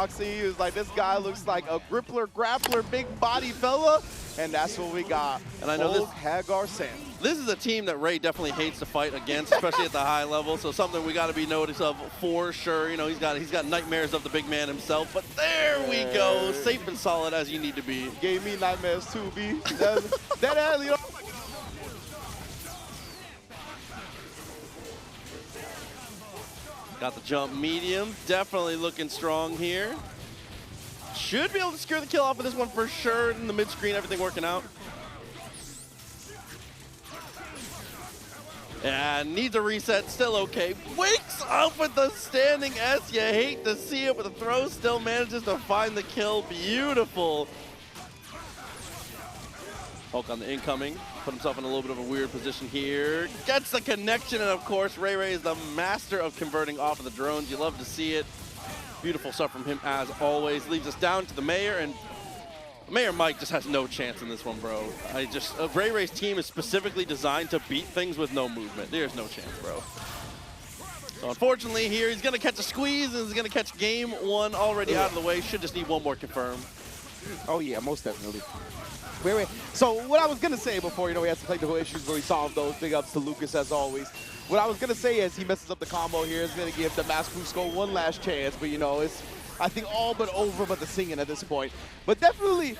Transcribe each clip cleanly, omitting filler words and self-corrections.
proxy. He was like, this guy looks like a grippler, grappler, big body fella. And that's what we got. And I know this Haggar Sentinel. This is a team that Ray definitely hates to fight against, especially at the high level. So something we got to be notice of for sure. You know, he's got nightmares of the big man himself. But there we go, safe and solid as you need to be. Gave me nightmares too, B. That alley. Got the jump medium, definitely looking strong here. Should be able to secure the kill off of this one for sure. In the mid screen, everything working out. Yeah, needs a reset, still okay. Wakes up with the standing S, you hate to see it, but the throw still manages to find the kill. Beautiful. Hulk on the incoming, put himself in a little bit of a weird position here. Gets the connection, and of course, RayRay is the master of converting off of the drones. You love to see it. Beautiful stuff from him as always. Leaves us down to the Mayor, and Mayor Mike just has no chance in this one, bro. RayRay's team is specifically designed to beat things with no movement. There's no chance, bro. So unfortunately here, he's gonna catch a squeeze and he's gonna catch game one already out of the way. Should just need one more confirm. Oh yeah, most definitely. Wait. So what I was gonna say before, you know, we had some technical issues, but we solved those. Big ups to Lucas as always. What I was gonna say is he messes up the combo here. Is gonna give the KUSKO one last chance, but you know, it's I think all but over but the singing at this point. But definitely,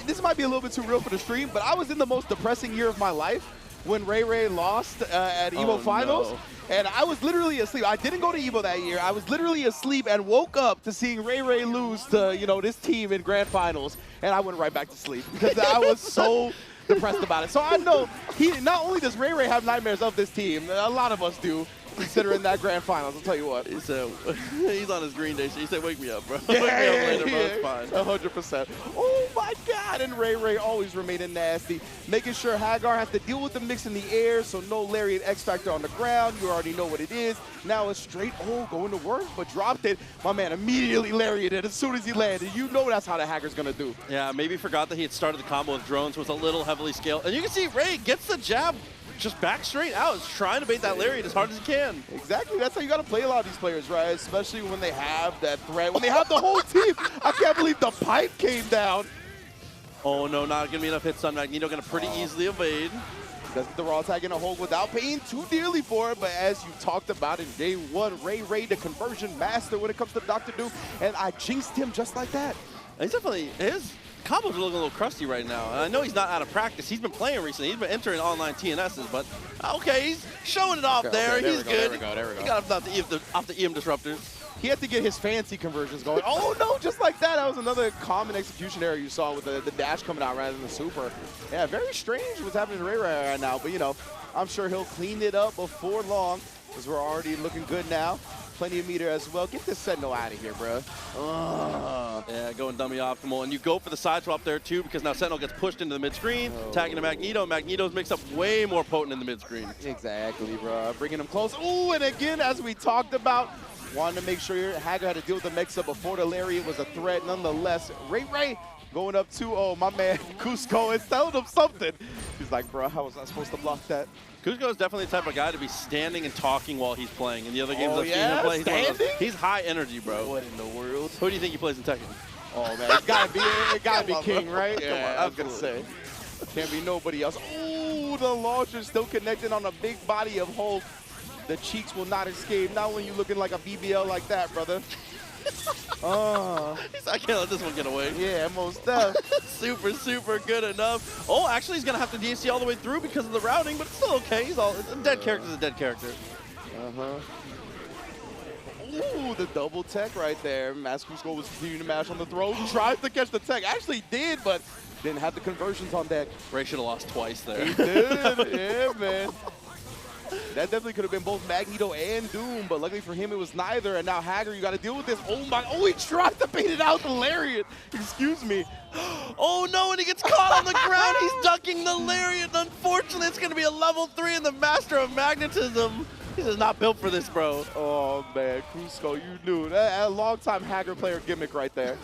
this might be a little bit too real for the stream, but I was in the most depressing year of my life when RayRay lost at EVO Finals. No. And I was literally asleep. I didn't go to EVO that year. I was literally asleep and woke up to seeing RayRay lose to, you know, this team in Grand Finals. And I went right back to sleep because I was so depressed about it. So I know not only does RayRay have nightmares of this team, a lot of us do, considering that Grand Finals. I'll tell you what. He said, he's on his green day. He said, wake me up, bro. Wake me up later, bro. It's fine. 100%. Oh my God. And RayRay always remaining nasty. Making sure Haggar has to deal with the mix in the air, so no Lariat X Factor on the ground. You already know what it is. Now it's straight, going to work, but dropped it. My man immediately Lariated as soon as he landed. You know that's how the Haggar's going to do. Yeah, maybe forgot that he had started the combo with drones, was a little heavily scaled. And you can see Ray gets the jab just back straight out. Is trying to bait that Lariat as hard as he can. Exactly. That's how you got to play a lot of these players, right? Especially when they have that threat. When they have the whole team. I can't believe the pipe came down. Oh, no, not going to be enough hits on Magneto. Going to pretty easily evade. Does the raw tag in a hold without paying too dearly for it. But as you talked about in day one, RayRay, the conversion master when it comes to Dr. Doom. And I jinxed him just like that. He's definitely, his combos are looking a little crusty right now. And I know he's not out of practice. He's been playing recently. He's been entering online TNSs, but okay, he's showing it off there. Okay, he's good. There we go. He got off the EM disruptors. He had to get his fancy conversions going. Oh no, just like that. That was another common execution error you saw with the dash coming out rather than the super. Yeah, very strange what's happening to RayRay right now. But you know, I'm sure he'll clean it up before long because we're already looking good now. Plenty of meter as well. Get this Sentinel out of here, bro. Yeah, going dummy optimal. And you go for the side swap there, too, because now Sentinel gets pushed into the mid-screen, tagging to Magneto. Magneto's mixed up way more potent in the mid-screen. Exactly, bro. Bringing him close. Ooh, and again, as we talked about, wanted to make sure Haggar had to deal with the mix-up before the Lariat was a threat. Nonetheless, RayRay going up 2-0. My man, KUSKO, is telling him something. He's like, bro, how was I supposed to block that? KUSKO is definitely the type of guy to be standing and talking while he's playing. In the other games I've seen him play, he's high energy, bro. What in the world? Who do you think he plays in Tekken? Oh man, it gotta be King, right? Yeah, I was gonna Absolutely. say. Can't be nobody else. Ooh, the launcher still connected on a big body of Hulk. The cheeks will not escape. Not when you looking like a BBL like that, brother. I can't let this one get away. Yeah, most def. Super, super good enough. Oh, actually, he's going to have to DSC all the way through because of the routing, but it's still okay. He's all a dead character's a dead character. Ooh, the double tech right there. KUSKO was continuing to mash on the throw. Tries to catch the tech. Actually did, but didn't have the conversions on deck. Ray should have lost twice there. He did. Yeah, man. That definitely could have been both Magneto and Doom, but luckily for him, it was neither. And now Haggar, you got to deal with this. Oh my! Oh, he tried to bait it out the Lariat. Excuse me. Oh no! And he gets caught on the ground. He's ducking the Lariat. Unfortunately, it's going to be a level 3 in the Master of Magnetism. He's just not built for this, bro. Oh man, KUSKO, you knew that a long-time Haggar player gimmick right there.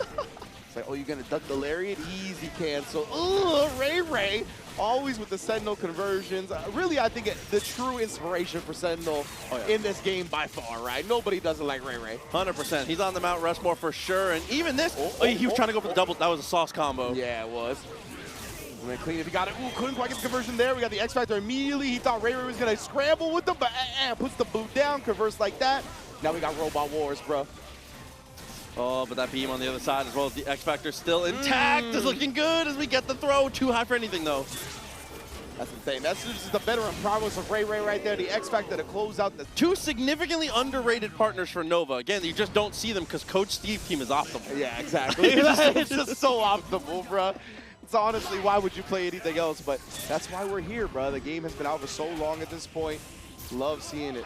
Like, oh, you're going to duck the lariat? Easy cancel. Ugh, RayRay. Always with the Sentinel conversions. Really, I think the true inspiration for Sentinel in this game by far, right? Nobody does it like RayRay. 100%. He's on the Mount Rushmore for sure. And even this, he was trying to go for the double. That was a sauce combo. Yeah, it was. And then clean if he got it. Ooh, couldn't quite get the conversion there. We got the X Factor immediately. He thought RayRay was going to scramble with them, but puts the boot down, converts like that. Now we got Robot Wars, bro. Oh, but that beam on the other side as well as the X Factor still intact is looking good as we get the throw. Too high for anything, though. That's the thing. That's just the veteran prowess of RayRay right there. The X Factor to close out the... Two significantly underrated partners for Nova. Again, you just don't see them because Coach Steve's team is optimal. Yeah, exactly. It's just so optimal, bro. It's honestly, why would you play anything else? But that's why we're here, bro. The game has been out for so long at this point. Love seeing it.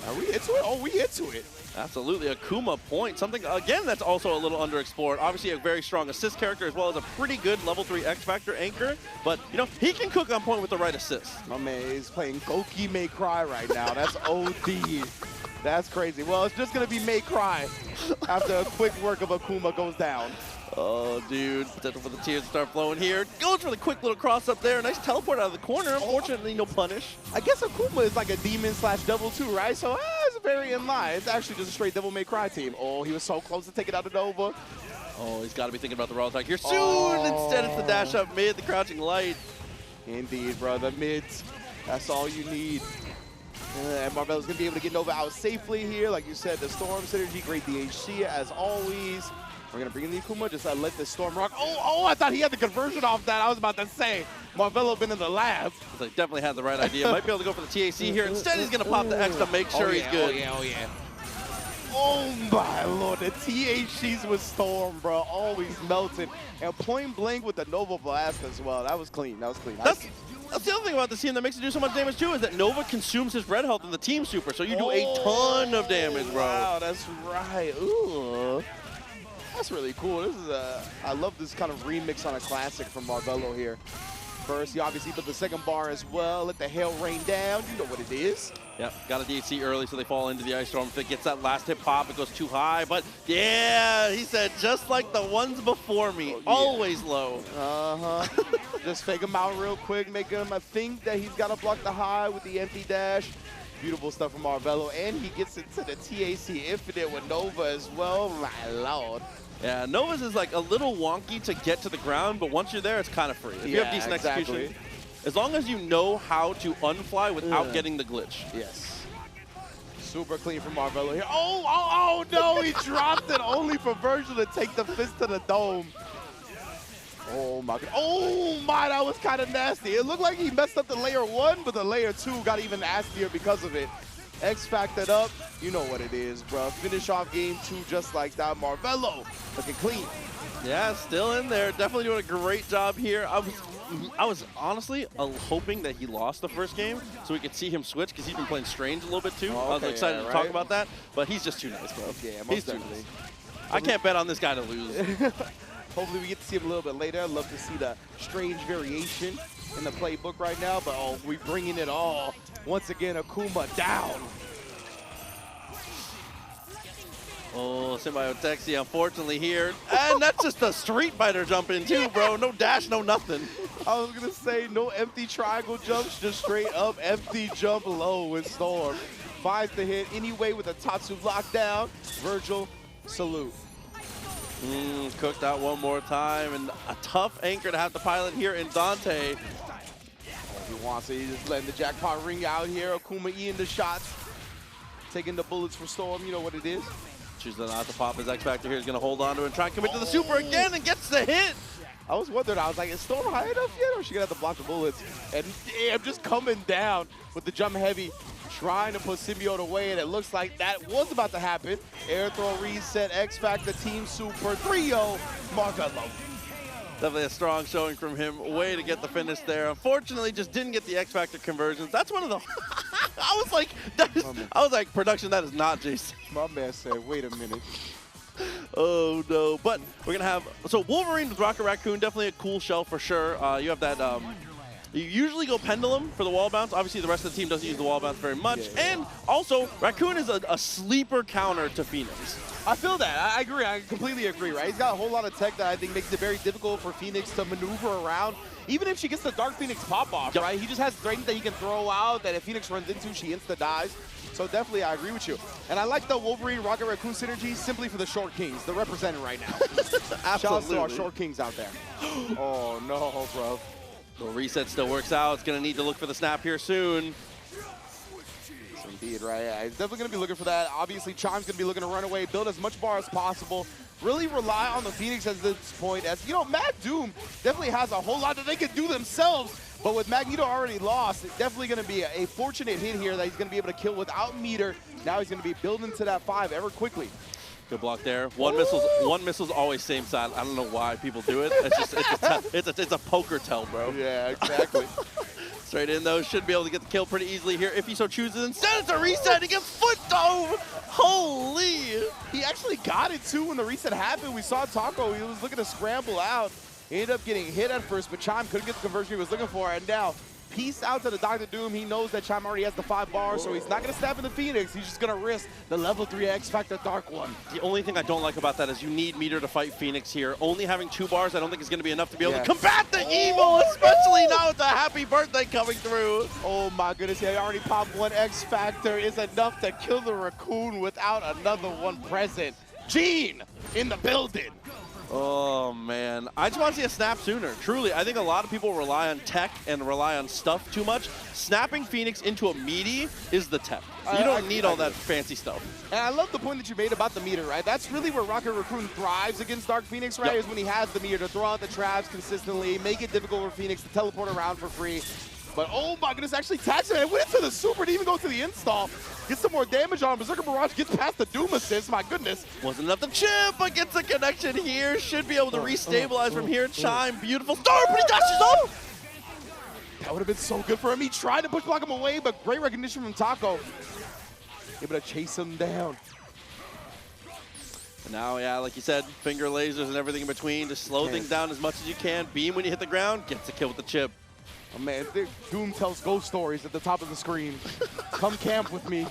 Are we into it? Oh, we into it. Absolutely. Akuma point. Something, again, that's also a little underexplored. Obviously, a very strong assist character as well as a pretty good level 3 X Factor anchor. But, you know, he can cook on point with the right assist. My man is playing Goki May Cry right now. That's OD. That's crazy. Well, it's just going to be May Cry after a quick work of Akuma goes down. Oh, dude. Potential for the tears to start flowing here. Goes for the quick little cross up there. Nice teleport out of the corner. Unfortunately, no punish. I guess Akuma is like a demon/devil too, right? So it's very in line. It's actually just a straight Devil May Cry team. Oh, he was so close to take it out of Nova. Oh, he's got to be thinking about the raw attack here soon. Instead, it's the dash up mid, the crouching light. Indeed, brother. Mids. That's all you need. And Marvelo's going to be able to get Nova out safely here. Like you said, the Storm synergy, great DHC as always. We're going to bring in the Akuma, just let this Storm rock. Oh, I thought he had the conversion off that. I was about to say, Marvelo been in the lab. So he definitely had the right idea. Might be able to go for the TAC here. Instead, he's going to pop the X to make sure he's good. Oh, yeah. Oh, my Lord. The THCs with Storm, bro. Always melted. And point blank with the Nova Blast as well. That was clean. That's the other thing about this team that makes it do so much damage too is that Nova consumes his red health in the team super. So you do a ton of damage, bro. Wow, that's right. Ooh. That's really cool. This is I love this kind of remix on a classic from Marvelo here. First, he obviously put the second bar as well. Let the hail rain down. You know what it is. Yep, got a DHC early so they fall into the Ice Storm. If it gets that last hit pop, it goes too high. But yeah, he said, just like the ones before me, always low. Just fake him out real quick, make him think that he's got to block the high with the empty dash. Beautiful stuff from Marvelo, and he gets into the TAC Infinite with Nova as well. My Lord. Yeah, Nova's is like a little wonky to get to the ground, but once you're there, it's kind of free. If you have decent execution, as long as you know how to unfly without getting the glitch. Yes. Super clean from Marvelo here. Oh, no, he dropped it only for Vergil to take the fist to the dome. Oh, my God. Oh, my, that was kind of nasty. It looked like he messed up the layer 1, but the layer 2 got even nastier because of it. X factored up. You know what it is, bro. Finish off game 2 just like that. Marvelo looking clean. Yeah, still in there. Definitely doing a great job here. I was honestly hoping that he lost the first game so we could see him switch because he's been playing Strange a little bit too. I was excited to talk about that, but he's just too nice, bro. Yeah, he's too nice. I can't bet on this guy to lose. Hopefully we get to see him a little bit later. I'd love to see the Strange variation in the playbook right now, but we bringing it all. Once again, Akuma down. Oh, SymbioteXII, unfortunately here. And that's just a Street Fighter jump in too, bro. No dash, no nothing. I was going to say no empty triangle jumps, just straight up empty jump low with Storm. Finds the hit anyway with a Tatsu lockdown. Vergil, salute. Cooked out one more time, and a tough anchor to have to pilot here in Dante. He wants it. He's just letting the jackpot ring out here. Akuma eating the shots. Taking the bullets for Storm. You know what it is. Choosing not to pop his X Factor here. He's going to hold on to it and try and commit to the super again and gets the hit. I was wondering. I was like, is Storm high enough yet? Or is she going to have to block the bullets? And damn, just coming down with the jump heavy. Trying to put Symbiote away, and it looks like that was about to happen. Air throw reset. X Factor Team Super 3-0. Marvelo. Definitely a strong showing from him. Way to get the finish there. Unfortunately, just didn't get the X Factor conversions. That's one of the... I was like, production, that is not JC. My man said, wait a minute. Oh, no. But we're going to have... So Wolverine with Rocket Raccoon, definitely a cool shell for sure. You have that... You usually go Pendulum for the wall bounce. Obviously, the rest of the team doesn't use the wall bounce very much. Yeah. And also, Raccoon is a sleeper counter to Phoenix. I feel that. I agree. I completely agree, right? He's got a whole lot of tech that I think makes it very difficult for Phoenix to maneuver around. Even if she gets the Dark Phoenix pop-off, right? He just has strength that he can throw out that if Phoenix runs into, she insta-dies. So definitely, I agree with you. And I like the Wolverine Rocket Raccoon synergy simply for the short kings. They're represented right now. Shout out to our short kings out there. Oh, no, bro. The reset still works out. It's going to need to look for the snap here soon. Indeed, right? Yeah, he's definitely going to be looking for that. Obviously, Chime's going to be looking to run away, build as much bar as possible. Really rely on the Phoenix at this point. As you know, Doom definitely has a whole lot that they can do themselves. But with Magneto already lost, it's definitely going to be a fortunate hit here that he's going to be able to kill without meter. Now he's going to be building to that 5 ever quickly. Good block there. One missile's always same side. I don't know why people do it. It's a poker tell, bro. Yeah, exactly. Straight in though, should be able to get the kill pretty easily here if he so chooses. Instead, it's a reset. He gets foot dove. Holy! He actually got it too when the reset happened. We saw Taco. He was looking to scramble out. He ended up getting hit at first, but Chime couldn't get the conversion he was looking for. And now, peace out to the Dr. Doom. He knows that Chime already has the 5 bars, so he's not going to stab in the Phoenix. He's just going to risk the level 3 X Factor Dark one. The only thing I don't like about that is you need meter to fight Phoenix here. Only having 2 bars I don't think is going to be enough to be able to combat the evil, especially now with the happy birthday coming through. Oh my goodness, he already popped 1 X Factor. Is enough to kill the Raccoon without another one present. Gene in the building. Oh, man. I just want to see a snap sooner. Truly, I think a lot of people rely on tech and rely on stuff too much. Snapping Phoenix into a meaty is the tech. You don't need all that fancy stuff. And I love the point that you made about the meter, right? That's really where Rocket Raccoon thrives against Dark Phoenix, right? Is when he has the meter to throw out the traps consistently, make it difficult for Phoenix to teleport around for free. But oh my goodness, actually tags him. It went into the super, didn't even go to the install. Get some more damage on him. Berserker Barrage gets past the Doom assist. My goodness. Wasn't enough to chip, but gets a connection here. Should be able to restabilize from here. Chime, beautiful start, but he dashes off. That would have been so good for him. He tried to push block him away, but great recognition from Taco. Able to chase him down. And now, yeah, like you said, finger lasers and everything in between. Just slow things down as much as you can. Beam when you hit the ground, gets a kill with the chip. Oh man, Doom tells ghost stories at the top of the screen. Come camp with me.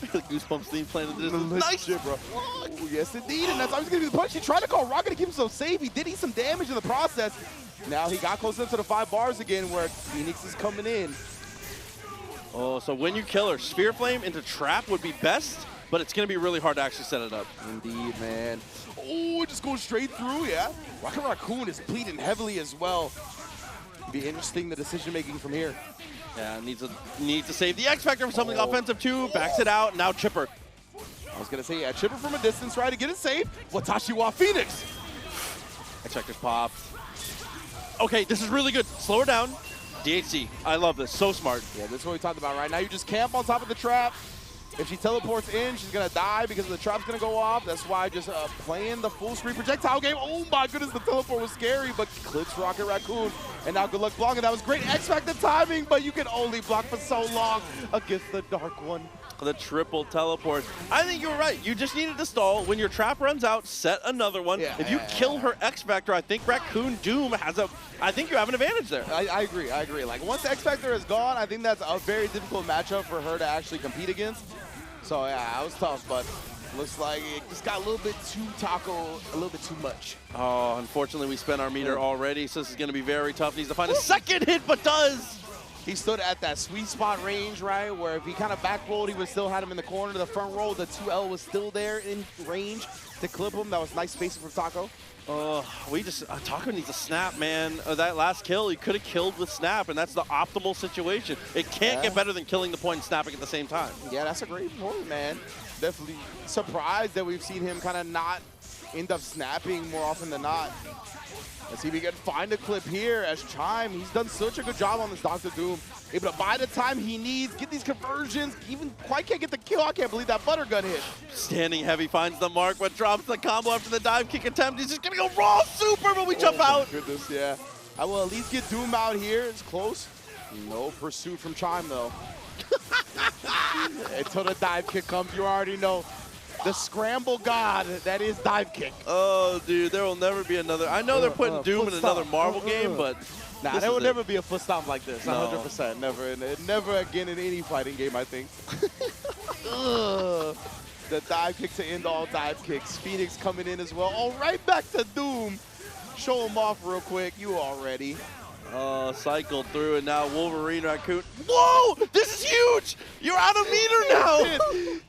The Goosebumps theme playing in the distance. Nice, bro. Oh, yes, indeed, and that's always going to be the punch. He tried to call Rocket to keep himself safe. He did eat some damage in the process. Now he got close into the 5 bars again where Phoenix is coming in. Oh, so when you kill her, Sphere Flame into Trap would be best, but it's going to be really hard to actually set it up. Indeed, man. Oh, it just goes straight through, yeah. Rocket Raccoon is bleeding heavily as well. Be interesting, the decision-making from here. Yeah, needs to save the X Factor for something offensive too. Backs it out, now Chipper. I was going to say, yeah, Chipper from a distance, right, to get it safe. Watashiwa Phoenix. X Factor's popped. Okay, this is really good. Slow her down. DHC, I love this, so smart. Yeah, this is what we talked about right now. You just camp on top of the trap. If she teleports in, she's going to die because the trap's going to go off. That's why just playing the full screen projectile game. Oh my goodness, the teleport was scary, but clips Rocket Raccoon. And now good luck blocking. That was great X Factor timing, but you can only block for so long against the Dark one. The triple teleport. I think you were right. You just needed to stall. When your trap runs out, set another one. Yeah, if you kill her X Factor, I think Raccoon Doom has I think you have an advantage there. I agree. I agree. Like once X Factor is gone, I think that's a very difficult matchup for her to actually compete against. So yeah, it was tough, but looks like it just got a little bit too Taco, a little bit too much. Oh, unfortunately we spent our meter already, so this is going to be very tough. Needs to find a second hit, but does. He stood at that sweet spot range, right, where if he kind of back rolled, he would still had him in the corner. The front roll, the 2L was still there in range to clip him. That was nice spacing from Taco. Taco needs a snap, man. That last kill, he could have killed with snap, and that's the optimal situation. It can't get better than killing the point and snapping at the same time. Yeah, that's a great point, man. Definitely surprised that we've seen him kind of not end up snapping more often than not. Let's see if we can find a clip here as Chime. He's done such a good job on this Dr. Doom. Able to buy the time he needs, get these conversions, even quite can't get the kill. I can't believe that butter gun hit. Standing heavy finds the mark, but drops the combo after the dive kick attempt. He's just gonna go raw super, but we jump out. Goodness, yeah. I will at least get Doom out here. It's close. No pursuit from Chime though. Until the dive kick comes, you already know. The scramble god that is dive kick. Oh, dude, there will never be another. I know they're putting Doom in another Marvel game, but nah, there will never be a foot stomp like this. No. 100%. Never again in any fighting game, I think. The dive kick to end all dive kicks. Phoenix coming in as well. Oh, right back to Doom. Show him off real quick. You already. Cycled through, and now Wolverine, Raccoon. Whoa! This is huge! You're out of meter now!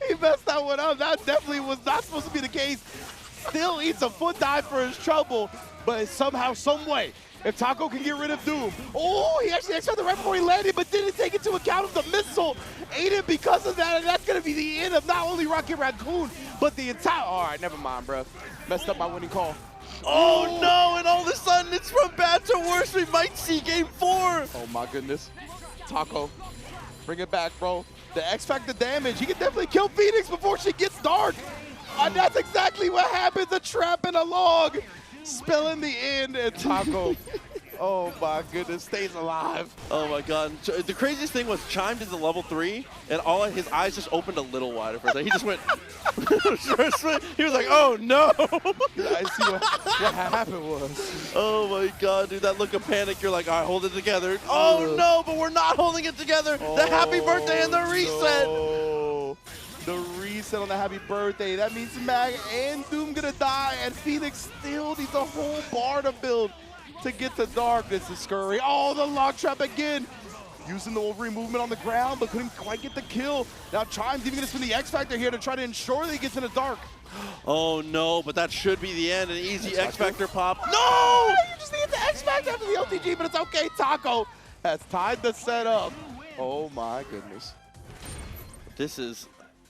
He messed that one up. That definitely was not supposed to be the case. Still eats a foot dive for his trouble, but somehow, some way, if Taco can get rid of Doom. Oh, he actually expected right before he landed, but didn't take into account of the missile. Ate it because of that, and that's going to be the end of not only Rocket Raccoon, but the entire... All right, never mind, bro. Messed up my winning call. Oh no, and all of a sudden it's from bad to worse. We might see game 4. Oh my goodness. Taco, bring it back, bro. The X Factor damage, he can definitely kill Phoenix before she gets dark. And that's exactly what happens, a trap in a log. Spilling the end, and Taco, oh my goodness, stays alive. Oh my god. The craziest thing was Chime did the level 3, and his eyes just opened a little wider for a second. He just went, he was like, oh no. I see what happened was. Oh my god, dude, that look of panic, you're like, all right, hold it together. Oh no, but we're not holding it together. The happy birthday and the reset. No. The reset on the happy birthday. That means Mag and Doom gonna die, and Phoenix still needs a whole bar to build to get to dark. This is scurry. Oh, the lock trap again. Using the Wolverine movement on the ground, but couldn't quite get the kill. Now Chime's even gonna spin the X Factor here to try to ensure that he gets in the dark. Oh no, but that should be the end. An easy X Factor pop. No! You just need the X Factor after the LTG, but it's okay. Taco has tied the setup. Oh my goodness. This is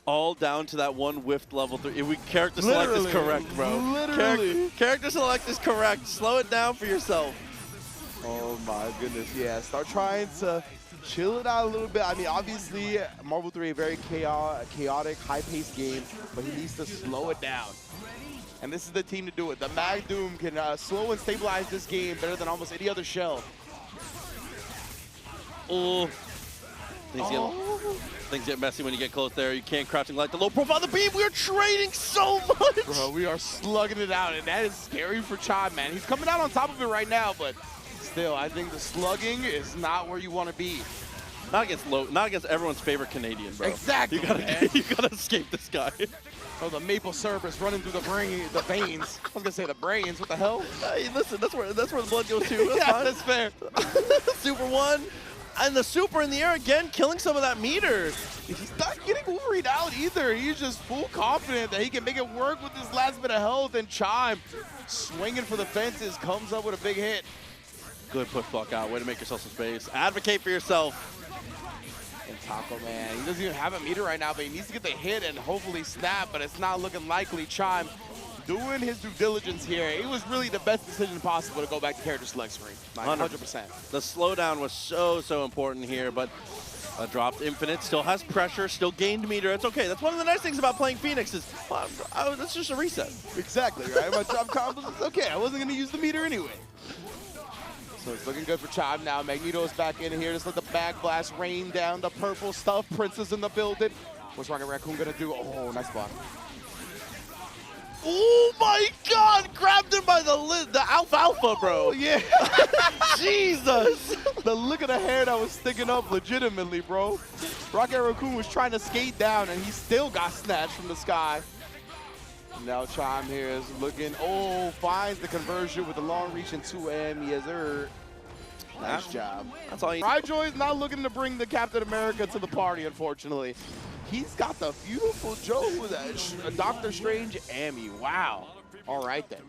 all down to that one whiffed level 3. If we character select is correct, bro. Literally. Character select is correct. Slow it down for yourself. Oh my goodness, yeah. Start trying to chill it out a little bit. I mean, obviously, Marvel 3, a very chaotic, high-paced game, but he needs to slow it down. And this is the team to do it. The Mag Doom can slow and stabilize this game better than almost any other shell. Oh. Things get messy when you get close there. You can't crouching like the low profile. The beam, we're trading so much. Bro, we are slugging it out, and that is scary for Chime, man. He's coming out on top of it right now, but still, I think the slugging is not where you want to be. Not against everyone's favorite Canadian, bro. Exactly, you gotta escape this guy. Oh, the maple syrup is running through the veins. I was gonna say the brains. What the hell? Hey, listen, that's where the blood goes to. That's yeah, fine. that's fair. Super 1. And the super in the air again, killing some of that meter. He's not getting Wolverine out either. He's just full confident that he can make it work with this last bit of health. And Chime, swinging for the fences, comes up with a big hit. Good push block out. Way to make yourself some space. Advocate for yourself. And Taco, man, he doesn't even have a meter right now, but he needs to get the hit and hopefully snap, but it's not looking likely. Chime doing his due diligence here. It was really the best decision possible to go back to character select screen. 100%. The slowdown was so important here, but dropped infinite, still has pressure, still gained meter. It's okay. That's one of the nice things about playing Phoenix is that's just a reset. Exactly, right? My job combo is okay. I wasn't going to use the meter anyway. So it's looking good for Chime now. Magneto is back in here. Just let the back blast rain down the purple stuff. Prince is in the building. What's Rocket Raccoon going to do? Oh, nice block. Oh my god! Grabbed him by the alfalfa, bro. Yeah. Jesus. The look of the hair that was sticking up legitimately, bro. Rocket Raccoon was trying to skate down, and he still got snatched from the sky. Now Chime here is looking, finds the conversion with the long reach and 2M. Yes, sir. Nice job. That's all you need. RayJoy is not looking to bring the Captain America to the party, unfortunately. He's got the beautiful Joe with a Doctor Strange Amy. Wow. All right, then.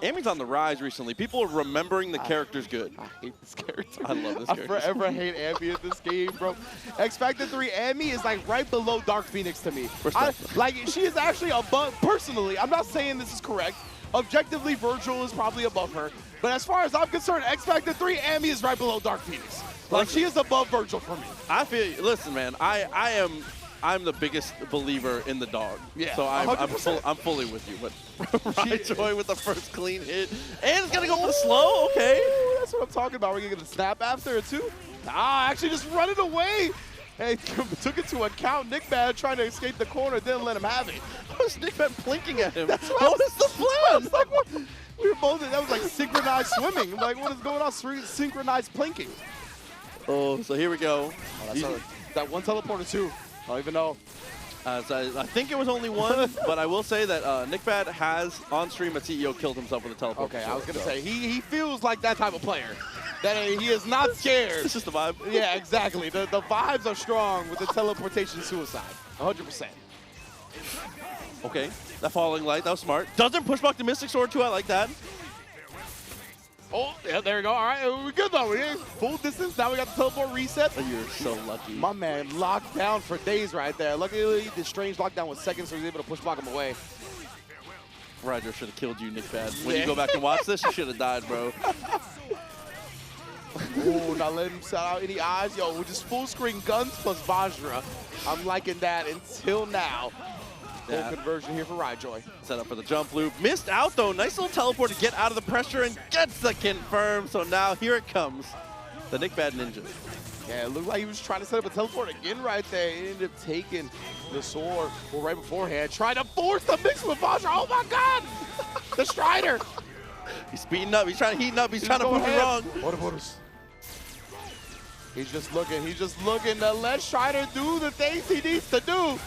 Amy's on the rise recently. People are remembering the character's good. I hate this character. I love this character. I forever hate Amy in this game, bro. X Factor 3 Amy is like right below Dark Phoenix to me. She is actually above, personally, I'm not saying this is correct. Objectively, Vergil is probably above her. But as far as I'm concerned, X Factor 3 Amy is right below Dark Phoenix. Like, she is above Vergil for me. I feel you. Listen, man, I'm the biggest believer in the dog. Yeah, so I'm fully with you. But RayJoy with the first clean hit. And it's going to go for the slow. Okay. That's what I'm talking about. We're going to get a snap after it, too. Actually just running away. Hey, took it to account. NickBad trying to escape the corner, didn't let him have it. How was NickBad plinking at him? What was the plan? Like, what? We were both, that was like synchronized swimming. Like, what is going on? Synchronized plinking. Oh, so here we go. That one teleporter, too. I don't even know. I think it was only one, but I will say that NickBad has on stream at CEO killed himself with a teleport. Okay, I was gonna say he feels like that type of player. That he is not scared. It's just the vibe. Yeah, exactly. The vibes are strong with the teleportation suicide. 100%. Okay, that falling light, that was smart. Doesn't push back the Mystic Sword too, I like that. Oh, yeah, there we go. All right, we're good though. We're full distance. Now we got the teleport reset. Oh, you're so lucky. My man locked down for days right there. Luckily, the strange lockdown was seconds, so he was able to push block him away. Ryjoy should have killed you, NickBad. When you go back and watch this, you should have died, bro. Oh, not letting him set out any eyes. Yo, we're just full screen guns plus Vajra. I'm liking that until now. Full conversion here for Ryjoy. Set up for the jump loop. Missed out, though. Nice little teleport to get out of the pressure and gets the confirm. So now here it comes. The NickBad Ninja. Yeah, it looked like he was trying to set up a teleport again right there. He ended up taking the sword right beforehand. Trying to force the mix with Vajra. Oh, my God. The Strider. He's speeding up. He's trying to heat up. He's trying to prove me wrong. He's just looking to let Strider do the things he needs to do.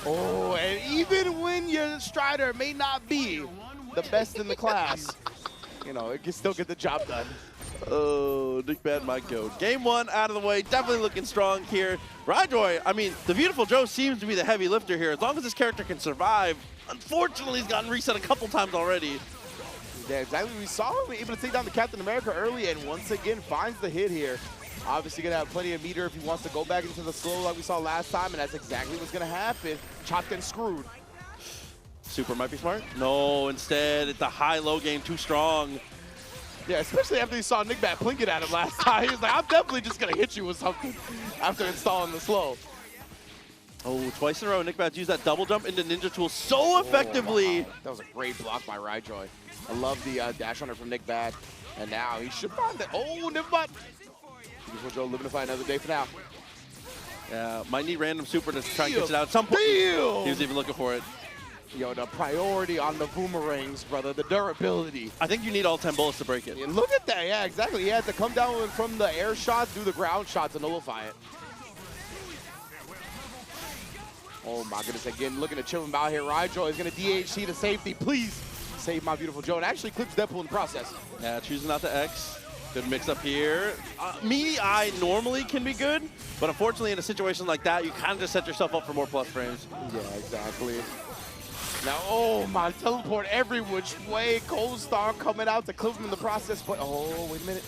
Oh, and even when your Strider may not be the best in the class, you know, it can still get the job done. Oh, NickBad might go. Game one out of the way. Definitely looking strong here. Ryjoy, I mean, the Viewtiful Joe seems to be the heavy lifter here. As long as this character can survive. Unfortunately, he's gotten reset a couple times already. Yeah, exactly. We saw him able to take down the Captain America early and once again finds the hit here. Obviously going to have plenty of meter if he wants to go back into the slow like we saw last time, and that's exactly what's going to happen. Chopped and screwed. Super might be smart. No, instead, it's a high-low game, too strong. Yeah, especially after he saw NickBad plinking at him last time. He was like, I'm definitely just going to hit you with something after installing the slow. Oh, twice in a row, NickBad's used that double jump into Ninja Tool so effectively. Wow. That was a great block by Ryjoy. I love the dash on it from NickBad. And now he should find the, oh, never mind. Joe living to fight another day for now. Yeah, might need random super to try and catch it out at some point. He was even looking for it. Yo, the priority on the boomerangs, brother, the durability. I think you need all 10 bullets to break it. Yeah, look at that, yeah, exactly. He had to come down from the air shot, do the ground shot to nullify it. Oh my goodness, again, looking to chill him out here. Ryjoy is going to DHC to safety. Please save my beautiful Joe. And actually clips Deadpool in the process. Yeah, choosing not to X. Good mix up here. I normally can be good, but unfortunately in a situation like that, you kind of just set yourself up for more plus frames. Yeah, exactly. Now, oh my, teleport every which way. Cold Star coming out to clip him in the process, but oh, wait a minute.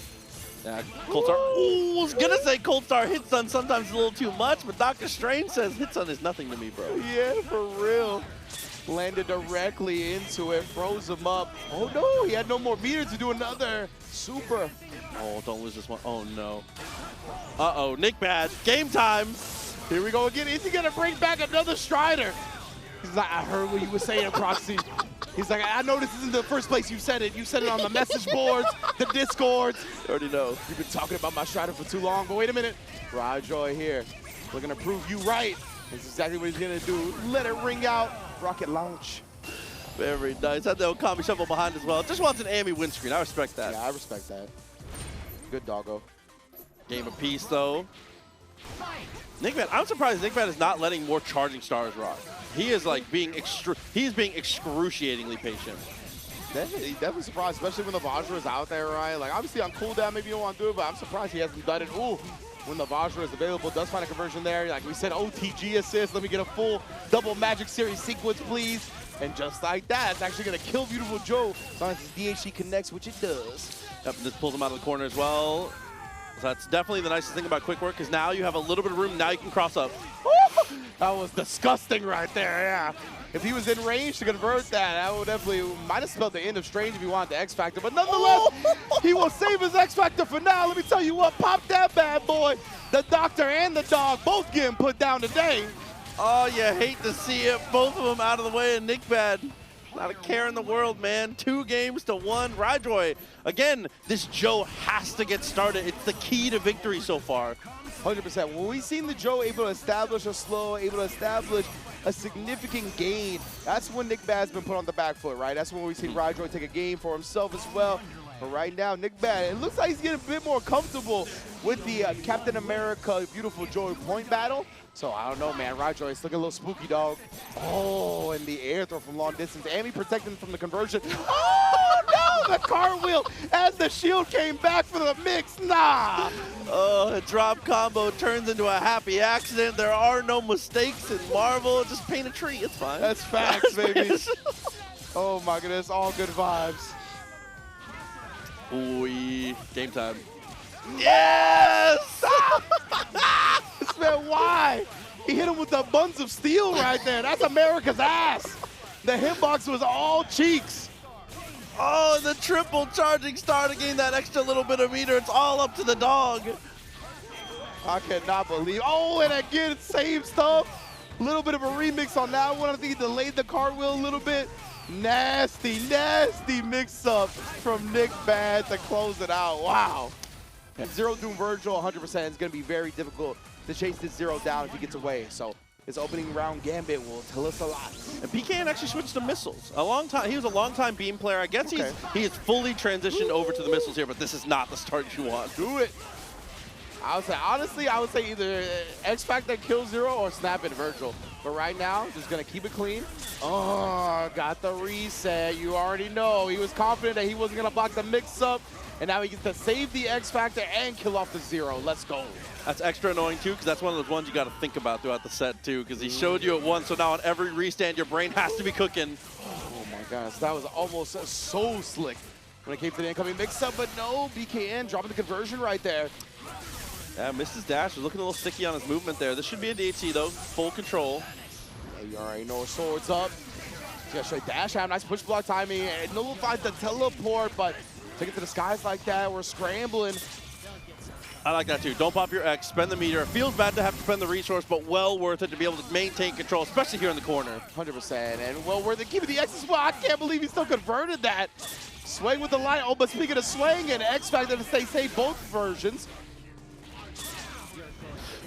Yeah, Cold Star. Ooh, I was gonna say Cold Star hit stun sometimes a little too much, but Dr. Strange says hit stun is nothing to me, bro. Yeah, for real. Landed directly into it, froze him up. Oh no, he had no more meter to do another super. Oh, don't lose this one. Oh no. Uh-oh, NickBad, game time. Here we go again. Is he gonna bring back another Strider? He's like, I heard what you were saying, Proxy. He's like, I know this isn't the first place you said it. You said it on the message boards, the Discords. I already know. You've been talking about my Strider for too long, but wait a minute. Ryjoy here, looking to prove you right. That's exactly what he's gonna do. Let it ring out. Rocket launch. Very nice. Had the Okami shuffle behind as well. Just wants an Amy windscreen. I respect that. Yeah, I respect that. Good doggo. Game of peace, though. NickBad, I'm surprised NickBad is not letting more charging stars rock. He is like being excruciatingly patient. Definitely surprised, especially when the Vajra is out there, right? Like, obviously on cooldown, maybe you don't want to do it, but I'm surprised he hasn't done it. Ooh, when the Vajra is available, does find a conversion there. Like we said, OTG assist. Let me get a full double Magic Series sequence, please. And just like that, it's actually going to kill Viewtiful Joe as long as his DHC connects, which it does. Yep, this pulls him out of the corner as well. So that's definitely the nicest thing about quick work, because now you have a little bit of room. Now you can cross up. That was disgusting right there, yeah. If he was in range to convert that would definitely, might have spelled the end of Strange if he wanted the X Factor. But nonetheless, he will save his X Factor for now. Let me tell you what, pop that bad boy. The doctor and the dog both getting put down today. Oh, you hate to see it. Both of them out of the way, and NickBad, not a care in the world, man. 2 games to 1. Ryjoy, again, this Joe has to get started. It's the key to victory so far. 100%. When we've seen the Joe able to establish a slow, able to establish a significant gain, that's when NickBad's been put on the back foot, right? That's when we've seen Ryjoy take a game for himself as well. But right now, NickBad, it looks like he's getting a bit more comfortable with the Captain America Viewtiful Joy point battle. So I don't know, man. Ryjoy is looking a little spooky, dog. Oh, and the air throw from long distance. Amy protecting him from the conversion. Oh, no! The cartwheel as the shield came back for the mix. Nah! Oh, a drop combo turns into a happy accident. There are no mistakes in Marvel. Just paint a tree. It's fine. That's facts, baby. Oh, my goodness. All good vibes. Ooh, game time. Yes! This man, why? He hit him with the buns of steel right there. That's America's ass. The hitbox was all cheeks. Oh, the triple charging star to gain that extra little bit of meter. It's all up to the dog. I cannot believe. Oh, and again, same stuff. A little bit of a remix on that one. I think he delayed the cartwheel a little bit. Nasty, nasty mix-up from NickBad to close it out. Wow. Zero Doom Vergil 100% is going to be very difficult to chase this Zero down if he gets away. So his opening round gambit will tell us a lot. And PKN actually switched to missiles. He was a long-time beam player. I guess he is fully transitioned over to the missiles here, but this is not the start you want. Do it. I would say, honestly, I would say either X-Factor kill Zero or snap it Vergil. But right now, just going to keep it clean. Oh, got the reset. You already know. He was confident that he wasn't going to block the mix-up. And now he gets to save the X-Factor and kill off the Zero. Let's go. That's extra annoying, too, because that's one of those ones you got to think about throughout the set, too, because he showed you at once, so now on every restand, your brain has to be cooking. Oh, my gosh. That was almost so slick when it came to the incoming mix-up. But no, BKN dropping the conversion right there. Yeah, misses dash. Was looking a little sticky on his movement there. This should be a DHC, though. Full control. Yeah, you already know swords up. Yeah, straight dash out. Nice push block timing. And nullified the teleport, but take it to the skies like that. We're scrambling. I like that, too. Don't pop your X. Spend the meter. It feels bad to have to spend the resource, but well worth it to be able to maintain control, especially here in the corner. 100%. And well worth it. Keeping the X as well. I can't believe he still converted that. Swing with the light. Oh, but speaking of swing and X-Factor to stay safe, both versions.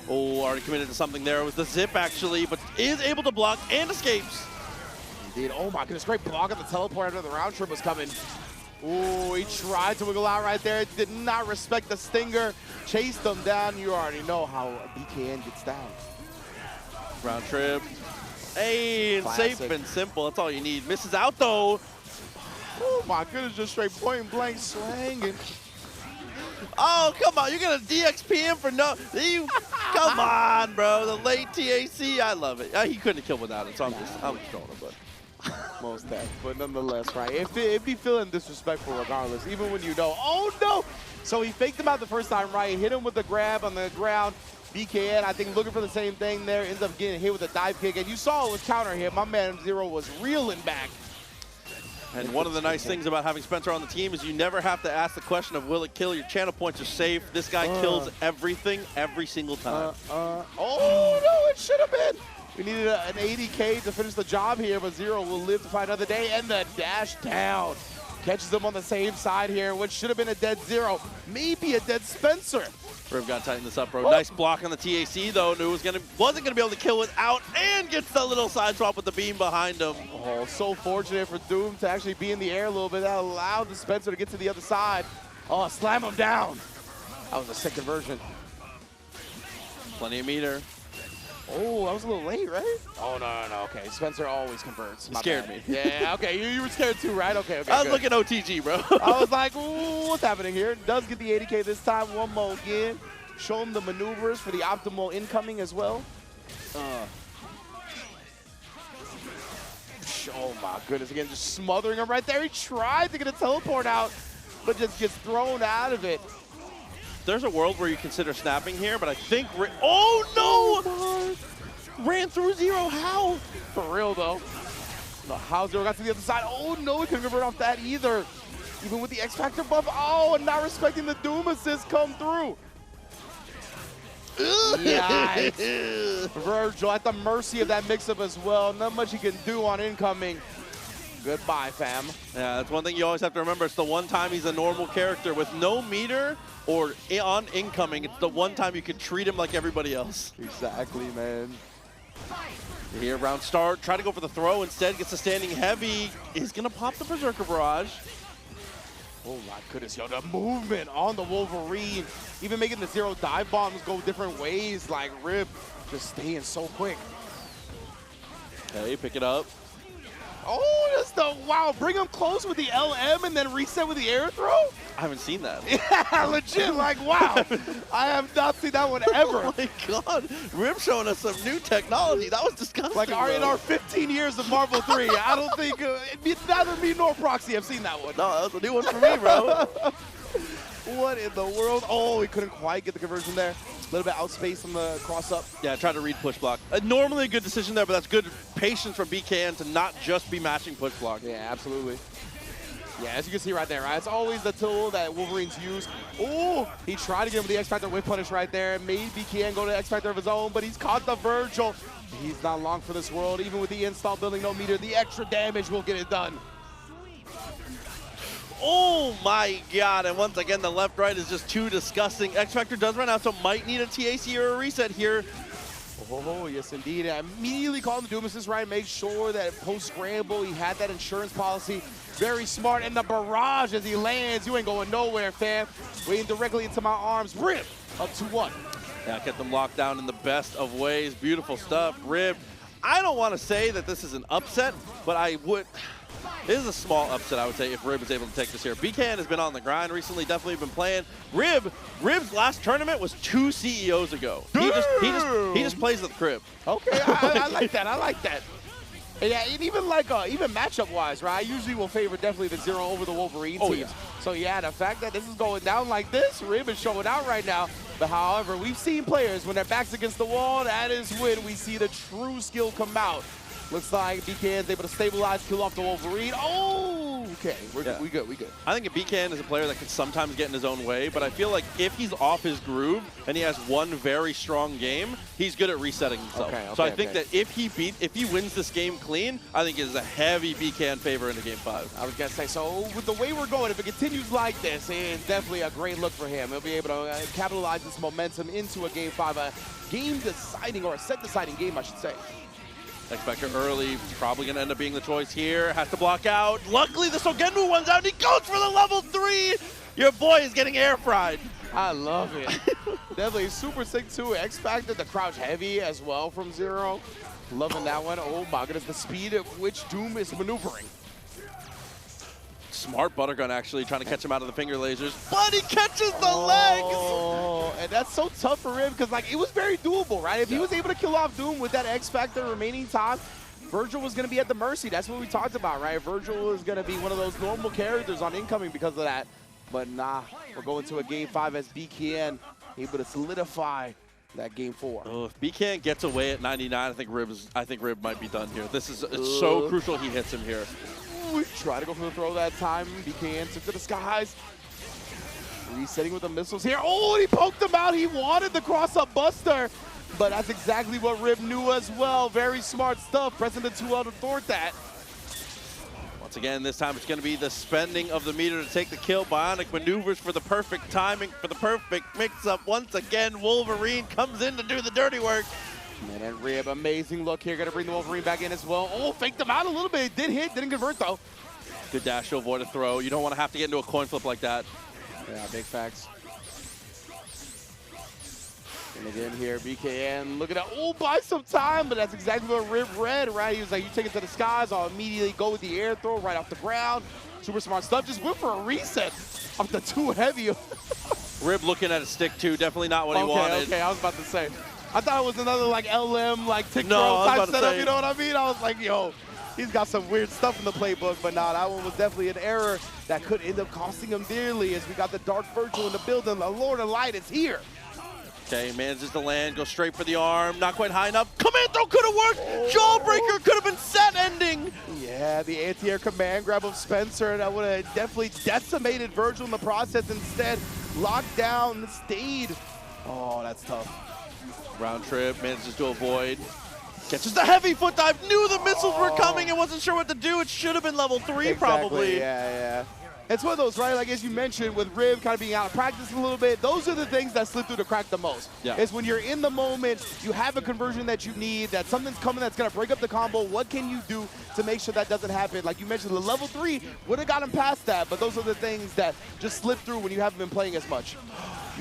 Oh, already committed to something there. It was the zip, actually, but is able to block and escapes. Indeed. Oh, my goodness. Great block on the teleport after the round trip was coming. Ooh, he tried to wiggle out right there. Did not respect the stinger. Chased him down. You already know how BKN gets down. Round trip. Hey, and Classic. safe and simple. That's all you need. Misses out, though. Oh, my goodness. Just straight point blank swinging. Oh, come on. You're going to DXP him for no... Come on, bro. The late TAC. I love it. He couldn't have killed without it, so I'm just trolling him, but... Most that, but nonetheless, right? It'd be feeling disrespectful regardless, even when you know. Oh, no! So he faked him out the first time, right? Hit him with the grab on the ground. BKN, I think, looking for the same thing there. Ends up getting hit with a dive kick. And you saw it was counter hit. My man Zero was reeling back. And one of the nice things about having Spencer on the team is you never have to ask the question of will it kill? Your channel points are safe. This guy kills everything every single time. Oh, no, it should have been. We needed an 80K to finish the job here, but Zero will live to fight another day. And the dash down. Catches him on the same side here, which should have been a dead Zero. Maybe a dead Spencer. Riv got to tighten this up, bro. Nice block on the TAC, though. Knew wasn't gonna be able to kill without, and gets the little side swap with the beam behind him. Oh, so fortunate for Doom to actually be in the air a little bit. That allowed the Spencer to get to the other side. Oh, slam him down. That was a sick conversion. Plenty of meter. Oh, that was a little late, right? Oh, no. Okay, Spencer always converts. Scared me. Yeah, okay. You were scared too, right? Okay. I was looking OTG, bro. I was like, ooh, what's happening here? Does get the 80K this time. One more again. Show him the maneuvers for the optimal incoming as well. Oh, my goodness. Again, just smothering him right there. He tried to get a teleport out, but just gets thrown out of it. There's a world where you consider snapping here, but I think... Oh, no! Ran through Zero. How? For real, though. No, how Zero got to the other side. Oh, no, he couldn't convert off that either. Even with the X-Factor buff. Oh, and not respecting the Doom assist come through. Yikes. Vergil at the mercy of that mix-up as well. Not much he can do on incoming. Goodbye, fam. Yeah, that's one thing you always have to remember. It's the one time he's a normal character with no meter or on incoming. It's the one time you can treat him like everybody else. Exactly, man. Here, round start. Try to go for the throw. Instead, gets a standing heavy. He's going to pop the Berserker Barrage. Oh my goodness, yo, the movement on the Wolverine, even making the zero dive bombs go different ways, like Rib just staying so quick. Okay, pick it up. Oh, that's the, wow, bring him close with the LM and then reset with the air throw? I haven't seen that. Yeah, legit, like, wow. I have not seen that one ever. Oh my God, Rib showing us some new technology. That was disgusting. Like, in our 15 years of Marvel 3, I don't think, neither me nor Proxy have seen that one. No, that was a new one for me, bro. What in the world? Oh, he couldn't quite get the conversion there. A little bit outspace on the cross-up. Yeah, try to read push block. Normally a good decision there, but that's good patience from BKN to not just be mashing push block. Yeah, absolutely. Yeah, as you can see right there, right? It's always the tool that Wolverines use. Oh, he tried to get him with the X-Factor whip punish right there. Maybe BKN go to X-Factor of his own, but he's caught the Vergil. He's not long for this world. Even with the install building no meter, the extra damage will get it done. Oh my God, and once again, the left-right is just too disgusting. X-Factor does run out, so might need a TAC or a reset here. Oh, yes, indeed. Immediately calling the Doom Assist right, make sure that post-scramble, he had that insurance policy. Very smart, and the barrage as he lands. You ain't going nowhere, fam. Waiting directly into my arms. Rib, up 2-1. Yeah, kept them locked down in the best of ways. Beautiful stuff, Rib. I don't want to say that this is an upset, but I would... This is a small upset, I would say, if Rib is able to take this here. BKN has been on the grind recently, definitely been playing. Rib's last tournament was 2 CEOs ago. He just plays at the crib. Okay, I like that. I like that. Yeah, and even like even matchup-wise, right? I usually will favor definitely the Zero over the Wolverine teams. Yeah. So yeah, the fact that this is going down like this, Rib is showing out right now. But however, we've seen players when their back's against the wall, that is when we see the true skill come out. Looks like BKN is able to stabilize, kill off the Wolverine. Oh, okay, we good. I think BKN is a player that can sometimes get in his own way, but I feel like if he's off his groove and he has one very strong game, he's good at resetting himself. So I think that if he wins this game clean, I think it is a heavy BKN favor into Game 5. I was gonna say, so with the way we're going, if it continues like this, it's definitely a great look for him. He'll be able to capitalize this momentum into a Game 5, a game-deciding or a set-deciding game, I should say. X-Factor early, probably going to end up being the choice here. Has to block out. Luckily, the Sogenmu one's out, and he goes for the level 3. Your boy is getting air fried. I love it. Definitely super sick, too. X-Factor, the crouch heavy as well from Zero. Loving that one. Oh, my goodness, the speed at which Doom is maneuvering. Smart Buttergun actually trying to catch him out of the finger lasers, but he catches the legs! Oh, and that's so tough for him because, like, it was very doable, right? If he was able to kill off Doom with that X-Factor remaining time, Vergil was going to be at the mercy. That's what we talked about, right? Vergil is going to be one of those normal characters on incoming because of that. But nah, we're going to a Game 5 as BKN able to solidify that Game 4. Oh, if BKN gets away at 99, I think Rib might be done here. This is so crucial he hits him here. We try to go for the throw that time. BKN took to the skies. Resetting with the missiles here. Oh, and he poked him out. He wanted the cross-up buster, but that's exactly what Rib knew as well. Very smart stuff. Pressing the 2L to thwart that. Once again, this time it's going to be the spending of the meter to take the kill. Bionic maneuvers for the perfect timing, for the perfect mix-up. Once again, Wolverine comes in to do the dirty work. Man, and Rib, amazing look here. Going to bring the Wolverine back in as well. Oh, faked him out a little bit. It did hit, didn't convert though. Good dash to avoid a throw. You don't want to have to get into a coin flip like that. Yeah, big facts. And again here, BKN looking at, oh, buy some time, but that's exactly what Rib read, right? He was like, you take it to the skies, I'll immediately go with the air throw right off the ground. Super smart stuff. Just went for a reset off the 2 heavy. Rib looking at a stick too. Definitely not what he wanted. Okay, I was about to say. I thought it was another like LM, like tick no, throw type setup, you know what I mean? I was like, yo, he's got some weird stuff in the playbook, but nah, that one was definitely an error that could end up costing him dearly as we got the Dark Vergil in the building. The Lord of Light is here. Okay, manages to land, go straight for the arm, not quite high enough. Command throw could have worked. Oh. Jawbreaker could have been set ending. Yeah, the anti-air command grab of Spencer, that would have definitely decimated Vergil in the process. Instead, locked down, stayed. Oh, that's tough. Round trip, manages to avoid. Catches the heavy foot dive, knew the missiles were coming and wasn't sure what to do. It should have been level 3 probably. Yeah. It's one of those, right? Like, as you mentioned, with Riv kind of being out of practice a little bit, those are the things that slip through the crack the most. Yeah. Is when you're in the moment, you have a conversion that you need, that something's coming that's going to break up the combo. What can you do to make sure that doesn't happen? Like you mentioned, the level 3 would have gotten past that, but those are the things that just slip through when you haven't been playing as much.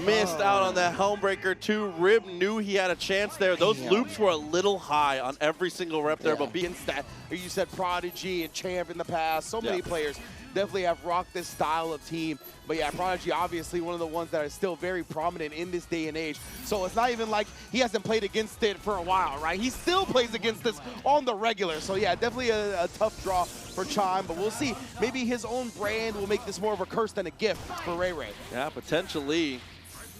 Missed out on that Homebreaker too. Rib knew he had a chance there. Those loops were a little high on every single rep there, but against that, you said Prodigy and Champ in the past, so many players definitely have rocked this style of team. But yeah, Prodigy obviously one of the ones that are still very prominent in this day and age. So it's not even like he hasn't played against it for a while, right? He still plays against this on the regular. So yeah, definitely a tough draw for Chime, but we'll see. Maybe his own brand will make this more of a curse than a gift for RayRay. Yeah, potentially.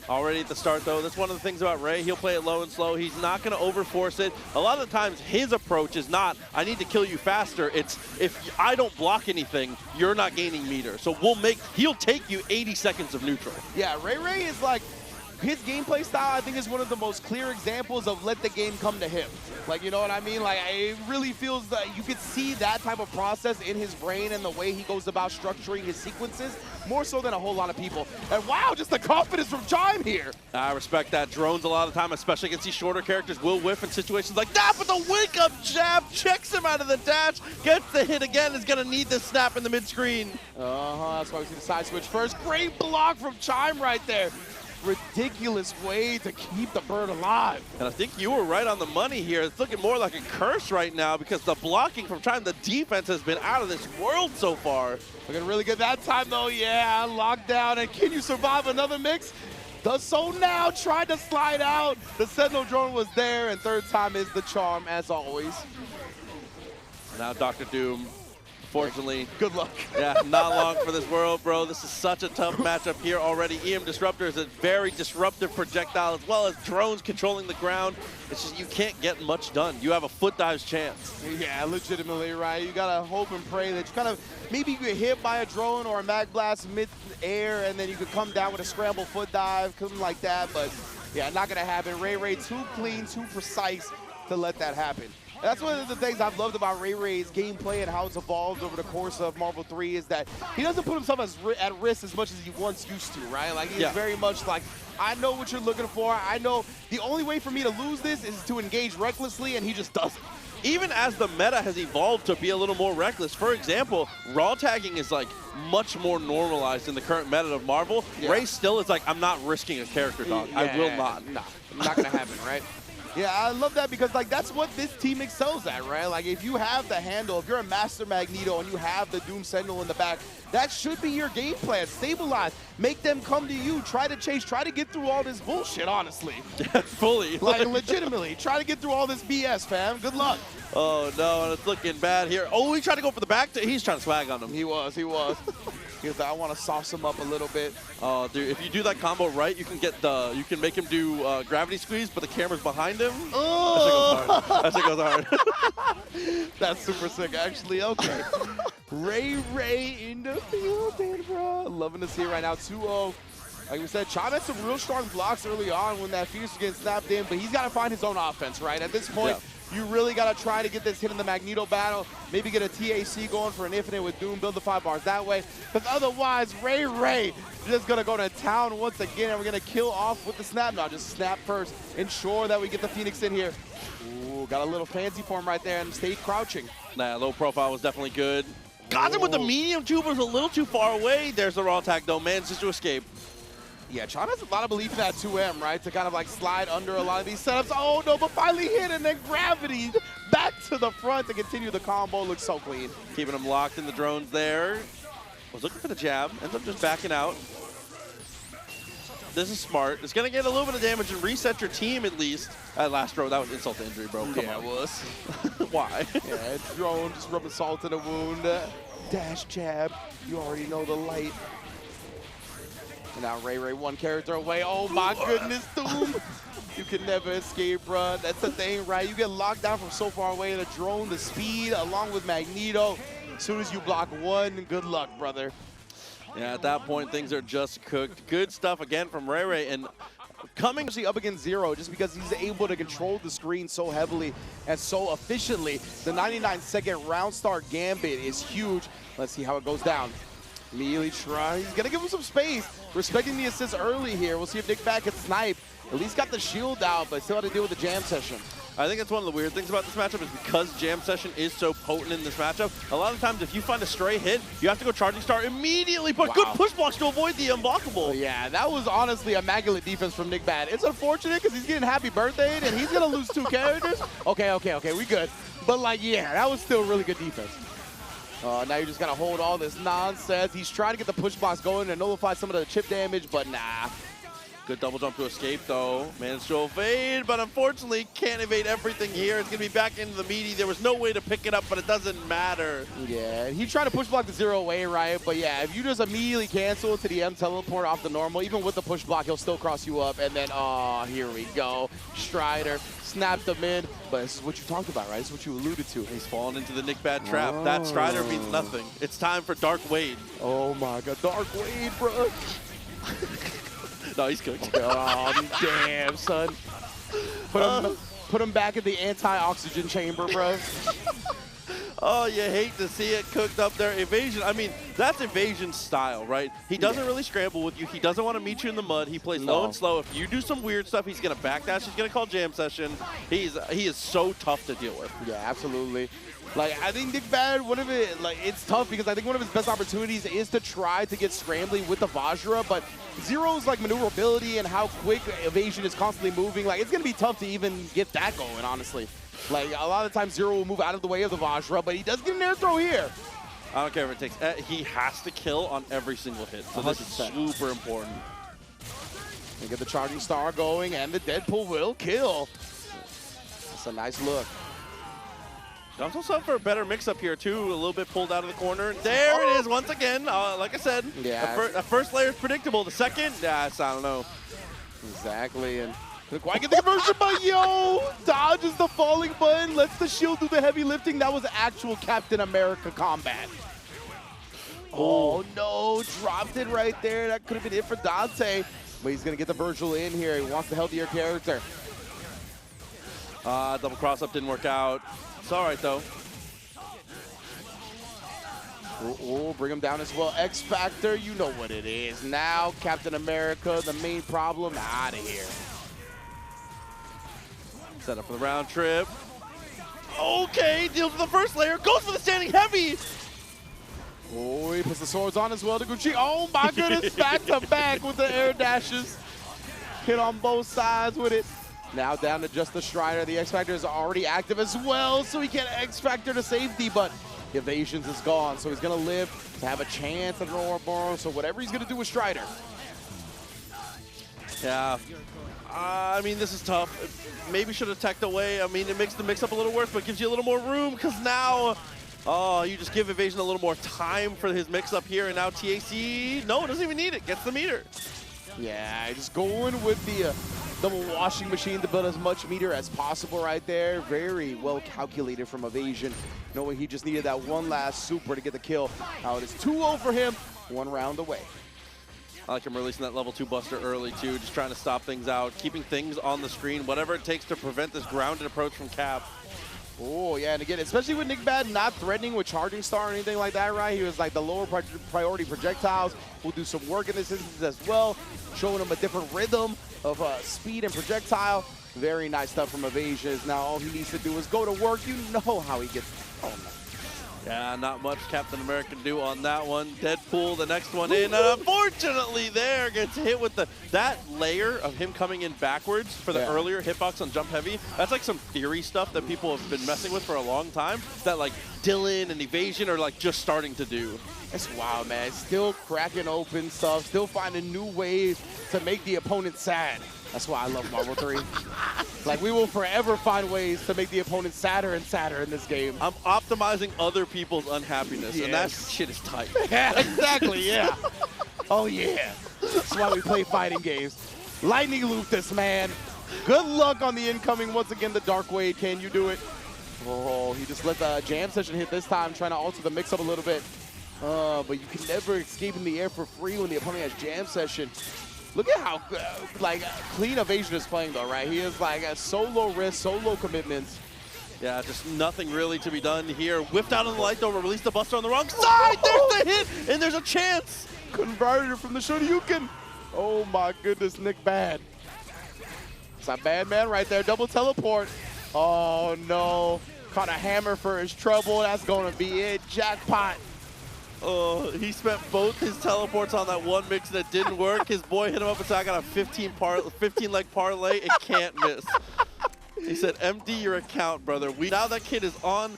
Already at the start, though, that's one of the things about Ray. He'll play it low and slow. He's not going to overforce it. A lot of the times, his approach is not, I need to kill you faster. It's, if I don't block anything, you're not gaining meter. So he'll take you 80 seconds of neutral. Yeah, RayRay is like, his gameplay style, I think, is one of the most clear examples of let the game come to him. Like, you know what I mean? Like, it really feels that you could see that type of process in his brain and the way he goes about structuring his sequences, more so than a whole lot of people. And wow, just the confidence from Chime here. I respect that. Drones a lot of the time, especially against these shorter characters, will whiff in situations like that, but the wake-up jab checks him out of the dash, gets the hit again, is going to need the snap in the mid-screen. That's why we see the side switch first. Great block from Chime right there. Ridiculous way to keep the bird alive. And I think you were right on the money here. It's looking more like a curse right now because the blocking from Chime, the defense has been out of this world so far. Looking really good that time though, yeah, lockdown. And can you survive another mix? Does so now, tried to slide out. The Sentinel drone was there, and third time is the charm as always. Now Dr. Doom. Unfortunately, good luck. Yeah, not long for this world, bro. This is such a tough matchup here already. EM Disruptor is a very disruptive projectile, as well as drones controlling the ground. It's just you can't get much done. You have a foot dive's chance. Yeah, legitimately, right? You gotta hope and pray that you kind of maybe you get hit by a drone or a mag blast mid-air, and then you could come down with a scramble foot dive, something like that. But yeah, not gonna happen. RayRay too clean, too precise to let that happen. That's one of the things I've loved about RayRay's gameplay and how it's evolved over the course of Marvel 3 is that he doesn't put himself at risk as much as he once used to, right? Like, he's very much like, I know what you're looking for. I know the only way for me to lose this is to engage recklessly, and he just doesn't. Even as the meta has evolved to be a little more reckless, for example, raw tagging is like much more normalized in the current meta of Marvel. Ray still is like, I'm not risking a character dog. I will not. Nah, not gonna happen, right? Yeah, I love that because, like, that's what this team excels at, right? Like, if you have the handle, if you're a Master Magneto and you have the Doom Sentinel in the back, that should be your game plan. Stabilize. Make them come to you. Try to chase. Try to get through all this bullshit, honestly. Fully. Like, legitimately. Try to get through all this BS, fam. Good luck. Oh, no, and it's looking bad here. Oh, he tried to go for the back. He's trying to swag on him. He was. He was. Because I want to sauce him up a little bit. Oh, dude, if you do that combo right, you can make him do gravity squeeze, but the camera's behind him. Oh! That shit goes hard. That's super sick, actually. Okay. RayRay in the field, bro. Loving to see it right now. 2-0. Like we said, Chime had some real strong blocks early on when that Phoenix was getting snapped in, but he's got to find his own offense, right? At this point, you really got to try to get this hit in the Magneto battle, maybe get a TAC going for an infinite with Doom, build the 5 bars that way, because otherwise, RayRay just going to go to town once again, and we're going to kill off with the snap. Now, just snap first, ensure that we get the Phoenix in here. Ooh, got a little fancy for him right there, and stayed crouching. Nah, low profile was definitely good. Got him with the medium tube, was a little too far away. There's the raw attack, though. Manages to escape. Yeah, Chime has a lot of belief in that 2M, right? To kind of like slide under a lot of these setups. Oh no, but finally hit, and then gravity back to the front to continue the combo. Looks so clean. Keeping him locked in the drones there. Was looking for the jab, ends up just backing out. This is smart. It's gonna get a little bit of damage and reset your team at least. Last throw, that was insult to injury, bro. Come on. It was. Why? Yeah, it's drone, just rubbing salt in a wound. Dash jab, you already know the light. And now RayRay one character away. Oh my goodness, Doom. You can never escape, bro. That's the thing, right? You get locked down from so far away. The drone, the speed, along with Magneto. As soon as you block one, good luck, brother. Yeah, at that point, things are just cooked. Good stuff again from RayRay. And coming actually up against Zero just because he's able to control the screen so heavily and so efficiently. The 99-second round start gambit is huge. Let's see how it goes down. Immediately try. He's gonna give him some space. Respecting the assist early here. We'll see if NickBad can snipe. At least got the shield out, but still had to deal with the jam session. I think that's one of the weird things about this matchup is because Jam Session is so potent in this matchup, a lot of times if you find a stray hit, you have to go Charging Star immediately, but good push blocks to avoid the unblockable. Yeah, that was honestly immaculate defense from NickBad. It's unfortunate because he's getting happy birthday and he's going to lose 2 characters. Okay, we good. But like, yeah, that was still really good defense. Now you just got to hold all this nonsense. He's trying to get the push blocks going and nullify some of the chip damage, but nah. Good double jump to escape, though. Managed to evade, but unfortunately can't evade everything here. It's going to be back into the meaty. There was no way to pick it up, but it doesn't matter. Yeah, he's trying to push block the 0 away, right? But yeah, if you just immediately cancel to the M teleport off the normal, even with the push block, he'll still cross you up. And then, oh, here we go. Strider snapped the mid. But this is what you talked about, right? This is what you alluded to. He's fallen into the NickBad trap. That Strider means nothing. It's time for Dark Wade. Oh my God, Dark Wade, bro. No, he's cooked. Oh, damn, son. Put him back in the anti-oxygen chamber, bro. Oh, you hate to see it cooked up there. Evasion, I mean, that's Evasion style, right? He doesn't really scramble with you. He doesn't want to meet you in the mud. He plays low and slow. If you do some weird stuff, he's going to backdash. He's going to call Jam Session. He is so tough to deal with. Yeah, absolutely. Like, I think NickBad, it's tough because I think one of his best opportunities is to try to get scrambling with the Vajra, but Zero's, maneuverability and how quick Evasion is constantly moving, it's going to be tough to even get that going, honestly. A lot of times Zero will move out of the way of the Vajra, but he does get an air throw here. I don't care if it takes, he has to kill on every single hit, so this is super important. And get the Charging Star going, and the Deadpool will kill. That's a nice look. Dumps himself for a better mix-up here, too. A little bit pulled out of the corner. There it is once again. Like I said, the first layer is predictable. The second, I don't know. Exactly. And couldn't quite get the conversion, but yo, dodges the falling button, lets the shield do the heavy lifting. That was actual Captain America combat. Oh, no, dropped it right there. That could have been it for Dante. But he's going to get the Vergil in here. He wants the healthier character. Double cross-up didn't work out. It's all right, though. Oh, bring him down as well. X Factor, you know what it is. Now, Captain America, the main problem, out of here. Set up for the round trip. Okay, deals with the first layer. Goes for the standing heavy. Oh, he puts the swords on as well to Gucci. Oh, my goodness. Back to back with the air dashes. Hit on both sides with it. Now down to just the Strider. The X Factor is already active as well, so he can't X Factor to safety, but Evasions is gone, so he's going to live to have a chance at an Ouroboros, so whatever he's going to do with Strider. Yeah. I mean, this is tough. Maybe should have teched away. I mean, it makes the mix-up a little worse, but gives you a little more room, because now, you just give Evasion a little more time for his mix-up here, and now TAC, no, doesn't even need it. Gets the meter. Yeah, just going with the double washing machine to build as much meter as possible right there. Very well calculated from Evasion, knowing he just needed that one last super to get the kill. Now it is 2-0 for him, 1 round away. I like him releasing that level 2 buster early too, just trying to stop things out, keeping things on the screen, whatever it takes to prevent this grounded approach from Cap. Oh, yeah, and again, especially with NickBad not threatening with Charging Star or anything like that, right? He was like the lower priority projectiles. We'll do some work in this instance as well, showing him a different rhythm of speed and projectile. Very nice stuff from Evasion. Now all he needs to do is go to work. You know how he gets. Oh, no. Yeah, not much Captain America can do on that one. Deadpool, the next one in. Unfortunately, there gets hit with that layer of him coming in backwards for the earlier hitbox on Jump Heavy. That's like some theory stuff that people have been messing with for a long time that like Dylan and Evasion are like just starting to do. It's wild, man. Still cracking open stuff, still finding new ways to make the opponent sad. That's why I love Marvel 3. Like, we will forever find ways to make the opponent sadder and sadder in this game. I'm optimizing other people's unhappiness, and that shit is tight. Yeah, exactly, yeah. Oh, yeah. That's why we play fighting games. Lightning loop this, man. Good luck on the incoming. Once again, the Dark Wade. Can you do it? Oh, he just let the jam session hit this time, trying to alter the mix-up a little bit. But you can never escape in the air for free when the opponent has jam session. Look at how clean Evasion is playing, though, right? He is like a solo risk, solo commitments. Yeah, just nothing really to be done here. Whipped out on the light, though, released the Buster on the wrong side. There's the hit, and there's a chance. Converted from the Shoryuken. Oh my goodness, NickBad. It's a bad man right there. Double teleport. Oh no. Caught a hammer for his trouble. That's going to be it. Jackpot. Oh, he spent both his teleports on that one mix that didn't work. His boy hit him up and said, I got a 15-leg parlay. It can't miss. He said, empty your account, brother. Now that kid is on.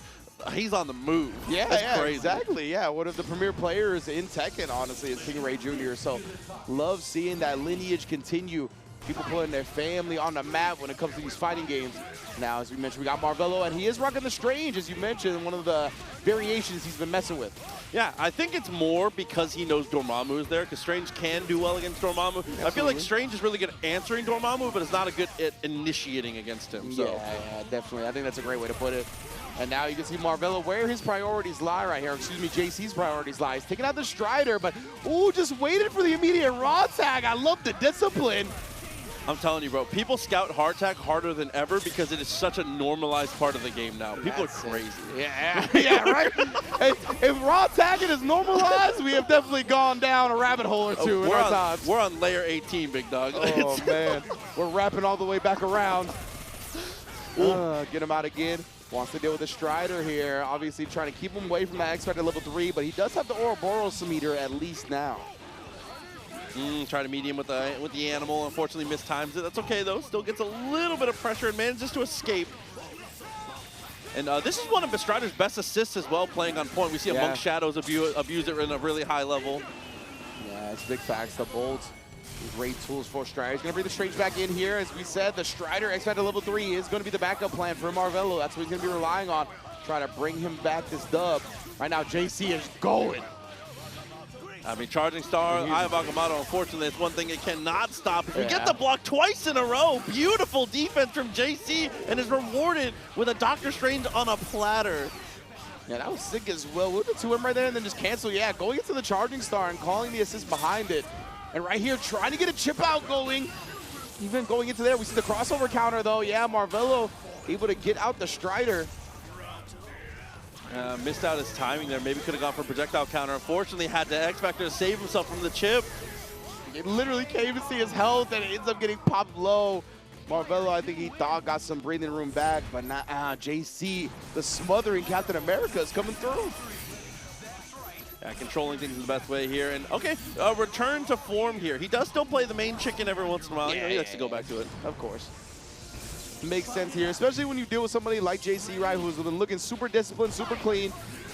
He's on the move. Yeah, That's crazy. Exactly. Yeah, one of the premier players in Tekken, honestly, is King Ray Jr. So, love seeing that lineage continue. People putting their family on the map when it comes to these fighting games. Now, as we mentioned, we got Marvelo, and he is rocking the Strange, as you mentioned, one of the variations he's been messing with. Yeah, I think it's more because he knows Dormammu is there, because Strange can do well against Dormammu. Absolutely. I feel like Strange is really good at answering Dormammu, but is not a good at initiating against him. So. Yeah, definitely. I think that's a great way to put it. And now you can see Marvelo where his priorities lie right here. Excuse me, JC's priorities lie. He's taking out the Strider, but, ooh, just waited for the immediate raw tag. I love the discipline. I'm telling you, bro, people scout hard tag harder than ever because it is such a normalized part of the game now. People are crazy. Yeah, yeah, right? if raw tagging is normalized, we have definitely gone down a rabbit hole or two in our times. We're on layer 18, big dog. Oh, man. We're wrapping all the way back around. Get him out again. Wants to deal with the Strider here. Obviously trying to keep him away from that expected level 3, but he does have the Ouroboros meter at least now. Try to medium with the animal. Unfortunately, mistimes it. That's okay, though. Still gets a little bit of pressure and manages to escape. And this is one of Strider's best assists as well, playing on point. We see Among Shadows abuse it in a really high level. Yeah, it's big facts. The bolts, great tools for Strider. He's going to bring the Strange back in here. As we said, the Strider expected level 3 is going to be the backup plan for Marvelo. That's what he's going to be relying on. Try to bring him back this dub. Right now, JC is going. I mean, Charging Star, Eye of Agamotto, unfortunately, it's one thing it cannot stop. We get the block twice in a row. Beautiful defense from JC, and is rewarded with a Doctor Strange on a platter. Yeah, that was sick as well. With the 2M right there and then just cancel. Yeah, going into the Charging Star and calling the assist behind it. And right here, trying to get a chip out going. Even going into there, we see the crossover counter, though. Yeah, Marvelo able to get out the Strider. Missed out his timing there. Maybe could have gone for projectile counter. Unfortunately, had the X Factor to save himself from the chip. It literally can't even see his health, and it ends up getting popped low. Marvelo, I think he thought got some breathing room back, but not. JC, the smothering Captain America is coming through. Yeah, controlling things in the best way here. And okay, return to form here. He does still play the main chicken every once in a while. He likes to go back to it. Of course. Makes sense here, especially when you deal with somebody like JC, right, who's been looking super disciplined, super clean.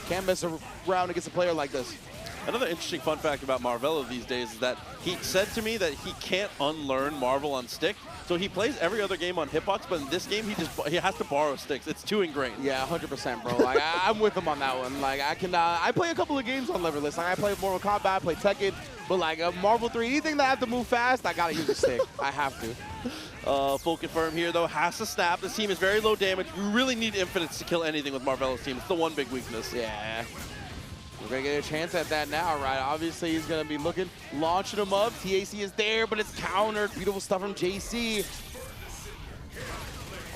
Can't mess around against a player like this. Another interesting fun fact about Marvelo these days is that he said to me that he can't unlearn Marvel on stick. So he plays every other game on hitbox, but in this game he has to borrow sticks. It's too ingrained. Yeah, 100%, bro. Like I'm with him on that one. Like I play a couple of games on Leverless. Like I play Mortal Kombat, I play Tekken, but like Marvel 3, anything that I have to move fast, I gotta use a stick. I have to. Full confirm here though, has to snap. This team is very low damage. We really need infinites to kill anything with Marvelo's team. It's the one big weakness. Yeah. We're going to get a chance at that now, right? Obviously, he's going to be looking, launching him up. TAC is there, but it's countered. Beautiful stuff from JC.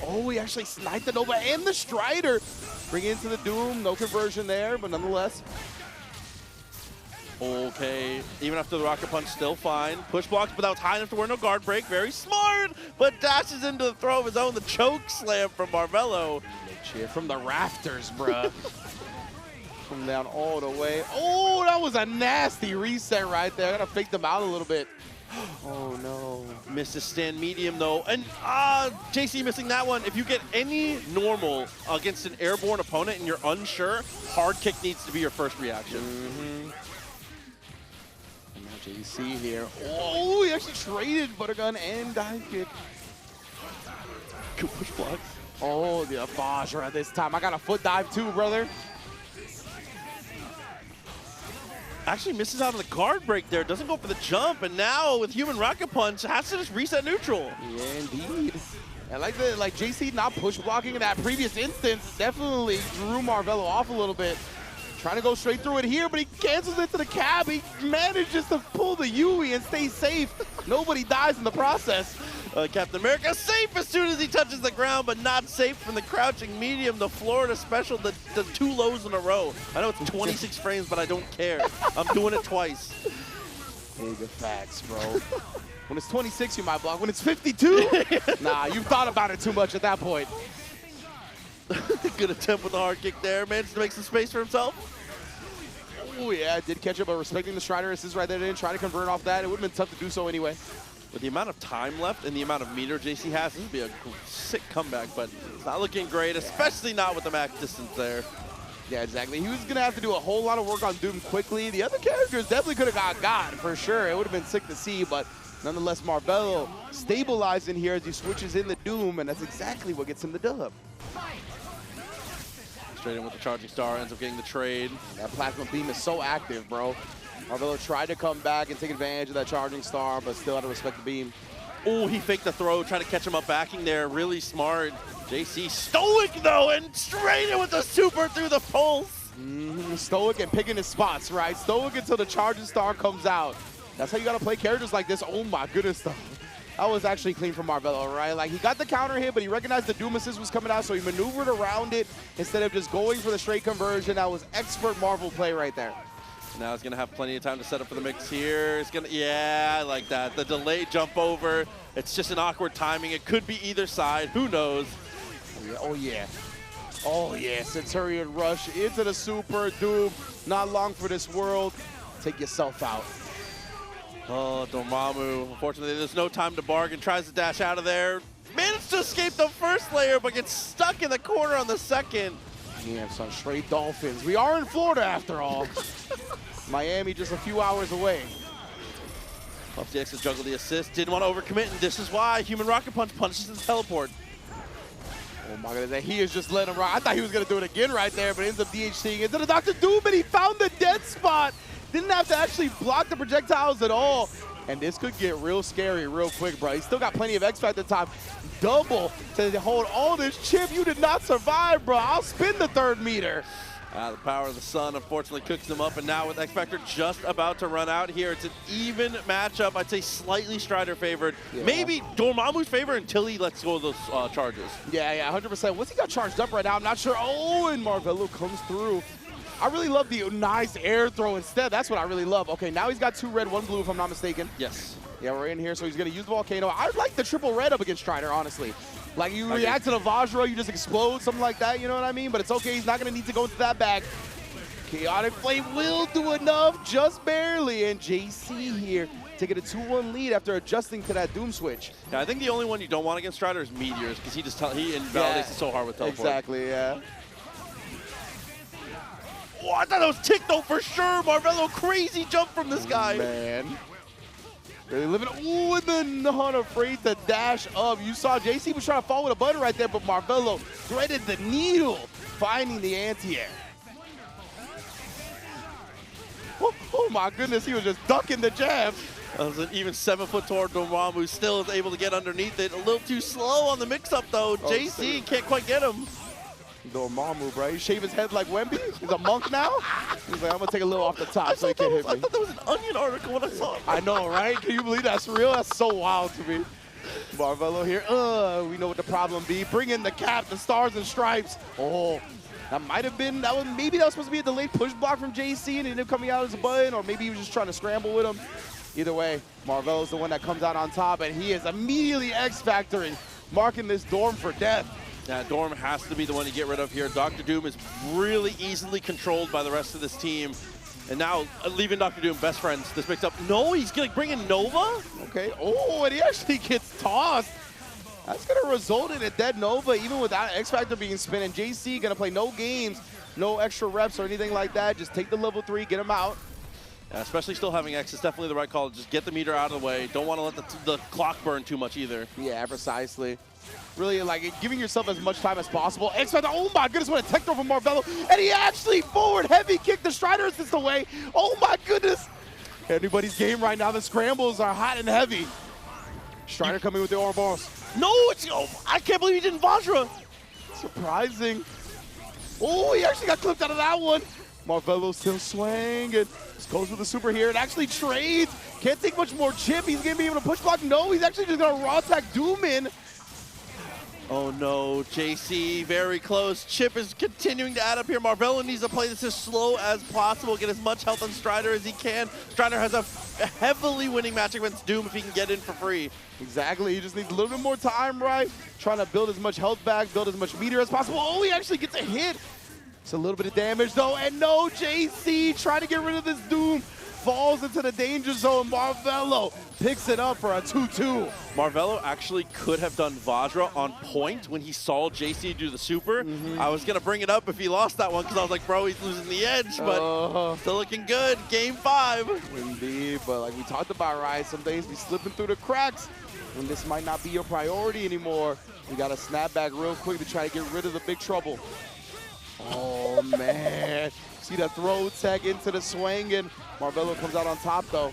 Oh, he actually sniped the Nova and the Strider. Bring it into the Doom. No conversion there, but nonetheless. Okay, even after the Rocket Punch, still fine. Push blocks, but that was high enough to wear no guard break. Very smart, but dashes into the throw of his own. The choke slam from Marvelo. Cheer from the rafters, bruh. Come down all the way. Oh, that was a nasty reset right there. I gotta fake them out a little bit. Oh no. Misses stand medium though. And JC missing that one. If you get any normal against an airborne opponent and you're unsure, hard kick needs to be your first reaction. And now JC here. Oh, he actually traded Buttergun and dive kick. Good push blocks. Oh, the Evasion this time. I got a foot dive too, brother. Actually misses out on the guard break there, doesn't go for the jump, and now with Human Rocket Punch, has to just reset neutral. Yeah, indeed. I like the JC not push blocking in that previous instance definitely drew Marvelo off a little bit. Trying to go straight through it here, but he cancels it to the cab. He manages to pull the Yui and stay safe. Nobody dies in the process. Captain America safe as soon as he touches the ground, but not safe from the crouching medium. The Florida special, the 2 lows in a row. I know it's 26 frames, but I don't care. I'm doing it twice. Big facts, bro. When it's 26, you might block. When it's 52, nah, you've thought about it too much at that point. Good attempt with the hard kick there. Managed to make some space for himself. Oh, yeah, did catch it, but respecting the Strider assist right there, trying to convert off that. It would have been tough to do so anyway. With the amount of time left and the amount of meter JC has, this would be a sick comeback, but it's not looking great, especially not with the max distance there. Yeah, exactly. He was going to have to do a whole lot of work on Doom quickly. The other characters definitely could have got for sure. It would have been sick to see, but nonetheless, Marvelo stabilizing here as he switches in the Doom, and that's exactly what gets him the dub. Straight in with the charging star, ends up getting the trade. That plasma beam is so active, bro. Marvelo tried to come back and take advantage of that charging star, but still had to respect the beam. Oh, he faked the throw, tried to catch him up backing there. Really smart. JC stoic, though, and straight in with the super through the pulse. Stoic and picking his spots, right? Stoic until the charging star comes out. That's how you got to play characters like this. Oh, my goodness, though. That was actually clean from Marvelo, right? Like, he got the counter hit, but he recognized the Doom assist was coming out, so he maneuvered around it instead of just going for the straight conversion. That was expert Marvel play right there. Now he's going to have plenty of time to set up for the mix here. It's gonna, yeah, I like that. The delayed jump over. It's just an awkward timing. It could be either side. Who knows? Oh, yeah. Oh, yeah. Centurion rush into the super. Doom, not long for this world. Take yourself out. Oh, Dormammu. Unfortunately, there's no time to bargain. Tries to dash out of there. Managed to escape the first layer, but gets stuck in the corner on the second. Yeah, some straight Dolphins. We are in Florida, after all. Miami just a few hours away. Loves the extra juggle the assist. Didn't want to overcommit, and this is why Human Rocket Punch punishes his teleport. Oh my goodness, he is just letting him ride. I thought he was going to do it again right there, but ends up DHCing into the Dr. Doom, and he found the dead spot. Didn't have to actually block the projectiles at all. And this could get real scary real quick, bro. He's still got plenty of X Factor time. Double to hold all this chip. You did not survive, bro. I'll spin the 3rd meter. The power of the sun, unfortunately, cooks them up. And now with X Factor just about to run out here, it's an even matchup. I'd say slightly Strider favored. Yeah. Maybe Dormammu's favorite until he lets go of those charges. Yeah, 100%. Once he got charged up right now, I'm not sure. Oh, and Marvelo comes through. I really love the nice air throw instead. That's what I really love. Okay, now he's got 2 red, 1 blue, if I'm not mistaken. Yes. Yeah, we're in here, so he's going to use the volcano. I like the triple red up against Strider, honestly. Like, you react to the Vajra, you just explode, something like that, you know what I mean? But it's okay, he's not going to need to go into that bag. Chaotic Flame will do enough, just barely. And JC here taking a 2-1 lead after adjusting to that Doom switch. Yeah, I think the only one you don't want against Strider is Meteors, because he invalidates it so hard with teleport. Exactly, yeah. Oh, I thought that was tick though for sure. Marvelo, crazy jump from this guy. Man. Really living. Ooh, and then not afraid to dash up. You saw JC was trying to follow the button right there, but Marvelo threaded the needle, finding the anti-air. Oh my goodness, he was just ducking the jab. That was an even 7-foot toward Dormammu, who is able to get underneath it. A little too slow on the mix-up though. JC can't quite get him. Dormammu, bro. He shaved his head like Wemby. He's a monk now. He's like, I'm gonna take a little off the top so he can't hit me. I thought that was an Onion article when I saw it. I know, right? Can you believe that's real? That's so wild to me. Marvelo here. We know what the problem be. Bring in the cap, the stars and stripes. Oh, that might have been, maybe that was supposed to be a delayed push block from JC and it ended up coming out as a button, or maybe he was just trying to scramble with him. Either way, Marvelo's the one that comes out on top, and he is immediately X-Factoring, marking this Dorm for death. Yeah, Dorm has to be the one to get rid of here. Dr. Doom is really easily controlled by the rest of this team. And now, leaving Dr. Doom, best friends, this mix up. No, he's going to bring in Nova? Okay. Oh, and he actually gets tossed. That's going to result in a dead Nova, even without X-Factor being spin. And JC going to play no games, no extra reps or anything like that. Just take the level 3, get him out. Yeah, especially still having X is definitely the right call. Just get the meter out of the way. Don't want to let the clock burn too much either. Yeah, precisely. Really, like, giving yourself as much time as possible. X-Factor, oh my goodness, what a tech throw from Marvelo. And he actually forward heavy kicked the Strider assist away. Oh my goodness. Everybody's game right now. The scrambles are hot and heavy. Strider coming with the arm balls. No, I can't believe he didn't Vajra. Surprising. Oh, he actually got clipped out of that one. Marvelo still swinging. Just goes with the super here. It actually trades. Can't take much more chip. He's going to be able to push block. No, he's actually just going to raw attack Doom in. Oh no, JC very close. Chip is continuing to add up here. Marvelo needs to play this as slow as possible, get as much health on Strider as he can. Strider has a heavily winning match against Doom if he can get in for free. Exactly, he just needs a little bit more time, right? Trying to build as much health back, build as much meter as possible. Oh, he actually gets a hit. It's a little bit of damage though, and no, JC trying to get rid of this Doom. Falls into the danger zone. Marvelo picks it up for a 2-2. Marvelo actually could have done Vajra on point when he saw JC do the super. I was going to bring it up if he lost that one because I was like, bro, he's losing the edge, but still looking good. Game 5. Indeed, but like we talked about, right, some things be slipping through the cracks, and this might not be your priority anymore. You got to snap back real quick to try to get rid of the big trouble. Oh, man. See that throw tag into the swing, and Marvelo comes out on top, though.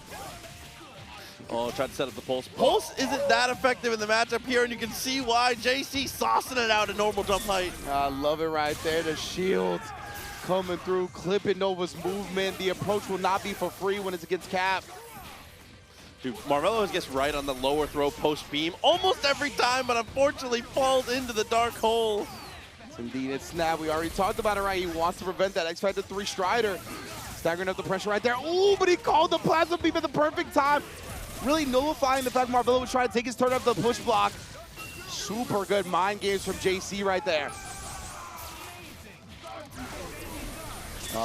Oh, tried to set up the Pulse. Pulse isn't that effective in the matchup here, and you can see why. JC saucing it out at normal jump height. I love it right there. The shield coming through, clipping Nova's movement. The approach will not be for free when it's against Cap. Dude, Marvelo gets right on the lower throw post beam almost every time, but unfortunately falls into the dark hole. Indeed, it's Snap. We already talked about it, right? He wants to prevent that X Factor 3 Strider. Staggering up the pressure right there. Ooh, but he called the plasma beam at the perfect time. Really nullifying the fact Marvelo was trying to take his turn up the push block. Super good mind games from JC right there.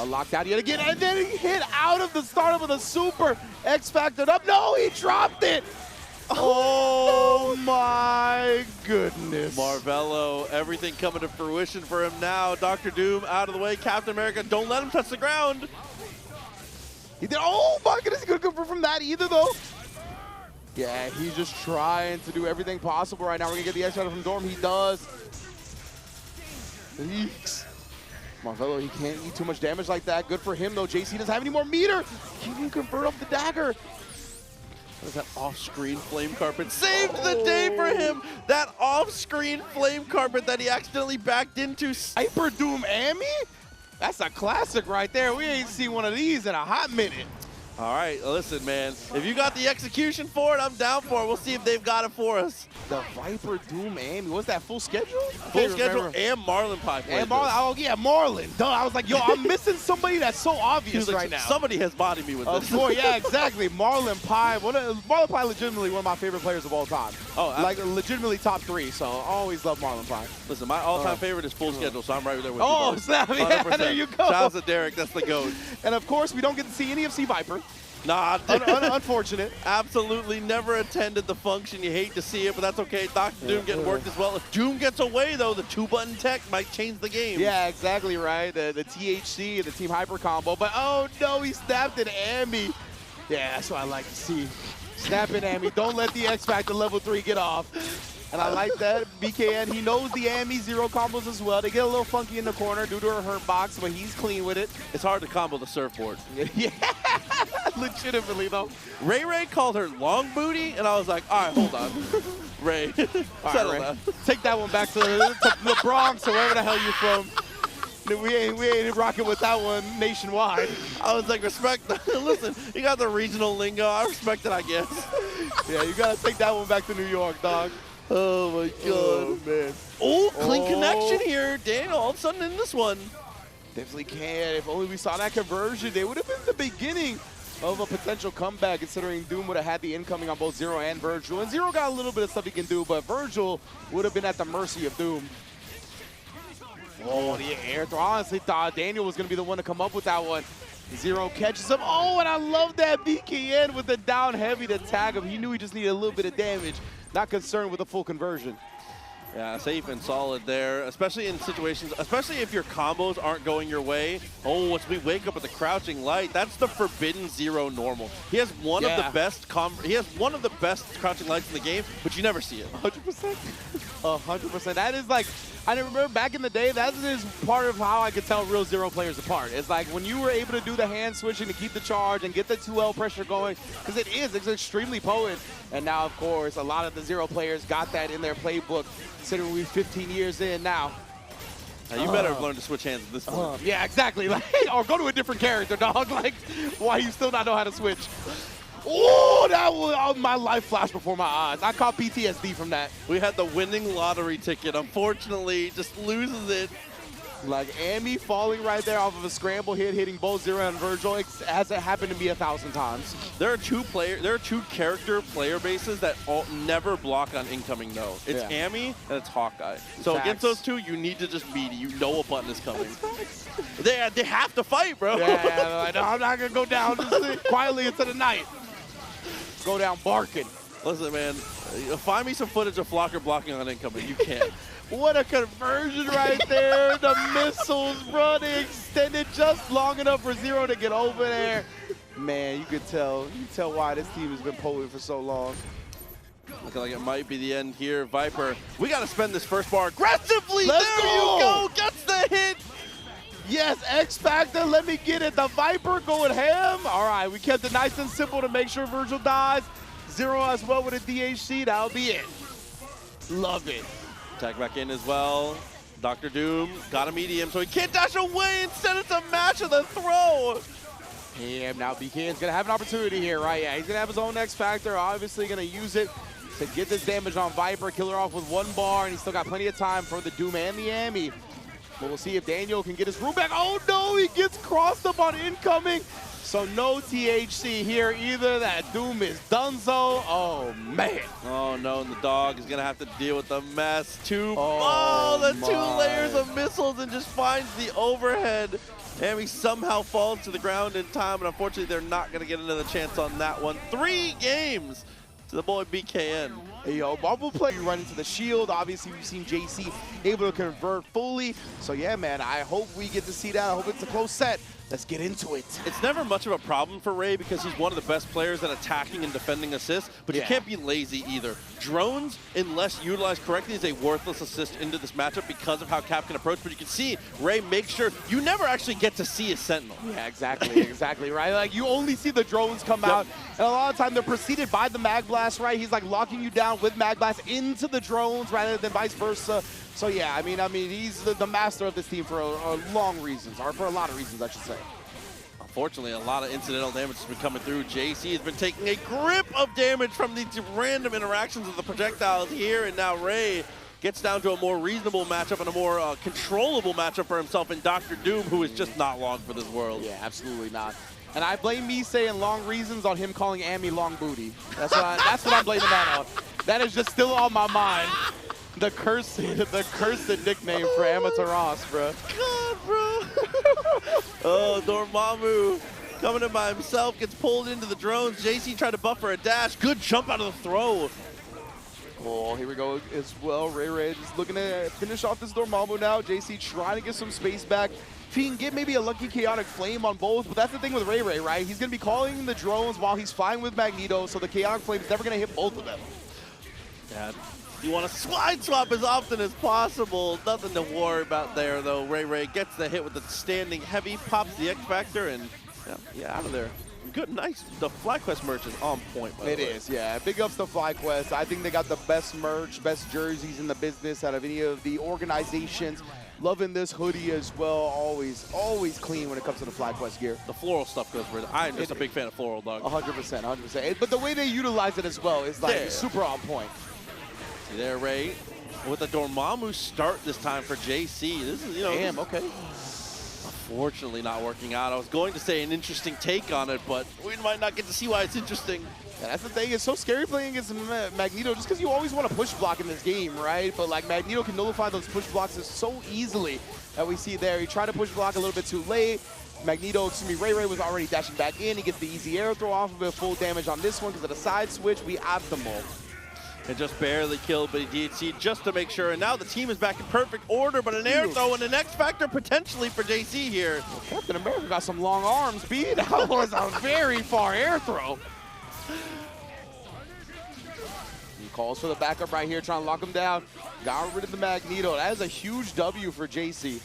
Locked out yet again, and then he hit out of the startup with a super X Factor up. No, he dropped it. Oh my goodness. Marvelo, everything coming to fruition for him now. Dr. Doom out of the way. Captain America, don't let him touch the ground. He did. Oh my goodness, he couldn't convert from that either though. Yeah, he's just trying to do everything possible right now. We're gonna get the X-Shot from Dorm. He does. Yeeks. Marvelo, he can't eat too much damage like that. Good for him though. JC doesn't have any more meter. He can convert off the dagger. What is that off-screen flame carpet? Saved the day for him! That off-screen flame carpet that he accidentally backed into. Hyper Doom Amy? That's a classic right there. We ain't seen one of these in a hot minute. All right, listen, man. If you got the execution for it, I'm down for it. We'll see if they've got it for us. The Viper Doom Amy. What's that, full schedule? Full schedule and Marlon Pie. And Marlon, oh yeah, Marlon. Duh, I was like, yo, I'm missing somebody that's so obvious like, right now. Somebody has bodied me with this. Of course, yeah, exactly. Marlon Pie. Marlon Pie, legitimately one of my favorite players of all time. Oh, like legitimately top 3. So I always love Marlon Pie. Listen, my all-time favorite is Full Schedule, so I'm right there with you. Oh, snap! Yeah, there you go. Shout out to Derek. That's the GOAT. And of course, we don't get to see any of C Viper. Nah, unfortunate. Absolutely never attended the function. You hate to see it, but that's okay. Dr. Doom getting worked as well. If Doom gets away, though, the 2-button tech might change the game. Yeah, exactly right. The THC, the Team Hyper combo. But oh no, he snapped at Amy. Yeah, that's what I like to see. Snapping Amy. Don't let the X Factor level 3 get off. And I like that. BKN, he knows the Amy zero combos as well. They get a little funky in the corner due to her hurt box, but he's clean with it. It's hard to combo the surfboard. Yeah, legitimately though. RayRay called her long booty, and I was like, all right, hold on. Ray, settle down. Take that one back to the Bronx or wherever the hell you're from. We ain't rocking with that one nationwide. I was like, respect. Listen, you got the regional lingo. I respect it, I guess. Yeah, you gotta take that one back to New York, dog. Oh my God. Oh man. Oh, clean connection here. Daniel, all of a sudden in this one. Definitely can. If only we saw that conversion, they would have been the beginning of a potential comeback, considering Doom would have had the incoming on both Zero and Vergil. And Zero got a little bit of stuff he can do, but Vergil would have been at the mercy of Doom. Oh, the air throw. I honestly thought Daniel was going to be the one to come up with that one. Zero catches him. Oh, and I love that BKN with the down heavy to tag him. He knew he just needed a little bit of damage. Not concerned with a full conversion. Yeah, safe and solid there, especially in situations, especially if your combos aren't going your way. Oh, as we wake up with the crouching light, that's the forbidden Zero normal. He has one of the best crouching lights in the game, but you never see it. 100%. 100%. That is like, I remember back in the day, that is part of how I could tell real Zero players apart. It's like when you were able to do the hand switching to keep the charge and get the 2L pressure going, because it's extremely potent. And now, of course, a lot of the Zero players got that in their playbook, considering we're 15 years in now. Now you better have learned to switch hands at this point. Yeah, exactly. Like, or go to a different character, dog. Like, why you still not know how to switch? Oh, that was my life flashed before my eyes. I caught PTSD from that. We had the winning lottery ticket. Unfortunately, just loses it. Like Amy falling right there off of a scramble hit, hitting both Zero and Vergil. It hasn't happened to me 1,000 times. There are two character player bases that never block on incoming no. It's Amy and it's Hawkeye. So against those two, you need to just beat it. You know a button is coming. They have to fight, bro. Yeah, no, I'm not gonna go down just quietly into the night. Go down barking. Listen, man, find me some footage of Flocker blocking on incoming. You can't. What a conversion right there. The missiles, bro, they extended just long enough for Zero to get over there. Man, you can tell why this team has been potent for so long. Looking like it might be the end here. Viper, we got to spend this first bar aggressively. Let's there go. You go. Gets the hit. Yes, X Factor, let me get it. The Viper going ham. All right, we kept it nice and simple to make sure Vergil dies. Zero as well with a DHC. That'll be it. Love it. Tag back in as well. Dr. Doom got a medium, so he can't dash away. Instead, it's a match of the throw. Yeah, now BKN's going to have an opportunity here, right? Yeah, he's going to have his own X Factor. Obviously going to use it to get this damage on Viper, kill her off with one bar, and he's still got plenty of time for the Doom and the Amy. But we'll see if Daniel can get his room back. Oh, no, he gets crossed up on incoming. So no THC here either. That Doom is donezo. Oh, man. Oh, no, and the dog is going to have to deal with the mess. The 2 layers of missiles and just finds the overhead. And he somehow falls to the ground in time, and unfortunately, they're not going to get another chance on that one. 3 games to the boy BKN. Hey, yo, bubble play, you run into the shield. Obviously, we've seen JC able to convert fully. So, yeah, man, I hope we get to see that. I hope it's a close set. Let's get into it. It's never much of a problem for Ray because he's one of the best players at attacking and defending assists, but you can't be lazy either. Drones, unless utilized correctly, is a worthless assist into this matchup because of how Cap can approach, but you can see Ray make sure you never actually get to see a Sentinel. Yeah, exactly, right? Like, you only see the drones come out, and a lot of time they're preceded by the Mag Blast, right? He's like locking you down with Mag Blast into the drones rather than vice versa. So yeah, I mean, he's the master of this team for long reasons, or for a lot of reasons, I should say. Unfortunately, a lot of incidental damage has been coming through. JC has been taking a grip of damage from these random interactions of the projectiles here, and now Ray gets down to a more reasonable matchup and a more controllable matchup for himself in Dr. Doom, who is just not long for this world. Yeah, absolutely not. And I blame me saying long reasons on him calling Amy long booty. That's what I'm blaming that on. That is just still on my mind. The cursed nickname for Amaterasu, bro. God, bro. Oh, Dormammu coming in by himself, gets pulled into the drones. JC tried to buffer a dash. Good jump out of the throw. Oh, here we go as well. RayRay just looking to finish off this Dormammu now. JC trying to get some space back. If he can get maybe a lucky Chaotic Flame on both, but that's the thing with RayRay, right? He's going to be calling the drones while he's flying with Magneto, so the Chaotic Flame is never going to hit both of them. Yeah. You want to slide swap as often as possible. Nothing to worry about there, though. RayRay gets the hit with the standing heavy, pops the X Factor, and yeah, out of there. Good, nice. The FlyQuest merch is on point, by the way. It is, yeah. Big ups to FlyQuest. I think they got the best merch, best jerseys in the business out of any of the organizations. Loving this hoodie as well. Always clean when it comes to the FlyQuest gear. The floral stuff goes with it. I'm just a big fan of floral, dog. 100%. But the way they utilize it as well is like super on point. See there, Ray, with a Dormammu start this time for JC. This is, Damn, okay. Unfortunately not working out. I was going to say an interesting take on it, but we might not get to see why it's interesting. Yeah, that's the thing. It's so scary playing against Magneto just because you always want to push block in this game, right? But like Magneto can nullify those push blocks so easily that we see there. He tried to push block a little bit too late. RayRay was already dashing back in. He gets the easy air throw off of it, full damage on this one because of the side switch. We optimal. And just barely killed, but he DHC just to make sure. And now the team is back in perfect order, but an air throw and an X Factor potentially for JC here. Well, Captain America got some long arms, B. That was a very far air throw. He calls for the backup right here, trying to lock him down. Got rid of the Magneto. That is a huge W for JC.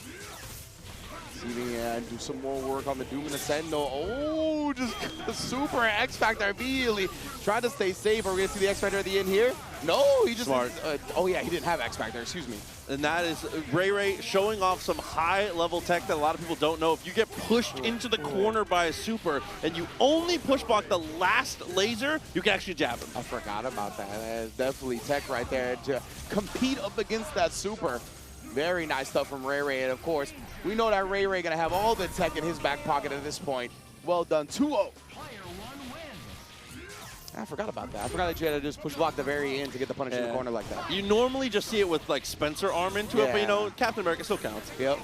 Do some more work on the Doom and the Sentinel. Oh, just a super X Factor immediately. Trying to stay safe. Are we going to see the X Factor at the end here? No, he just... Smart. Oh, yeah, he didn't have X back there. Excuse me. And that is RayRay showing off some high-level tech that a lot of people don't know. If you get pushed into the corner by a super and you only push block the last laser, you can actually jab him. I forgot about that. That is definitely tech right there to compete up against that super. Very nice stuff from RayRay. And, of course, we know that RayRay going to have all the tech in his back pocket at this point. Well done. 2-0. I forgot about that. I forgot that you had to just push block the very end to get the punish in the corner like that. You normally just see it with like Spencer arm into it, but you know, Captain America still counts. Yep.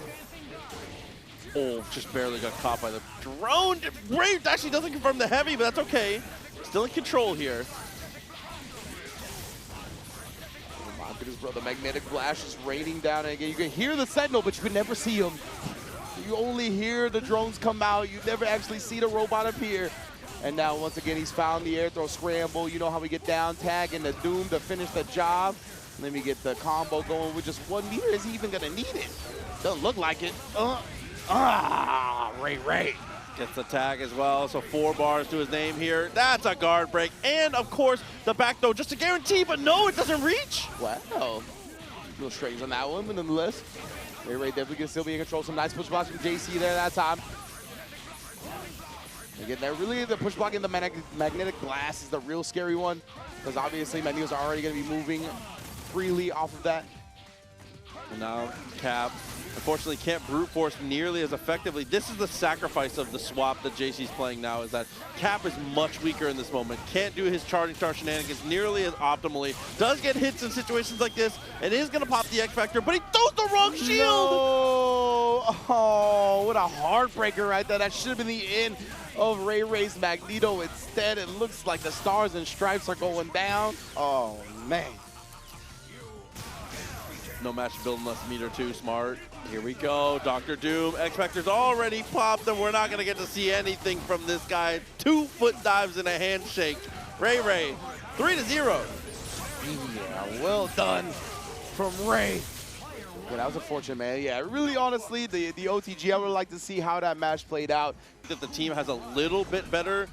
Oh, just barely got caught by the drone. Ray actually doesn't confirm the heavy, but that's okay. Still in control here. Oh my goodness, bro. The magnetic flash is raining down. And again, you can hear the Sentinel, but you can never see him. You only hear the drones come out. You never actually see the robot appear. And now, once again, he's found the air throw scramble. You know how we get down, tag, and the Doom to finish the job. Let me get the combo going with just 1 meter. Is he even going to need it? Doesn't look like it. RayRay. Gets the tag as well, so 4 bars to his name here. That's a guard break. And, of course, the back throw just to guarantee, but no, it doesn't reach. Wow. A little strange on that one, but nonetheless, RayRay definitely can still be in control. Some nice push blocks from JC there that time. Again, they're really the push block in the magnetic glass is the real scary one, because obviously Magneto's already going to be moving freely off of that. And now Cap, unfortunately, can't brute force nearly as effectively. This is the sacrifice of the swap that JC's playing now, is that Cap is much weaker in this moment. Can't do his charging star shenanigans nearly as optimally. Does get hits in situations like this, and is going to pop the X Factor, but he throws the wrong shield! No! Oh, what a heartbreaker right there. That should have been the end of RayRay's Magneto. Instead, it looks like the stars and stripes are going down. Oh, man. No match building less meter 2, smart. Here we go, Dr. Doom. X Factor's already popped, and we're not going to get to see anything from this guy. 2 foot dives and a handshake. RayRay, 3-0. Yeah, well done from Ray. Yeah, that was unfortunate, man. Yeah, really, honestly, the OTG, I would like to see how that match played out. That the team has a little bit better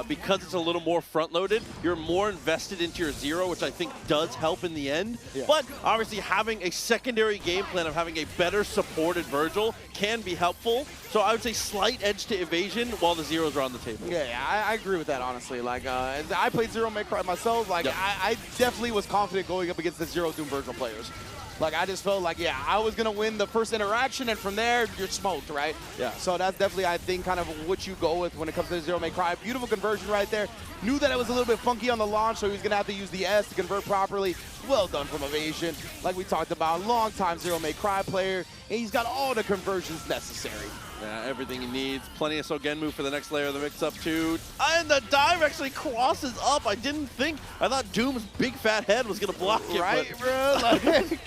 because it's a little more front-loaded. You're more invested into your zero, which I think does help in the end. Yeah. But obviously having a secondary game plan of having a better supported Vergil can be helpful. So I would say slight edge to Evasion while the zeros are on the table. Yeah, I agree with that, honestly. Like, I played Zero May Cry myself. Like, yep. I definitely was confident going up against the Zero Doom Vergil players. Like, I just felt like, yeah, I was going to win the first interaction, and from there, you're smoked, right? Yeah. So that's definitely, I think, kind of what you go with when it comes to Zero May Cry. Beautiful conversion right there. Knew that it was a little bit funky on the launch, so he was going to have to use the S to convert properly. Well done from Evasion. Like we talked about, long-time Zero May Cry player, and he's got all the conversions necessary. Yeah, everything he needs. Plenty of Sogenmu for the next layer of the mix-up, too. And the dive actually crosses up. I thought Doom's big fat head was going to block it. Right, bro? Like,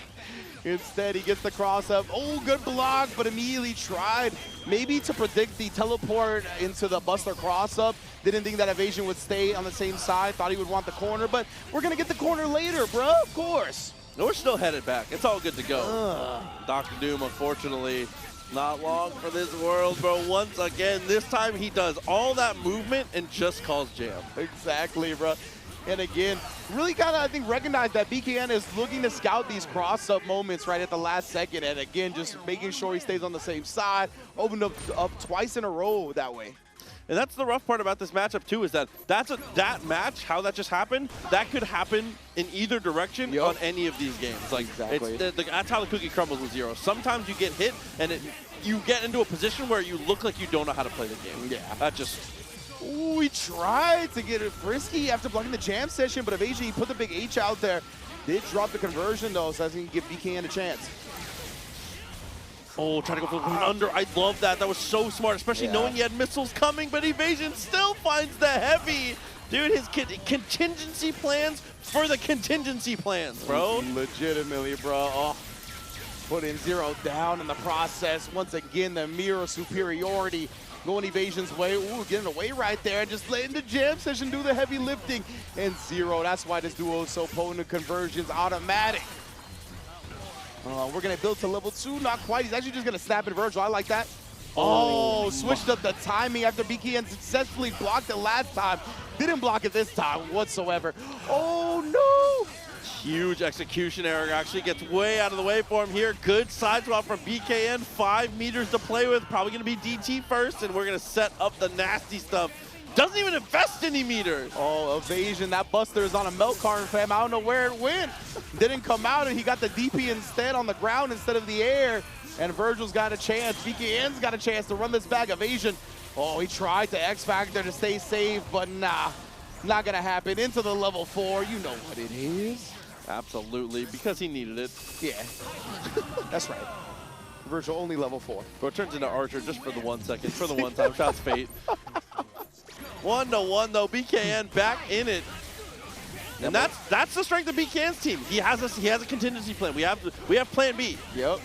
instead, he gets the cross-up. Oh, good block, but immediately tried maybe to predict the teleport into the Buster cross-up. Didn't think that Evasion would stay on the same side. Thought he would want the corner, but we're going to get the corner later, bro. Of course. No, we're still headed back. It's all good to go. Dr. Doom, unfortunately, not long for this world, bro. Once again, this time he does all that movement and just calls jam. Exactly, bro. And again, really kind of, I think, recognize that BKN is looking to scout these cross-up moments right at the last second. And again, just making sure he stays on the same side. Opened up twice in a row that way. And that's the rough part about this matchup, too, is that that match, how that just happened, that could happen in either direction on any of these games. Like, exactly. That's how the cookie crumbles with Zero. Sometimes you get hit, and you get into a position where you look like you don't know how to play the game. Yeah. That just... Ooh, he tried to get it frisky after blocking the jam session, but Evasion, he put the big H out there. Did drop the conversion, though, so I think he can give BKN a chance. Oh, trying to go for an under. I love that. That was so smart, especially knowing he had missiles coming, but Evasion still finds the heavy. Dude, his contingency plans for the contingency plans, bro. Legitimately, bro. Oh. Putting Zero down in the process. Once again, the mirror superiority going Evasion's way. Ooh, getting away right there. Just letting the jam session do the heavy lifting. And Zero, that's why this duo is so potent. Conversions automatic. We're going to build to level 2. Not quite. He's actually just going to snap in Vergil. I like that. Oh, switched up the timing after BKN successfully blocked it last time. Didn't block it this time whatsoever. Oh, no. Huge execution error. Actually gets way out of the way for him here. Good side swap from BKN. 5 meters to play with. Probably going to be DT first, and we're going to set up the nasty stuff. Doesn't even invest any meters. Oh, Evasion. That Buster is on a melt cart, fam. I don't know where it went. Didn't come out, and he got the DP instead on the ground instead of the air. And Vergil's got a chance. BKN's got a chance to run this back. Evasion. Oh, he tried to X Factor to stay safe, but nah. Not going to happen. Into the level 4. You know what it is. Absolutely, because he needed it. Yeah. That's right. Vergil only level 4. Bro turns into Archer just for the 1 second. For the one time. Shouts Fate. 1-1 though. BKN back in it. And that's the strength of BKN's team. He has a contingency plan. We have plan B. Yep.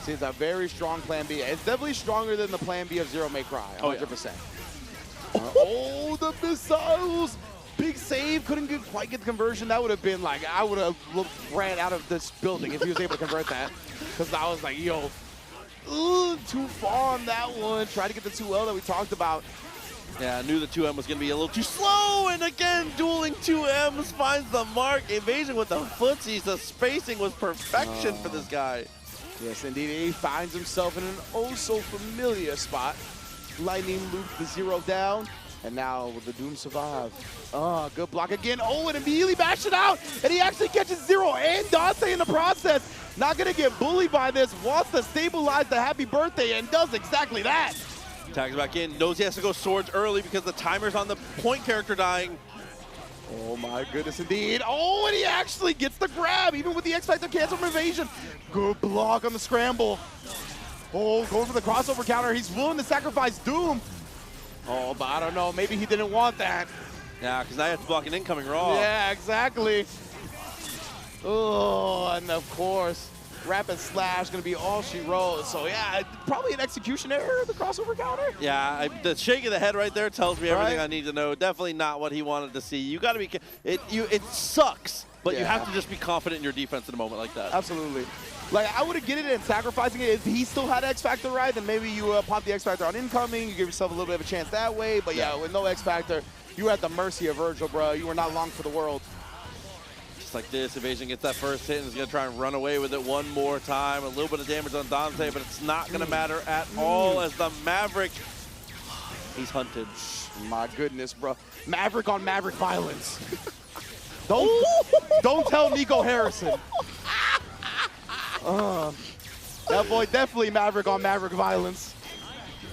See, it's a very strong plan B. It's definitely stronger than the plan B of Zero May Cry, 100%. Oh, the missiles! Big save, couldn't quite get the conversion. That would have been like, I would have ran out of this building if he was able to convert that. Because I was like, yo, too far on that one. Try to get the 2L that we talked about. Yeah, I knew the 2M was going to be a little too slow, and again, dueling 2Ms finds the mark. Evasion with the footsies. The spacing was perfection for this guy. Yes, indeed. He finds himself in an oh-so-familiar spot. Lightning loop the 0 down, and now will the Doom survive? Oh, good block again. Oh, and immediately bash it out, and he actually catches 0 and Dante in the process. Not going to get bullied by this. Wants to stabilize the happy birthday, and does exactly that. Tags back in, knows he has to go swords early because the timer's on the point character dying. Oh my goodness indeed. Oh, and he actually gets the grab, even with the X Factor cancel from Evasion. Good block on the scramble. Oh, going for the crossover counter. He's willing to sacrifice Doom. Oh, but I don't know. Maybe he didn't want that. Yeah, because now you have to block an incoming raw. Yeah, exactly. Oh, and of course, rapid slash going to be all she wrote. So yeah, probably an execution error, the crossover counter. Yeah, the shake of the head right there tells me everything I need to know. Definitely not what he wanted to see. You got to be, it sucks, but you have to just be confident in your defense in a moment like that. Absolutely. Like, I would have get it and sacrificing it. If he still had X Factor right, then maybe you pop the X Factor on incoming, you give yourself a little bit of a chance that way. But yeah, with no X Factor, you were at the mercy of Vergil, bro. You were not long for the world. Like this, Evasion gets that first hit and is going to try and run away with it one more time. A little bit of damage on Dante, but it's not going to matter at all as the Maverick, he's hunted. My goodness, bro. Maverick on Maverick violence. Don't tell Nico Harrison. That boy definitely Maverick on Maverick violence.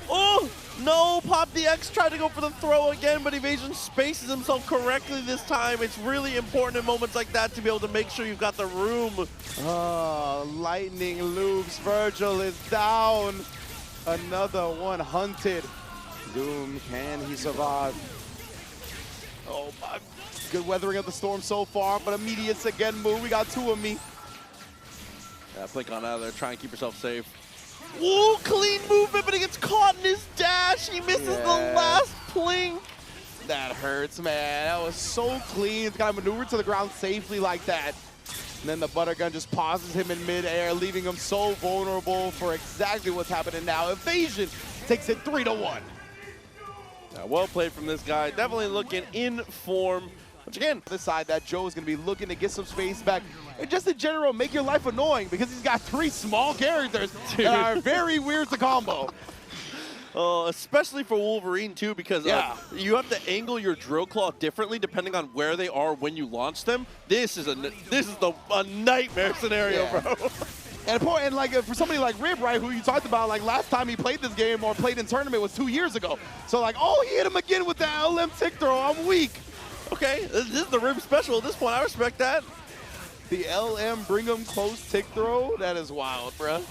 Oh! No, Pop the X tried to go for the throw again, but Evasion spaces himself correctly this time. It's really important in moments like that to be able to make sure you've got the room. Lightning loops. Vergil is down. Another one hunted. Doom, can he survive? Oh my. Good weathering of the storm so far, but immediate again move. We got 2 of me. Yeah, blink on out of there. Try and keep yourself safe. Ooh, clean movement, but he gets caught in his dash. He misses the last plink. That hurts, man. That was so clean. It's got to maneuver to the ground safely like that. And then the butter gun just pauses him in midair, leaving him so vulnerable for exactly what's happening now. Evasion takes it 3-1. Well played from this guy. Definitely looking in form. Which again, this side that Joe is going to be looking to get some space back. And just in general, make your life annoying because he's got 3 small characters that are very weird to combo. Especially for Wolverine too, because you have to angle your drill claw differently depending on where they are when you launch them. This is a nightmare scenario, bro. And like for somebody like Rib, right, who you talked about, like last time he played this game or played in tournament was 2 years ago. So like, oh, he hit him again with the LM tick throw. I'm weak. Okay, this is the Rib special at this point. I respect that. The LM bring him close tick throw. That is wild, bruh.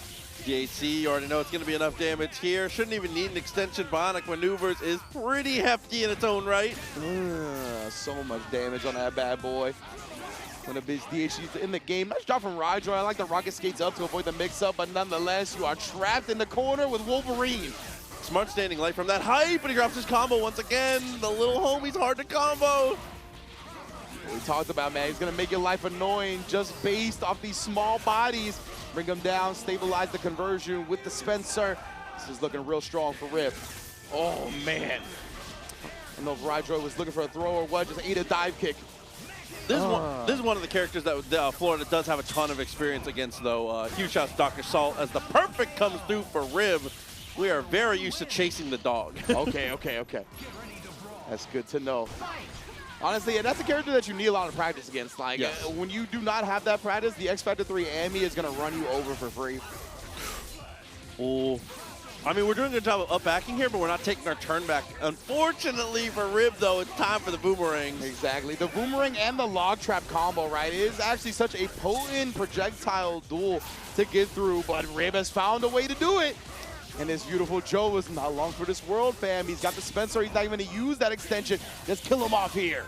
DHC, you already know it's going to be enough damage here. Shouldn't even need an extension. Bionic Maneuvers is pretty hefty in its own right. So much damage on that bad boy. One of his DHCs in the game. Nice job from ryjoy. I like the rocket skates up to avoid the mix-up, but nonetheless, you are trapped in the corner with Wolverine. Smart standing light from that height, but he drops his combo once again. The little homie's hard to combo. We talked about, man, he's going to make your life annoying just based off these small bodies. Bring him down, stabilize the conversion with the Spencer. This is looking real strong for Rip. Oh, man. I don't know if ryjoy was looking for a throw or what, just ate a dive kick. This is one of the characters that Florida does have a ton of experience against, though. Huge shout out to Dr. Salt as the perfect comes through for Rib. We are very used to chasing the dog. Okay. That's good to know. Honestly, and that's a character that you need a lot of practice against. Like, yes. When you do not have that practice, the X Factor 3 Amy is going to run you over for free. Oh. I mean, we're doing a good job of up-backing here, but we're not taking our turn back. Unfortunately for Rib, though, it's time for the boomerangs. Exactly. The boomerang and the log trap combo, right? It is actually such a potent projectile duel to get through, but Rib has found a way to do it. And this beautiful Joe is not long for this world, fam. He's got the Spencer. He's not even going to use that extension. Just kill him off here.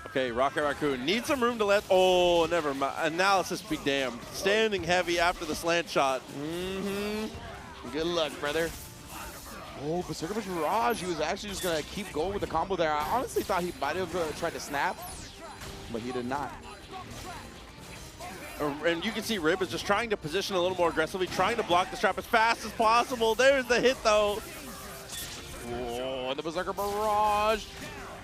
Okay, Rocket Raccoon needs some room to let. Oh, never mind. Analysis be damned. Standing heavy after the slant shot. Good luck, brother. Oh, Berserker Mirage. He was actually just going to keep going with the combo there. I honestly thought he might have tried to snap, but he did not. And you can see Rib is just trying to position a little more aggressively, trying to block the strap as fast as possible. There's the hit, though. Oh, and the Berserker Barrage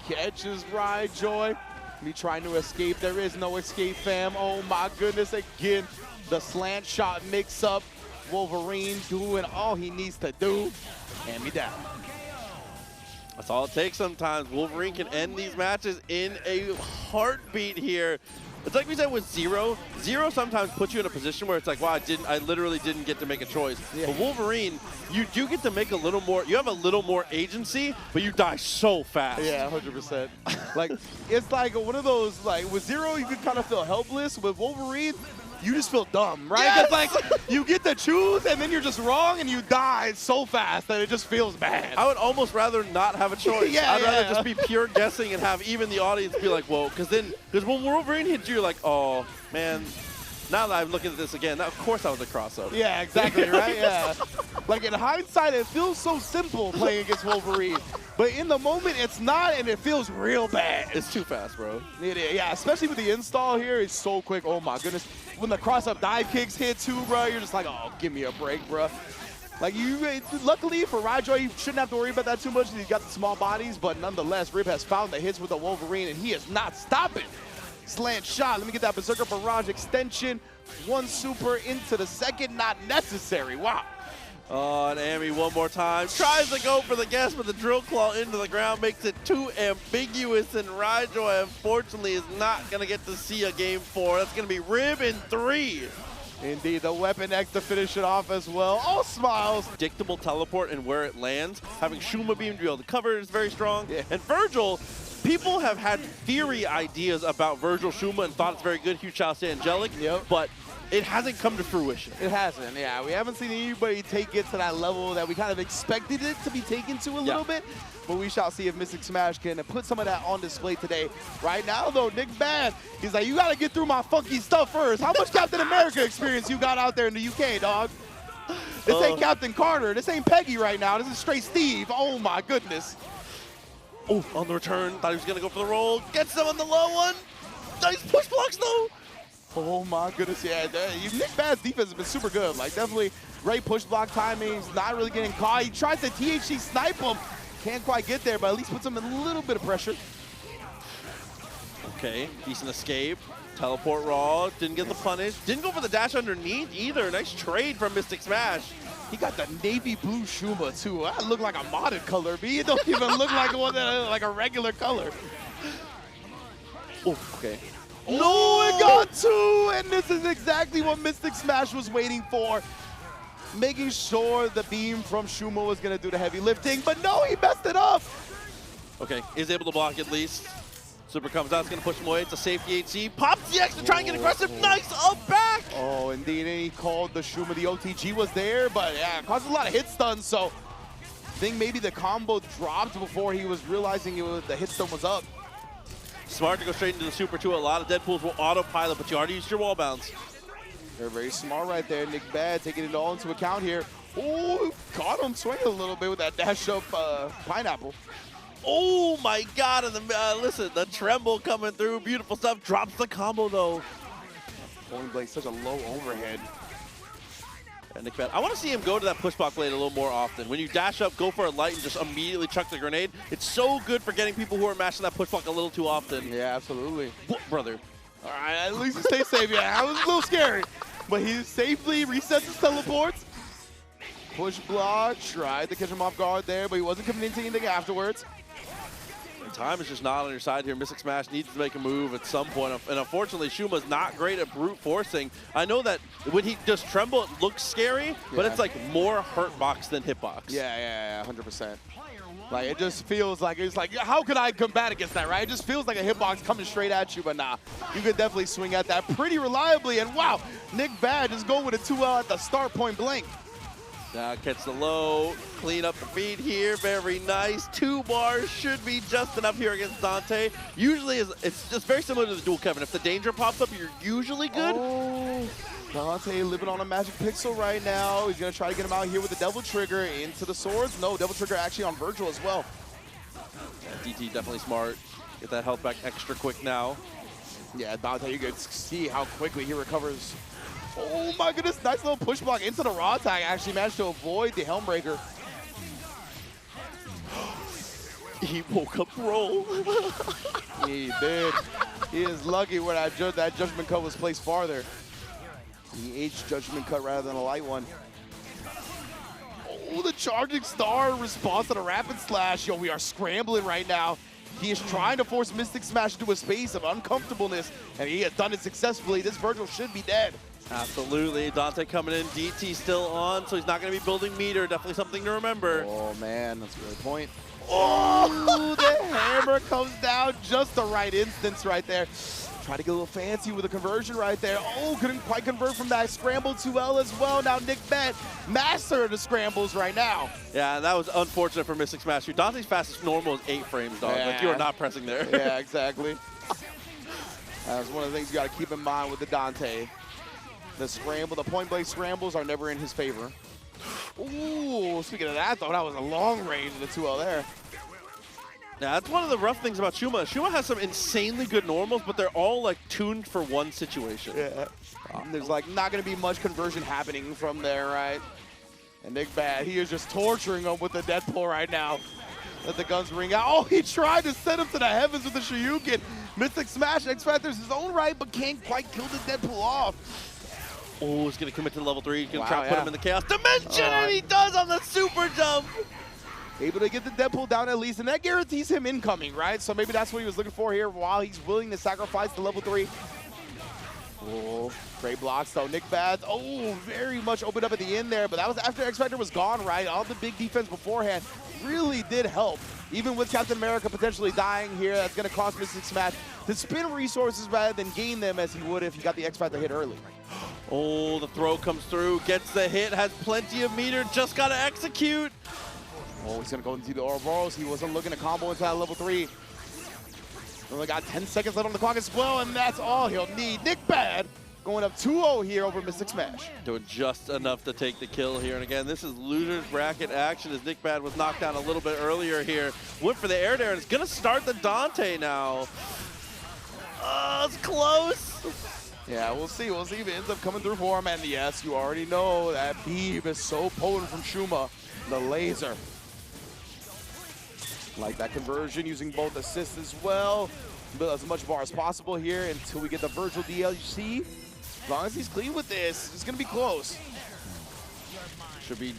catches Ryjoy. Me trying to escape. There is no escape, fam. Oh, my goodness. Again, the slant shot mix-up. Wolverine doing all he needs to do. Hand me down. That's all it takes sometimes. Wolverine can end these matches in a heartbeat here. It's like we said with Zero. Zero sometimes puts you in a position where it's like, wow, I literally didn't get to make a choice. Yeah. But Wolverine, you do get to make a little more, you have a little more agency, but you die so fast. Yeah, 100%. Like, it's like one of those, like, with Zero, you can kind of feel helpless. With Wolverine, you just feel dumb, right? Yes! It's like, you get to choose, and then you're just wrong, and you die so fast that it just feels bad. I would almost rather not have a choice. I'd rather just be pure guessing and have even the audience be like, whoa, because when Wolverine hits you, you're like, oh, man, now that I'm looking at this again, of course that was a crossover. Yeah, exactly, right? Yeah. Like, in hindsight, it feels so simple playing against Wolverine. But in the moment, it's not, and it feels real bad. It's too fast, bro. It is, yeah, especially with the install here. It's so quick. Oh, my goodness. When the cross-up dive kicks hit, too, bro, you're just like, oh, give me a break, bro. Like, luckily for Ryjoy, you shouldn't have to worry about that too much. He's got the small bodies, but nonetheless, Rib has found the hits with the Wolverine, and he is not stopping. Slant shot. Let me get that Berserker Barrage extension. One super into the second. Not necessary. Wow. Oh, and Amy one more time. Tries to go for the guess, but the drill claw into the ground makes it too ambiguous, and Ryjoy, unfortunately, is not going to get to see a game 4. That's going to be Rib in 3. Indeed, the Weapon X to finish it off as well. All smiles. Predictable teleport and where it lands. Having Shuma Beam to be able to cover it is very strong. Yeah. And Vergil, people have had theory ideas about Vergil Shuma and thought it's very good. Huge shout out to Angelic. Yep. But it hasn't come to fruition. It hasn't, yeah. We haven't seen anybody take it to that level that we kind of expected it to be taken to a little bit. But we shall see if MysticSmash can put some of that on display today. Right now, though, NickBad, he's like, you got to get through my funky stuff first. How much Captain America experience you got out there in the UK, dog? This ain't Captain Carter. This ain't Peggy right now. This is straight Steve. Oh, my goodness. Oh, on the return. Thought he was going to go for the roll. Gets them on the low one. Nice push blocks, though. Oh, my goodness. Yeah, NickBad's defense has been super good. Like, definitely great push block timing. He's not really getting caught. He tries to THC snipe him. Can't quite get there, but at least puts him in a little bit of pressure. Okay, decent escape. Teleport raw. Didn't get the punish. Didn't go for the dash underneath either. Nice trade from MysticSmash. He got the navy blue Shuma, too. That looked like a modded color, but it don't even look like one like a regular color. Oh, okay. No, it got two, and this is exactly what MysticSmash was waiting for. Making sure the beam from Shuma was going to do the heavy lifting, but no, he messed it up. Okay, is able to block at least. Super comes out, it's going to push him away. It's a safety HC. Pops the X to try and get aggressive. Nice up back. Oh, indeed, and he called the Shuma. The OTG was there, but yeah, it caused a lot of hit stuns, so I think maybe the combo dropped before he was realizing the hit stun was up. Smart to go straight into the super too. A lot of Deadpools will autopilot, but you already used your wall bounce. They're very smart right there. NickBad taking it all into account here. Oh, caught him swinging a little bit with that dash up pineapple. Oh my God! And listen, the tremble coming through. Beautiful stuff. Drops the combo though. Point blank, such a low overhead. And NickBad, I want to see him go to that push block blade a little more often. When you dash up, go for a light, and just immediately chuck the grenade. It's so good for getting people who are mashing that push block a little too often. Yeah, absolutely. What, brother? All right, at least he stays safe. Yeah, that was a little scary. But he safely resets his teleports. Push block, tried to catch him off guard there, but he wasn't coming into anything afterwards. Time is just not on your side here. MysticSmash needs to make a move at some point. And unfortunately, Shuma's not great at brute forcing. I know that when he does tremble, it looks scary, but it's like more hurt box than hitbox. Yeah, 100%. Like, it just feels like, it's like, how could I combat against that, right? It just feels like a hitbox coming straight at you, but nah. You could definitely swing at that pretty reliably. And wow, NickBad just going with a 2L at the start point blank. Now catch the low, clean up the feed here, very nice. 2 bars should be just enough here against Dante. Usually, it's just very similar to the duel, Kevin. If the danger pops up, you're usually good. Oh, Dante living on a magic pixel right now. He's gonna try to get him out here with the double trigger into the swords. No, double trigger actually on Vergil as well. Yeah, DT definitely smart. Get that health back extra quick now. Yeah, Dante, you can see how quickly he recovers. Oh my goodness, nice little push block into the raw tag. Actually managed to avoid the Helmbreaker. He woke up roll. He did. He is lucky where that Judgment Cut was placed farther. He H Judgment Cut rather than a light one. Oh, the Charging Star response to the Rapid Slash. Yo, we are scrambling right now. He is trying to force MysticSmash into a space of uncomfortableness, and he has done it successfully. This Vergil should be dead. Absolutely. Dante coming in. DT still on, so he's not going to be building meter. Definitely something to remember. Oh, man. That's a great point. Oh, the hammer comes down just the right instance right there. Try to get a little fancy with a conversion right there. Oh, couldn't quite convert from that scramble 2L as well. Now NickBad, master of the scrambles right now. Yeah, that was unfortunate for MysticSmash. Dante's fastest normal is 8 frames, dog. Yeah. Like, you are not pressing there. Yeah, exactly. That's one of the things you got to keep in mind with the Dante. The scramble, the point blank scrambles are never in his favor. Ooh, speaking of that, though, that was a long range of the 2L there. Now, that's one of the rough things about Shuma. Shuma has some insanely good normals, but they're all like tuned for one situation. Yeah. There's like not going to be much conversion happening from there, right? And NickBad, he is just torturing him with the Deadpool right now. Let the guns ring out. Oh, he tried to send him to the heavens with the Shoryuken. MysticSmash, X Factor's his own right, but can't quite kill the Deadpool off. Oh, he's going to commit to level 3. He's going to try to put him in the Chaos Dimension, and he does on the super jump. Able to get the Deadpool down at least, and that guarantees him incoming, right? So maybe that's what he was looking for here while he's willing to sacrifice the level 3. Oh, great blocks though. NickBad, oh, very much opened up at the end there, but that was after X Factor was gone, right? All the big defense beforehand really did help. Even with Captain America potentially dying here, that's going to cost MysticSmash to spin resources rather than gain them as he would if he got the X Factor hit early. Oh, the throw comes through, gets the hit, has plenty of meter, just got to execute. Oh, he's going to go into the Ouroboros. He wasn't looking to combo into that level 3. Only got 10 seconds left on the clock as well, and that's all he'll need. NickBad going up 2-0 here over MysticSmash. Doing just enough to take the kill here. And again, this is loser's bracket action as NickBad was knocked down a little bit earlier here. Went for the air dare, and it's going to start the Dante now. Oh, it's close. Yeah, we'll see. We'll see if it ends up coming through for him. And yes, you already know that beam is so potent from Shuma, the laser. Like that conversion, using both assists as well. Build as much bar as possible here until we get the Vergil DLC. As long as he's clean with this, it's going to be close. Should be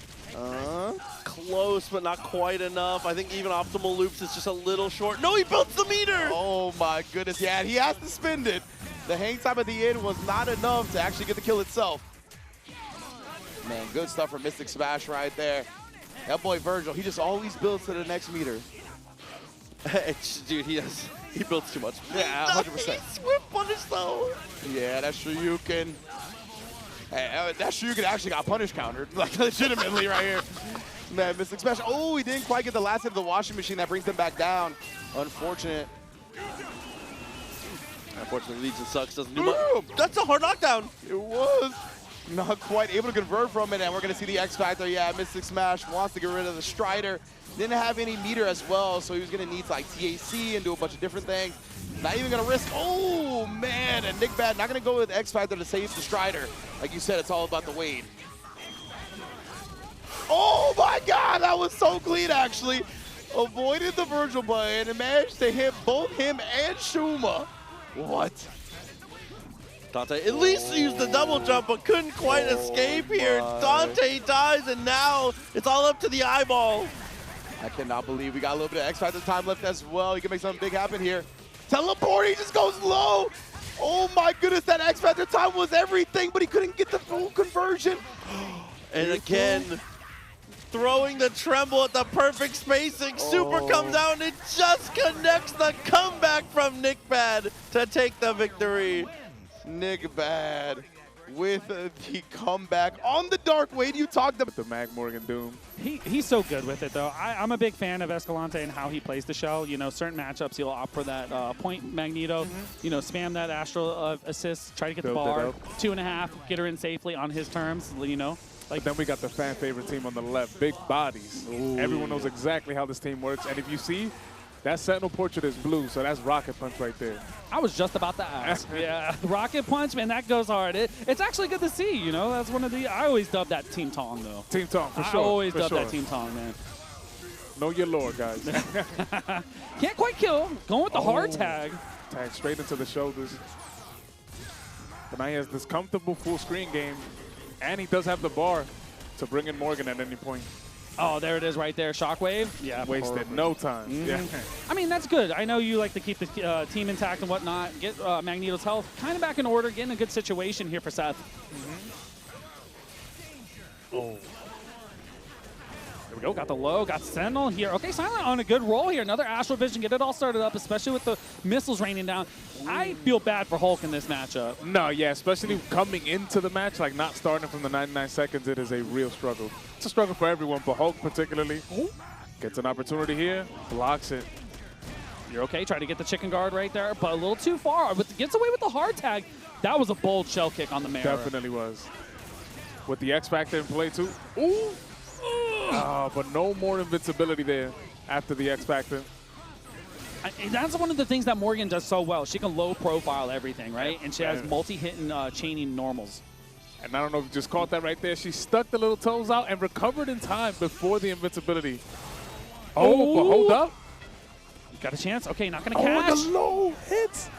close, but not quite enough. I think even optimal loops is just a little short. No, he built the meter! Oh my goodness, yeah, he has to spend it. The hang time at the end was not enough to actually get the kill itself. Man, good stuff from MysticSmash right there. That boy Vergil, he just always builds to the next meter. Dude, he builds too much. Yeah, 100%. Swift punish though. Yeah, that Shoryuken. Hey, that Shoryuken actually got punish countered, like legitimately right here. Man, MysticSmash. Oh, he didn't quite get the last hit of the washing machine. That brings them back down. Unfortunate. Unfortunately, Legion sucks. Doesn't do much. That's a hard knockdown. It was. Not quite able to convert from it, and we're going to see the X Factor. Yeah, MysticSmash wants to get rid of the Strider. Didn't have any meter as well, so he was going to need like TAC and do a bunch of different things. Not even going to risk. Oh, man. And NickBad not going to go with X Factor to save the Strider. Like you said, it's all about the weight. Oh my God, that was so clean actually. Avoided the Vergil button and managed to hit both him and Shuma. What? Dante at least used the double jump, but couldn't quite escape here. Dante dies, and now it's all up to the eyeball. I cannot believe we got a little bit of X Factor time left as well. He can make something big happen here. Teleport, he just goes low. Oh my goodness, that X Factor time was everything, but he couldn't get the full conversion. And again, throwing the tremble at the perfect spacing. Super comes out and it just connects the comeback from NickBad to take the victory. NickBad with the comeback on the Dark Wade. You talked about the Mag Morgan Doom. He's so good with it, though. I'm a big fan of Escalante and how he plays the shell. You know, certain matchups, he'll opt for that point Magneto, you know, spam that Astral assist, try to get the bar, 2.5, get her in safely on his terms, you know. Like, then we got the fan favorite team on the left, big bodies. Ooh. Everyone knows exactly how this team works. And if you see, that Sentinel portrait is blue, so that's Rocket Punch right there. I was just about to ask. Yeah, Rocket Punch, man, that goes hard. It's actually good to see, you know. That's one of the, I always dub that Team Tong, though. Team Tong, for sure. I always dub that Team Tong, man. Know your lore, guys. Can't quite kill. Going with the hard tag. Tag straight into the shoulders. But now he has this comfortable full screen game, and he does have the bar to bring in Morgan at any point. Oh, there it is right there. Shockwave. Yeah. Wasted no time. Yeah. I mean, that's good. I know you like to keep the team intact and whatnot. Get Magneto's health kind of back in order. Get in a good situation here for Seth. Oh. There we go. Got the low. Got Sentinel here. Okay, Silent on a good roll here. Another Astral Vision. Get it all started up, especially with the missiles raining down. I feel bad for Hulk in this matchup. No, yeah, especially coming into the match, like not starting from the 99 seconds, it is a real struggle. It's a struggle for everyone, but Hulk particularly gets an opportunity here, blocks it. You're okay. Try to get the chicken guard right there, but a little too far. But gets away with the hard tag. That was a bold shell kick on the mirror. Definitely was. With the X Factor in play too. Ooh! But no more invincibility there after the X Factor. That's one of the things that Morgan does so well. She can low profile everything, right? And she has multi-hit and chaining normals. And I don't know if you just caught that right there. She stuck the little toes out and recovered in time before the invincibility. Oh, but hold up. Got a chance. Okay, not going to catch. Oh, the low hits.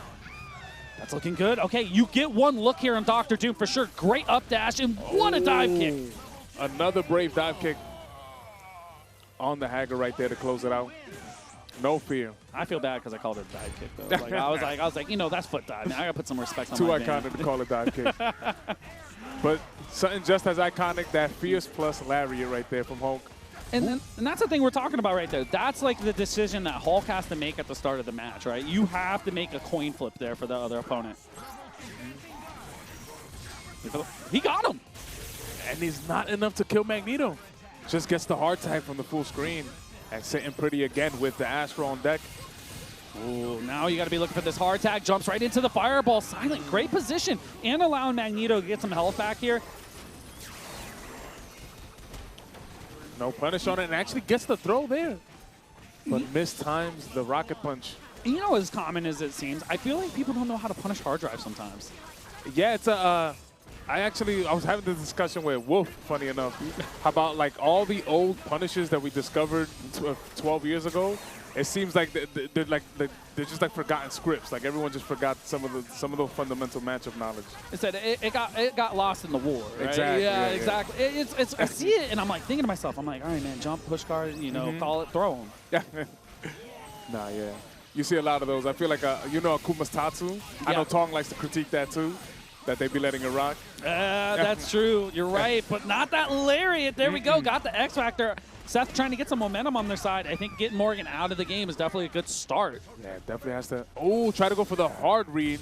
That's looking good. Okay, you get one look here on Dr. Doom for sure. Great up dash and what a dive kick. Another brave dive kick on the Haggar right there to close it out. No fear. I feel bad because I called it a dive kick though. Like, I was like, you know, that's foot dive. Man, I gotta put some respect on Too my iconic name. to call it dive kick. But something just as iconic, that fierce plus lariat right there from Hulk. And that's the thing we're talking about right there. That's like the decision that Hulk has to make at the start of the match, right? You have to make a coin flip there for the other opponent. He got him. And he's not enough to kill Magneto. Just gets the hard tag from the full screen. And sitting pretty again with the Astro on deck. Ooh, now you got to be looking for this hard tag. Jumps right into the fireball. Silent, great position. And allowing Magneto to get some health back here. No punish on it, and actually gets the throw there. But mistimes the rocket punch. You know, as common as it seems, I feel like people don't know how to punish hard drive sometimes. Yeah, it's a... I was having this discussion with Wolf, funny enough, about like all the old punishes that we discovered 12 years ago. It seems like they're just like forgotten scripts. Like everyone just forgot some of the fundamental matchup knowledge. It said it got lost in the war. Right? Exactly. Yeah, exactly. It's I see it and I'm like thinking to myself, I'm like, all right, man, jump, push guard, you know, call it, throw him. Nah, yeah. You see a lot of those. I feel like you know Akuma's Tatsu. Yeah. I know Tong likes to critique that too. That they be letting it rock. That's true. You're right, but not that lariat. There we go. Got the X Factor. Seth trying to get some momentum on their side. I think getting Morgan out of the game is definitely a good start. Yeah, definitely has to. Oh, try to go for the hard read.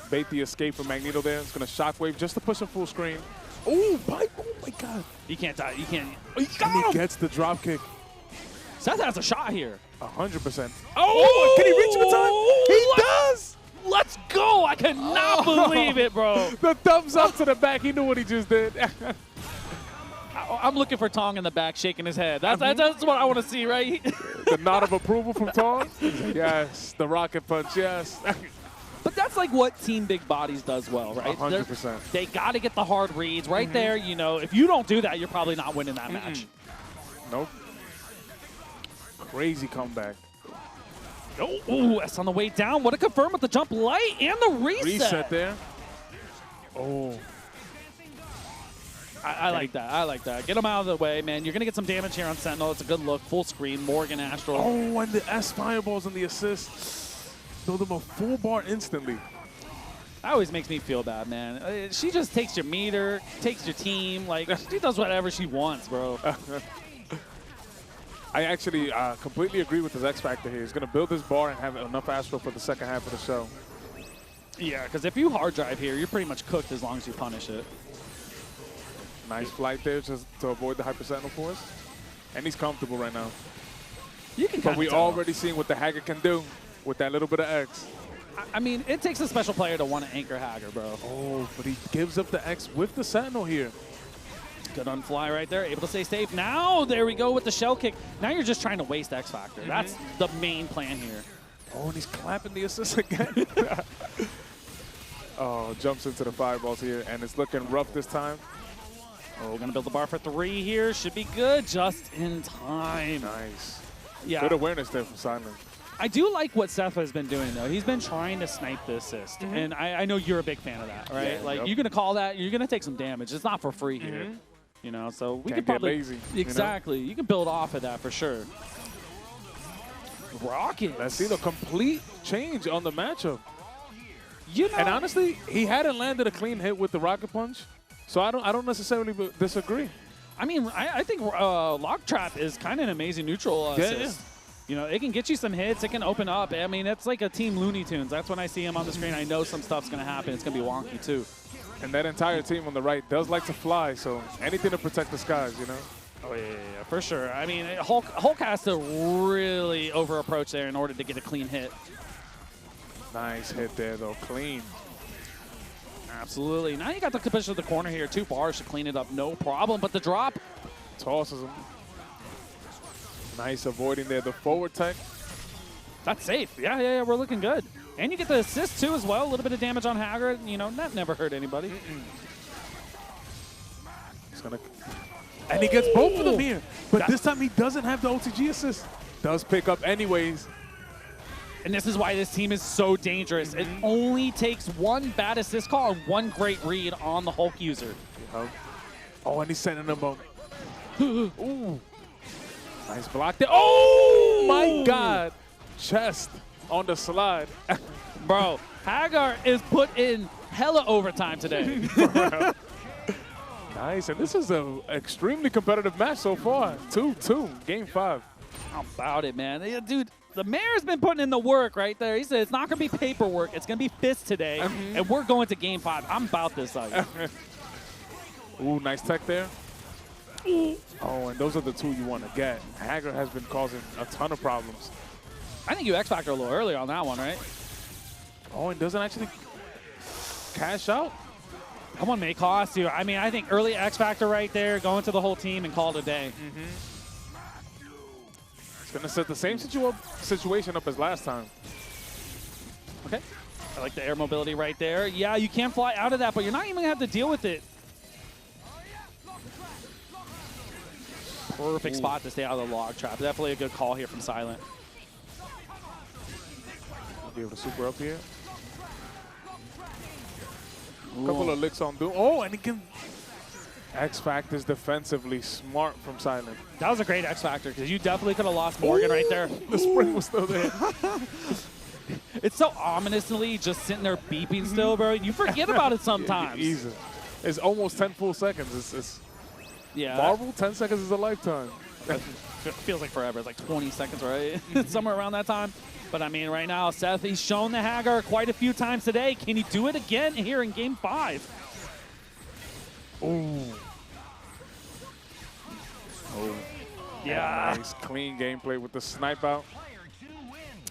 Bait the escape from Magneto there. It's going to shockwave just to push him full screen. Oh, pipe. Oh, my God. He can't die. He can't. Oh, he gets the drop kick. Seth has a shot here. 100%. Oh, can he reach him in time? He does. Let's go! I cannot believe it, bro. The thumbs up to the back. He knew what he just did. I'm looking for Tong in the back shaking his head. That's what I want to see, right? The nod of approval from Tong. Yes. The rocket punch, yes. But that's like what Team Big Bodies does well, right? 100%. They got to get the hard reads right there. You know, if you don't do that, you're probably not winning that match. Nope. Crazy comeback. Oh, that's on the way down. What a confirm with the jump light and the reset. Reset there. Oh. I like that. I like that. Get him out of the way, man. You're going to get some damage here on Sentinel. It's a good look. Full screen. Morgan Astral. Oh, and the S fireballs and the assist. Throw them a full bar instantly. That always makes me feel bad, man. She just takes your meter, takes your team. Like, she does whatever she wants, bro. I actually completely agree with his X Factor here. He's going to build this bar and have enough Astral for the second half of the show. Yeah, because if you hard drive here, you're pretty much cooked as long as you punish it. Nice flight there just to avoid the Hyper Sentinel force. And he's comfortable right now. You can But we already seen what the Haggar can do with that little bit of X. I mean, it takes a special player to want to anchor Haggar, bro. Oh, but he gives up the X with the Sentinel here. Good on fly right there, able to stay safe. Now, there we go with the shell kick. Now you're just trying to waste X Factor. That's the main plan here. Oh, and he's clapping the assist again. Oh, jumps into the fireballs here, and it's looking rough this time. Oh, gonna build the bar for 3 here. Should be good, just in time. Nice. Yeah. Good awareness there from Simon. I do like what Seth has been doing, though. He's been trying to snipe the assist, and I know you're a big fan of that, right? Yeah, like, you're gonna call that, you're gonna take some damage. It's not for free here, you know. So we Can't could probably get lazy, exactly. You can build off of that for sure. Rocket. Let's see the complete change on the matchup. You know, And honestly, he hadn't landed a clean hit with the rocket punch, so I don't necessarily disagree. I mean, I think Lock Trap is kind of an amazing neutral assist. You know, it can get you some hits. It can open up. I mean, it's like a Team Looney Tunes. That's when I see him on the screen. I know some stuff's going to happen. It's going to be wonky, too. And that entire team on the right does like to fly, so anything to protect the skies, you know? Oh, yeah, for sure. I mean, Hulk has to really over-approach there in order to get a clean hit. Nice hit there, though. Clean. Absolutely. Now you got the position of the corner here. 2 bars to clean it up, no problem. But the drop. Tosses him. Nice avoiding there. The forward tech. That's safe. Yeah, we're looking good. And you get the assist, too, as well. A little bit of damage on Haggar. You know, that never hurt anybody. He's gonna... And he gets both of them here. But this time he doesn't have the OTG assist. Does pick up anyways. And this is why this team is so dangerous. It only takes 1 bad assist call and 1 great read on the Hulk user. Oh, and he's sending them up. Ooh. Nice block there. Oh, my God. Chest on the slide. Bro, Haggar is put in hella overtime today. Nice. And this is an extremely competitive match so far. 2-2, game 5. How about it, man? Yeah, dude, the mayor's been putting in the work right there. He said it's not going to be paperwork. It's going to be fists today, and we're going to game 5. I'm about this. Ooh, nice tech there. Oh, and those are the 2 you want to get. Haggar has been causing a ton of problems. I think you X-Factor a little earlier on that one, right? Oh, and doesn't actually cash out? That one may cost you. I mean, I think early X-Factor right there, going to the whole team and call it a day. It's going to set the same situation up as last time. Okay. I like the air mobility right there. Yeah, you can fly out of that, but you're not even going to have to deal with it. Perfect spot to stay out of the log trap. Definitely a good call here from Silent. I'll be able to super up here. A couple of licks on Doom. Oh, and he can... X-Factor's defensively smart from Silent. That was a great X-Factor because you definitely could have lost Morgan right there. The spring was still there. It's so ominously just sitting there beeping still, bro. You forget about it sometimes. Easy. It's almost 10 full seconds. It's yeah. Marvel, 10 seconds is a lifetime. Feels like forever. It's like 20 seconds, right? Somewhere around that time. But I mean, right now, Seth, he's shown the Haggar quite a few times today. Can he do it again here in game 5? Ooh. Oh. Yeah. Nice, clean gameplay with the snipe out.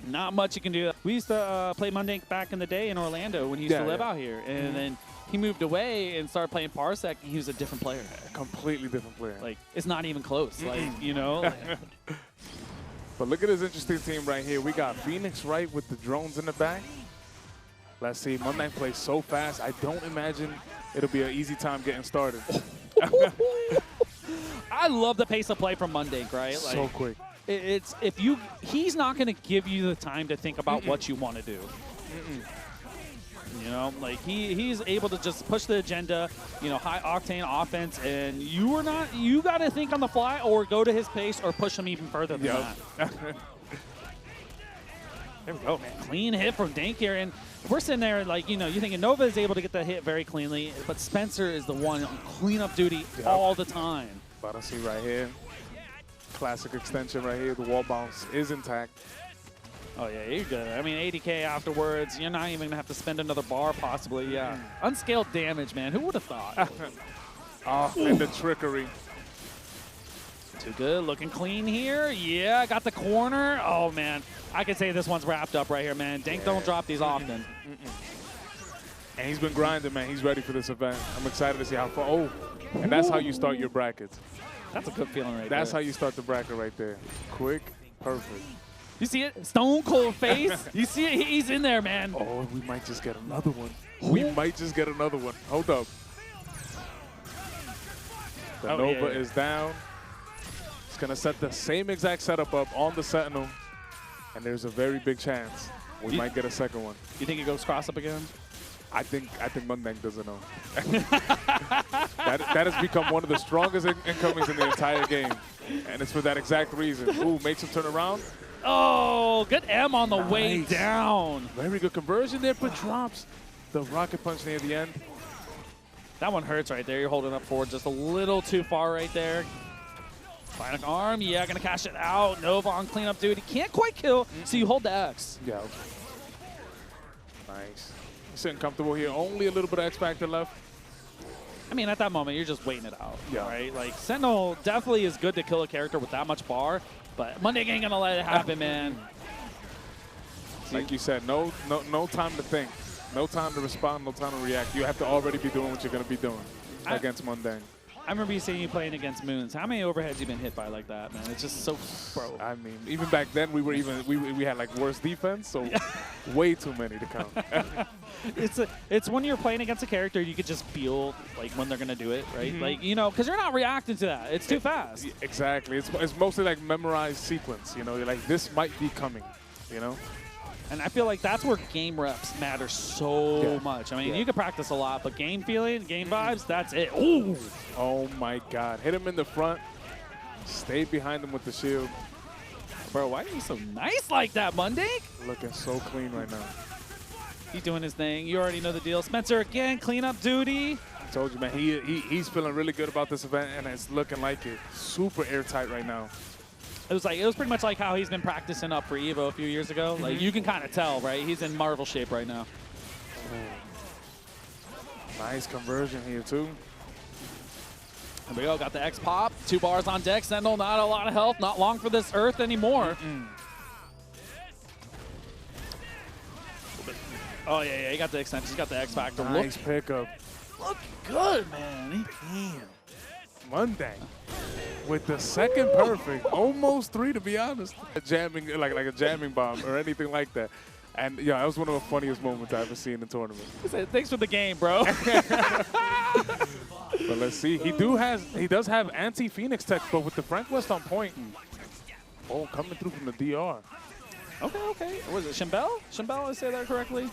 Not much you can do. We used to play M.O.D.O.K back in the day in Orlando when he used to live out here. And then he moved away and started playing Parsec, and he was a different player. A completely different player. Like, it's not even close. Like, you know? But look at this interesting team right here. We got Phoenix right with the drones in the back. Let's see. M.O.D.O.K plays so fast. I don't imagine it'll be an easy time getting started. I love the pace of play from M.O.D.O.K, right? So quick. He's not going to give you the time to think about what you want to do. You know, like he's able to just push the agenda, you know, high octane offense, and you got to think on the fly or go to his pace or push him even further than that. There we go, man. Clean hit from Dank here, and we're sitting there like, you know, you're thinking Nova is able to get the hit very cleanly, but Spencer is the one on cleanup duty all the time. About to see right here. Classic extension right here. The wall bounce is intact. Oh, yeah, you're good. I mean, 80K afterwards. You're not even going to have to spend another bar, possibly. Yeah. Unscaled damage, man. Who would have thought? Oh, and the trickery. Too good. Looking clean here. Yeah, got the corner. Oh, man. I could say this one's wrapped up right here, man. Dank don't drop these often. And he's been grinding, man. He's ready for this event. I'm excited to see how far. Oh, and that's how you start your brackets. That's a good feeling right there. That's how you start the bracket right there. Quick, perfect. You see it? Stone cold face. You see it? He's in there, man. Oh, we might just get another one. We might just get another one. Hold up. The Nova is down. It's going to set the same exact setup up on the Sentinel. And there's a very big chance we might get a second one. You think it goes cross up again? I think M.O.D.O.K doesn't know. that has become one of the strongest incomings in the entire game. And it's for that exact reason. Ooh, makes him turn around. Oh, good M on the way down. Very good conversion there, but drops the rocket punch near the end. That one hurts right there. You're holding up forward just a little too far right there. Bionic arm, yeah, gonna cash it out. Nova on cleanup duty. Can't quite kill, so you hold the X. Yeah. Nice. Sitting comfortable here. Only a little bit of X Factor left. I mean, at that moment, you're just waiting it out, yeah. Right? Like, Sentinel definitely is good to kill a character with that much bar, but M.O.D.O.K ain't gonna let it happen, man. Like you said, no time to think. No time to respond, no time to react. You have to already be doing what you're gonna be doing against M.O.D.O.K. I remember you saying you playing against Moons. How many overheads you been hit by like that, man? It's just so, bro. I mean, even back then, we had like worse defense, so way too many to count. It's when you're playing against a character, you could just feel like when they're gonna do it, right? Like, you know, because you're not reacting to that. It's too fast. Exactly. It's mostly like memorized sequence. You know, you're like, this might be coming. You know. And I feel like that's where game reps matter so much. I mean, you can practice a lot, but game feeling, game vibes, that's it. Ooh. Oh, my God. Hit him in the front. Stay behind him with the shield. Bro, why are you so nice like that, M.O.D.O.K? Looking so clean right now. He's doing his thing. You already know the deal. Spencer, again, cleanup duty. I told you, man, he's feeling really good about this event, and it's looking like it. Super airtight right now. It was pretty much like how he's been practicing up for Evo a few years ago. Like, you can kind of tell, right? He's in Marvel shape right now. Nice conversion here, too. There we go. Got the X pop. 2 bars on deck. Sentinel, not a lot of health. Not long for this Earth anymore. Oh, yeah. He got the extension. He's got the X Factor. Nice pickup. Look good, man. Damn. M.O.D.O.K. with the second perfect, almost 3 to be honest. A jamming, like a jamming bomb or anything like that. And yeah, that was one of the funniest moments I've ever seen in the tournament. Thanks for the game, bro. But let's see. He does have anti-Phoenix tech, but with the Frank West on point. Oh, coming through from the DR. Okay. Was it Shimbel? Shimbel, I say that correctly?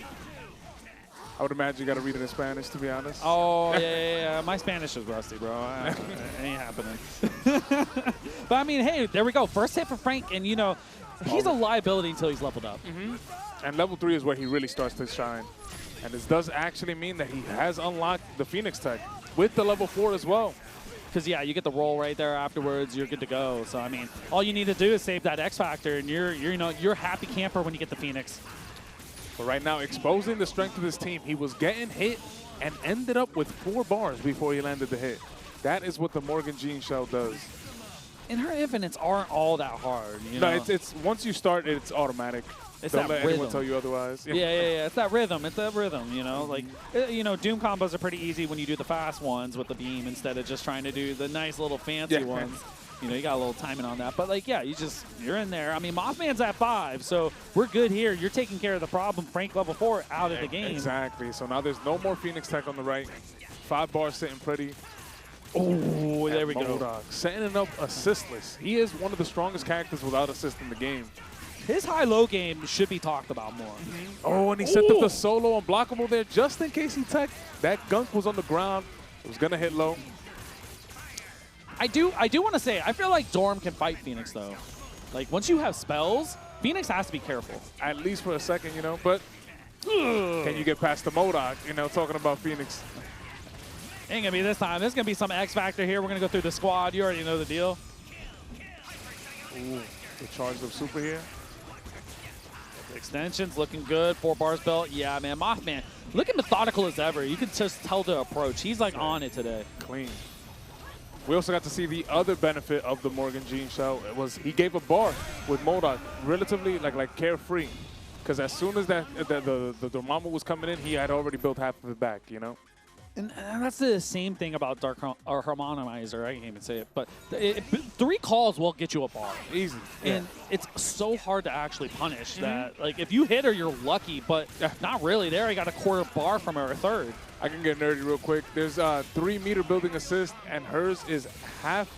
I would imagine you got to read it in Spanish, to be honest. Oh, yeah. My Spanish is rusty, bro. It ain't happening. But, I mean, hey, there we go. First hit for Frank, and, you know, he's a liability until he's leveled up. And level 3 is where he really starts to shine. And this does actually mean that he has unlocked the Phoenix tech with the level 4 as well. Because, yeah, you get the roll right there afterwards. You're good to go. So, I mean, all you need to do is save that X Factor, and you're a happy camper when you get the Phoenix. But right now, exposing the strength of this team, he was getting hit and ended up with 4 bars before he landed the hit. That is what the Morgan Jean shell does. And her infinites aren't all that hard, you know? No, it's once you start, it's automatic. It's Don't that let rhythm. anyone tell you otherwise. Yeah. It's that rhythm. It's that rhythm, you know? Like, you know, Doom combos are pretty easy when you do the fast ones with the beam instead of just trying to do the nice little fancy ones. You know, you got a little timing on that. But, like, yeah, you're in there. I mean, Mothman's at 5, so we're good here. You're taking care of the problem. Frank level 4 out of the game. Exactly. So now there's no more Phoenix Tech on the right. 5 bars sitting pretty. Oh, there we go. M.O.D.O.K setting up assistless. He is one of the strongest characters without assist in the game. His high-low game should be talked about more. Oh, and he set up the solo unblockable there just in case he teched. That gunk was on the ground. It was going to hit low. I do want to say, I feel like Dorm can fight Phoenix, though. Like, once you have spells, Phoenix has to be careful. At least for a second, you know, but can you get past the M.O.D.O.K, you know, talking about Phoenix? Ain't gonna be this time. There's gonna be some X Factor here. We're gonna go through the squad. You already know the deal. Ooh, the charged up super here. Extensions looking good. 4 bars belt. Yeah, man. Mothman, looking methodical as ever. You can just tell the approach. He's like on it today. Clean. We also got to see the other benefit of the Morgan Jean shell. It was he gave a bar with M.O.D.O.K relatively like carefree, because as soon as the Dormammu was coming in, he had already built half of it back. You know. And that's the same thing about Dark Harmonizer. I can't even say it, but 3 calls will get you a bar. Easy. And it's so hard to actually punish that. Like, if you hit her, you're lucky, but not really. There, I got a 1/4 bar from her, a 1/3. I can get nerdy real quick. There's 3 meter building assist, and hers is half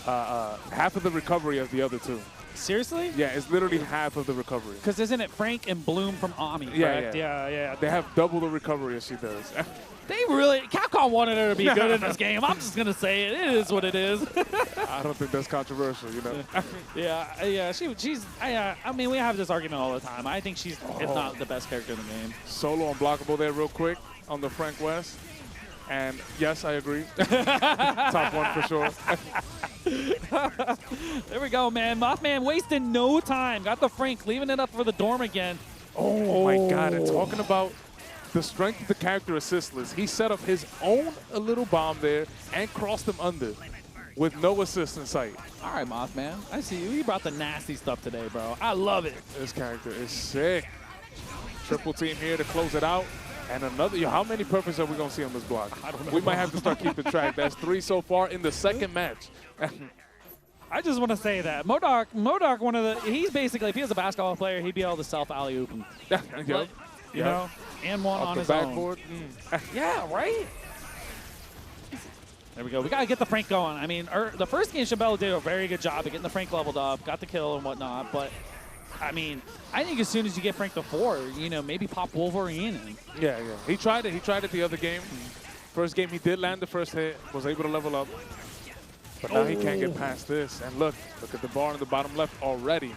half of the recovery of the other 2. Seriously? Yeah, it's literally half of the recovery. Because isn't it Frank and Bloom from Ami, correct? Yeah. They have double the recovery as she does. They really, Capcom wanted her to be good in this game. I'm just going to say it. It is what it is. I don't think that's controversial, you know? yeah. She's, I mean, we have this argument all the time. I think she's, if not the best character in the game. Solo unblockable there real quick on the Frank West. And yes, I agree. Top 1 for sure. There we go, man. Mothman wasting no time. Got the Frank, leaving it up for the Dorm again. Oh my God, and talking about the strength of the character assistless, he set up his own little bomb there and crossed him under with no assist in sight. All right, Mothman. I see you. You brought the nasty stuff today, bro. I love it. This character is sick. Triple team here to close it out. And another, how many perfects are we going to see on this block? I don't know. We might have to start keeping track. That's 3 so far in the second match. I just want to say that M.O.D.O.K, he's basically, if he was a basketball player, he'd be able to self alley-oop him. You know, and one off on the his backboard. own. Yeah, right? There we go. We got to get the Frank going. I mean, the first game, Shabella did a very good job of getting the Frank leveled up, got the kill and whatnot, but I mean, I think as soon as you get Frank to 4, you know, maybe pop Wolverine in. Yeah. He tried it. He tried it the other game. First game, he did land the first hit, was able to level up. But now he can't get past this. And look at the bar in the bottom left already.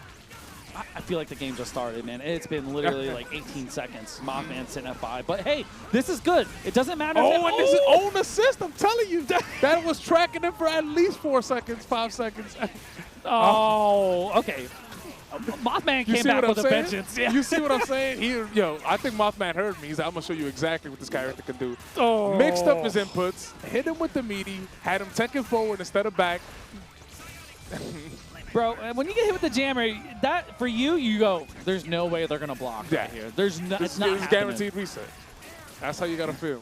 I feel like the game just started, man. It's been literally like 18 seconds. Mothman sitting at 5. But hey, this is good. It doesn't matter. And this is own assist. I'm telling you, that was tracking him for at least 4 seconds, 5 seconds. Okay. Mothman came back with a vengeance. Yeah. You see what I'm saying? I think Mothman heard me. He's like, I'm going to show you exactly what this character can do. Mixed up his inputs, hit him with the meaty, had him teching forward instead of back. Bro, when you get hit with the jammer, that for you go, there's no way they're going to block right here. It's not happening. Guaranteed reset. That's how you got to feel.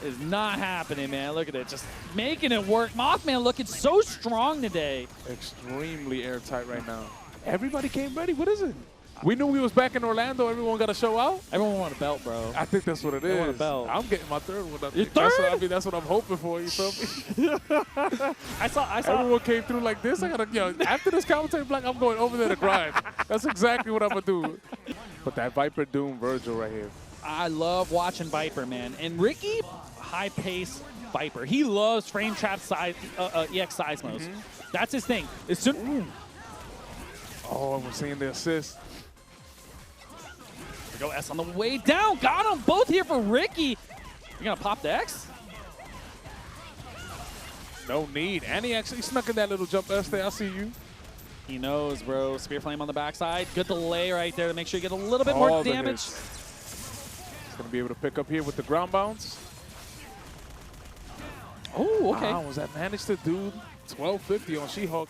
It's not happening, man. Look at it. Just making it work. Mothman looking so strong today. Extremely airtight right now. Everybody came ready. What is it? We knew we was back in Orlando. Everyone got to show out. Everyone want a belt, bro. I think that's what it is. They want a belt. I'm getting my 3rd one. Your 3rd? That's what I'm hoping for. You feel me? I saw. Everyone came through like this. I gotta, after this commentary block, I'm going over there to grind. That's exactly what I'm gonna do. But that Viper Doom Vergil right here. I love watching Viper, man. And Ricky, high pace Viper. He loves frame trap side, EX seismos. That's his thing. As soon. Oh, we're seeing the assist. There we go, S on the way down. Got them both here for Ricky. You're going to pop the X? No need. And he actually snuck in that little jump S there. I see you. He knows, bro. Spear Flame on the backside. Good delay right there to make sure you get a little bit more damage. He's going to be able to pick up here with the ground bounce. Oh, okay. Wow, was that managed to do 1250 on She-Hulk?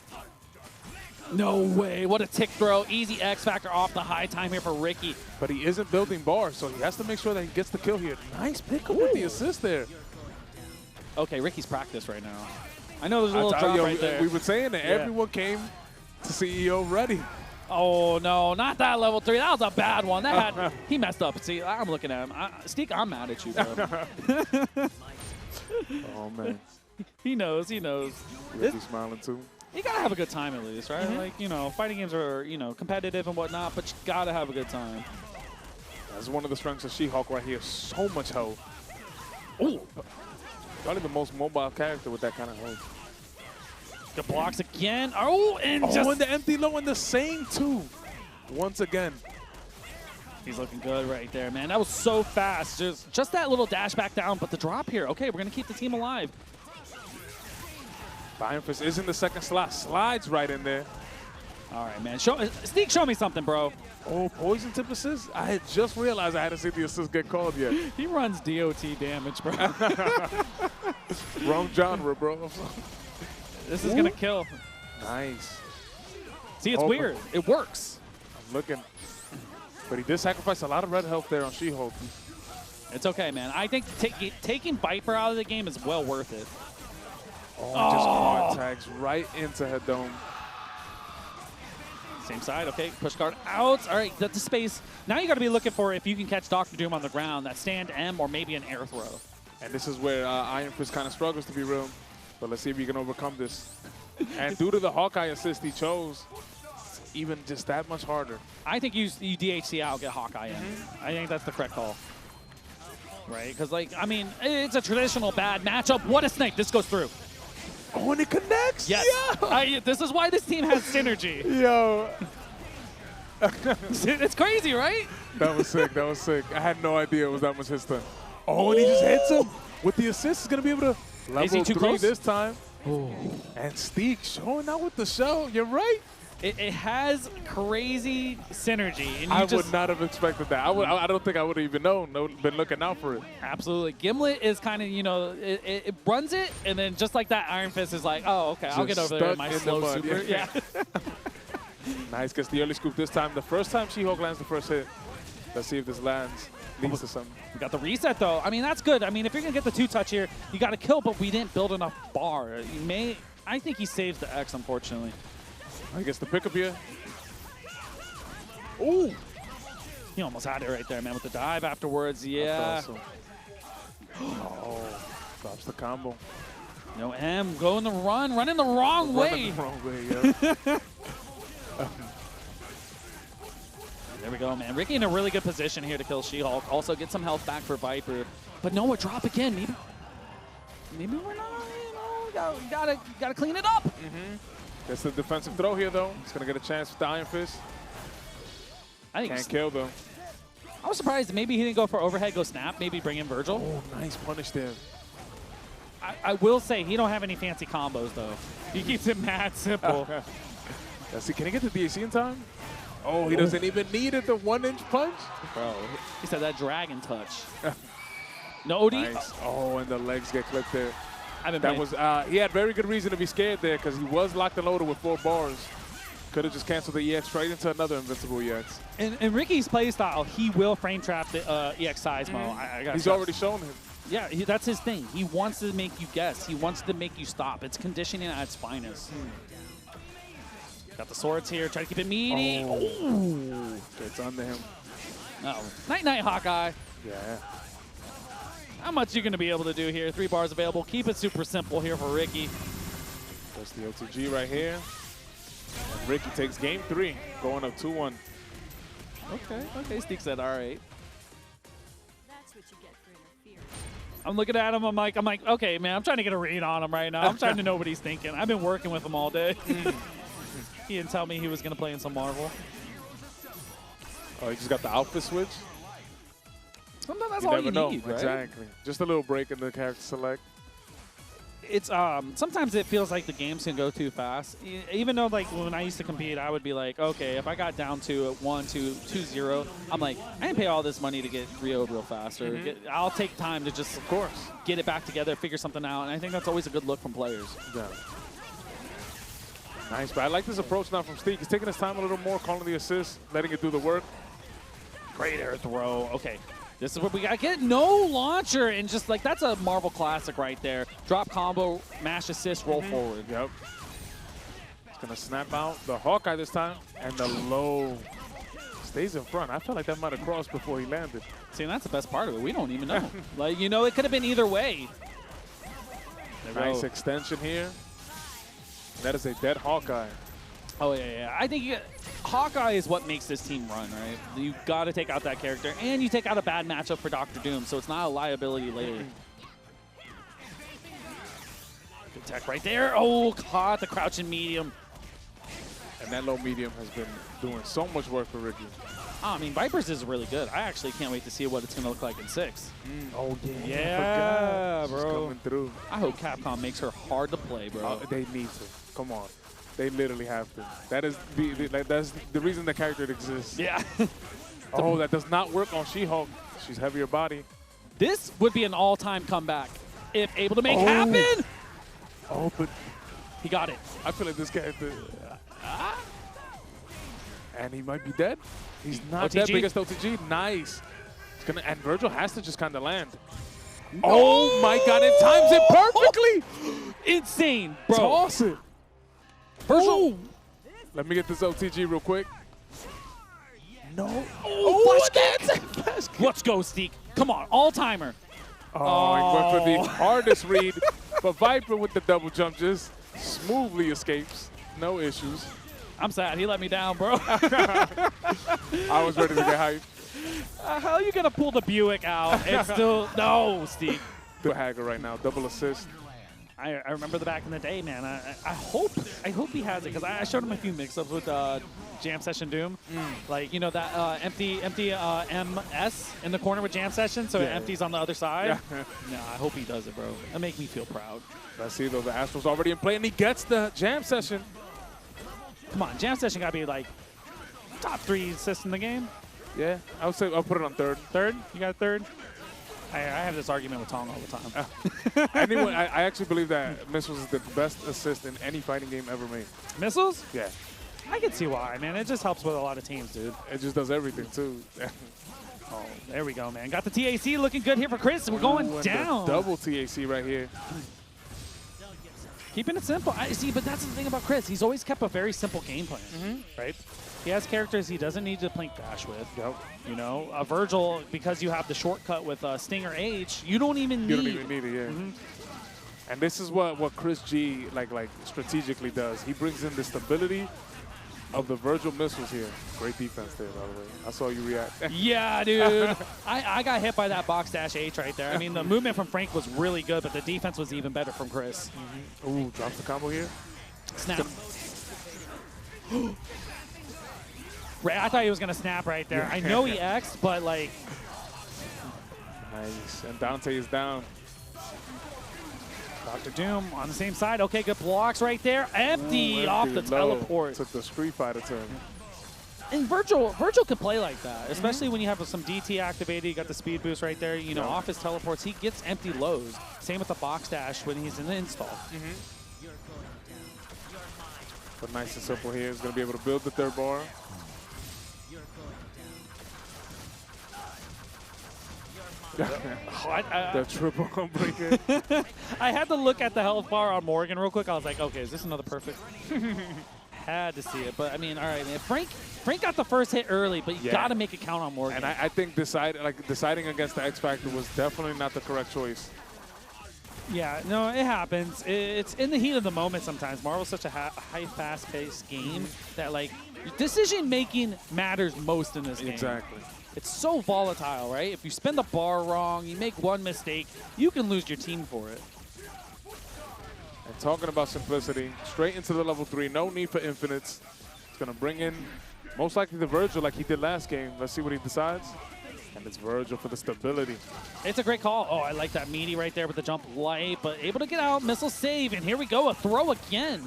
No way. What a tick throw. Easy X Factor off the high time here for Ricky. But he isn't building bars, so he has to make sure that he gets the kill here. Nice pick up with the assist there. Okay, Ricky's practice right now. I know there's a little drop right there. We were saying that everyone came to CEO ready. Oh, no, not that level 3. That was a bad one. That had, he messed up. See, I'm looking at him. Steak, I'm mad at you, bro. Oh, man. He knows. He knows. He's smiling, too. You got to have a good time at least, right? Like, you know, fighting games are, you know, competitive and whatnot, but you got to have a good time. That's one of the strengths of She-Hulk right here. So much health. Oh, Probably the most mobile character with that kind of health. good blocks again. Oh, and Oh, just... and the empty low and the same, too. Once again. He's looking good right there, man. That was so fast. Just that little dash back down, but the drop here. Okay, we're going to keep the team alive. Iron Fist is in the second slot. Slides right in there. All right, man. Sneak, show me something, bro. Oh, poison tip assist? I had just realized I hadn't seen the assist get called yet. He runs DOT damage, bro. Wrong genre, bro. This is going to kill. Nice. See, it's weird. It works. I'm looking. But he did sacrifice a lot of red health there on She-Hulk. It's okay, man. I think taking Viper out of the game is well worth it. Oh, just hard tags right into her dome. Same side, okay. Push guard out. All right, that's the space. Now you got to be looking for if you can catch Dr. Doom on the ground, that stand M or maybe an air throw. And this is where Iron Fist kind of struggles, to be real. But let's see if he can overcome this. And due to the Hawkeye assist he chose, it's even just that much harder. I think you DHC out, get Hawkeye in. I think that's the correct call. Right? Because, like, I mean, it's a traditional bad matchup. What a snake. This goes through. Oh, and it connects? Yes. Yeah. This is why this team has synergy. Yo. It's crazy, right? That was sick. That was sick. I had no idea it was that much hit stun. Oh, and he just hits him. With the assist, he's going to be able to level 3 close? this time. And Steak showing out with the show. You're right. It has crazy synergy. And I would not have expected that. I don't think I would have even been looking out for it. Absolutely. Gimlet is kind of, you know, it runs it, and then just like that, Iron Fist is like, oh, okay, I'll get over there in my slow super. Yeah. Nice, gets the early scoop this time. The first time She-Hulk lands the first hit. Let's see if this lands. Leads to something. We got the reset, though. I mean, that's good. I mean, if you're going to get the 2-touch here, you got to kill, but we didn't build enough bar. I think he saves the X, unfortunately. I guess the pickup here. Ooh. He almost had it right there, man, with the dive afterwards. Yeah. Awesome. Oh, drops the combo. No, M, going the run, running the wrong way. Running the wrong way, yeah. There we go, man. Ricky in a really good position here to kill She-Hulk. Also get some health back for Viper. But no, a drop again. Maybe we're not, you know, gotta clean it up. Gets the defensive throw here, though. He's going to get a chance with the Iron Fist. I think Can't kill, though. I was surprised. Maybe he didn't go for overhead, go snap. Maybe bring in Vergil. Oh, nice punish there. I will say he don't have any fancy combos, though. He keeps it mad simple. Let's see. Can he get the DAC in time? Oh, he doesn't even need it, the 1-inch punch. Bro, he said that dragon touch. No OD? Nice. Oh, and the legs get clipped there. That was he had very good reason to be scared there because he was locked and loaded with 4 bars. Could have just canceled the EX straight into another invincible EX. In Ricky's play style, he will frame trap the EX Seismo. He's already shown him. Yeah, that's his thing. He wants to make you guess. He wants to make you stop. It's conditioning at its finest. Got the swords here. Try to keep it meaty. Oh. Gets under him. No. Night-night, Hawkeye. Yeah. How much you going to be able to do here? 3 bars available. Keep it super simple here for Ricky. That's the OTG right here. And Ricky takes game 3, going up 2-1. Okay, Steak said, all right. That's what you get for interfering. I'm looking at him. I'm like, okay, man, I'm trying to get a read on him right now. I'm trying to know what he's thinking. I've been working with him all day. He didn't tell me he was going to play in some Marvel. Oh, he just got the outfit switch? Sometimes that's all you need, right? Exactly. Just a little break in the character select. It's sometimes it feels like the games can go too fast. Even though, like, when I used to compete, I would be like, okay, if I got down to 1-2, 2-0, I'm like, I didn't pay all this money to get Ryo real fast. Or I'll take time to just, of course, get it back together, figure something out. And I think that's always a good look from players. Yeah. Nice, but I like this approach now from Steak. He's taking his time a little more, calling the assist, letting it do the work. Great air throw. Okay. This is what we got to get. No launcher, and just like, that's a Marvel classic right there. Drop combo, mash assist, roll forward. Yep. It's going to snap out the Hawkeye this time, and the low stays in front. I felt like that might have crossed before he landed. See, and that's the best part of it. We don't even know. Like, you know, it could have been either way. Nice extension here. That is a dead Hawkeye. Oh, yeah. I think Hawkeye is what makes this team run, right? You got to take out that character, and you take out a bad matchup for Dr. Doom, so it's not a liability later. Good tech right there. Oh, caught the crouching medium. And that low medium has been doing so much work for Ricky. Oh, I mean, Vipers is really good. I actually can't wait to see what it's going to look like in 6. Oh, yeah. Yeah, She's bro. coming through. I hope Capcom makes her hard to play, bro. They need to. Come on. They literally have to. That is that's the reason the character exists. Yeah. Oh, that does not work on She-Hulk. She's heavier body. This would be an all-time comeback if able to make happen. Oh, but He got it. I feel like this character... And he might be dead. He's not dead. OTG? Biggest OTG. Nice. It's gonna, and Vergil has to just kind of land. Oh my God, it times it perfectly. Insane, bro. Toss it. Vergil. Let me get this OTG real quick. No. Oh, let's go, Steak. Come on, all-timer. Oh, he went for the hardest read. But Viper with the double jump just smoothly escapes. No issues. I'm sad. He let me down, bro. I was ready to get hyped. How are you going to pull the Buick out? It's still... No, Steak. The Haggar right now, double assist. I remember the back in the day, man. I hope he has it, because I showed him a few mix-ups with Jam Session Doom. Like, you know, that empty MS in the corner with Jam Session, so it empties on the other side. Yeah. No, I hope he does it, bro. That make me feel proud. Let's see, though. The Astral's already in play, and he gets the Jam Session. Come on, Jam Session got to be, like, top 3 assists in the game. Yeah, I would say I'll put it on third. Third? You got a third? I have this argument with Tong all the time. Anyone, I actually believe that Missiles is the best assist in any fighting game ever made. Missiles? Yeah. I can see why, man. It just helps with a lot of teams, dude. It just does everything, too. Oh, there we go, man. Got the TAC looking good here for Chris. We're going down. Double TAC right here. Keeping it simple. I see, but that's the thing about Chris. He's always kept a very simple game plan, right? He has characters he doesn't need to Plink Dash with. Yep. You know, Vergil, because you have the shortcut with Stinger H, you don't even need. You don't even need it, yeah. And this is what Chris G like strategically does. He brings in the stability of the Vergil missiles here. Great defense there, by the way. I saw you react. Yeah, dude. I got hit by that box dash H right there. I mean, the movement from Frank was really good, but the defense was even better from Chris. Ooh, drops the combo here. Snap. I thought he was going to snap right there. I know he X'd, but like... Nice. And Dante is down. Dr. Doom on the same side. Okay, good blocks right there. Empty off the teleport. Took the Street Fighter turn. And Vergil can play like that, especially when you have some DT activated. You got the speed boost right there. You know, off his teleports, he gets empty lows. Same with the box dash when he's in the install. But nice and simple here. He's going to be able to build the third bar. The triple unbreaker. I had to look at the health bar on Morgan real quick. I was like, okay, is this another perfect? Had to see it. But, I mean, all right, man. Frank got the first hit early, but you got to make it count on Morgan. And I think deciding against the X Factor was definitely not the correct choice. Yeah, no, it happens. It's in the heat of the moment sometimes. Marvel's such a high, fast-paced game that, like, decision-making matters most in this game. Exactly. It's so volatile, right? If you spin the bar wrong, you make one mistake, you can lose your team for it. And talking about simplicity, straight into the level 3, no need for infinites. It's going to bring in most likely the Vergil like he did last game. Let's see what he decides. And it's Vergil for the stability. It's a great call. Oh, I like that meaty right there with the jump light, but able to get out, missile save, and here we go, a throw again.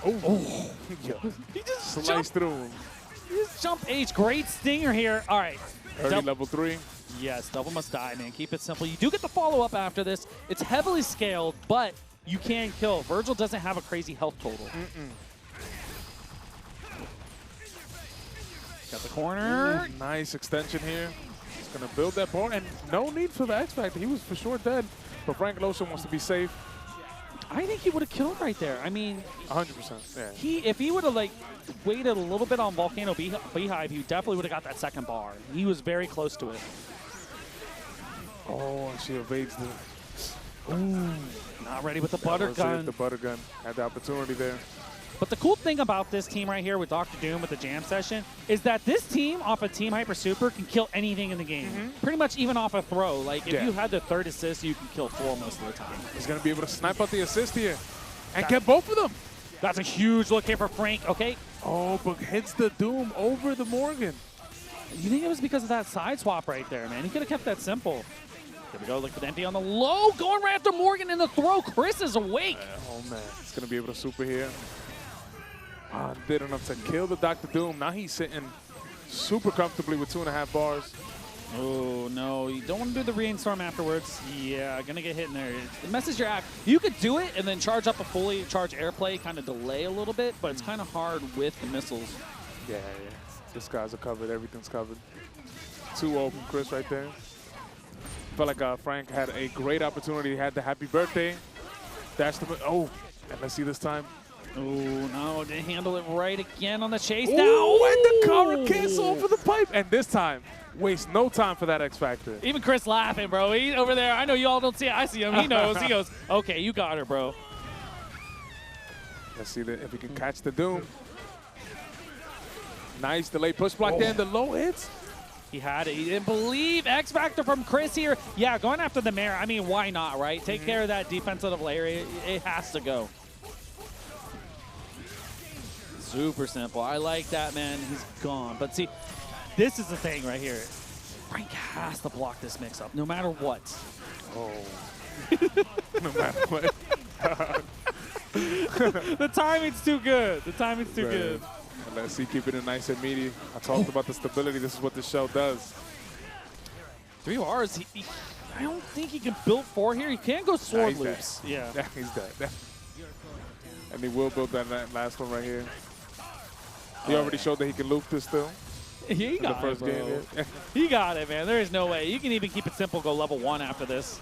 Oh. Yeah. He just sliced through him. He just jump H. Great stinger here. All right. Early level 3. Yes, double must die, man. Keep it simple. You do get the follow-up after this. It's heavily scaled, but you can kill. Vergil doesn't have a crazy health total. Got the corner. Ooh, nice extension here. He's going to build that bar, and no need for the X Factor. He was for sure dead, but Frank Lotion wants to be safe. I think he would have killed right there. I mean, 100%. Yeah. if he would have like waited a little bit on Volcano Beehive, he definitely would have got that second bar. He was very close to it. Oh, and she evades the. Ooh, not ready with the butter gun. The butter gun had the opportunity there. But the cool thing about this team right here with Dr. Doom with the jam session is that this team off of Team Hyper Super can kill anything in the game. Pretty much even off a throw. Like, if you had the third assist, you can kill 4 most of the time. He's going to be able to snipe out the assist here and get both of them. That's a huge look here for Frank, okay? Oh, but hits the Doom over the Morgan. You think it was because of that side swap right there, man? He could have kept that simple. Here we go, look for the empty on the low. Going right after Morgan in the throw. Chris is awake. Oh, man. He's going to be able to super here. Did enough to kill the Dr. Doom. Now he's sitting super comfortably with 2.5 bars. Oh, no. You don't want to do the rainstorm afterwards. Yeah, going to get hit in there. It messes your act. You could do it and then charge up a fully charged airplay, kind of delay a little bit, but it's kind of hard with the missiles. Yeah. The skies are covered. Everything's covered. 2 open Chris right there. Felt like Frank had a great opportunity. He had the happy birthday. Dashed him. Oh, and let's see this time. Oh, no, didn't handle it right again on the chase now. And the cover cancel over the pipe. And this time, waste no time for that X Factor. Even Chris laughing, bro. He's over there. I know you all don't see it. I see him. He knows. He goes, okay, you got her, bro. Let's see if he can catch the Doom. Nice delay push block there, and the low hits. He had it. He didn't believe. X Factor from Chris here. Yeah, going after the Mare. I mean, why not, right? Take care of that defensive area. It has to go. Super simple. I like that, man. He's gone. But see, this is the thing right here. Frank has to block this mix-up, no matter what. Oh. No matter what. The timing's too good. The timing's too good. And let's see, keep it nice and meaty. I talked about the stability. This is what this shell does. 3 Rs. I don't think he can build 4 here. He can't go sword loops. Yeah. He's dead. And he will build that last one right here. He already showed that he can loop this still. He got the first it, bro. game. He got it, man. There is no way. You can even keep it simple, go level 1 after this.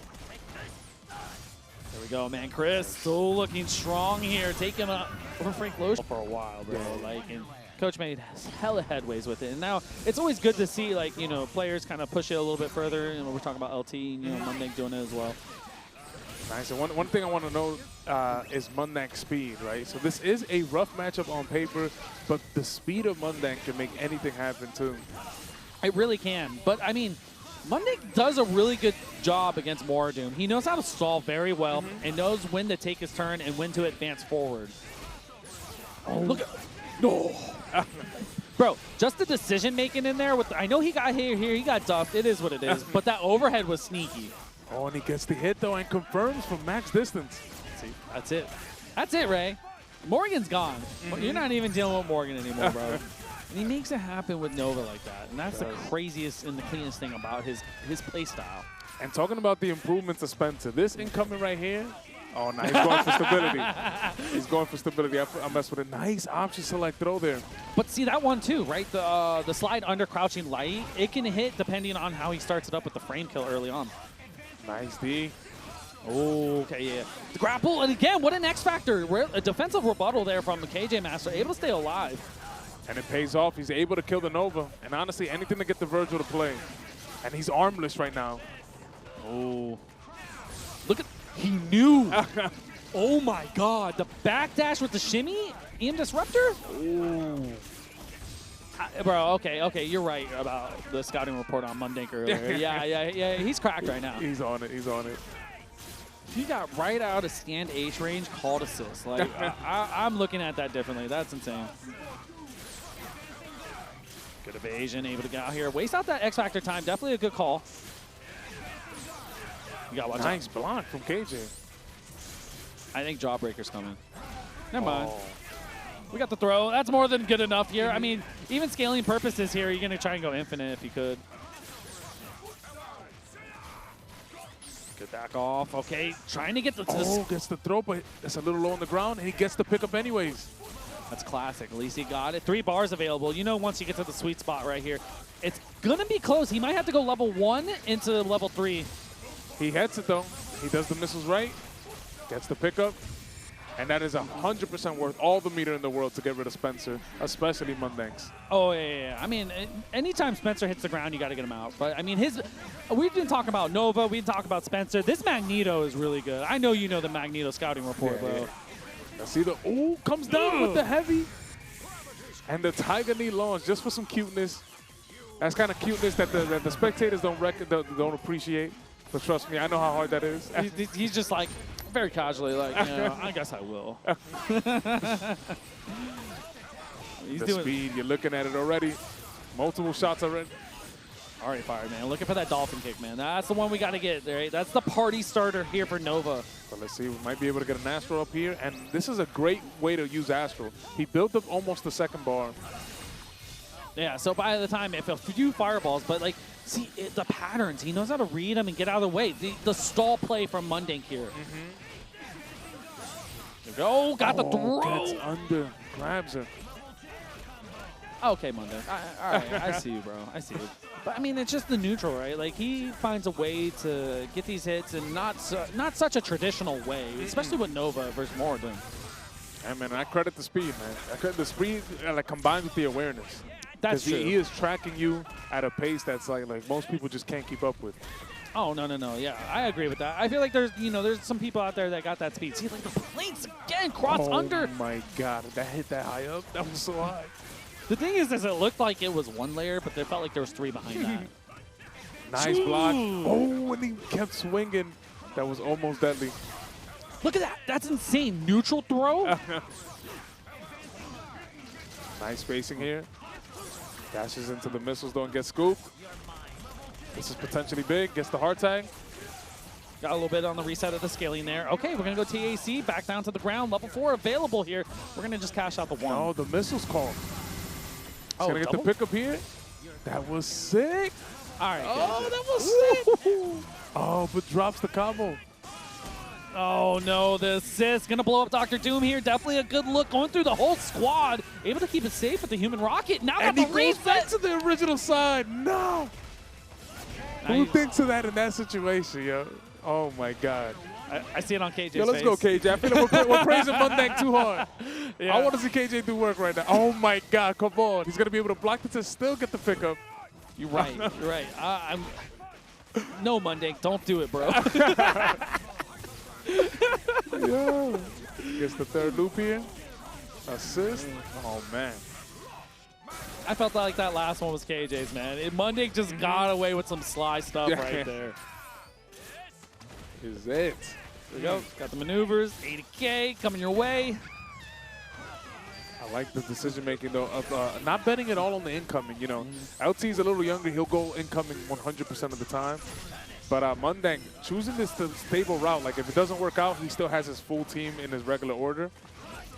There we go, man. Chris still looking strong here, taking over Frank Lotion for a while, bro. Like, and Coach made hella headways with it. And now it's always good to see, like, you know, players kind of push it a little bit further. You know, we're talking about LT, and, you know, M.O.D.O.K doing it as well. Nice. And one thing I want to know is M.O.D.O.K speed, right? So this is a rough matchup on paper, but the speed of M.O.D.O.K can make anything happen too. It really can. But, I mean, M.O.D.O.K does a really good job against Doom. He knows how to stall very well and knows when to take his turn and when to advance forward. Oh, look at... No! Bro, just the decision-making in there. I know he got here, he got duffed. It is what it is. But that overhead was sneaky. Oh, and he gets the hit, though, and confirms from max distance. See, that's it. That's it, Ray. Morgan's gone. You're not even dealing with Morgan anymore, bro. And he makes it happen with Nova like that. And that's the craziest and the cleanest thing about his play style. And talking about the improvements of Spencer, this incoming right here, oh, no, he's going for stability. He's going for stability. I messed with a nice option select throw there. But see, that one too, right? The slide under crouching light, it can hit depending on how he starts it up with the frame kill early on. Nice D. Oh, okay, yeah. The grapple, and again, what an X Factor. A defensive rebuttal there from the KJ Master, able to stay alive. And it pays off. He's able to kill the Nova. And honestly, anything to get the Vergil to play. And he's armless right now. Oh. Look at, he knew. Oh my God, the backdash with the shimmy? EM Disruptor? Ooh. Bro, okay, you're right about the scouting report on M.O.D.O.K earlier. Yeah, he's cracked right now. He's on it. He got right out of stand H range, called assist. Like, I'm looking at that differently. That's insane. Good evasion, able to get out here. Waste out that X Factor time. Definitely a good call. You got nice block from KJ. I think Jawbreaker's coming. Never mind. We got the throw. That's more than good enough here. I mean, even scaling purposes here, you're going to try and go infinite if you could. Good back off. Okay, trying to get the... gets the throw, but it's a little low on the ground, and he gets the pickup anyways. That's classic. At least he got it. 3 bars available. You know, once you get to the sweet spot right here, it's going to be close. He might have to go level 1 into level 3. He hits it, though. He does the missiles right, gets the pickup, and that is 100% worth all the meter in the world to get rid of Spencer, especially M.O.D.O.K. Oh, yeah. I mean, anytime Spencer hits the ground, you got to get him out. But, I mean, we've been talking about Nova. We've been talking about Spencer. This Magneto is really good. I know you know the Magneto scouting report, bro. Yeah. Let's see the, ooh, comes down with the heavy. And the Tiger Knee launch just for some cuteness. That's kind of cuteness that the spectators don't appreciate. But trust me, I know how hard that is. He's just like, very casually, like, you know, I guess I will. He's the doing speed, you're looking at it already. Multiple shots already. Already fired, man. Looking for that dolphin kick, man. That's the one we got to get, right? That's the party starter here for Nova. So let's see, we might be able to get an Astro up here. And this is a great way to use Astro. He built up almost the second bar. Yeah, so by the time, if a few fireballs, but like, see, the patterns, he knows how to read them and get out of the way. The stall play from M.O.D.O.K here. Oh, got the throw. Gets under, grabs her. Okay, M.O.D.O.K. All right, I see you, bro. I see you. But I mean, it's just the neutral, right? Like he finds a way to get these hits, and not such a traditional way, especially with Nova versus M.O.D.O.K. I mean, I credit the speed, man. I credit the speed like combined with the awareness. That's true. He is tracking you at a pace that's like most people just can't keep up with. Oh, no. Yeah, I agree with that. I feel like there's some people out there that got that speed. See, like the plates again, cross under. Oh my God, that hit that high up. That was so high. The thing is it looked like it was 1 layer, but it felt like there was 3 behind that. Nice block. Oh, and he kept swinging. That was almost deadly. Look at that. That's insane. Neutral throw. Nice spacing here. Dashes into the missiles, don't get scooped. This is potentially big. Gets the hard tag. Got a little bit on the reset of the scaling there. Okay, we're going to go TAC, back down to the ground. Level 4 available here. We're going to just cash out the 1. Oh, the missiles call. Oh, going to get the pickup here. That was sick. All right. Oh, that was sick. Oh, but drops the combo. Oh, no. The assist. Going to blow up Dr. Doom here. Definitely a good look going through the whole squad. Able to keep it safe with the human rocket. Now and got he the goes back reset. to the original side. No. Who thinks of that in that situation, yo? Oh, my God. I see it on KJ's Yo, let's face. go, KJ. I feel like we're praising M.O.D.O.K too hard. Yeah. I want to see KJ do work right now. Oh, my God. Come on. He's going to be able to block it to still get the pickup. You're right. You're right. No, M.O.D.O.K. Don't do it, bro. Yeah. Gets the third loop here. Assist. Oh, man. I felt like that last one was KJ's, man. M.O.D.O.K just got away with some sly stuff right there. Is it. There we go. Got the maneuvers. 80K coming your way. I like the decision-making, though, of not betting it all on the incoming. You know, LT's a little younger. He'll go incoming 100% of the time. But M.O.D.O.K choosing this stable route, like if it doesn't work out, he still has his full team in his regular order.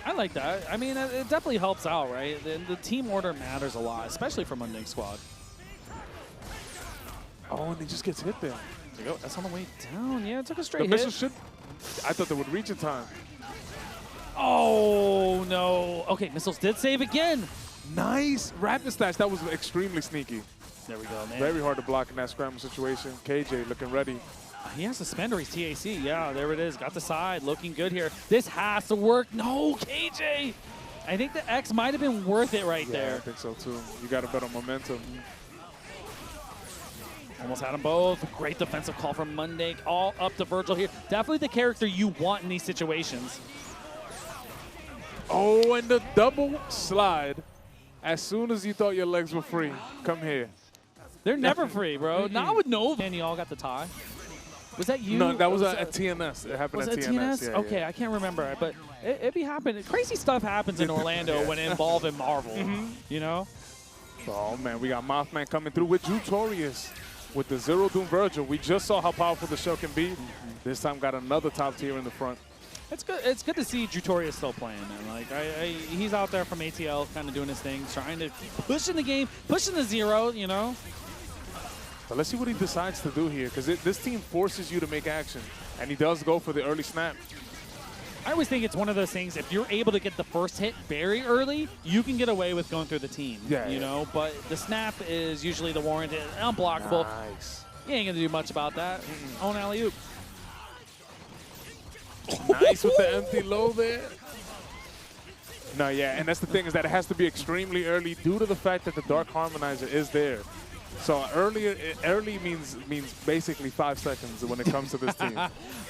I like that. I mean, it definitely helps out, right? The team order matters a lot, especially for M.O.D.O.K squad. Oh, and he just gets hit there. There you go. That's on the way down. Yeah, it took a straight The hit. missile should. I thought they would reach in time. Oh, no. Okay, missiles did save again. Nice. Rapid stash. That was extremely sneaky. There we go, man. Very hard to block in that scramble situation. KJ looking ready. He has suspender. He's TAC. Yeah, there it is. Got the side. Looking good here. This has to work. No, KJ. I think the X might have been worth it right there. I think so, too. You got to bet on momentum. Almost had them both. Great defensive call from M.O.D.O.K. All up to Vergil here. Definitely the character you want in these situations. Oh, and the double slide. As soon as you thought your legs were free, come here. They're never free, bro. Not with Nova. And you all got the tie. Was that you? No, that was at TNS. It happened at TNS. Yeah, okay, yeah. I can't remember. But it be happening. Crazy stuff happens in Orlando when involving Marvel. You know? Oh, man, we got Mothman coming through with Jutorius. With the Zero Doom Vergil. We just saw how powerful the show can be. This time got another top tier in the front. It's good. It's good to see Jutorius still playing, man. Like he's out there from ATL, kind of doing his thing, trying to push in the game, pushing the zero. You know. But let's see what he decides to do here, because this team forces you to make action, and he does go for the early snap. I always think it's one of those things, if you're able to get the first hit very early, you can get away with going through the team, you know? But the snap is usually the warranted, unblockable. Nice. You ain't gonna do much about that. Own alley-oop. Nice with the empty low there. No, yeah, and that's the thing, is that it has to be extremely early due to the fact that the Dark Harmonizer is there. So early means basically 5 seconds when it comes to this team.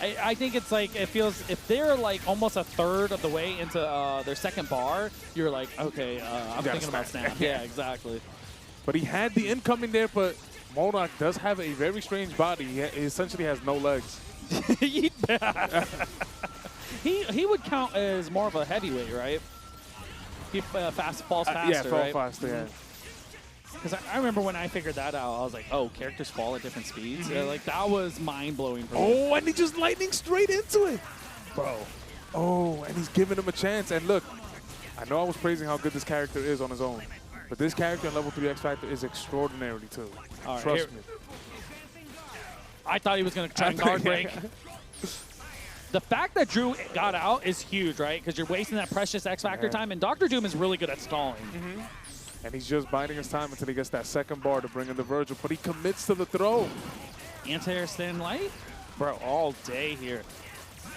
I think it's like, it feels, if they're like almost a third of the way into their second bar, you're like, okay, I'm thinking about snap. Yeah, exactly. But he had the incoming there, but M.O.D.O.K does have a very strange body. He essentially has no legs. He would count as more of a heavyweight, right? He falls faster, yeah, fall right? faster, yeah. Because I remember when I figured that out, I was like, oh, characters fall at different speeds. Yeah, like, that was mind-blowing for me. Oh, and he just lightning straight into it. Bro. Oh, and he's giving him a chance. And look, I know I was praising how good this character is on his own, but this character in level 3 X Factor is extraordinary, too. All right, Trust me. I thought he was going to try and guard break. The fact that Drew got out is huge, right? Because you're wasting that precious X Factor time, and Dr. Doom is really good at stalling. And he's just biding his time until he gets that second bar to bring in the Vergil, but he commits to the throw. Anti-air stand light? Bro, all day here.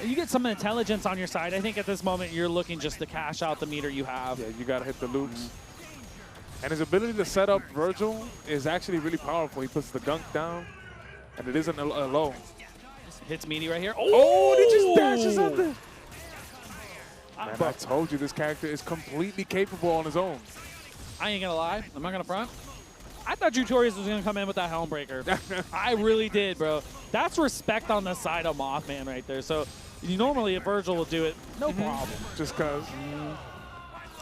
You get some intelligence on your side. I think at this moment you're looking just to cash out the meter you have. Yeah, you got to hit the loops. And his ability to set up Vergil is actually really powerful. He puts the gunk down, and it isn't a low. Hits meaty right here. Oh, and he just dashes up there. Man, I told you this character is completely capable on his own. I ain't gonna lie, I'm not gonna front. I thought Jutorius was gonna come in with that helm breaker. I really did, bro. That's respect on the side of Mothman right there. So normally a Vergil will do it, no problem. Just cause.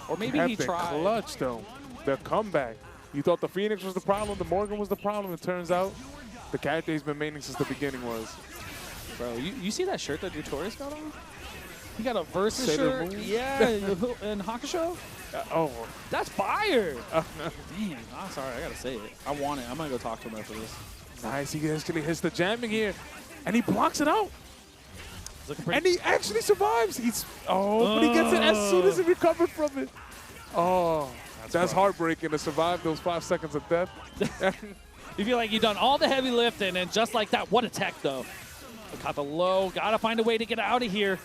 Or maybe he tried. Clutch though. The comeback. You thought the Phoenix was the problem, the Morgan was the problem. It turns out the character he's been maining since the beginning was. Bro, you see that shirt that Jutorius got on? He got a Versus Sailor shirt. Moon? Yeah, in Hakusho. Oh. That's fire. Damn, I'm sorry, I gotta say it. I want it. I'm gonna go talk to him after this. Nice, he actually hits the jamming here, and he blocks it out. And he actually survives. But he gets it as soon as he recovered from it. Oh, that's heartbreaking to survive those 5 seconds of death. You feel like you've done all the heavy lifting, and just like that, what a tech though. Got the low, gotta find a way to get out of here.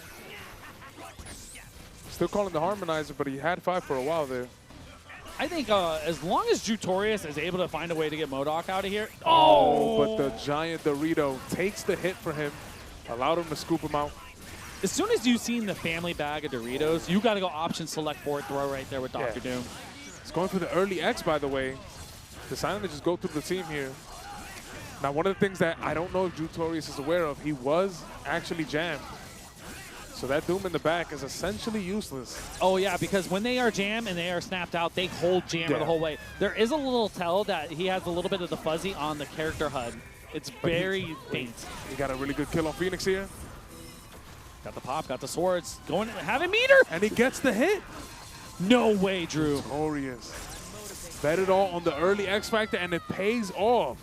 Still calling the Harmonizer, but he had 5 for a while there. I think as long as Jutorius is able to find a way to get M.O.D.O.K out of here. Oh, but the giant Dorito takes the hit for him, allowed him to scoop him out. As soon as you've seen the family bag of Doritos, you got to go option select forward throw right there with Dr. Doom. He's going for the early X, by the way. Deciding to just go through the team here. Now, one of the things that I don't know if Jutorius is aware of, he was actually jammed. So that Doom in the back is essentially useless. Oh, yeah, because when they are jammed and they are snapped out, they hold jammer the whole way. There is a little tell that he has a little bit of the fuzzy on the character HUD. It's very faint. He got a really good kill on Phoenix here. Got the pop, got the swords. Going, have a meter! And he gets the hit. No way, Drew. Glorious. Bet it all on the early X Factor, and it pays off.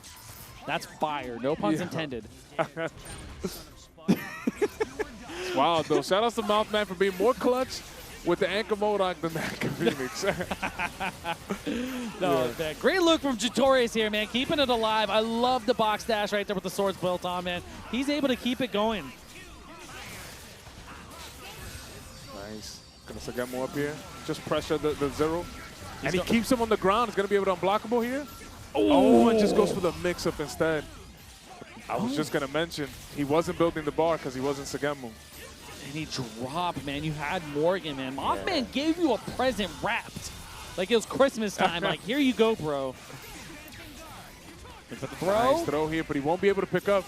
That's fire. No puns intended. Wow, though. Shout out to Mouthman for being more clutch with the Anchor M.O.D.O.K than the Anchor Phoenix. Man, great look from Jutorius here, man. Keeping it alive. I love the box dash right there with the swords built on, man. He's able to keep it going. Nice. Gonna Sagemo up here. Just pressure the zero. And he keeps him on the ground. He's gonna be able to unblockable here. Oh, and just goes for the mix-up instead. I was just gonna mention, he wasn't building the bar because he wasn't Sagemo. And he dropped, man. You had Morgan, man. Mothman gave you a present wrapped. Like it was Christmas time. Like, here you go, bro. Nice throw here, but he won't be able to pick up.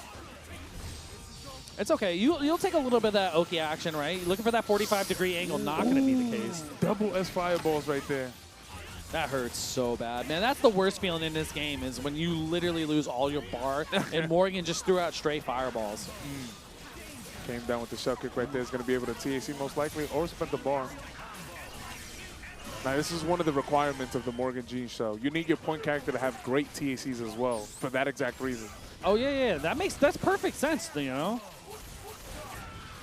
It's okay. You'll take a little bit of that Oki action, right? You're looking for that 45-degree angle. Not going to be the case. Double S fireballs right there. That hurts so bad, man. That's the worst feeling in this game is when you literally lose all your bar and Morgan just threw out straight fireballs. Came down with the shell kick right there. Is going to be able to TAC most likely or spend the bar. Now, this is one of the requirements of the Morgan G show. You need your point character to have great TACs as well for that exact reason. Oh, yeah. That's perfect sense, you know?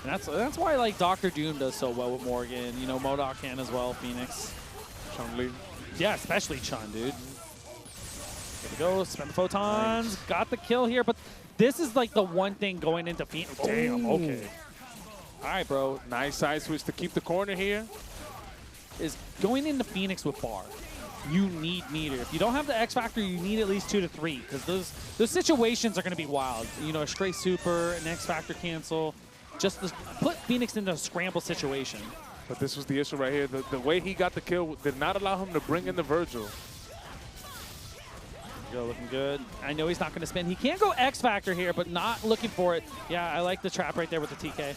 And that's why like Dr. Doom does so well with Morgan. You know, M.O.D.O.K can as well, Phoenix. Chun-Li. Yeah, especially Chun, dude. Here we go, spend the photons. Nice. Got the kill here, but this is like the one thing going into Phoenix. Damn, okay. All right, bro. Nice side switch to keep the corner here. Is going into Phoenix with bar. You need meter. If you don't have the X Factor, you need at least 2 to 3 because those situations are going to be wild. You know, a straight super, an X Factor cancel. Just to put Phoenix into a scramble situation. But this was the issue right here. The way he got the kill did not allow him to bring in the Vergil. Yo, looking good. I know he's not going to spin. He can go X Factor here, but not looking for it. Yeah, I like the trap right there with the TK.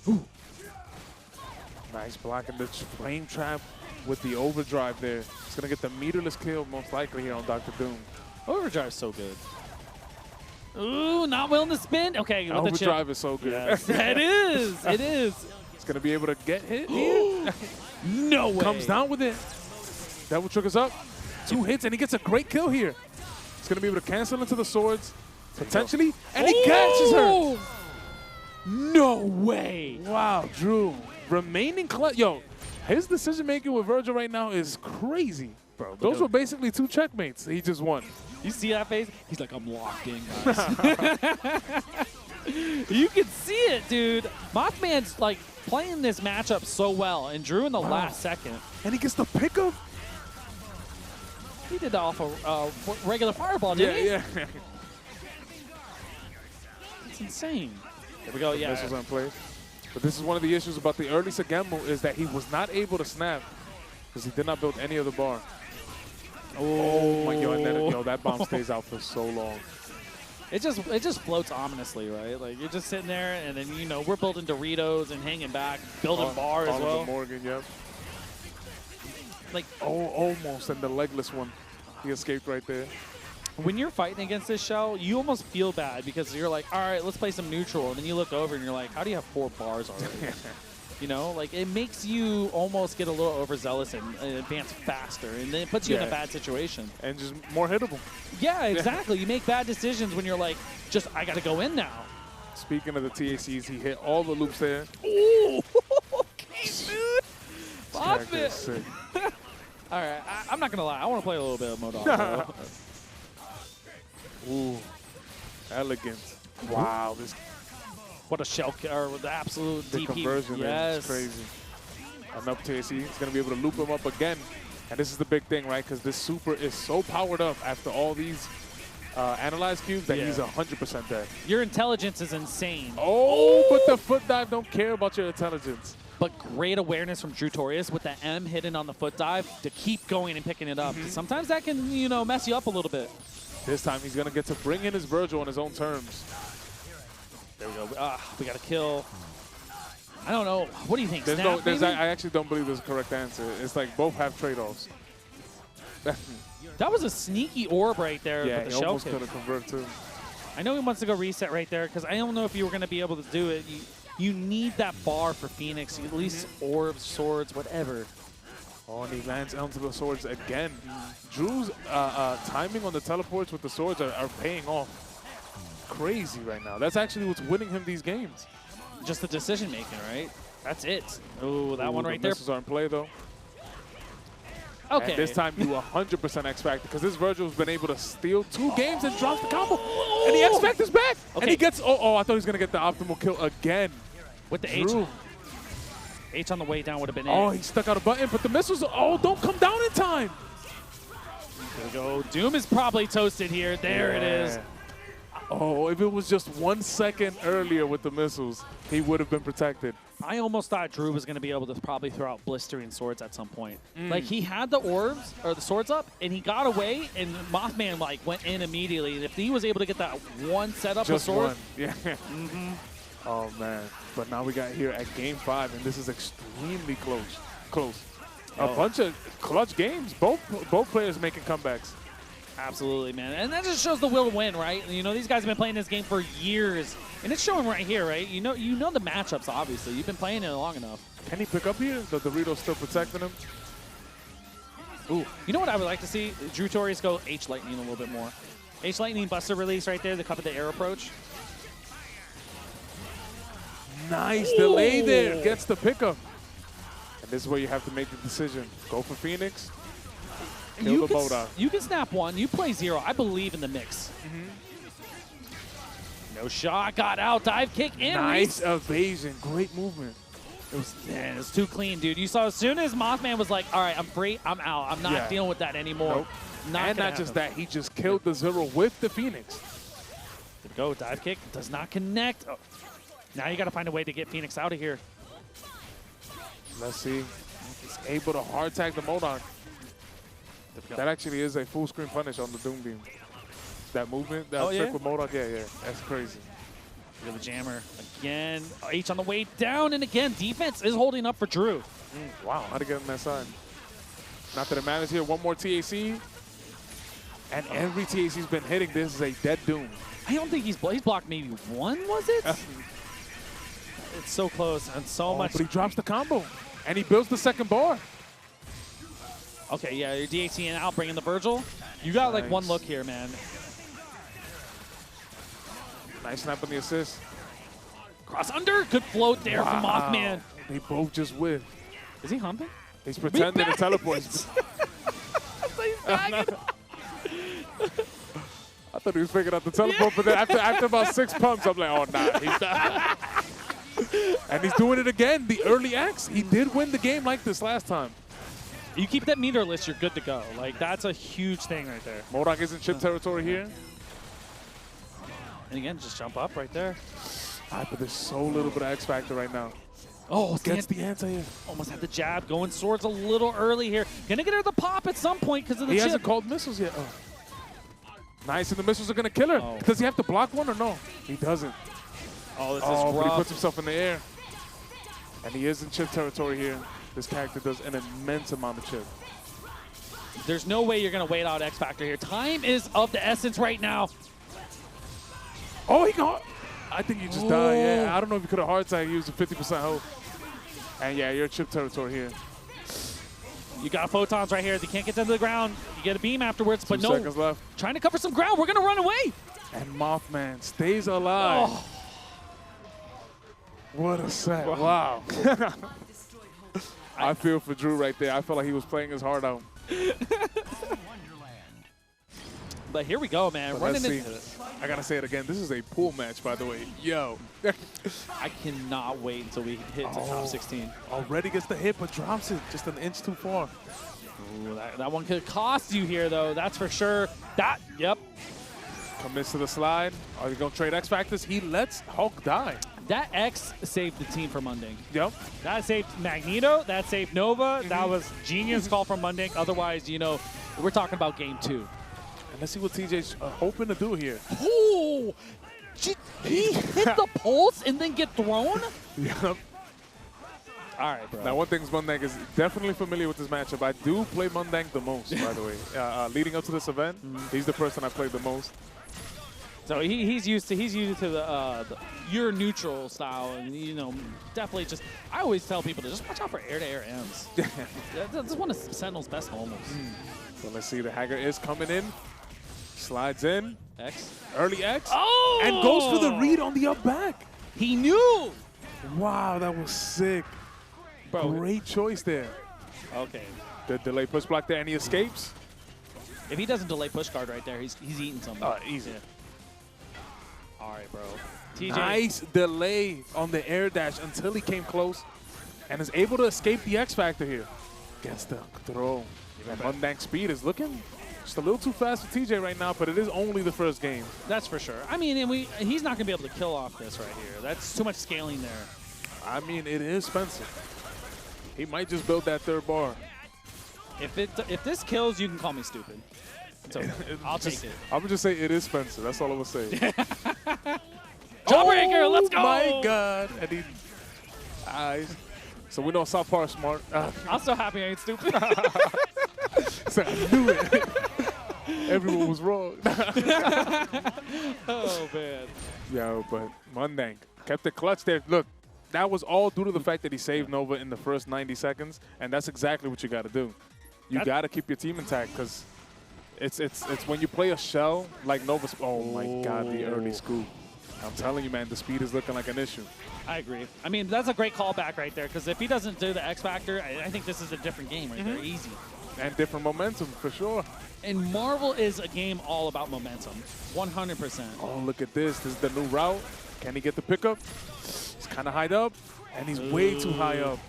Ooh. Nice blocking the flame trap with the overdrive there. He's going to get the meterless kill most likely here on Dr. Doom. Overdrive's so good. Ooh, not willing to spin. Okay, with overdrive is so good. Yes, it is. It is. He's going to be able to get hit here. No way. Comes down with it. Devil triggers up. 2 hits, and he gets a great kill here. He's going to be able to cancel into the swords, potentially, and he catches her. No way. Wow, Drew. Remaining clutch. Yo, his decision-making with Vergil right now is crazy. Bro, those were basically 2 checkmates he just won. You see that face? He's like, I'm locked in, guys. You can see it, dude. Mothman's like playing this matchup so well, and Drew in the last second. And he gets the pickup. He did that off a regular fireball, didn't he? Yeah. It's insane. There we go, yeah. Missiles on play. But this is one of the issues about the early Sagemu is that he was not able to snap because he did not build any of the bar. Oh my God! And then, that bomb stays out for so long. It just floats ominously, right? Like you're just sitting there, and then we're building Doritos and hanging back, building bar as well. Morgan, yep. Like almost, and the legless one, he escaped right there. When you're fighting against this shell, you almost feel bad because you're like, all right, let's play some neutral, and then you look over and you're like, how do you have 4 bars already? Like it makes you almost get a little overzealous and advance faster, and then it puts you in a bad situation. And just more hittable. Yeah, exactly. You make bad decisions when you're like, I got to go in now. Speaking of the TACs, he hit all the loops there. Ooh, okay, dude. Pop it. All right, I'm not going to lie. I want to play a little bit of M.O.D.O.K. Ooh, elegant. Wow, this. What a shell, or the absolute the DP. Conversion, man, it's crazy. And up TAC, he's going to be able to loop him up again. And this is the big thing, right? Because this super is so powered up after all these analyze cubes that he's 100% dead. Your intelligence is insane. Oh, but the foot dive don't care about your intelligence. But great awareness from Drutorius with that M hidden on the foot dive to keep going and picking it up. Sometimes that can, mess you up a little bit. This time he's going to get to bring in his Vergil on his own terms. There we go. We got a kill. I don't know. What do you think? Snap, I actually don't believe there's a correct answer. It's like both have trade-offs. That was a sneaky orb right there. Yeah, with the he shell almost kick. could have converted too. I know he wants to go reset right there because I don't know if you were going to be able to do it. You need that bar for Phoenix. At least orbs, swords, whatever. Oh, and he lands onto the swords again. Drew's timing on the teleports with the swords are paying off. Crazy right now. That's actually what's winning him these games. Just the decision making, right? That's it. Oh, that one right there. Missiles are in play though. Okay. And this time you 100% X Factor because this Vergil's been able to steal 2 games and drops the combo. And the X Factor's back. Okay. And he gets. I thought he was gonna get the optimal kill again. With the Drew. H on the way down would have been it. Oh, he stuck out a button, but the missiles. Don't come down in time. There we go. Doom is probably toasted here. There it is. Oh, if it was just 1 second earlier with the missiles, he would have been protected. I almost thought Drew was going to be able to probably throw out blistering swords at some point. Like, he had the orbs, or the swords up, and he got away, and Mothman, went in immediately. And if he was able to get that one setup of swords. Yeah. Oh, man. But now we got here at Game 5, and this is extremely close. A bunch of clutch games. Both players making comebacks. Absolutely, man. And that just shows the will to win, right? These guys have been playing this game for years. And it's showing right here, right? You know the matchups, obviously. You've been playing it long enough. Can he pick up here? The Dorito's still protecting him. Ooh. You know what I would like to see? Drutorius go H-Lightning a little bit more. H-Lightning Buster release right there, the cup of the air approach. Nice delay there. Gets the pickup. And this is where you have to make the decision. Go for Phoenix. Kill the M.O.D.O.K. You can snap one. You play 0. I believe in the mix. No shot. Got out. Dive kick in. Nice evasion. Great movement. Man, it's too clean, dude. You saw as soon as Mothman was like, all right, I'm free. I'm out. I'm not dealing with that anymore. Nope. And not just that, he just killed the 0 with the Phoenix. There we go. Dive kick. Does not connect. Oh. Now you got to find a way to get Phoenix out of here. Let's see. He's able to hard tag the M.O.D.O.K. That actually is a full screen punish on the Doom Beam. That movement, that trick with M.O.D.O.K, yeah. That's crazy. Look at the jammer. Again, H on the way down, and again, defense is holding up for Drew. Wow, how to get on that side. Not that it matters here. One more TAC. And every TAC's been hitting. This is a dead Doom. I don't think he's blocked maybe one, was it? It's so close and so much. But he drops the combo. And he builds the second bar. Okay, yeah, you're DHing out, bringing the Vergil. You got like one look here, man. Nice snap on the assist. Cross under, good float there from Mothman. They both just whiff. Is he humping? He's pretending to teleport. I thought he was figuring out the teleport, but then after about 6 pumps, I'm like, oh, nah, he's not. And he's doing it again. The early X, he did win the game like this last time. You keep that meter list, you're good to go. Like, that's a huge thing right there. M.O.D.O.K is in chip territory here. And again, just jump up right there. But there's so little bit of X factor right now. Oh, gets the anti-air. Almost had the jab, going swords a little early here. Gonna get her the pop at some point because of the chip. He hasn't called missiles yet. Oh. Nice, and the missiles are gonna kill her. Does he have to block one or no? He doesn't. Oh, this is rough. But he puts himself in the air. And he is in chip territory here. This character does an immense amount of chip. There's no way you're going to wait out X Factor here. Time is of the essence right now. Oh, he got... I think you just died, yeah. I don't know if you could have hard tag used a 50% health. And yeah, you're chip territory here. You got photons right here. They can't get to the ground. You get a beam afterwards, but 2 seconds left. Trying to cover some ground. We're going to run away. And Mothman stays alive. Oh. What a set. Wow. I feel for Drew right there. I felt like he was playing his heart out. But here we go, man. Running into I got to say it again. This is a pool match, by the way. Yo. I cannot wait until we hit the top 16. Already gets the hit, but drops it just an inch too far. Ooh, that one could cost you here, though. That's for sure. Yep. Commits to the slide. Are you going to trade X Factors? He lets Hulk die. That X saved the team from M.O.D.O.K. Yep. That saved Magneto. That saved Nova. That was genius call from M.O.D.O.K. Otherwise, you know, we're talking about game 2. And let's see what TJ's hoping to do here. Oh! He hit the pulse and then get thrown? Yep. All right, bro. Now, one thing is M.O.D.O.K is definitely familiar with this matchup. I do play M.O.D.O.K the most, by the way. Leading up to this event, he's the person I played the most. So he's used to the your neutral style, and you know, definitely just. I always tell people to just watch out for air-to-air M's. That's one of Sentinel's best moments. So let's see, the Haggar is coming in, slides in, X, early X, and goes for the read on the up back. He knew. Wow, that was sick. Bro, great choice there. Okay. The delay push block there, and he escapes. If he doesn't delay push guard right there, he's eating something. Easy. Yeah. All right, bro. TJ. Nice delay on the air dash until he came close and is able to escape the X Factor here. Gets the throw. M.O.D.O.K speed is looking just a little too fast for TJ right now, but it is only the first game. That's for sure. I mean, and he's not going to be able to kill off this right here. That's too much scaling there. I mean, it is Spencer. He might just build that third bar. If this kills, you can call me stupid. So I'll take it. I'm going to just say it is Spencer. That's all I'm going to say. Jawbreaker, let's go! Oh my God. And he eyes. So we know South Park smart. I'm so happy I ain't stupid. So I knew it. Everyone was wrong. Oh, man. Yo, but M.O.D.O.K kept it clutch there. Look, that was all due to the fact that he saved Nova in the first 90 seconds, and that's exactly what you got to do. You got to keep your team intact because it's when you play a shell like Nova. Oh, my God, the early scoop. I'm telling you, man, the speed is looking like an issue. I agree. I mean, that's a great callback right there, because if he doesn't do the X Factor, I think this is a different game right there, easy. And different momentum, for sure. And Marvel is a game all about momentum, 100%. Oh, look at this. This is the new route. Can he get the pickup? He's kind of high up, and he's way too high up.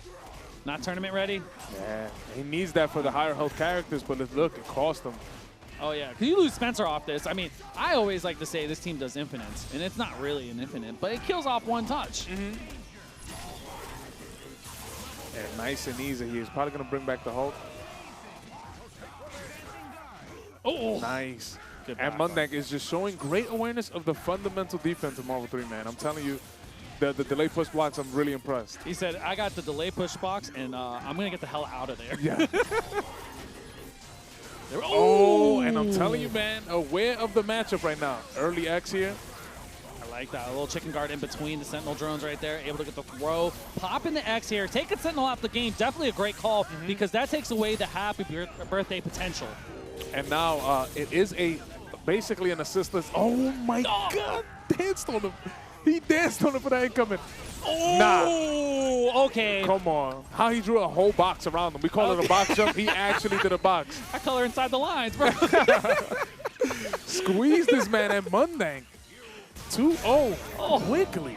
Not tournament ready? Yeah, he needs that for the higher health characters, but look, it cost him. Oh, yeah. Can you lose Spencer off this? I mean, I always like to say this team does infinites, and it's not really an infinite, but it kills off one touch. And nice and easy. He's probably going to bring back the Hulk. Oh, Nice. Good And back. M.O.D.O.K is just showing great awareness of the fundamental defense of Marvel 3, man. I'm telling you, the delay push blocks, I'm really impressed. He said, I got the delay push box, and I'm going to get the hell out of there. Yeah. Oh, And I'm telling you, man, aware of the matchup right now. Early X here. I like that. A little chicken guard in between the Sentinel drones right there. Able to get the throw. Popping the X here. Taking Sentinel out the game. Definitely a great call because that takes away the happy birthday potential. And now it is basically an assistless. Oh, my God. Danced on him. He danced on him for that incoming. Oh, okay. Come on. How he drew a whole box around him. We call it a box jump. He actually did a box. I color inside the lines, bro. Squeeze this man at M.O.D.O.K. 2-0 quickly.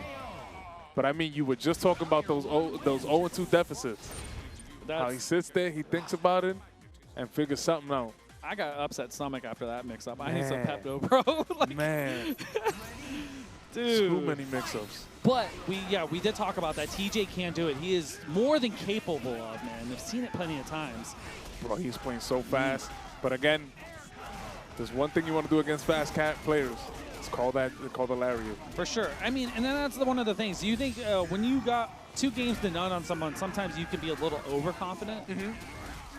But I mean, you were just talking about those 0-2 deficits. How he sits there, he thinks about it, and figures something out. I got upset stomach after that mix-up. I Man. need some Pepto, bro. Like, Man, dude. too many mix-ups. But we did talk about that. TJ can do it. He is more than capable of, man. They've seen it plenty of times. Bro, he's playing so fast. But again, there's one thing you want to do against fast cat players. It's called the lariat. For sure. I mean, and then that's one of the things. Do you think when you got 2 games to none on someone, sometimes you can be a little overconfident?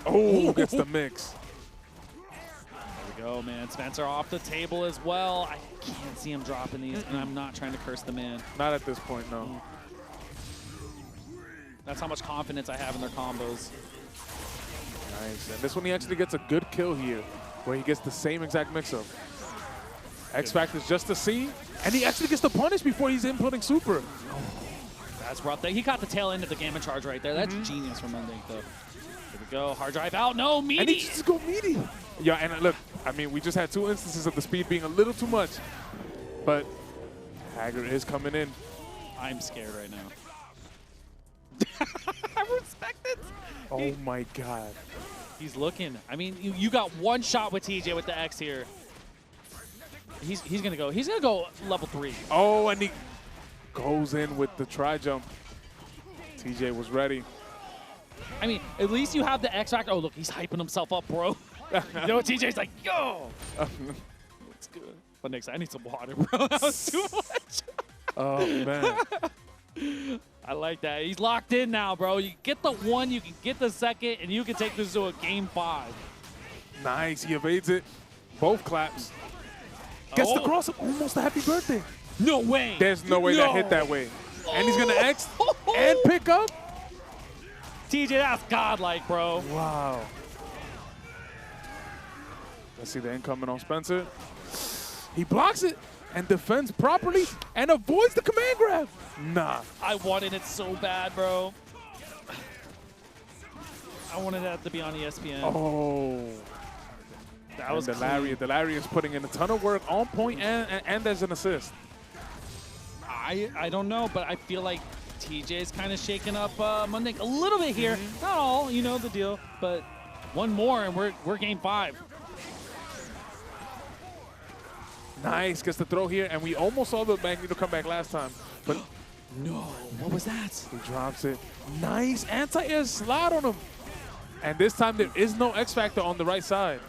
Oh, gets the mix. There we go, man. Spencer off the table as well. I can't see him dropping these, and I'm not trying to curse the man. Not at this point, no. That's how much confidence I have in their combos. Nice. And this one, he actually gets a good kill here, where he gets the same exact mix-up. X Factor's just to see, and he actually gets the punish before he's inputting super. That's rough. He caught the tail end of the Gamma Charge right there. That's genius from M.O.D.O.K, though. Here we go. Hard drive out. No, meaty. And he just go meaty. Yeah, and look, I mean, we just had 2 instances of the speed being a little too much, but Haggar is coming in. I'm scared right now. I respect it. Oh my God. He's looking. I mean, you got one shot with TJ with the X here. He's gonna go. He's gonna go level 3. Oh, and he goes in with the tri-jump. TJ was ready. I mean, at least you have the X Factor. Oh, look, he's hyping himself up, bro. You know what TJ's like, yo. What's good? But next, I need some water, bro. That was too much. Oh, man. I like that. He's locked in now, bro. You get the 1, you can get the 2nd, and you can take this to a game 5. Nice. He evades it. Both claps. Gets the cross up. Almost a happy birthday. No way. There's no way that hit that way. And he's going to X and pick up. TJ, that's godlike, bro. Wow. Let's see the incoming on Spencer. He blocks it and defends properly and avoids the command grab. Nah. I wanted it so bad, bro. I wanted that to be on ESPN. Oh. that was the lariat. The lariat is putting in a ton of work on point and there's an assist. I don't know, but I feel like TJ's kind of shaking up M.O.D.O.K a little bit here. Not all, you know the deal, but one more and we're game 5. Nice, gets the throw here, and we almost saw the Magneto come back last time, but no, what was that? he drops it. Nice anti-air slide on him. And this time there is no X Factor on the right side.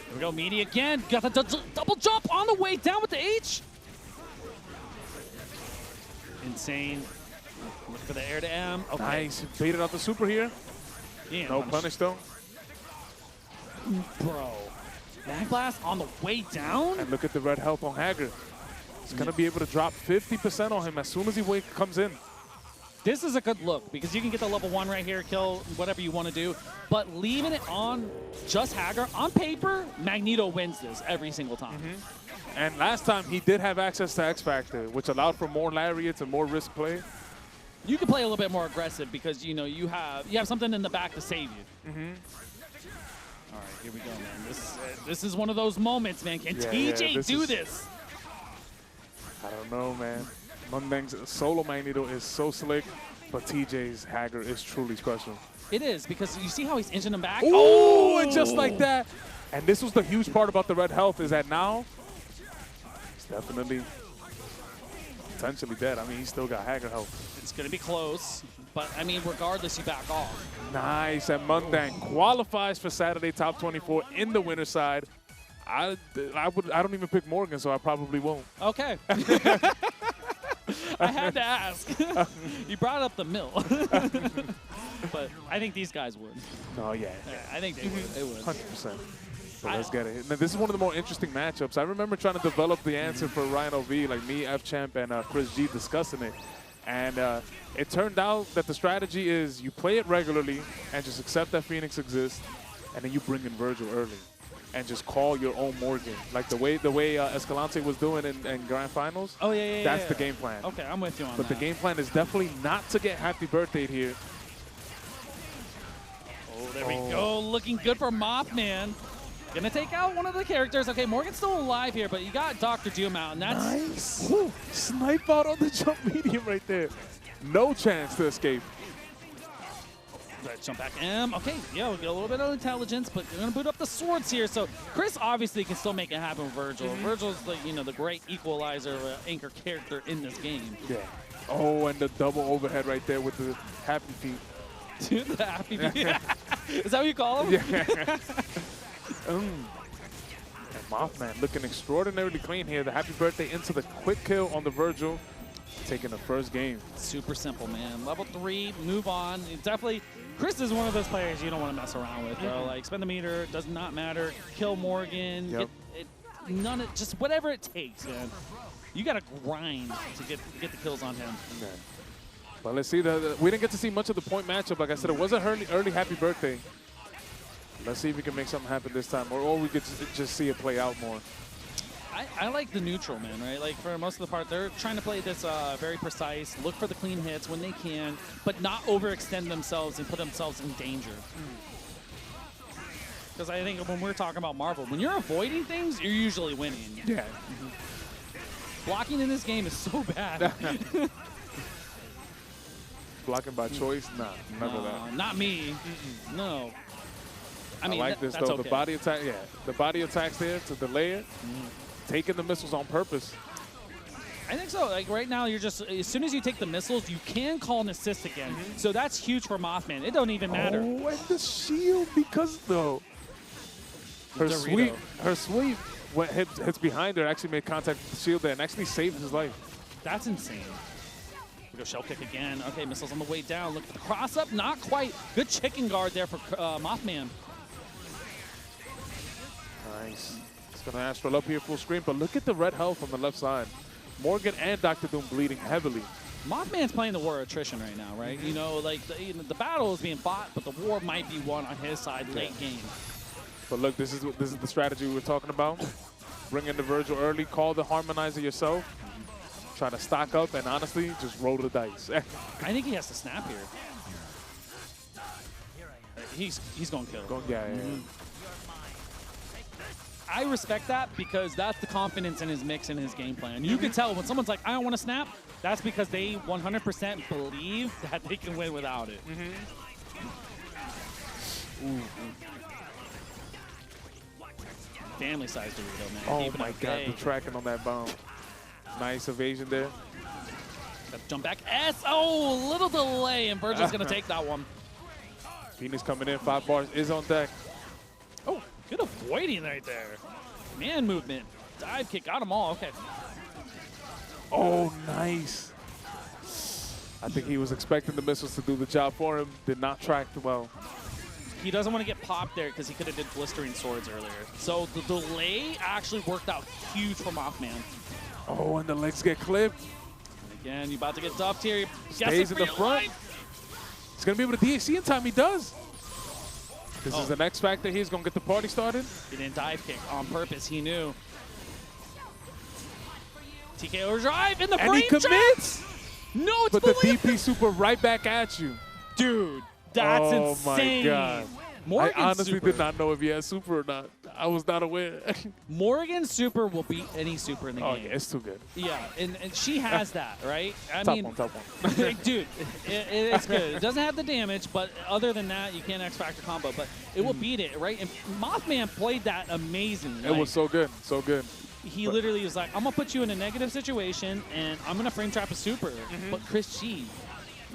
Here we go, Meaty again. Got the double jump on the way down with the H. Insane. Look for the air to M. Okay. Nice, baited out the super here. Yeah, No punish though. Bro. Mag Blast on the way down? And look at the red health on Haggar. He's going to be able to drop 50% on him as soon as he comes in. This is a good look because you can get the level 1 right here, kill whatever you want to do, but leaving it on just Haggar, on paper, Magneto wins this every single time. And last time he did have access to X Factor, which allowed for more lariats and more risk play. You can play a little bit more aggressive because you have something in the back to save you. All right, here we go, man. This is one of those moments, man. Can TJ do this? I don't know, man. Mundang's solo Magneto is so slick, but TJ's Haggar is truly special. It is, because you see how he's inching him back? Oh, and just like that. And this was the huge part about the red health is that now he's definitely potentially dead. I mean, he's still got Haggar health. It's going to be close, but, I mean, regardless, you back off. Nice, and Mundang qualifies for Saturday Top 24 in the winner's side. I don't even pick Morgan, so I probably won't. Okay. I had to ask. You brought up the mill. But I think these guys would. Oh, yeah. I think they would. They would. 100%. So let's get it. Now, this is one of the more interesting matchups. I remember trying to develop the answer for Ryan OV, like me, F-Champ, and Chris G discussing it. And it turned out that the strategy is you play it regularly and just accept that Phoenix exists, and then you bring in Vergil early and just call your own Morgan. Like the way Escalante was doing in Grand Finals. Oh, yeah. That's the game plan. Okay, I'm with you on that. But the game plan is definitely not to get Happy Birthday here. Oh, there we go. Looking good for Mothman. Gonna take out one of the characters. Okay, Morgan's still alive here, but you got Dr. Doom out, and that's... Nice. Woo. Snipe out on the jump medium right there. No chance to escape. Jump back M. Okay, yeah, we'll get a little bit of intelligence, but they're gonna boot up the swords here. So Chris obviously can still make it happen with Vergil. Vergil's the great equalizer, anchor character in this game. Yeah. Oh, and the double overhead right there with the happy feet. Dude, the happy feet. Is that what you call him? Yeah. And Mothman looking extraordinarily clean here. The happy birthday into the quick kill on the Vergil, taking the first game. Super simple, man. Level 3, move on. It definitely, Chris is one of those players you don't want to mess around with, bro. Like, spend the meter, does not matter. Kill Morgan. Yep. Just whatever it takes, man. You got to grind to get the kills on him. Okay. But let's see. We didn't get to see much of the point matchup. Like I said, it was an early happy birthday. Let's see if we can make something happen this time, or we could just see it play out more. I like the neutral, man, right? Like, for most of the part, they're trying to play this very precise, look for the clean hits when they can, but not overextend themselves and put themselves in danger. Because I think when we're talking about Marvel, when you're avoiding things, you're usually winning. Yeah. Blocking in this game is so bad. Blocking by choice? Nah, never that. Not me. No. I mean, like this, that's though. okay. The body attack, the body attacks there to delay it. Taking the missiles on purpose. I think so. Like, right now, you're just, as soon as you take the missiles, you can call an assist again. So that's huge for Mothman. It don't even matter. Oh, and the shield, because, though, her sweep, what hits behind her, actually made contact with the shield there and actually saved his life. That's insane. We go shell kick again. Okay, missiles on the way down. Look for the cross up. Not quite. Good chicken guard there for Mothman. Nice. It's going to astral up here full screen, but look at the red health on the left side. Morgan and Dr. Doom bleeding heavily. Mothman's playing the war of attrition right now, right? You know, like, the battle is being fought, but the war might be won on his side late game. But look, this is the strategy we were talking about. Bring in the Vergil early, call the Harmonizer yourself. Try to stock up, and honestly, just roll the dice. I think he has to snap here. He's going to kill. Yeah. I respect that because that's the confidence in his mix and his game plan. You can tell when someone's like, I don't want to snap, that's because they 100% believe that they can win without it. Family size Dorito, man. Oh my God, the tracking on that bomb. Nice evasion there. Got to jump back. Oh, little delay, and Vergil's going to take that one. Phoenix coming in, 5 bars is on deck. Oh, good avoiding right there. Man movement. Dive kick, got them all. Okay. Oh, nice. I think he was expecting the missiles to do the job for him. Did not track well. He doesn't want to get popped there because he could have did blistering swords earlier. So the delay actually worked out huge for Mothman. Oh, and the legs get clipped. Again, you about to get dumped here. Stays in the front. He's going to be able to DAC in time. He does. This is an X factor. He's going to get the party started. He didn't dive kick on purpose. He knew. TK overdrive in the frame. And he commits. No, it's but the DP super right back at you. Dude, that's insane. Oh, my God. Morgan I honestly super. did not know if he had super or not. I was not aware. Morgan super will beat any super in the game. Oh, yeah, it's too good. Yeah, and she has that, right? I top mean, one, top one. dude, it's good. It doesn't have the damage, but other than that, you can't X-Factor combo, but it will beat it, right? And Mothman played that amazing. It was so good, so good. He literally was like, I'm going to put you in a negative situation, and I'm going to frame trap a super. But Chris G,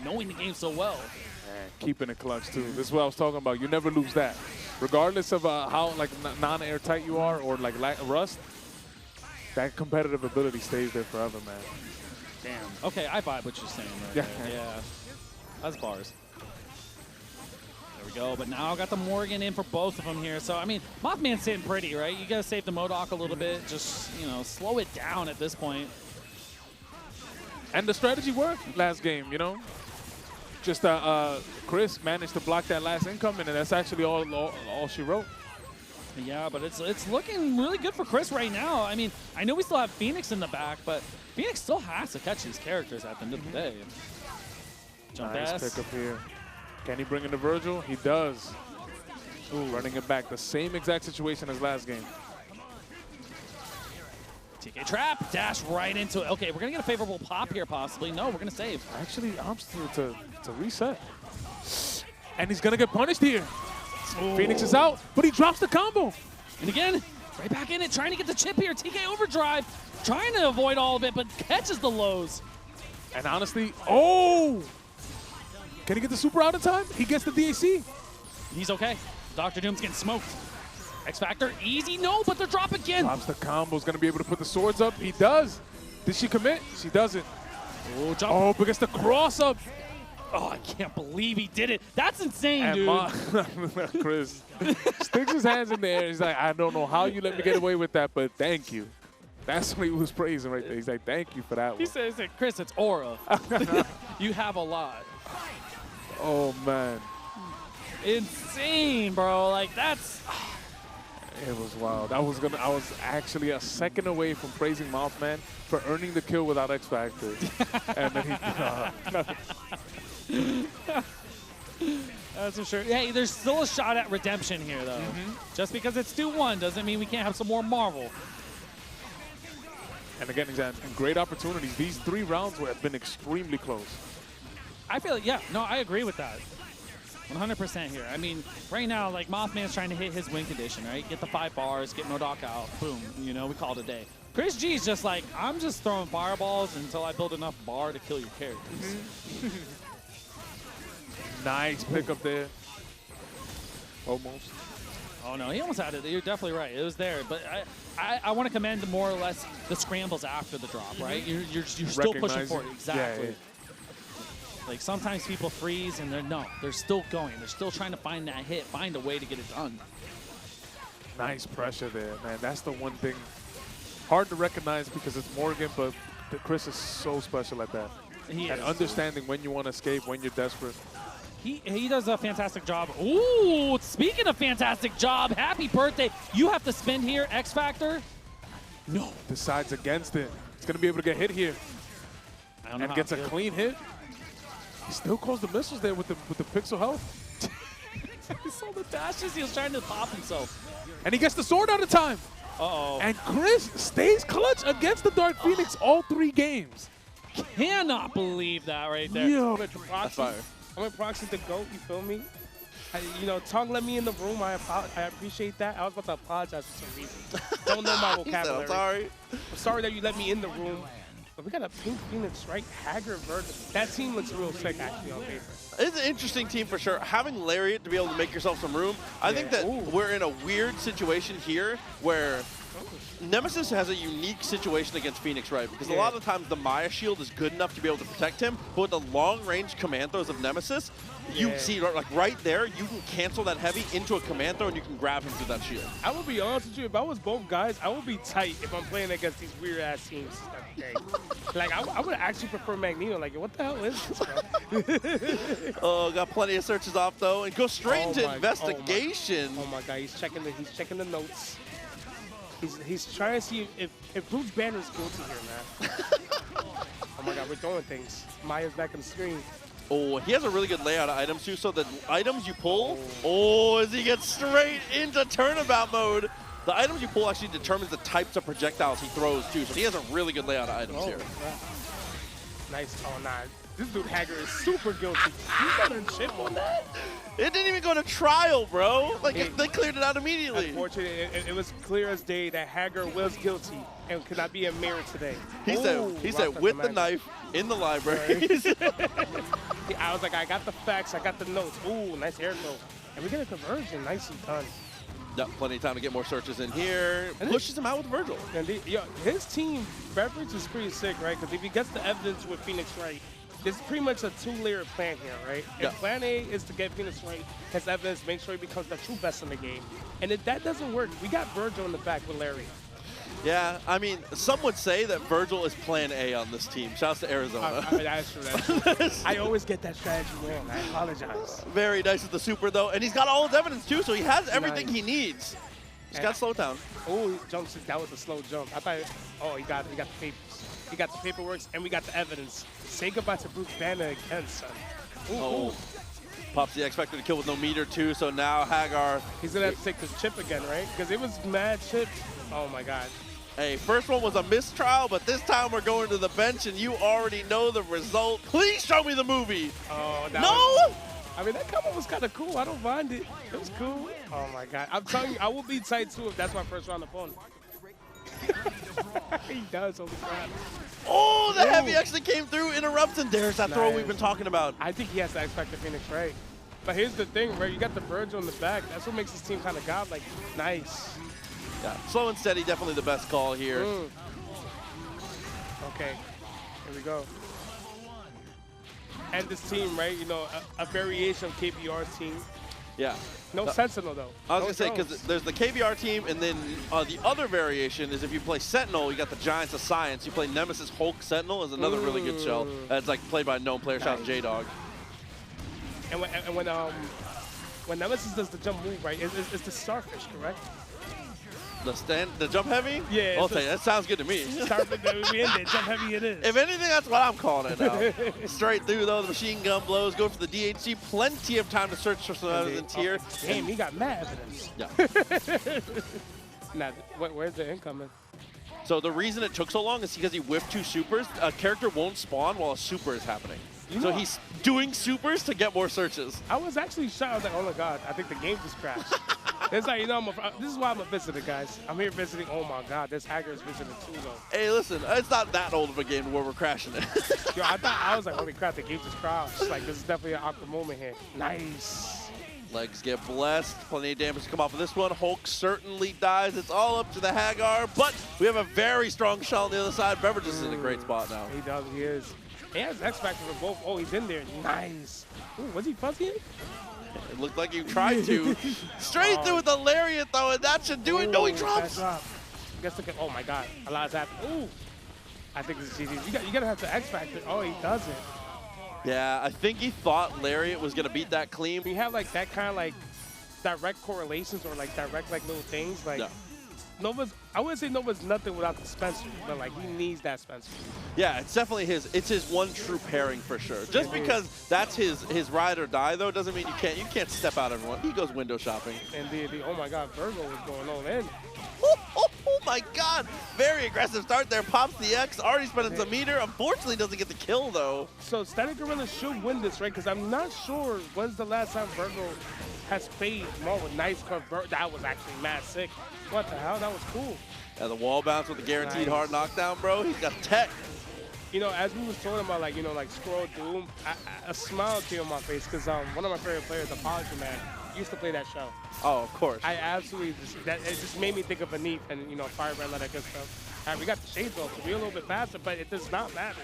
knowing the game so well. Man, keeping it clutch, too. This is what I was talking about. You never lose that. Regardless of how like non-airtight you are or like rust, that competitive ability stays there forever, man. Damn. Okay, I vibe what you're saying right there. Yeah. That's bars. There we go. But now I got the Morgan in for both of them here. So, I mean, Mothman's sitting pretty, right? You got to save the M.O.D.O.K a little bit. Just, you know, slow it down at this point. And the strategy worked last game, you know? Just Chris managed to block that last incoming, and that's actually all she wrote. Yeah, but it's looking really good for Chris right now. I mean, I know we still have Phoenix in the back, but Phoenix still has to catch these characters at the end of the day. Jump nice S. pick up here. Can he bring in the Vergil? He does. Ooh, running it back. The same exact situation as last game. TK trap, dash right into it. Okay, we're going to get a favorable pop here possibly. No, we're going to save. Actually, opts to reset. And he's going to get punished here. Ooh. Phoenix is out, but he drops the combo. And again, right back in it, trying to get the chip here. TK overdrive, trying to avoid all of it, but catches the lows. And honestly, oh! Can he get the super out in time? He gets the DAC. He's okay. Dr. Doom's getting smoked. X-Factor, easy, no, but they're drop again. Drops the combo's gonna be able to put the swords up. He does. Did she commit? She doesn't. Oh, jump. Oh, but gets the cross up. Oh, I can't believe he did it. That's insane, and dude. Chris sticks his hands in the air. He's like, I don't know how you let me get away with that, but thank you. That's what he was praising right there. He's like, thank you for that one. He says, Chris, it's aura. You have a lot. Oh, man. Insane, bro. Like, that's... It was wild. I was actually a second away from praising Mothman for earning the kill without X Factor. And then he That's for sure. Hey, there's still a shot at redemption here, though. Just because it's 2-1 doesn't mean we can't have some more Marvel. And again, great opportunities. These 3 rounds have been extremely close. I feel like, yeah, no, I agree with that. 100% here. I mean, right now, like, Mothman's trying to hit his win condition, right? Get the 5 bars, get M.O.D.O.K out, boom, you know, we call it a day. Chris G's just like, I'm just throwing fireballs until I build enough bar to kill your characters. Nice pick up there. Almost. Oh, no, he almost had it. You're definitely right. It was there. But I want to commend more or less the scrambles after the drop, right? You're still pushing forward. Exactly. Yeah. Like, sometimes people freeze and they're still going. They're still trying to find that hit, find a way to get it done. Nice pressure there, man. That's the one thing. Hard to recognize because it's Morgan, but Chris is so special at that. And understanding when you want to escape, when you're desperate. He does a fantastic job. Ooh, speaking of fantastic job, happy birthday. You have to spin here, X Factor. No. Decides against it. He's going to be able to get hit here. I don't know and gets a clean hit. He still calls the missiles there with the pixel health. He saw the dashes. He was trying to pop himself. And he gets the sword out of time. Uh-oh. And Chris stays clutch against the Dark Phoenix all 3 games. Cannot believe that right there. Yo. I'm in proxy the GOAT, you feel me? You know, Tongue let me in the room. I appreciate that. I was about to apologize for some reason. Don't know my vocabulary. I'm sorry. I'm sorry that you let me in the room. But we got a Pink Phoenix, right? Haggar, Vergil. That team looks real sick, actually, on paper. It's an interesting team for sure. Having Lariat to be able to make yourself some room, I think that we're in a weird situation here where Nemesis has a unique situation against Phoenix, right? Because a lot of the times the Maya shield is good enough to be able to protect him, but with the long-range command throws of Nemesis, you see, like right there, you can cancel that heavy into a command throw and you can grab him through that shield. I will be honest with you, if I was both guys, I would be tight if I'm playing against these weird-ass teams every day. Like, I would actually prefer Magneto. Like, what the hell is this, bro? Oh, got plenty of searches off, though, and go straight into investigation. Oh, my God, he's checking the notes. He's trying to see if Bruce Banner's guilty here, man. Oh, my God, we're throwing things. Maya's back on the screen. Oh, he has a really good layout of items, too, so the items you pull, as he gets straight into turnabout mode, the items you pull actually determines the types of projectiles he throws, too, so he has a really good layout of items here. Nice. Oh, nah. This dude Haggar is super guilty. You got a chip on that? It didn't even go to trial, bro. Like, they cleared it out immediately. Unfortunately, it was clear as day that Haggar was guilty and could not be a mirror today. He said with the knife in the library. I was like, I got the facts, I got the notes. Ooh, nice air throw. And we get a conversion, nicely done. Yep, plenty of time to get more searches in here. And pushes him out with Vergil. And his team, Beverage, is pretty sick, right? Because if he gets the evidence with Phoenix right, there's pretty much a two-layer plan here, right? And plan A is to get Phoenix right, has evidence, make sure he becomes the true best in the game. And if that doesn't work, we got Vergil in the back with Larry. Yeah, I mean, some would say that Vergil is plan A on this team. Shouts to Arizona. That's true. I always get that strategy wrong. I apologize. Very nice with the super, though. And he's got all his evidence, too, so he has everything he needs. He's got slow down. Oh, he jumps. That was a slow jump. I thought, he got the papers. He got the paperwork, and we got the evidence. Say goodbye to Bruce Banner again, son. Ooh. Pops the X Factor to kill with no meter, too, so now Haggar. He's going to have to take this chip again, right? Because it was mad chip. Oh, my God. Hey, first one was a mistrial, but this time we're going to the bench, and you already know the result. Please show me the movie. Oh, no! I mean, that combo was kind of cool. I don't mind it. It was cool. Oh, my God. I'm telling you, I will be tight, too, if that's my first round opponent. He does, holy crap. Oh, the heavy actually came through, interrupts, and there's that throw we've been talking about. I think he has to expect the Phoenix, right? But here's the thing, right? You got the Vergil in the back. That's what makes this team kind of godlike. Nice. Yeah, slow and steady, definitely the best call here. Okay, here we go. And this team, right? You know, a variation of KBR's team. Yeah. No Sentinel, though. I was going to say, because there's the KBR team, and then the other variation is if you play Sentinel, you got the Giants of Science. You play Nemesis Hulk Sentinel is another really good shell. That's like played by a known player, shout out J-Dog. And when Nemesis does the jump move, right, it's the Starfish, correct? The jump heavy? Yeah. Okay, that sounds good to me. Starfish, we in there. Jump heavy it is. If anything, that's what I'm calling it now. Straight through, though, the machine gun blows, go for the DHC. Plenty of time to search for some evidence here. Damn, he got mad evidence. Yeah. Now, where's the incoming? So the reason it took so long is because he whiffed 2 supers. A character won't spawn while a super is happening. So he's doing supers to get more searches. I was actually shocked. I was like, oh my God, I think the game just crashed. It's like, you know, this is why I'm a visitor, guys. I'm here visiting. Oh my God, this Haggar is visiting too, though. Hey, listen, it's not that old of a game where we're crashing it. Yo, I was like, holy crap, the game just crashed. Like, this is definitely an awkward moment here. Nice. Legs get blessed. Plenty of damage to come off of this one. Hulk certainly dies. It's all up to the Haggar, but we have a very strong shell on the other side. Beverage is in a great spot now. He does, he is. He has X Factor for both. Oh, he's in there. Nice. Ooh, was he fuzzy? It looked like he tried to. Straight through with the lariat, though, and that should do it. No, he drops. Oh, my God. A lot has happened. Ooh. I think this is GG. You got to have the X Factor. Oh, he doesn't. Yeah, I think he thought lariat was going to beat that clean. We have, like, that kind of, like, direct correlations or, like, direct, like, little things. Like, Nova's, I wouldn't say Nova's nothing without the Spencer, but, like, he needs that Spencer. Yeah, it's definitely it's his one true pairing for sure. Just because that's his ride or die, though, doesn't mean you can't step out everyone. He goes window shopping. And oh my God, Vergil was going on in. Oh my God, very aggressive start there. Pops the X, already spending some meter. Unfortunately, doesn't get the kill though. So Static Gorilla should win this, right? Because I'm not sure when's the last time Vergil has played more with nice convert. That was actually mad sick. What the hell? That was cool. Yeah, the wall bounce with the guaranteed hard knockdown, bro. He's got tech. You know, as we was talking about, like, you know, like Skrull Doom, a smile came on my face because one of my favorite players, Apology Man, used to play that show. Oh, of course. I absolutely it just made me think of Beneath and Firebrand, all that good stuff. We got the shades off, so we're a little bit faster, but it does not matter.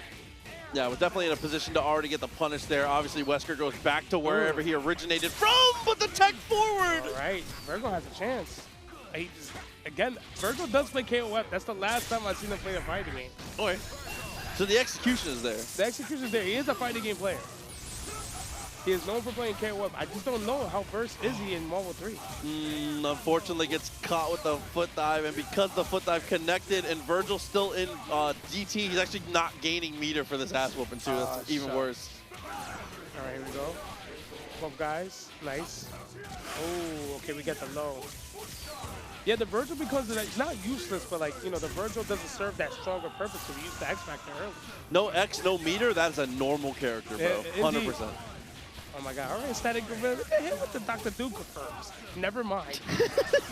Yeah, we're definitely in a position to already get the punish there. Obviously, Wesker goes back to wherever he originated from, but the tech forward. All right, Vergil has a chance. Again, Vergil does play KOF. That's the last time I've seen him play a fighting game. Okay. So the execution is there. The execution is there. He is a fighting game player. He is known for playing KOF. I just don't know how versed is he in Marvel 3. Unfortunately, gets caught with the foot dive, and because the foot dive connected and Vergil's still in DT, he's actually not gaining meter for this ass whooping too. That's even worse. All right, here we go. 12 guys. Nice. Oh, okay, we get the low. Yeah, the Vergil, because of that, it's not useless, but like, the Vergil doesn't serve that stronger purpose to use the X Factor early. No X, no meter, that's a normal character, bro. 100%. Oh my god, all right, Static Gorilla. Hit what the Dr. Doom confirms. Never mind.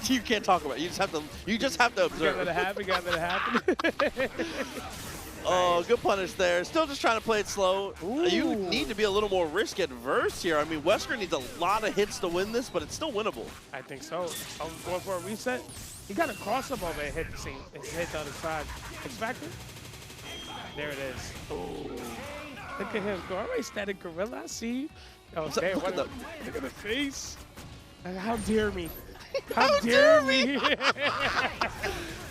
You can't talk about it. You just have to observe. Gotta let it happen. Oh, good punish there. Still just trying to play it slow. Ooh. You need to be a little more risk adverse here. I mean, Wesker needs a lot of hits to win this, but it's still winnable. I think so. I was going for a reset. He got a crossover over and hit the other side. X Factor. There it is. Oh, look at him go. All right, Static Gorilla. I see you. Oh, damn, look at the face. How dare me? How dare me?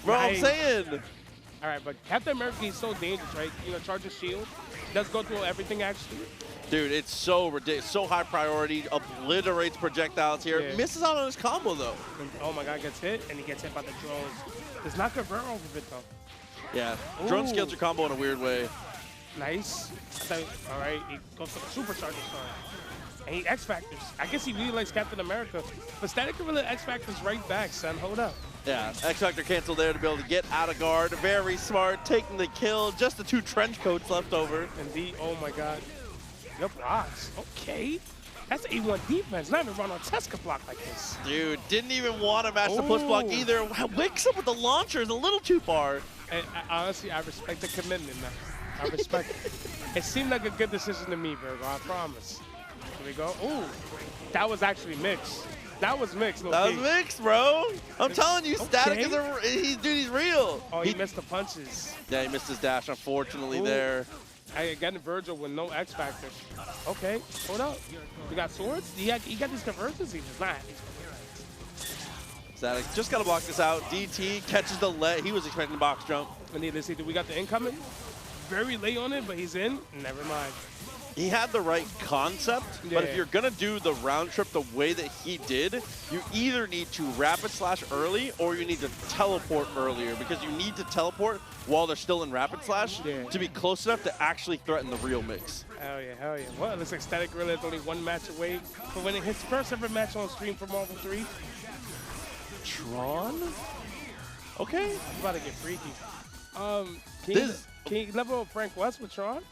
Bro, I'm saying. All right, but Captain America is so dangerous, right? Charge his shield. Does go through everything, actually. Dude, it's so ridiculous. So high priority. Obliterates projectiles here. Yeah. Misses out on his combo, though. Oh, my God, gets hit, and he gets hit by the drones. Does not convert over it, though. Yeah. Drone scales your combo in a weird way. Nice. All right, he goes for the Supercharger Star. And he X-Factors. I guess he really likes Captain America. But Static Gorilla X-Factors right back, son. Hold up. Yeah, X-Factor cancel there to be able to get out of guard. Very smart, taking the kill. Just the 2 trench coats left over. Indeed. Oh, my God. Your blocks. Okay. That's A1 defense. Not even run on Teska block like this. Dude, didn't even want to match the push block either. Wicks up with the launcher is a little too far. And honestly, I respect the commitment now. I respect it. It seemed like a good decision to me, Virgo. I promise. Here we go. Ooh, that was actually mixed. That was mixed. That was mixed, bro. I'm telling you, Static is he's real. Oh, he missed the punches. Yeah, he missed his dash, unfortunately, there. Again, Vergil with no X Factor. Okay, hold up. We got swords? He got these conversions? He does not. Static just got to block this out. DT catches the he was expecting the box jump. I need to see, do we got the incoming? Very late on it, but he's in. Never mind. He had the right concept, but if you're going to do the round trip the way that he did, you either need to rapid slash early or you need to teleport earlier, because you need to teleport while they're still in rapid slash to be close enough to actually threaten the real mix. Hell yeah, hell yeah. Well, it looks like Static Gorilla is only 1 match away from winning his first ever match on stream for Marvel 3. Tron? Okay. It's about to get freaky. Can you level up Frank West with Tron?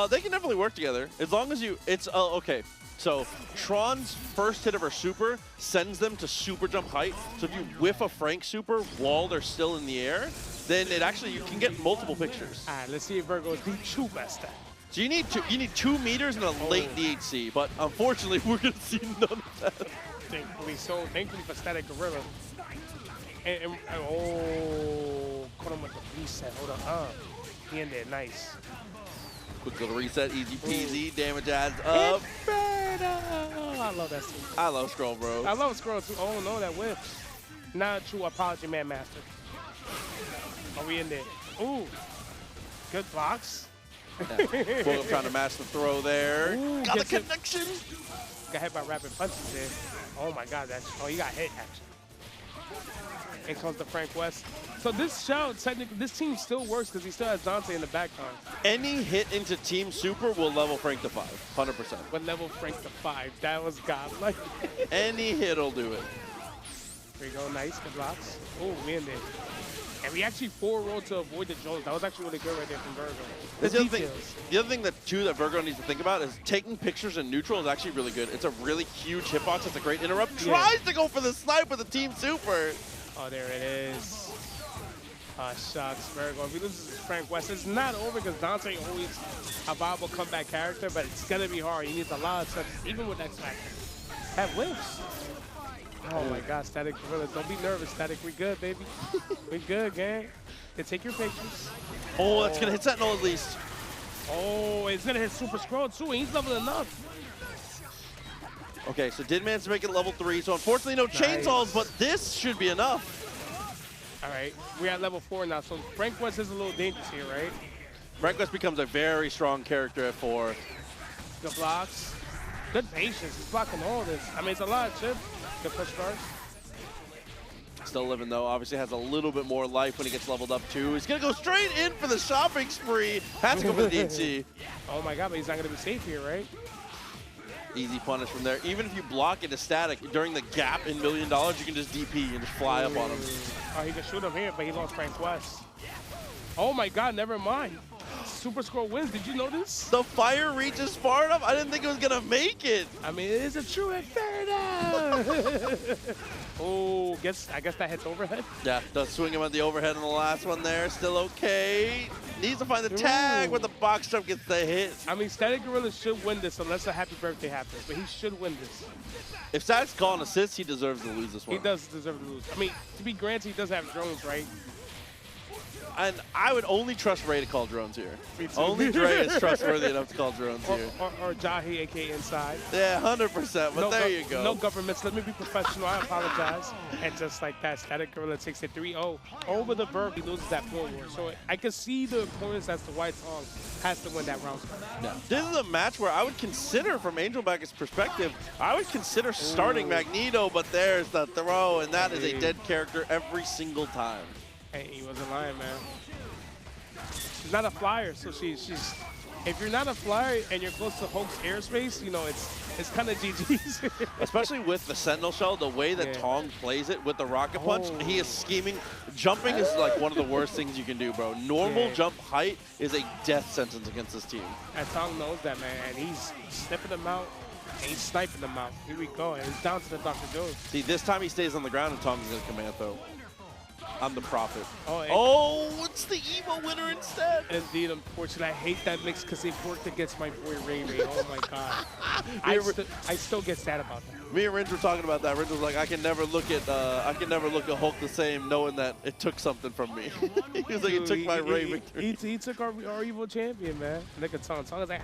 They can definitely work together as long as you. Okay. So Tron's first hit of her super sends them to super jump height. So if you whiff a Frank super while they're still in the air, then you can get multiple pictures. All right, let's see if Virgo is the true best at. So you need 2 meters and a late DHC, but unfortunately we're gonna see none of that. Thankfully for Static Gorilla. Caught him with the reset. Hold on. He in there, nice. Quick little reset, easy peasy, damage adds up. I love that scene. I love Skrull, bro. I love Skrull too. Oh no, that whip. Not a true apology, man, master. Are we in there? Ooh, good blocks. Yeah. Bullet trying to match the throw there. Ooh, got the connection. Got hit by rapid punches there. Oh my God, he got hit actually. And comes to Frank West. So this show, technically, this team still works because he still has Dante in the background. Any hit into Team Super will level Frank to 5, 100%. What level Frank to 5? That was godlike. Any hit will do it. There you go, nice, good blocks. Oh, we in there. And we actually rolled to avoid the drones. That was actually really good right there from Virgo. The other thing that Virgo needs to think about is taking pictures in neutral is actually really good. It's a really huge hitbox. It's a great interrupt. Tries to go for the snipe with the Team Super. Oh, there it is. Shucks, Virgo. If he loses to Frank West, it's not over because Dante always a viable comeback character, but it's going to be hard. He needs a lot of steps, even with X Factor. That whiffs. Oh my God, Static Gorilla. Don't be nervous, Static. We good, baby. We good, gang. Yeah, take your pictures. Oh, that's gonna hit Sentinel at least. Oh, it's gonna hit Super-Skrull too. He's level enough. Okay, so did manage to make it level 3, so unfortunately no chainsaws, but this should be enough. All right, we're at level 4 now, so Frank West is a little dangerous here, right? Frank West becomes a very strong character at 4. Good blocks. Good patience. He's blocking all this. I mean, it's a lot of chips. Good push stars. Still living though, obviously has a little bit more life when he gets leveled up too. He's gonna go straight in for the shopping spree. Has to go for the DT. Oh my God, but he's not gonna be safe here, right? Easy punish from there. Even if you block into static during the gap in $1 million, you can just DP and just fly up on him. Oh, he can shoot him here, but he lost Frank West. Oh my God, never mind. Super-Skrull wins. Did you know this? The fire reaches far enough. I didn't think it was gonna make it. I mean, it is a true inferno. Oh, I guess that hits overhead. Yeah, does swing him on the overhead on the last one there. Still okay. Needs to find the tag, but the box jump gets the hit. I mean, Static Gorilla should win this unless a happy birthday happens, but he should win this. If Static's calling assists, he deserves to lose this one. He does deserve to lose. I mean, to be granted, he does have drones, right? And I would only trust Ray to call drones here. Me too. Only Dre is trustworthy enough to call drones here. Or Jahi, a.k.a. Inside. Yeah, 100%, but there you go. No governments. Let me be professional. I apologize. And just like that, Static Gorilla takes it 3-0 over the Verb. He loses that floor war. So I can see the importance as to why Tong has to win that round. No. This is a match where I would consider, from Angelback's perspective, I would consider starting Magneto, but there's the throw, and that is a dead character every single time. Hey, he wasn't lying, man. She's not a flyer, so she's if you're not a flyer and you're close to Hulk's airspace, you know, it's kind of GG's. Especially with the Sentinel shell, the way that Tong plays it with the rocket punch, he is scheming. Jumping is like one of the worst things you can do, bro. Normal jump height is a death sentence against this team. And Tong knows that, man, and he's sniffing them out. And he's sniping them out. Here we go, and it's down to the Dr. Jones. See, this time he stays on the ground and Tong's gonna command though. I'm the prophet. Oh, it's the evil winner instead. Indeed, unfortunately, I hate that mix because they worked against my boy RayRay. Oh my God, I still get sad about that. Me and Ringe were talking about that. Ringe was like, I can never look at Hulk the same, knowing that it took something from me. He was like, it took my Ray victory. He took our evil champion, man. Look at Tong. Tong was like,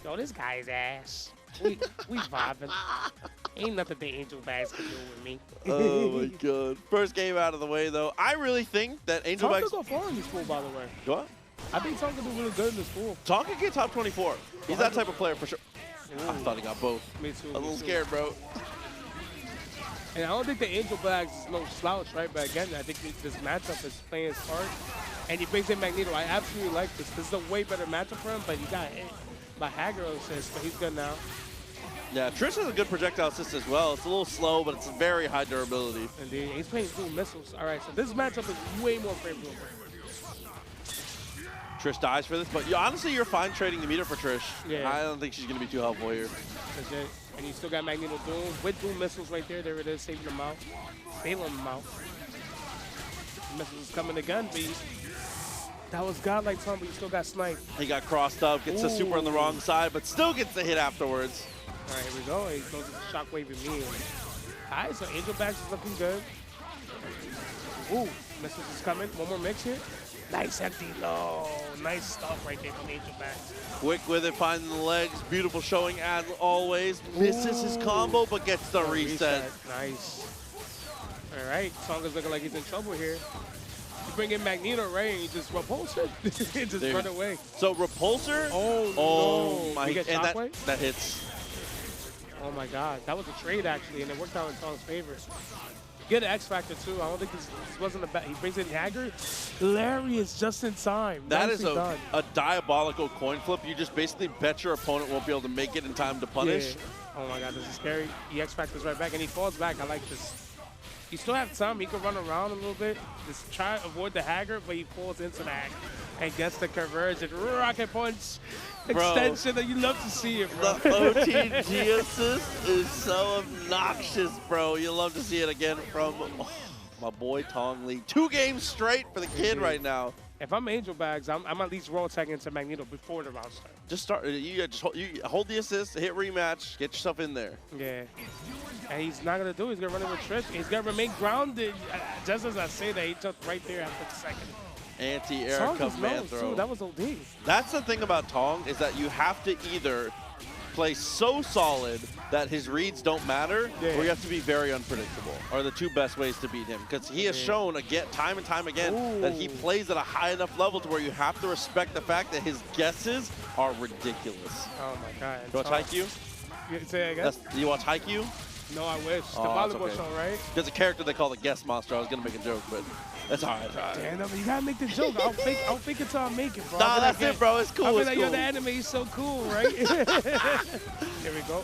yo, this guy's ass. We vibing. Ain't nothing the Angel Bags can do with me. Oh my God. First game out of the way though. I really think that Angel Bags. Tong could go far in this pool, by the way. What? I think Tong could do really good in this pool. Tong could get top 24. He's that type of player for sure. Ooh. I thought he got both. Me too. A little scared, bro. And I don't think the Angel Bags is no slouch, right? But again, I think this matchup is playing his part. And he brings in Magneto. I absolutely like this. This is a way better matchup for him, but he got hit by Haggar assist, but he's good now. Yeah, Trish has a good projectile assist as well. It's a little slow, but it's very high durability. Indeed. He's playing dual missiles. All right, so this matchup is way more favorable. Trish dies for this, but honestly, you're fine trading the meter for Trish. Yeah. I don't think she's going to be too helpful here. Legit. And you still got Magneto Doom with dual missiles right there. There it is, saving them out. Bailing them out. Missiles coming again, B. That was godlike Tom, but you still got sniped. He got crossed up, gets a super on the wrong side, but still gets the hit afterwards. All right, here we go. He goes to the shockwave immediately. All right, so Angel Bags is looking good. Ooh, missiles is coming. One more mix here. Nice empty low. Nice stuff right there from Angel Bags. Quick with it, finding the legs. Beautiful showing as always. Misses his combo, but gets the reset. Nice. All right, Song is looking like he's in trouble here. You bring in Magneto, right, and you just repulse it. Just run away. So repulsor. Oh no. My! You get and shockwave? that hits. Oh my God, that was a trade actually, and it worked out in Tong's favor. Get an X Factor too. I don't think this wasn't a bad. He brings in Haggar. Hilarious, just in time. That is a diabolical coin flip. You just basically bet your opponent won't be able to make it in time to punish. Yeah. Oh my God, this is scary. He X Factor's right back, and he falls back. I like this. You still have time. He can run around a little bit. Just try to avoid the Haggar, but he falls into the Haggar and gets the conversion. Rocket punch. Extension that you love to see it, bro. The OTG assist is so obnoxious, bro. You love to see it again from my boy Tong Li. 2 games straight for the kid right now. If I'm Angel Bags, I'm at least roll tagging into Magneto before the round starts. Just start. You hold the assist, hit rematch, get yourself in there. Yeah. And he's not going to do it. He's going to run in with Trish. He's going to remain grounded. Just as I say that, he jumped right there after the second. Anti-air command throw. That was OD. That's the thing about Tong is that you have to either play so solid that his reads don't matter, or you have to be very unpredictable, are the two best ways to beat him. Because he has shown again, time and time again, that he plays at a high enough level to where you have to respect the fact that his guesses are ridiculous. Oh my God. You watch Haikyuu? Say again? You watch Haikyuu? No, I wish. The volleyball show, right? There's a character they call the guest monster. I was going to make a joke, but that's all right. Damn, no, but you got to make the joke. I'll think until I make it, bro. Nah, that's it, bro. It's cool. I mean, it's like, cool. Yo, the anime is so cool, right? There we go.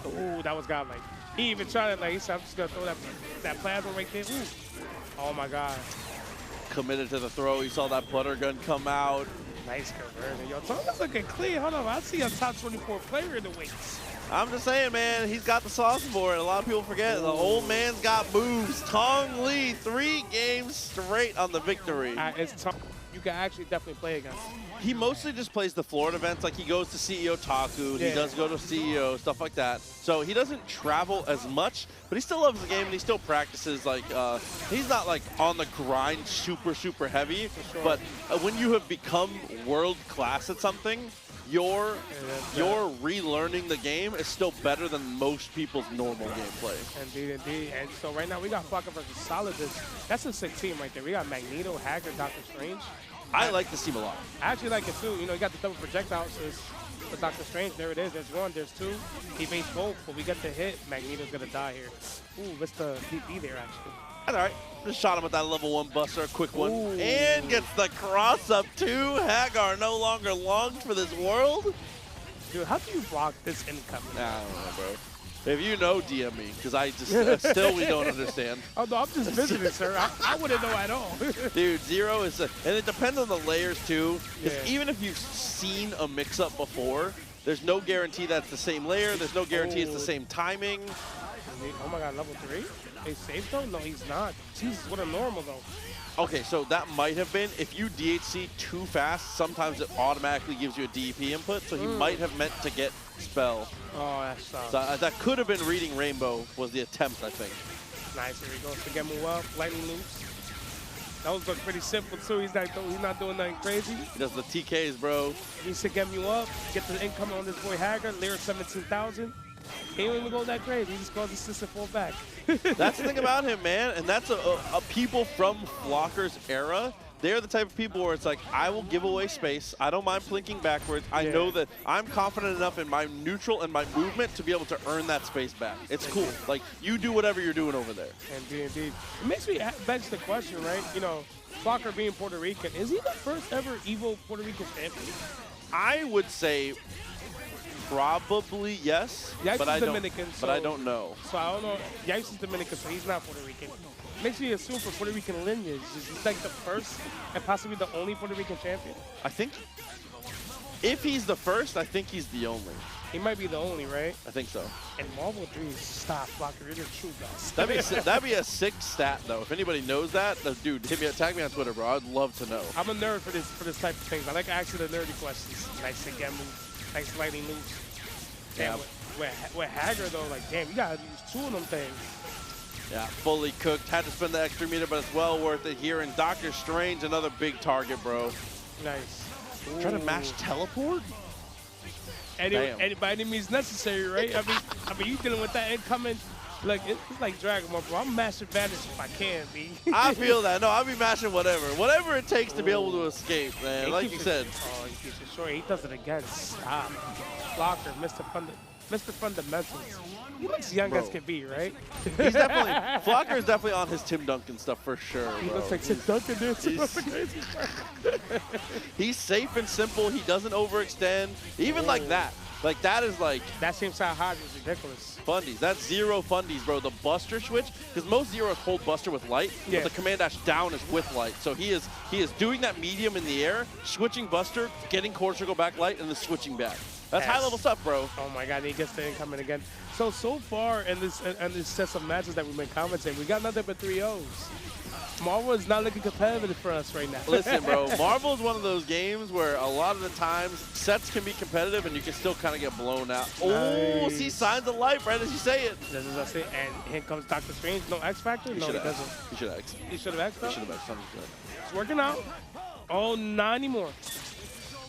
Ooh, that was godlike. He even tried it, like, he said, I'm just going to throw that plasma right there. Ooh. Oh, my God. Committed to the throw. You saw that butter gun come out. Nice conversion. Yo, Tong's looking clean. Hold on. I see a top 24 player in the weights. I'm just saying, man, he's got the sauce for it. A lot of people forget. The old man's got moves. Tong Li, 3 games straight on the victory. It's Tong. You can actually definitely play against him. He mostly just plays the Florida events. Like, he goes to CEO Taku. He does go to CEO, stuff like that. So he doesn't travel as much, but he still loves the game, and he still practices. Like, he's not, like, on the grind super, super heavy. Sure. But when you have become world class at something, your relearning the game is still better than most people's normal gameplay. Indeed, indeed. And so right now we got Flocker versus Solidus. That's a sick team right there. We got Magneto, Haggar, Doctor Strange. I like this team a lot. I actually like it too. You know, you got the double projectiles for Doctor Strange. There it is. There's one. There's two. He faced both, but we get the hit. Magneto's gonna die here. Ooh, what's the DP there actually? All right, just shot him with that level 1 buster, a quick one. Ooh. And gets the cross up too. Haggar no longer longed for this world. Dude, how do you block this incoming? I don't know, bro. If you know, DM me, because I just still we don't understand. Oh no, I'm just visiting, sir. I wouldn't know at all. Dude, Zero is, and it depends on the layers too. Because even if you've seen a mix-up before, there's no guarantee that's the same layer. There's no guarantee it's the same timing. Oh my God, level 3? He's safe though? No, he's not. Jesus, what a normal though. Okay, so that might have been, if you DHC too fast, sometimes it automatically gives you a DP input, so he might have meant to get spell. Oh, that sucks. So that could have been reading Rainbow, was the attempt, I think. Nice, here we go. To get move up, lightning loops. That was looking pretty simple too. He's not doing nothing crazy. He does the TKs, bro. He needs to get you up, get the income on this boy Haggar, Lyra 17,000. He don't even go that crazy. He just goes assist and fall back. That's the thing about him, man. And that's a people from Flocker's era. They're the type of people where it's like, I will give away space. I don't mind plinking backwards. I know that I'm confident enough in my neutral and my movement to be able to earn that space back. It's cool. Like, you do whatever you're doing over there. Indeed. It makes me bench the question, right? You know, Flocker being Puerto Rican, is he the first ever Evo Puerto Rican champion? I would say probably yes, but I don't know. So I don't know. Yikes is Dominican, so he's not Puerto Rican. Makes me assume for Puerto Rican lineage, is he like the first and possibly the only Puerto Rican champion? I think if he's the first, I think he's the only. He might be the only, right? I think so. And Marvel 3, stop, Flocker. You're the true best. That'd be a sick stat, though. If anybody knows that, dude, tag me on Twitter, bro. I'd love to know. I'm a nerd for this type of things. I like asking the nerdy questions. Nice again move. Nice lightning moves. Damn, with Haggar, though, like, damn, you gotta use 2 of them things. Yeah, fully cooked. Had to spend the extra meter, but it's well worth it here. And Doctor Strange, another big target, bro. Nice. Trying to mash teleport? By any means necessary, right? I mean, you dealing with that incoming, like it's like Dragon Ball, bro. I'm mashing Vanish if I can, B. I feel that. No, I'll be mashing whatever it takes to be able to escape, man. Like you said. Oh, he keeps it short. He does it again. Stop. Blocker, Mr. Fundamentals. He looks young as can be, right? He's definitely, Flocker is definitely on his Tim Duncan stuff for sure, He bro. looks like Tim Duncan, dude. He's safe and simple. He doesn't overextend. Even like that. Like, that is like... That same side hard is ridiculous. Fundies. That's Zero fundies, bro. The Buster switch, because most Zero hold Buster with light, but the command dash down is with light. So he is doing that medium in the air, switching Buster, getting core circle back light, and then switching back. That's high-level stuff, bro. Oh, my God. He gets the incoming again. So far in this sets of matches that we've been commenting, we got nothing but 3-0s. Marvel is not looking competitive for us right now. Listen, bro, Marvel is one of those games where a lot of the times sets can be competitive and you can still kind of get blown out. Oh, Nice. see signs of life right as you say it. This is us. And here comes Doctor Strange. No X Factor? No, he doesn't. He should have X. He should have X'd He up? should have X. It's working out. Oh, not anymore.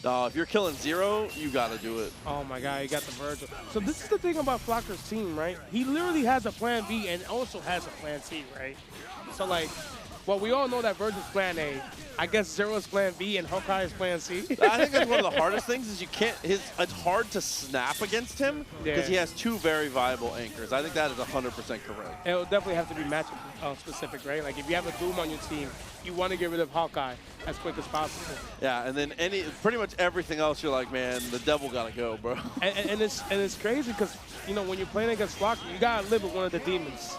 If you're killing Zero, you got to do it. Oh my God, he got the Vergil. So this is the thing about Flocker's team, right? He literally has a plan B and also has a plan C, right? So like, well, we all know that Vergil's plan A. I guess Zero's plan B and Hawkeye is plan C. I think that's one of the hardest things is you can't, it's hard to snap against him because he has two very viable anchors. I think that is 100% correct. It'll definitely have to be matchup specific, right? Like if you have a Doom on your team, you want to get rid of Hawkeye as quick as possible. Yeah, and then pretty much everything else, you're like, man, the devil gotta go, bro. And it's crazy because, you know, when you're playing against Flocker, you gotta live with one of the demons.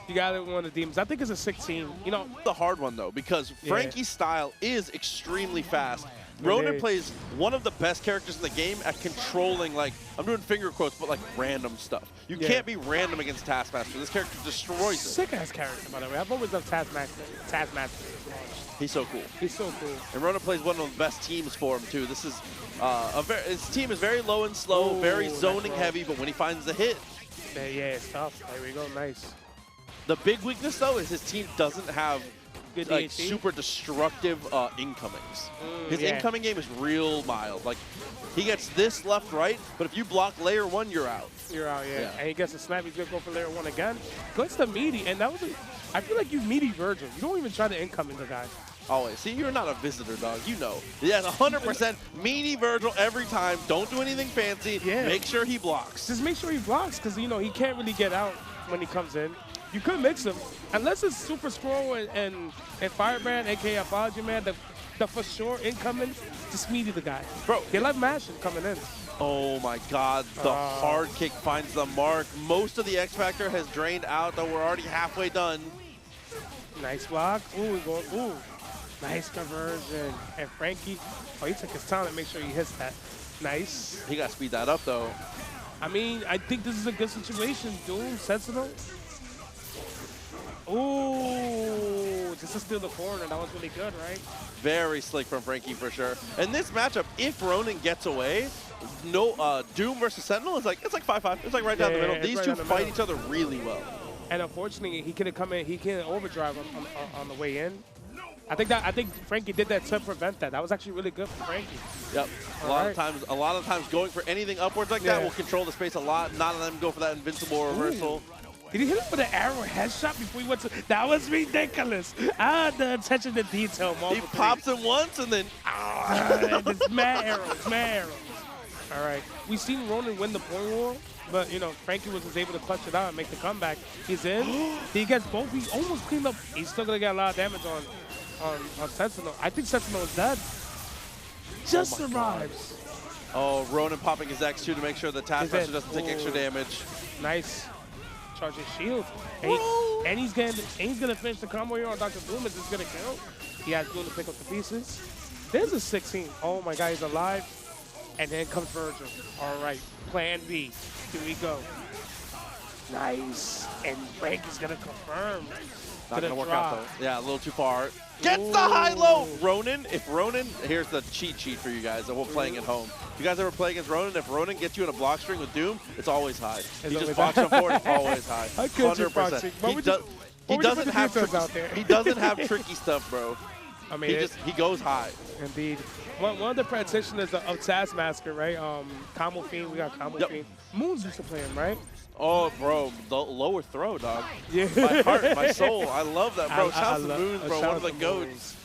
You got it, one of the demons. I think it's a 16. You know, the hard one though, because Frankie's style is extremely fast. Ronan plays one of the best characters in the game at controlling, like, I'm doing finger quotes, but like random stuff. You can't be random against Taskmaster. This character destroys it. Sick-ass character, by the way. I've always loved Taskmaster. He's so cool. He's so cool. And Ronan plays one of the best teams for him too. This is, his team is very low and slow, very zoning heavy, but when he finds the hit. Yeah, it's tough. There we go, nice. The big weakness though is his team doesn't have like DHC? super destructive incomings. His incoming game is real mild. Like he gets this left, right, but if you block layer 1, you're out. You're out, And he gets a snap. He's gonna go for layer 1 again. Goes to meaty, and that was I feel like you meaty Vergil. You don't even try to income in the guy. Always. See, you're not a visitor, dog. You know. Yes, 100% meanie Vergil every time. Don't do anything fancy. Make sure he blocks. Just make sure he blocks, because you know he can't really get out when he comes in. You could mix him, unless it's Super-Skrull and Firebrand, aka Apology Man. The for sure incoming, just meaty the guy. Bro, they like mashing coming in. Oh my God, the hard kick finds the mark. Most of the X Factor has drained out, though we're already halfway done. Nice block. Ooh. Nice conversion. And Frankie, he took his time to make sure he hits that. Nice. He got to speed that up, though. I mean, I think this is a good situation. Doom, Sentinel. Ooh, just to steal the corner. That was really good, right? Very slick from Frankie for sure. And this matchup, if Ronan gets away, Doom versus Sentinel is like, it's like 5-5. It's like right down the middle. These two fight each other really well. And unfortunately, he could have come in. He can't overdrive on the way in. I think Frankie did that to prevent that. That was actually really good for Frankie. Yep. A lot of times going for anything upwards like that will control the space a lot. Not let them go for that invincible reversal. Did he hit him with an arrow headshot before he went to? That was ridiculous. The attention to detail. He pops him once and then. It's mad arrows. All right. We've seen Ronan win the point war, but you know Frankie was able to clutch it out and make the comeback. He's in. He gets both. He almost cleaned up. He's still gonna get a lot of damage on Sentinel. I think Sentinel is dead. Just survives. Oh, Ronan popping his X2 to make sure the Taskmaster doesn't take extra damage. Nice. Charging shield. And he's gonna finish the combo here on Dr. Bloom. Is this gonna kill? He has Bloom to pick up the pieces. There's a 16. Oh my God, he's alive. And then comes Vergil. All right, plan B. Here we go. Nice. And Frankie's gonna confirm. Not gonna work out though. Yeah, a little too far. Gets the high-low! Ronan, here's the cheat sheet for you guys that we're playing at home. If you guys ever play against Ronan, if Ronan gets you in a block string with Doom, it's always high. He just box him forward, it's always high. 100%. He doesn't have tricky stuff, bro. I mean, he goes high. Indeed. One of the practitioners of Taskmaster, right? Combo Fiend, we got Combo Fiend. Moons used to play him, right? Oh, bro, the lower throw, dog. Yeah. My heart, my soul. I love that, bro. Shout out to Moons, bro. One of the goats.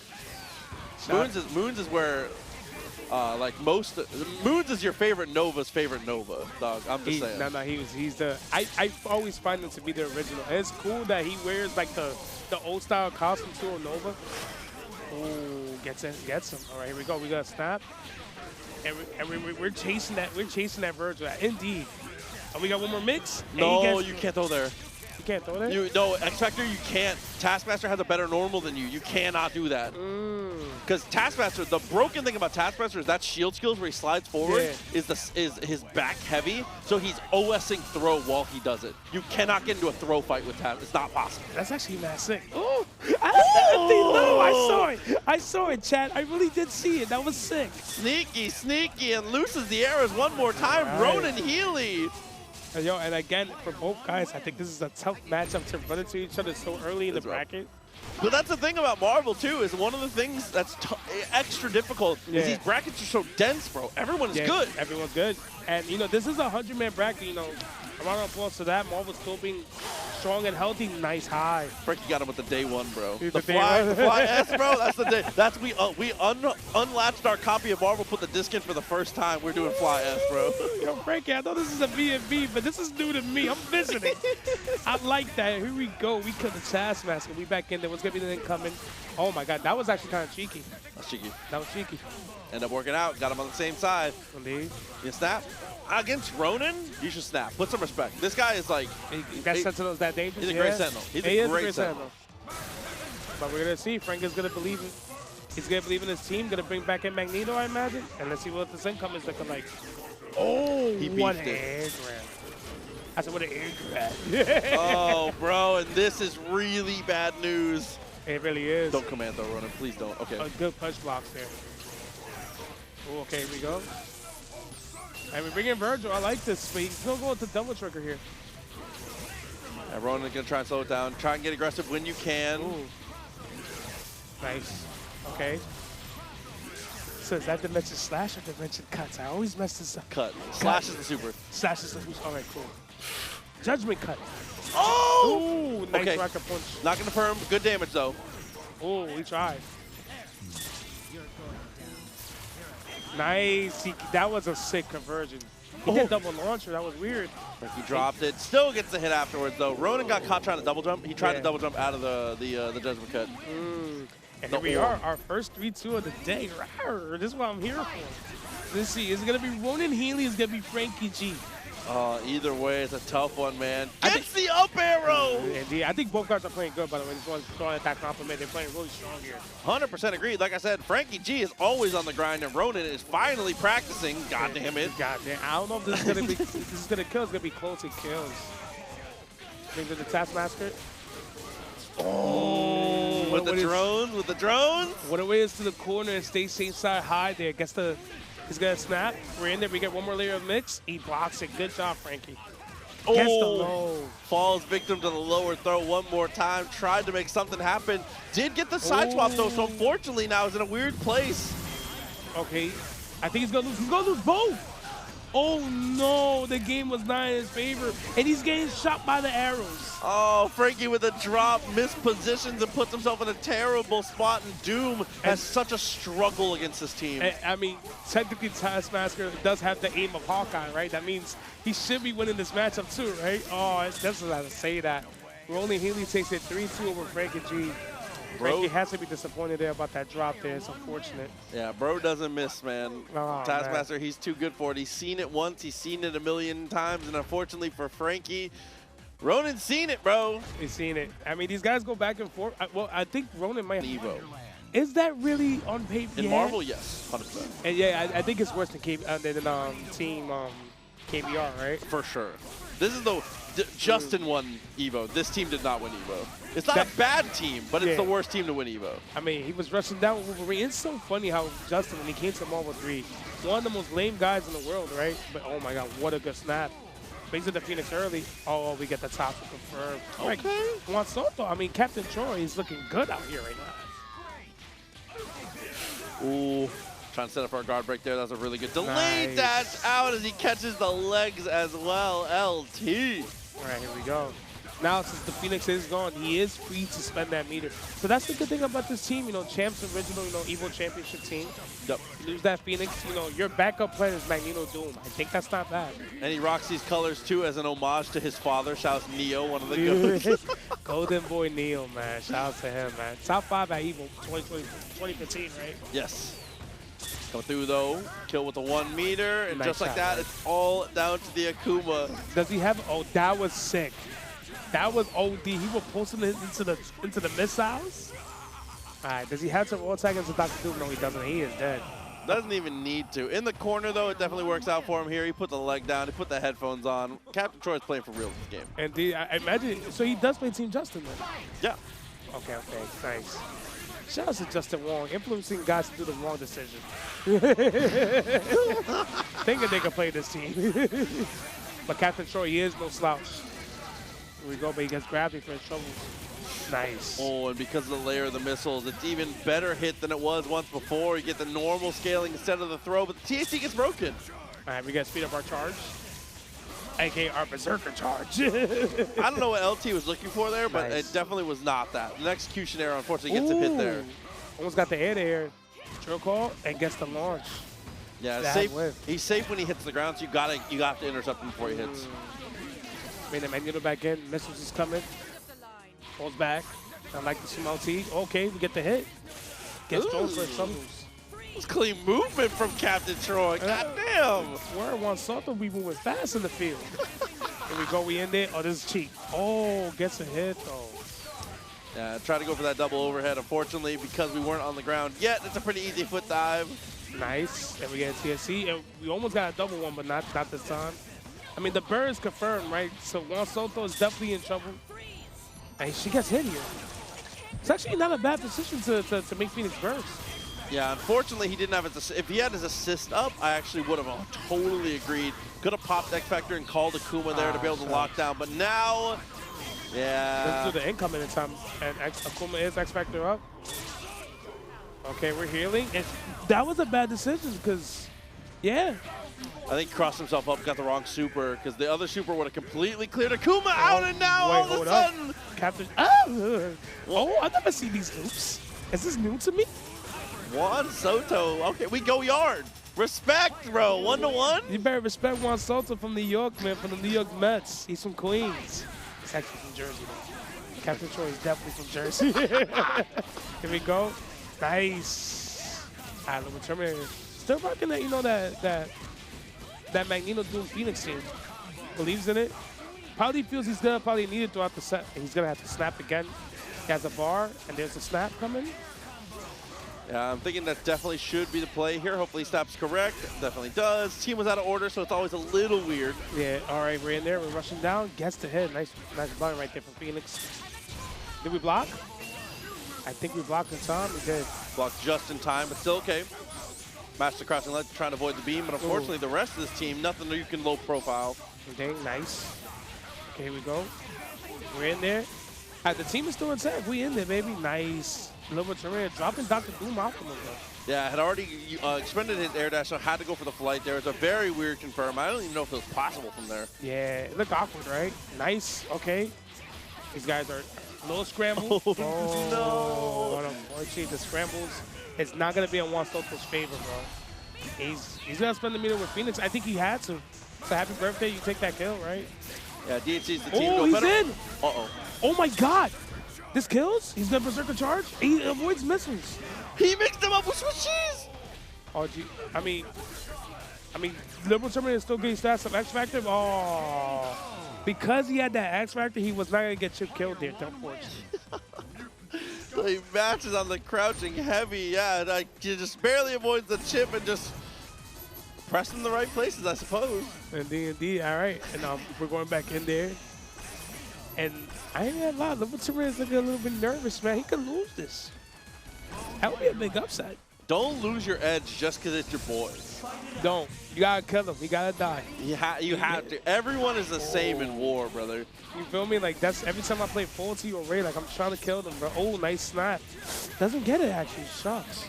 Moons is where, Moons is your favorite Nova's favorite Nova, dog. I'm just saying. No, he's the. I always find him to be the original. And it's cool that he wears like the old style costume to a Nova. Ooh, gets him. All right, here we go. We got a snap, and we're chasing that. We're chasing that Vergil. Indeed. Oh, we got one more mix. No, you can't throw there. You can't throw that? No, X-Factor, you can't. Taskmaster has a better normal than you. You cannot do that. Because Taskmaster, the broken thing about Taskmaster is that shield skills where he slides forward is his back heavy, so he's OSing throw while he does it. You cannot get into a throw fight with Task. It's not possible. That's actually mad sick. Oh! I saw it. I saw it, Chad. I really did see it. That was sick. Sneaky, sneaky, and looses the arrows one more time. Right. Ronan Healy. Yo, and again, for both guys, I think this is a tough matchup to run into each other so early in the bracket. But that's the thing about Marvel, too, is one of the things that's extra difficult is these brackets are so dense, bro. Everyone is good. Everyone's good. And, you know, this is a 100-man bracket, you know. A round of applause to that. Marvel still being strong and healthy. Nice high. Frankie got him with the day one, bro. Dude, The fly S, bro. That's the day. That's we unlatched our copy of Marvel, put the disc in for the first time. We're doing fly S, bro. Yo, Frankie, I know this is a V&V, but this is new to me. I'm visiting. I like that. Here we go. We cut the Taskmaster. We back in there. What's going to be the incoming? Oh, my God. That was actually kind of cheeky. That's cheeky. That was cheeky. End up working out. Got him on the same side. Indeed. You snap? Against Ronan, you should snap. Put some respect. This guy is like... That Sentinel's that dangerous? He's a great Sentinel. He's a great Sentinel. But we're going to see. Frank is going to believe it. He's going to believe in his team. Going to bring back in Magneto, I imagine. And let's see what this income is looking like. Oh, he what beefed it. air grab. I said, what an air grab. Oh, bro, and this is really bad news. It really is. Don't command though, Ronan. Please don't. Okay. A good punch blocks there. Ooh, okay, here we go. And we bring in Vergil. I like this. But he's going to go with the double trigger here. And Ronan's going to try and slow it down. Try and get aggressive when you can. Ooh. Nice. Okay. So is that dimension slash or dimension cuts? I always mess this up. Cut. Slash is the super. Slash is the super. All right, cool. Judgment cut. Oh! Ooh, nice okay. rocket punch. Not confirmed. Good damage, though. Oh, he tried. Nice. That was a sick conversion. He did double launcher. That was weird. He dropped it. Still gets the hit afterwards, though. Ronan got caught trying to double jump. He tried to double jump out of the judgment cut. And here we are, our first 3-2 of the day. Rawr, this is what I'm here for. Let's see. Is it going to be Ronan Healy? Is it going to be Frankie G? Either way, it's a tough one, man. Gets the up arrow! Indeed. I think both guys are playing good, by the way. Just want to throw that compliment. They're playing really strong here. 100% agreed. Like I said, Frankie G is always on the grind, and Ronan is finally practicing. God damn it. God damn. I don't know if this is going to be this is going to kill. It's going to be close. It kills. Bring to the Taskmaster. Oh, with the drones, with the drones. What a way is to the corner and stay safe side high there. Gets the... He's going to snap. We're in there. We get one more layer of mix. He blocks it. Good job, Frankie. Gets the low. Falls victim to the lower throw one more time. Tried to make something happen. Did get the side swap, though, so unfortunately now he's in a weird place. Okay. I think he's going to lose. He's going to lose both. Oh, no. The game was not in his favor. And he's getting shot by the arrows. Oh, Frankie with a drop, mispositions and puts himself in a terrible spot. And Doom has such a struggle against this team. I mean, technically Taskmaster does have the aim of Hawkeye, right? That means he should be winning this matchup too, right? Oh, that's what I would say that. Ronan Healy takes it 3-2 over Frankie G. Frankie has to be disappointed there about that drop there. It's unfortunate. Yeah, bro doesn't miss, man. Oh, Taskmaster, he's too good for it. He's seen it once. He's seen it a million times. And unfortunately for Frankie, Ronan's seen it, bro. He's seen it. I mean, these guys go back and forth. Well, I think Ronan might... Evo. Is that really on paper? In Marvel, yes, 100%. And yeah, I think it's worse than Team KBR, right? For sure. This is the Justin won Evo. This team did not win Evo. It's not a bad team, but it's the worst team to win Evo. I mean, he was rushing down with Wolverine. It's so funny how Justin, when he came to Marvel 3, one of the most lame guys in the world, right? But oh my God, what a good snap. Brings it to Phoenix early. Oh, we get the top to confirm. Okay. Juan Soto, I mean, Captain Troy is looking good out here right now. Ooh. Trying to set up our guard break there. That was a really good delayed dash out as he catches the legs as well. LT. All right, here we go. Now, since the Phoenix is gone, he is free to spend that meter. So that's the good thing about this team. You know, Champ's original, Evo Championship team. Yep. Lose that Phoenix. You know, your backup plan is Magneto Doom. I think that's not bad. And he rocks these colors, too, as an homage to his father. Shouts Neo, one of the GOATs. Golden Boy Neo, man. Shout out to him, man. Top 5 at Evo 2015, right? Yes. Come through, though. Kill with the 1 meter. And Nice just like shot, that, man. it's all down to the Akuma. Does he have... Oh, that was sick. That was OD. He was posting it into the missiles. All right, does he have some all tag into Dr. Doom? No, he doesn't. He is dead. Doesn't even need to. In the corner, though, it definitely works out for him here. He put the leg down. He put the headphones on. Captain Troy's playing for real this game. And I imagine, so he does play Team Justin then? Yeah. Okay, nice. Shout out to Justin Wong, influencing guys to do the wrong decision. Thinking they can play this team. But Captain Troy, he is no slouch. Here we go, but he gets grabbed for his troubles. Nice. Oh, and because of the layer of the missiles, it's even better hit than it was once before. You get the normal scaling instead of the throw, but the THC gets broken. All right, we got to speed up our charge, aka our Berserker charge. I don't know what LT was looking for there, but Nice. it definitely was not that. The execution error, unfortunately, gets him hit there. Almost got the air. Drill call and gets the launch. Yeah, Bad safe. whip. He's safe when he hits the ground, so you got to intercept him before he hits. Bring the Magneto back in. Missiles is coming. Pulls back. I like the CMLT. Okay, we get the hit. Gets thrown for troubles. It's clean movement from Captain Troy. Goddamn. Where Juan Soto be moving fast in the field. Here we go. We in there. Oh, this is cheap. Oh, gets a hit though. Yeah, try to go for that double overhead. Unfortunately, because we weren't on the ground yet, it's a pretty easy foot dive. Nice. And we get a TSC. And we almost got a double one, but not this time. I mean, the bird is confirmed, right? So Juan Soto is definitely in trouble. And she gets hit here. It's actually not a bad position to make Phoenix burst. Yeah, unfortunately, he didn't have his if he had his assist up, I actually would have totally agreed. Could have popped X Factor and called Akuma there to be able to lock down. But now, yeah. Let's do the incoming in time. And Akuma is X Factor up. Okay, we're healing. And that was a bad decision because, yeah. I think he crossed himself up, got the wrong super, because the other super would have completely cleared Akuma out, and now all of a sudden. Captain. Oh, I've never seen these loops. Is this new to me? Juan Soto. Okay, we go yard. Respect, bro. 1-1. You better respect Juan Soto from New York, man, from the New York Mets. He's from Queens. He's actually from Jersey, though. Captain Troy is definitely from Jersey. Here we go. Nice. All right, little Terminator. Still rocking that, you know, that Magneto Doom Phoenix team. Believes in it. Probably feels he's gonna probably need it throughout the set. He's gonna have to snap again. He has a bar, and there's a snap coming. Yeah, I'm thinking that definitely should be the play here. Hopefully snap's correct. Definitely does. Team was out of order, so it's always a little weird. Yeah, all right, we're in there. We're rushing down. Gets the hit. Nice block right there from Phoenix. Did we block? I think we blocked in time. We did. Blocked just in time, but still okay. Master crossing ledge trying to avoid the beam, but unfortunately the rest of this team, nothing you can low profile. Okay, nice. Okay, here we go. We're in there. The team is still intact. We in there, baby. Nice. Little Terrain dropping Dr. Doom off him, though. Yeah, had already expended his air dash, so had to go for the flight there. It's a very weird confirm. I don't even know if it was possible from there. Yeah, it looked awkward, right? Nice. Okay. These guys are a little scrambled. Oh, no. But unfortunately, the scrambles is not going to be in Juan Soto's favor, bro. He's going to spend the meter with Phoenix. I think he had to. So happy birthday. You take that kill, right? Yeah, DHC's the team. Oh, he's in. Uh-oh. Oh, my God. This kills? He's going to Berserker charge? He avoids missiles. He mixed them up with Swiss cheese. Oh, gee. I mean, Liberal Terminator still getting stats of X Factor. Oh. Because he had that X Factor, he was not going to get chip killed there, unfortunately. So he matches on the crouching heavy. Yeah, like, he just barely avoids the chip and just pressing the right places, I suppose. Indeed. All right. And we're going back in there. And I ain't gonna lie, Liberal Terminator's looking a little bit nervous, man. He could lose this. That would be a big upset. Don't lose your edge just because it's your boy. Don't. You gotta kill him. He gotta die. You have to. Everyone is the same in war, brother. You feel me? Like, that's every time I play Faulty or Ray, like, I'm trying to kill them, bro. Oh, nice snap. Doesn't get it, actually. Shucks.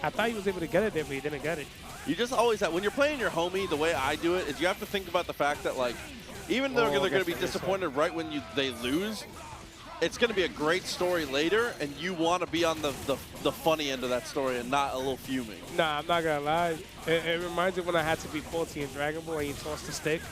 I thought he was able to get it there, but he didn't get it. You just always have, when you're playing your homie, the way I do it is you have to think about the fact that, like, even though they're going to be disappointed right when they lose, it's going to be a great story later, and you want to be on the funny end of that story and not a little fuming. Nah, I'm not going to lie. It reminds me when I had to be Faulty in Dragon Ball and he tossed the stick.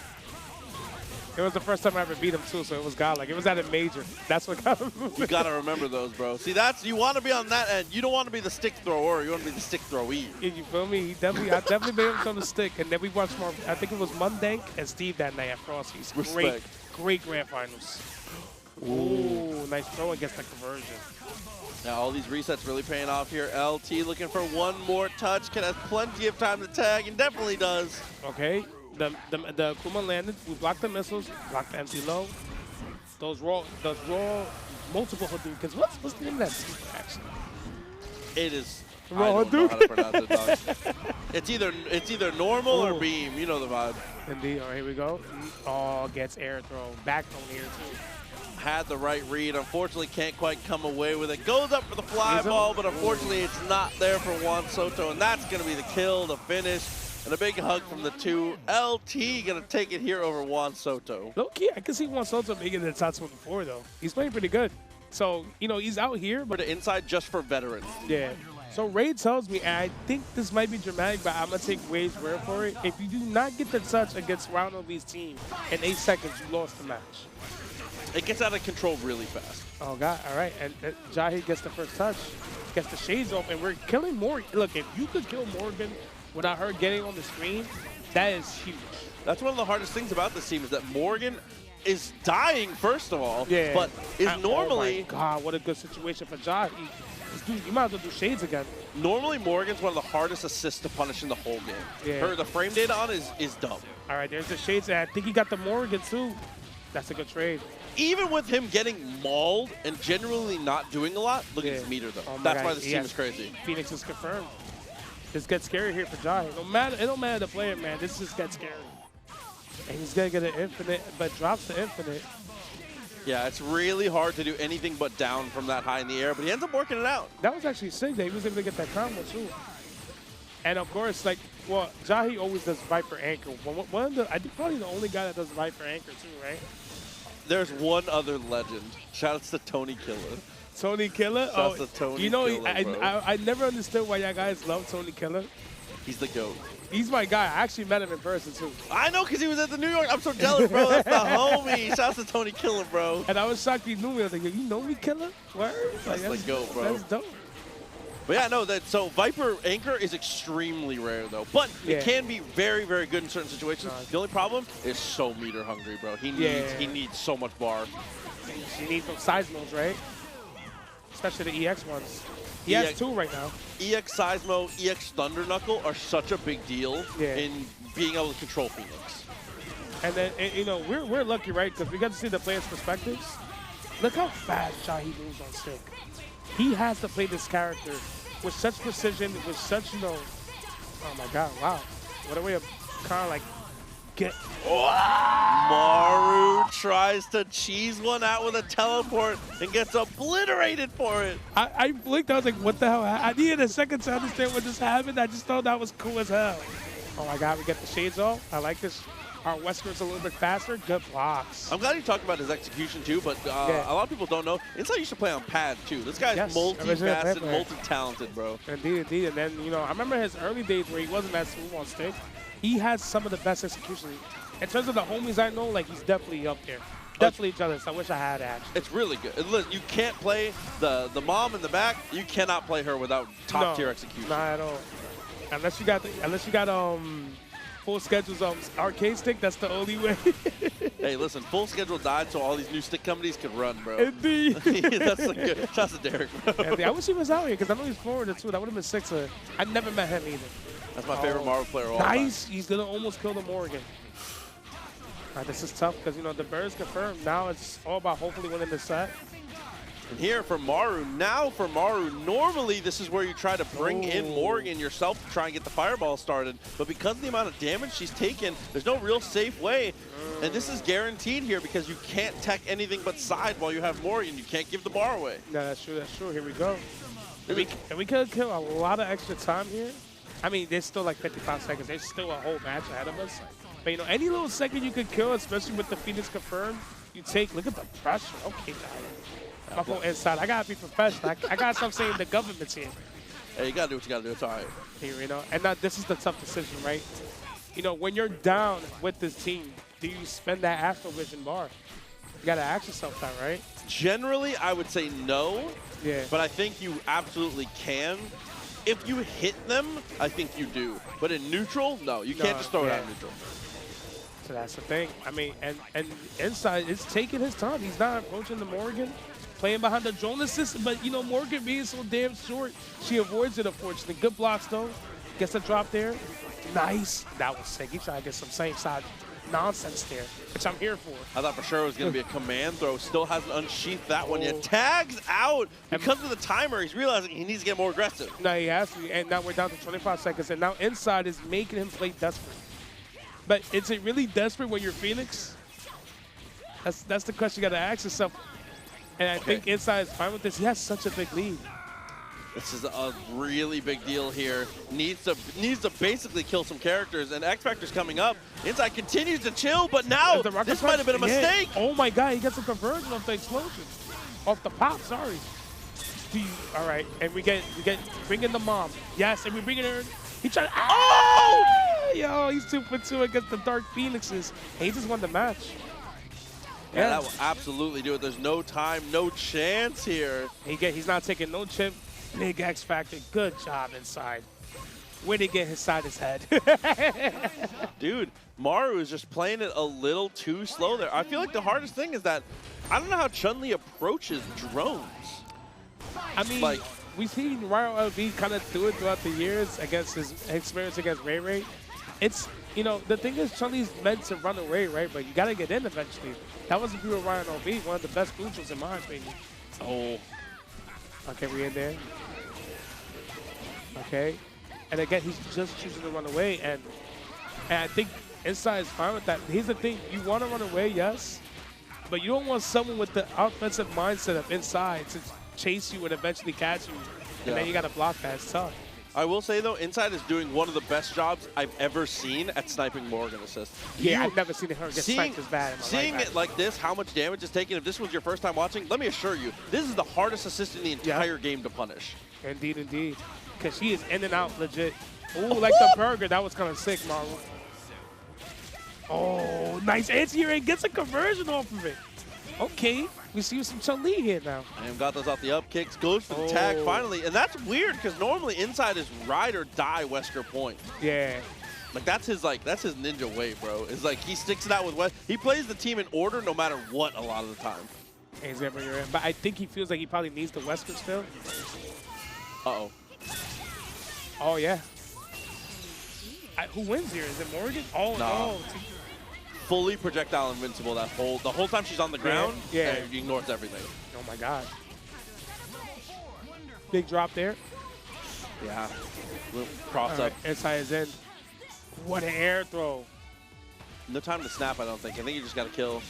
It was the first time I ever beat him, too, so it was godlike. It was at a major. That's what got him. You got to remember those, bro. See, you want to be on that end. You don't want to be the stick thrower. You want to be the stick throwee. You feel me? I definitely made him on the stick. And then we watched more. I think it was M.O.D.O.K and Steve that night at Frosty's. Respect. great grand finals. Ooh, nice throw against the conversion. Now all these resets really paying off here. LT looking for one more touch. Can have plenty of time to tag, and definitely does. Okay, the Akuma landed. We blocked the missiles, blocked the empty low. Those raw multiple Hadoukens. What's the name of that secret actually? It is. Raw I don't know how to pronounce it, dog. It's either normal or beam. You know the vibe. Indeed. All right, here we go. Oh, gets air thrown. Back thrown here too. Had the right read. Unfortunately, can't quite come away with it. Goes up for the fly ball, but unfortunately, it's not there for Juan Soto, and that's going to be the kill, the finish, and a big hug from the two. LT going to take it here over Juan Soto. Low-key, I can see Juan Soto making the Tatsu before, though. He's playing pretty good. So, you know, he's out here, For but the inside, just for veterans. yeah. So Ray tells me, and I think this might be dramatic, but I'm going to take Ray's word for it. If you do not get the touch against Roundov's team in 8 seconds, you lost the match. It gets out of control really fast. Oh, God. All right. And Jahi gets the first touch, gets the shades off, and we're killing Morgan. Look, if you could kill Morgan without her getting on the screen, that is huge. That's one of the hardest things about this team is that Morgan is dying, first of all, Yeah. but is normally... Oh, my God. What a good situation for Jahi. Dude, you might as well do shades again. Normally, Morgan's one of the hardest assists to punish in the whole game. Yeah. The frame data on is dumb. All right, there's the shades. And I think he got the Morgan, too. That's a good trade. Even with him getting mauled and generally not doing a lot, look at his meter, though. Oh my That's God, why this team is crazy. Phoenix is confirmed. This gets scary here for Jahi. It don't matter the player, man. This just gets scary. And he's going to get an infinite, but drops the infinite. Yeah, it's really hard to do anything but down from that high in the air, but he ends up working it out. That was actually sick that he was able to get that combo, too. And, of course, like, well, Jahi always does Viper Anchor. I think probably the only guy that does Viper Anchor, too, right? There's one other legend. Shoutouts to Tony Killer. Tony Killer? Shouts to Tony you know, Killer, bro. I never understood why y'all guys love Tony Killer. He's the GOAT. He's my guy. I actually met him in person, too. I know, because he was at the New York. I'm so jealous, bro. That's the homie. Shouts to Tony Killer, bro. And I was shocked he knew me. I was like, yo, you know me, Killer? Word? That's the GOAT, bro. That's dope. But yeah, no, so Viper Anchor is extremely rare, though. But it can be very, very good in certain situations. The only problem is so meter hungry, bro. He needs so much bar. He needs those seismos, right? Especially the EX ones. He has 2 right now. EX Seismo, EX Thunder Knuckle are such a big deal in being able to control Phoenix. And then, you know, we're lucky, right? Because we got to see the players' perspectives. Look how fast Jahi moves on stick. He has to play this character with such precision, with such, you know, oh my God, wow. What a way of kind of like get. Maru tries to cheese one out with a teleport and gets obliterated for it. I blinked, I was like, what the hell? I needed a second to understand what just happened. I just thought that was cool as hell. Oh my God, we get the shades off. I like this. Our Wesker's a little bit faster. Good blocks. I'm glad you talked about his execution too, but a lot of people don't know. Inside used to play on pad too. This guy's multi-faceted, multi-talented, bro. Indeed, indeed. And then, you know, I remember his early days where he wasn't that smooth on stick. He had some of the best execution. In terms of the homies I know, like, he's definitely up there. Definitely jealous. I wish I had actually. It's really good. Listen, you can't play the mom in the back. You cannot play her without top-tier execution. Not at all. Unless you got full schedules arcade stick, that's the only way. Hey, listen, full schedule died so all these new stick companies could run, bro. Indeed. That's a good. Shouts to Derek, bro. I wish he was out here because I know he's Florida too. That would have been sick. I never met him either. That's my favorite Marvel player of all time. Nice. He's going to almost kill the Morgan. This is tough because, you know, the Bird's confirmed. Now it's all about hopefully winning the set. And here for Maru, normally this is where you try to bring in Morgan yourself to try and get the fireball started. But because of the amount of damage she's taken, there's no real safe way. And this is guaranteed here because you can't tech anything but side while you have Morgan. You can't give the bar away. No, that's true. That's true. Here we go. And we could kill a lot of extra time here. I mean, there's still like 55 seconds. There's still a whole match ahead of us. But, you know, any little second you could kill, especially with the Phoenix confirmed, you take, look at the pressure. Okay, guys. My phone inside. I got to be professional. I got to stop saying the government's here. Hey, you got to do what you got to do. It's all right. Here, you know, and now this is the tough decision, right? You know, when you're down with this team, do you spend that Astro Vision bar? You got to ask yourself that, right? Generally, I would say no. Yeah. But I think you absolutely can. If you hit them, I think you do. But in neutral, no. You can't just throw it out in neutral. So that's the thing. I mean, and inside, it's taking his time. He's not approaching the Morgan, playing behind the drone assist, but you know, Morgan being so damn short, she avoids it, unfortunately. Good blocks, though. Gets a drop there. Nice. That was sick. He tried to get some same side nonsense there, which I'm here for. I thought for sure it was going to be a command throw. Still hasn't unsheathed that one yet. Tags out because of the timer. He's realizing he needs to get more aggressive. No, he has to. And now we're down to 25 seconds. And now inside is making him play desperate. But is it really desperate when you're Phoenix? That's the question you got to ask yourself. And I think inside is fine with this. He has such a big lead. This is a really big deal here. Needs to basically kill some characters, and X Factor's coming up. Inside continues to chill, but now this might have been a mistake. Oh my God, he gets a conversion off the explosion. Off the pop, sorry. All right, and we get bring in the mom. Yes, and we bring in her. He tried. Oh! Yo, he's 2 for 2 against the Dark Phoenixes. And he just won the match. Yeah, that will absolutely do it. There's no time, no chance here. He's not taking no chip. Big X Factor, good job inside. Where'd he get inside his head? Dude, Maru is just playing it a little too slow there. I feel like the hardest thing is that I don't know how Chun-Li approaches drones. I mean, like, we've seen RayRay kind of do it throughout the years against his experience against RayRay. It's, you know, the thing is Chun-Li's meant to run away, right? But you got to get in eventually. That was if you were RayRay, one of the best neutrals in my opinion. Oh. Okay, we in there. Okay. And again, he's just choosing to run away. And I think inside is fine with that. Here's the thing. You want to run away, yes. But you don't want someone with the offensive mindset of inside to chase you and eventually catch you. And then you got to block that. It's tough. I will say, though, Inside is doing one of the best jobs I've ever seen at sniping Morgan assist. Yeah, I've never seen her get sniped as bad in my life. Seeing it like this, how much damage is taken, if this was your first time watching, let me assure you, this is the hardest assist in the entire game to punish. Indeed, indeed. Because she is in and out legit. Ooh, like the burger. That was kind of sick, Marvel. Oh, nice anti-air and gets a conversion off of it. Okay, we see some Chun-Li here now. And got those off the up kicks, goes for the tag finally. And that's weird because normally Inside is ride or die Wesker point. Yeah. Like that's his ninja way, bro. It's like he sticks it out with Wesker. He plays the team in order no matter what a lot of the time. And he's gonna bring her in. But I think he feels like he probably needs the Wesker still. Uh-oh. Oh, yeah. Who wins here? Is it Morgan? Oh, no. Fully projectile invincible the whole time she's on the ground. Yeah. And he ignores everything. Oh my God. Big drop there. Yeah. Cross up. Inside is in. What an air throw. No time to snap, I don't think. I think you just got to kill.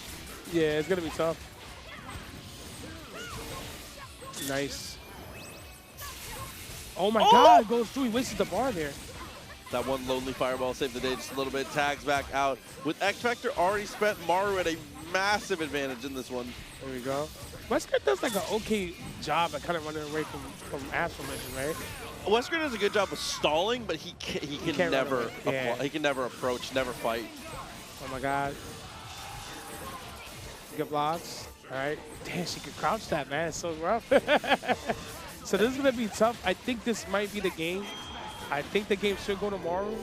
Yeah, it's going to be tough. Nice. Oh my God, it goes through. He wasted the bar there. That one lonely fireball saved the day just a little bit. Tags back out. With X Factor already spent, Maru at a massive advantage in this one. There we go. Wesker does like an okay job at kind of running away from Astral Mission, right? Wesker does a good job of stalling, but he can never he can never approach, never fight. Oh my God. Good blocks. All right. Damn, she could crouch that, man. It's so rough. So this is going to be tough. I think this might be the game. I think the game should go tomorrow.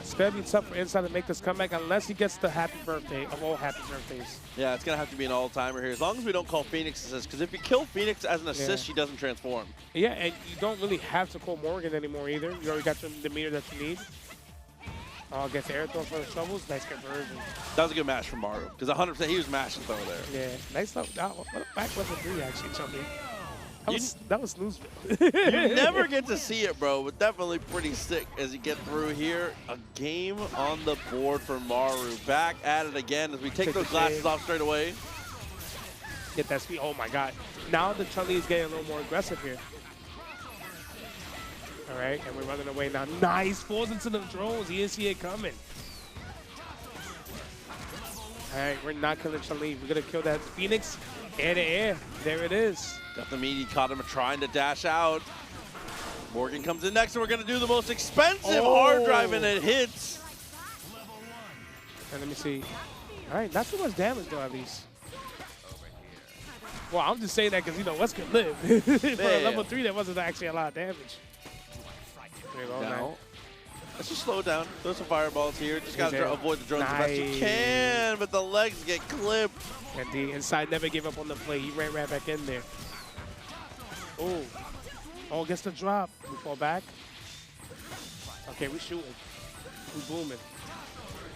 It's going to be tough for Inside to make this comeback unless he gets the happy birthday of all happy birthdays. Yeah, it's going to have to be an all-timer here. As long as we don't call Phoenix assist, because if you kill Phoenix as an assist, she doesn't transform. Yeah, and you don't really have to call Morgan anymore either. You already got the meter that you need. Oh, gets air throw for the shovels. Nice conversion. That was a good match from Maru, because 100% he was mashing throw there. Yeah, nice stuff. Back level 3, actually, Chun-Li. That was loose. You never get to see it, bro, but definitely pretty sick as you get through here. A game on the board for Maru. Back at it again as we take those glasses off straight away. Get that speed. Oh, my God. Now the Chun-Li is getting a little more aggressive here. All right, and we're running away now. Nice. Falls into the drones. He didn't see it coming. All right, we're not killing Chun-Li. We're going to kill that Phoenix air to air. There it is. Got the meaty, caught him trying to dash out. Morgan comes in next, and we're going to do the most expensive hard drive, and it hits. And let me see. All right, not too much damage, though, at least. Well, I'm just saying that because, you know, Wes could live. For a level 3, there wasn't actually a lot of damage. There you go, now, Let's just slow down. Throw some fireballs here. Just got to avoid the drones as best you Nice. can, but the legs get clipped. And the inside never gave up on the play. He ran right back in there. Oh. Oh, gets the drop. We fall back. Okay, we're shooting. We're booming.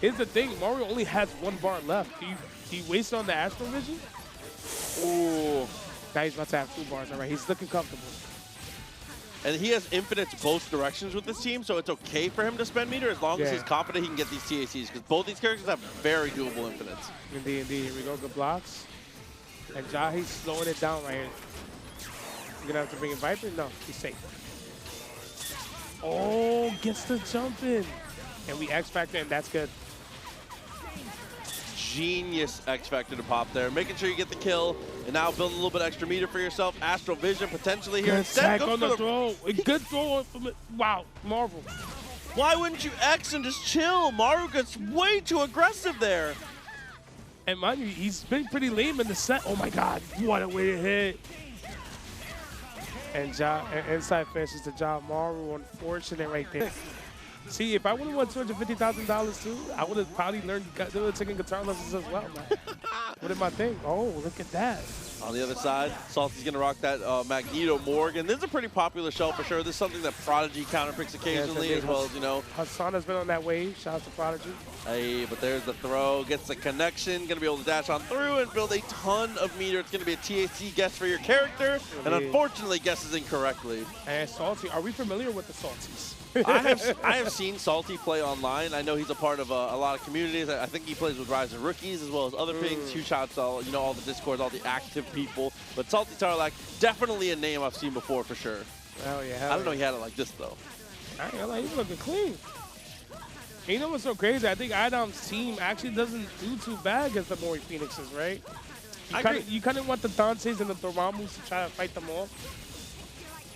Here's the thing. Mario only has 1 bar left. Do you waste it on the Astro Vision? Ooh. Now he's about to have 2 bars. All right, he's looking comfortable. And he has infinites both directions with this team, so it's okay for him to spend meter as long as he's confident he can get these TACs, because both these characters have very doable infinites. Indeed, indeed. Here we go. Good blocks. And Jahi's slowing it down right here. You're going to have to bring in Viper? No, he's safe. Oh, gets the jump in. And we X-Factor, and that's good. Genius X Factor to pop there, making sure you get the kill, and now build a little bit extra meter for yourself. Astral Vision potentially here. Instead, on the throw. A good throw from it. Wow, Marvel. Why wouldn't you X and just chill? Maru gets way too aggressive there. And mind you, he's been pretty lame in the set. Oh my God, what a way to hit. And inside finishes the job. Maru, unfortunate right there. See, if I would have won $250,000 too, I would have probably taken guitar lessons as well, man. What am I think? Oh, look at that. On the other side, Salty's going to rock that Magneto Morgan. This is a pretty popular shell for sure. This is something that Prodigy counterpicks occasionally, as well as, you know. Hassan has been on that wave. Shout out to Prodigy. Hey, but there's the throw. Gets the connection. Going to be able to dash on through and build a ton of meter. It's going to be a TAC guess for your character, and unfortunately guesses incorrectly. And Salty, are we familiar with the Salties? I have seen Salty play online. I know he's a part of a lot of communities. I think he plays with Rise of Rookies as well as other things. Huge shouts to all, you know, all the Discords, all the active people. But Salty Tarlac, definitely a name I've seen before for sure. Hell yeah. I don't know he had it like this though. I ain't gonna lie, he's looking clean. And you know what's so crazy? I think Adam's team actually doesn't do too bad against the Mori Phoenixes, right? You kind of want the Dantes and the Dormammus to try to fight them off.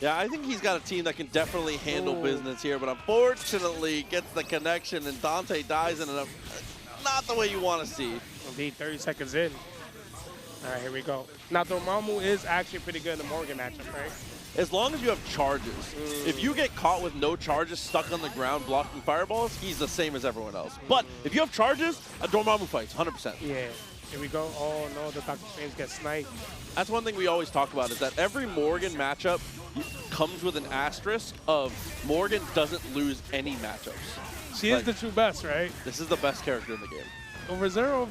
Yeah, I think he's got a team that can definitely handle business here, but unfortunately gets the connection, and Dante dies in not the way you want to see. Indeed, 30 seconds in. All right, here we go. Now, Dormammu is actually pretty good in the Morgan matchup, right? As long as you have charges. If you get caught with no charges stuck on the ground blocking fireballs, he's the same as everyone else. But if you have charges, a Dormammu fights, 100%. Yeah. Here we go. Oh, no, the Dr. Strange gets sniped. That's one thing we always talk about, is that every Morgan matchup comes with an asterisk of Morgan doesn't lose any matchups. She is the true best, right? This is the best character in the game. Over Zero?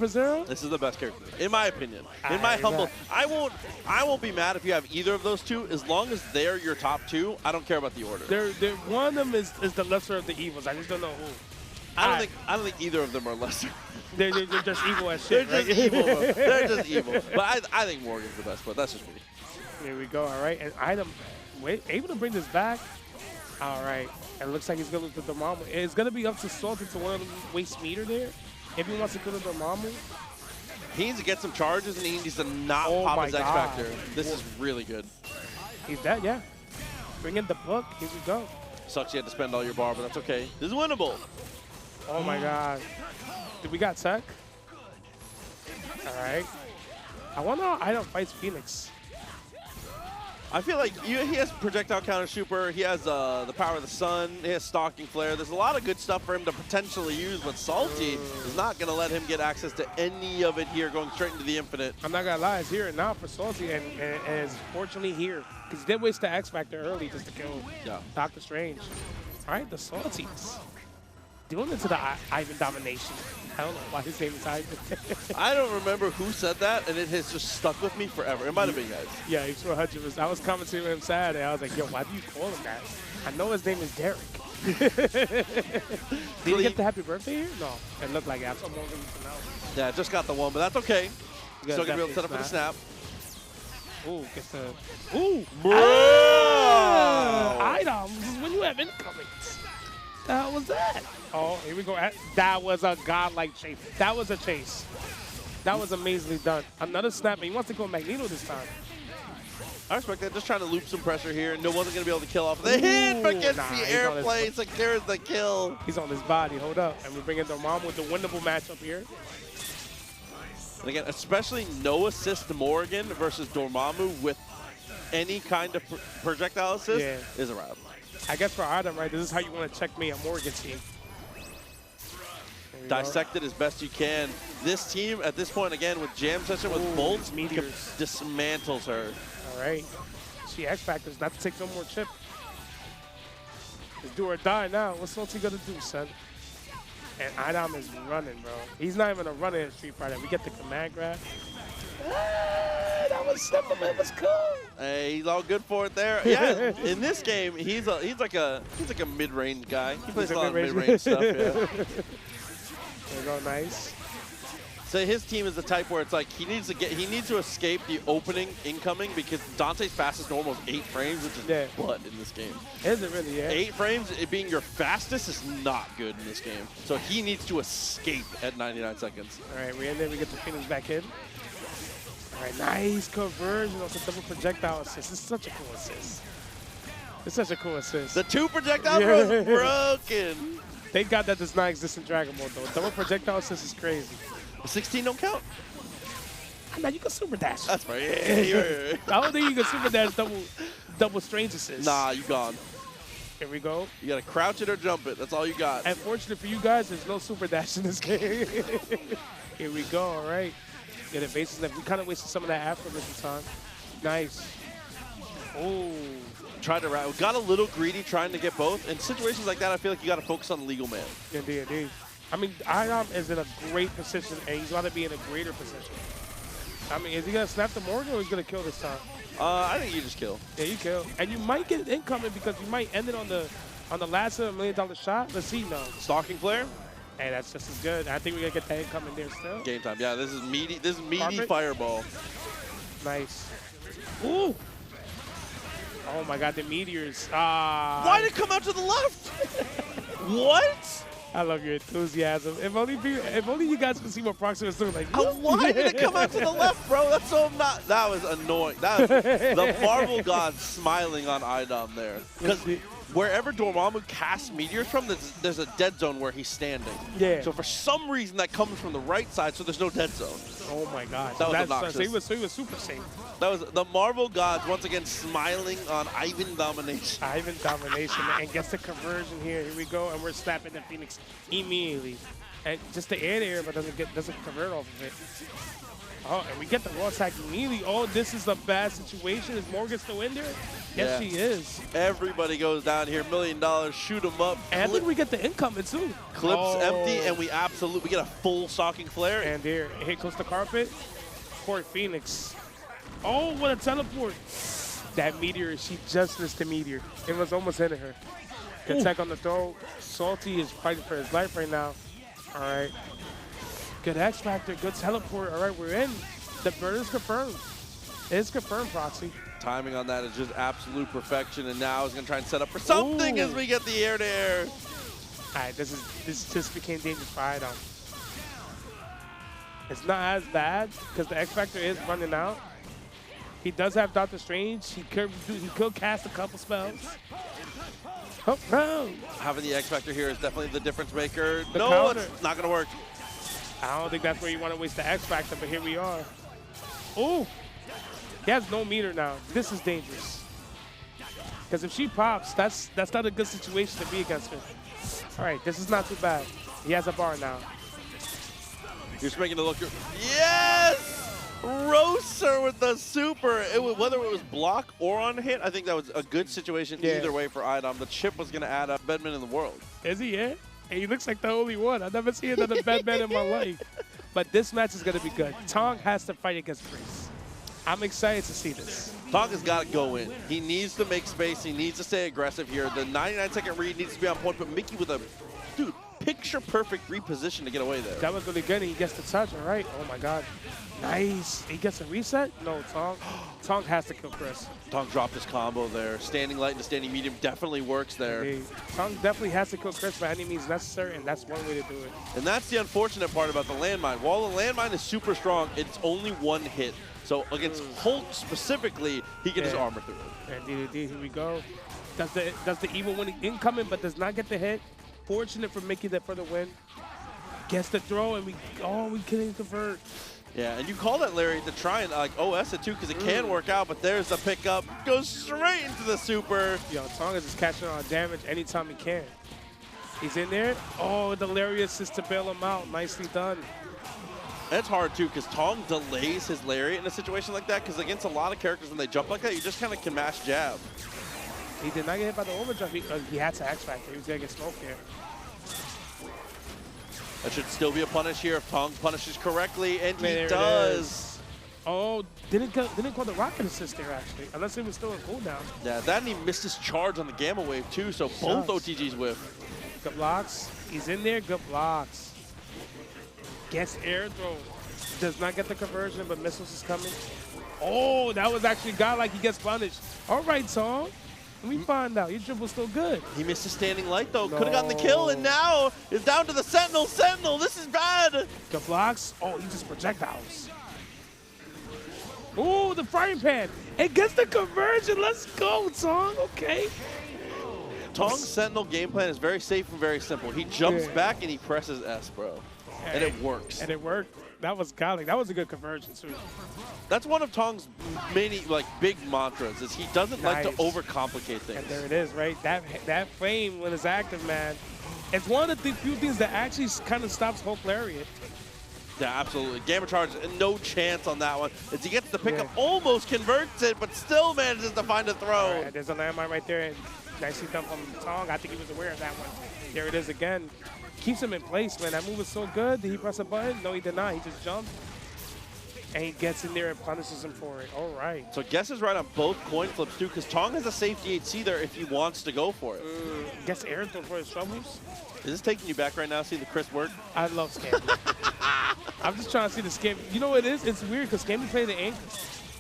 This is the best character, in my opinion. In my humble, I won't be mad if you have either of those two, as long as they're your top two. I don't care about the order. One of them is the lesser of the evils. I just don't know who. I don't think either of them are lesser. They're just evil as shit. They're just evil. Bro. They're just evil. But I think Morgan's the best, but that's just me. Here we go. All right, and Item, able to bring this back. All right, and it looks like he's gonna lose the Dormammu. It's gonna be up to Salty to want to waste meter there. If he wants to kill the Dormammu. He needs to get some charges, and he needs to not pop his X Factor. This is really good. He's dead, yeah. Bring in the book. Here we go. Sucks you had to spend all your bar, but that's okay. This is winnable. Oh my God. Did we got tech? All right. I wonder how Item fights Phoenix. I feel like he has projectile counter super. He has the power of the sun. He has stalking flare. There's a lot of good stuff for him to potentially use, but Salty is not going to let him get access to any of it here, going straight into the infinite. I'm not going to lie. It's here and now for Salty, and is fortunately here. Because he did waste the X Factor early just to kill Dr. Strange. All right, the Salties. Doing it to the Ivan domination. I don't know why his name is Ivan. I don't remember who said that, and it has just stuck with me forever. It might have been guys. Yeah, he's 100%. I was commenting with him Saturday. I was like, yo, why do you call him that? I know his name is Derek. Did he get the happy birthday here? No. It looked like it. I'm so long to know. Yeah, just got the one, but that's okay. Still going to be able to set up for the snap. Ooh, gets the... Ooh! Items is when you have incomings. The hell was that? Oh, here we go. That was a godlike chase. That was a chase. That was amazingly done. Another snap. He wants to go Magneto this time. I respect that. Just trying to loop some pressure here. No one's going to be able to kill off the hit, but gets the airplane. Secures the kill. He's on his body. Hold up. And we bring in Dormammu with the winnable matchup here. And again, especially no assist Morgan versus Dormammu with any kind of projectile assist Yeah. is a wrap. I guess for Adam, right, this is how you want to checkmate a Morgan team. Dissect it as best you can. This team, at this point, again, with Jam Session, with bolts, meteors. dismantles her. All right. She X Factors, not to take no more chip. It's do or die now. What's Salty gonna do, son? And Adam is running, bro. He's not even a runner in Street Fighter. We get the command grab. That was simple, man. It was cool. Hey, he's all good for it there. Yeah, in this game, he's like a mid-range guy. He plays a lot of mid-range stuff. Yeah. There you go, nice. So his team is the type where it's like he needs to escape the opening incoming because Dante's fastest normal is 8 frames, which is butt in this game. Is it really? Yeah. 8 frames, it being your fastest is not good in this game. So he needs to escape at 99 seconds. All right, we in there. We get the Phoenix back in. All right, nice conversion off the double projectile assist. This is such a cool assist. It's such a cool assist. The 2 projectile was broken. Thank God that does not exist in Dragon Ball, though. Double projectile assist is crazy. 16 don't count? Now you can super dash. That's right. Yeah. I don't think you can super dash double strange assist. Nah, you gone. Here we go. You gotta crouch it or jump it. That's all you got. Unfortunately for you guys, there's no super dash in this game. Here we go. All right. Get evasions left. We kind of wasted some of that after this time. Nice. Oh. Tried to route. Got a little greedy trying to get both. In situations like that, I feel like you gotta focus on the legal man. Indeed, indeed. I mean, Idom is in a great position, and he's going to be in a greater position. I mean, is he going to snap the Morgan, or is he going to kill this time? I think you just kill. Yeah, you kill. And you might get incoming because you might end it on the last $1 million shot. Let's see, no. Stalking flare? Hey, that's just as good. I think we're going to get that incoming there still. Game time. Yeah, this is meaty. This is meaty Carpet. fireball. Nice. Ooh. Oh, my God, the meteors. Why did it come out to the left? What? I love your enthusiasm. If only you guys could see what Proximus doing. Like, why did it come out to the left, bro? That's so not. That was annoying. That was the Marvel God smiling on Idom there. Because wherever Dormammu casts meteors from, there's a dead zone where he's standing. Yeah. So for some reason that comes from the right side, so there's no dead zone. Oh my God. That was obnoxious. So he was super safe. That was the Marvel Gods once again smiling on Ivan Domination. Ivan Domination, and gets the conversion here. Here we go, and we're slapping the Phoenix immediately. And just the air, but doesn't convert off of it. Oh, and we get the raw attack immediately. Oh, this is a bad situation. Is Morgan still in there? Yes, she is. Everybody goes down here. $1 million. Shoot them up. And then we get the incoming too. Clips empty, and we get a full stalking flare. And there, here goes the carpet. Poor Phoenix. Oh, what a teleport. That meteor, she just missed the meteor. It was almost hitting her. Good tech on the throw. Salty is fighting for his life right now. All right. Good X Factor, good teleport. All right, we're in. The bird is confirmed. It's confirmed, Proxy. Timing on that is just absolute perfection, and now he's gonna try and set up for something as we get the air-to-air. All right, this just became dangerous for Idom. It's not as bad because the X Factor is running out. He does have Doctor Strange. He could cast a couple spells. Oh no! Having the X Factor here is definitely the difference maker. The no, counter. it's not gonna work. I don't think that's where you want to waste the X Factor, but here we are. Oh! He has no meter now. This is dangerous. Because if she pops, that's not a good situation to be against her. All right, this is not too bad. He has a bar now. You're just making it look good. Yes! Roaster with the super. Whether it was block or on hit, I think that was a good situation either way for Idom. The chip was going to add up. Bedman in the world. Is he, yeah? And he looks like the only one. I've never seen another Bedman in my life. But this match is going to be good. Tong has to fight against Priest. I'm excited to see this. Tong has got to go in. He needs to make space. He needs to stay aggressive here. The 99-second read needs to be on point, but Mickey with a, dude, picture-perfect reposition to get away there. That was really good. He gets the touch, all right. Oh, my God. Nice. He gets a reset? No, Tong. Tong has to kill Chris. Tong dropped his combo there. Standing light and standing medium definitely works there. Hey, Tong definitely has to kill Chris by any means necessary, and that's one way to do it. And that's the unfortunate part about the landmine. While the landmine is super strong, it's only one hit. So against Hulk specifically, he gets his armor through it. And here we go. Does the evil win incoming, but does not get the hit. Fortunate for Mickey for the win. Gets the throw, and we can't convert. Yeah, and you call that Lariat to try and like OS it too, because it can work out, but there's the pickup. Goes straight into the super. Yo, Tonga is just catching on damage anytime he can. He's in there. Oh, the Lariat assist to bail him out. Nicely done. That's hard too, because Tong delays his Lariat in a situation like that, because against a lot of characters when they jump like that, you just kind of can mash jab. He did not get hit by the overdrive. He had to X Factor. He was going to get smoked there. That should still be a punish here if Tong punishes correctly, and There he it does. is. Oh, didn't call the rocket assist there, actually, unless he was still in cooldown. Yeah, that and he missed his charge on the Gamma Wave too, so both OTGs whiff. Good blocks. He's in there. Good blocks. Gets air throw. Does not get the conversion, but missiles is coming. Oh, that was actually godlike. He gets punished. All right, Tong. Let me find out. Your dribble's still good. He missed his standing light though. Could have gotten the kill, and now it's down to the Sentinel. Sentinel, this is bad. Good blocks. Oh, he just projectiles. Ooh, the frying pan. It gets the conversion. Let's go, Tong. Okay. Tong's Sentinel game plan is very safe and very simple. He jumps back and he presses S, bro. And it works. And it worked. That was godlike. That was a good conversion, too. That's one of Tong's many, big mantras, is he doesn't like to overcomplicate things. And there it is, right? That flame, when it's active, man, it's one of the few things that actually kind of stops Hulk Lariat. Yeah, absolutely. Gamma charge, no chance on that one. As he gets the pickup, almost converts it, but still manages to find a throw. All right, there's a landmine right there, and nicely done from Tong. I think he was aware of that one. There it is again. Keeps him in place, man. That move is so good. Did he press a button? No, he did not. He just jumped. And he gets in there and punishes him for it. All right. So Guess is right on both coin flips, too, because Tong has a safe DHC there if he wants to go for it. Gets air throw for his troubles. Is this taking you back right now, seeing the crisp work? I love Scammy. I'm just trying to see the Scammy. You know what it is? It's weird because Scammy play the ankle.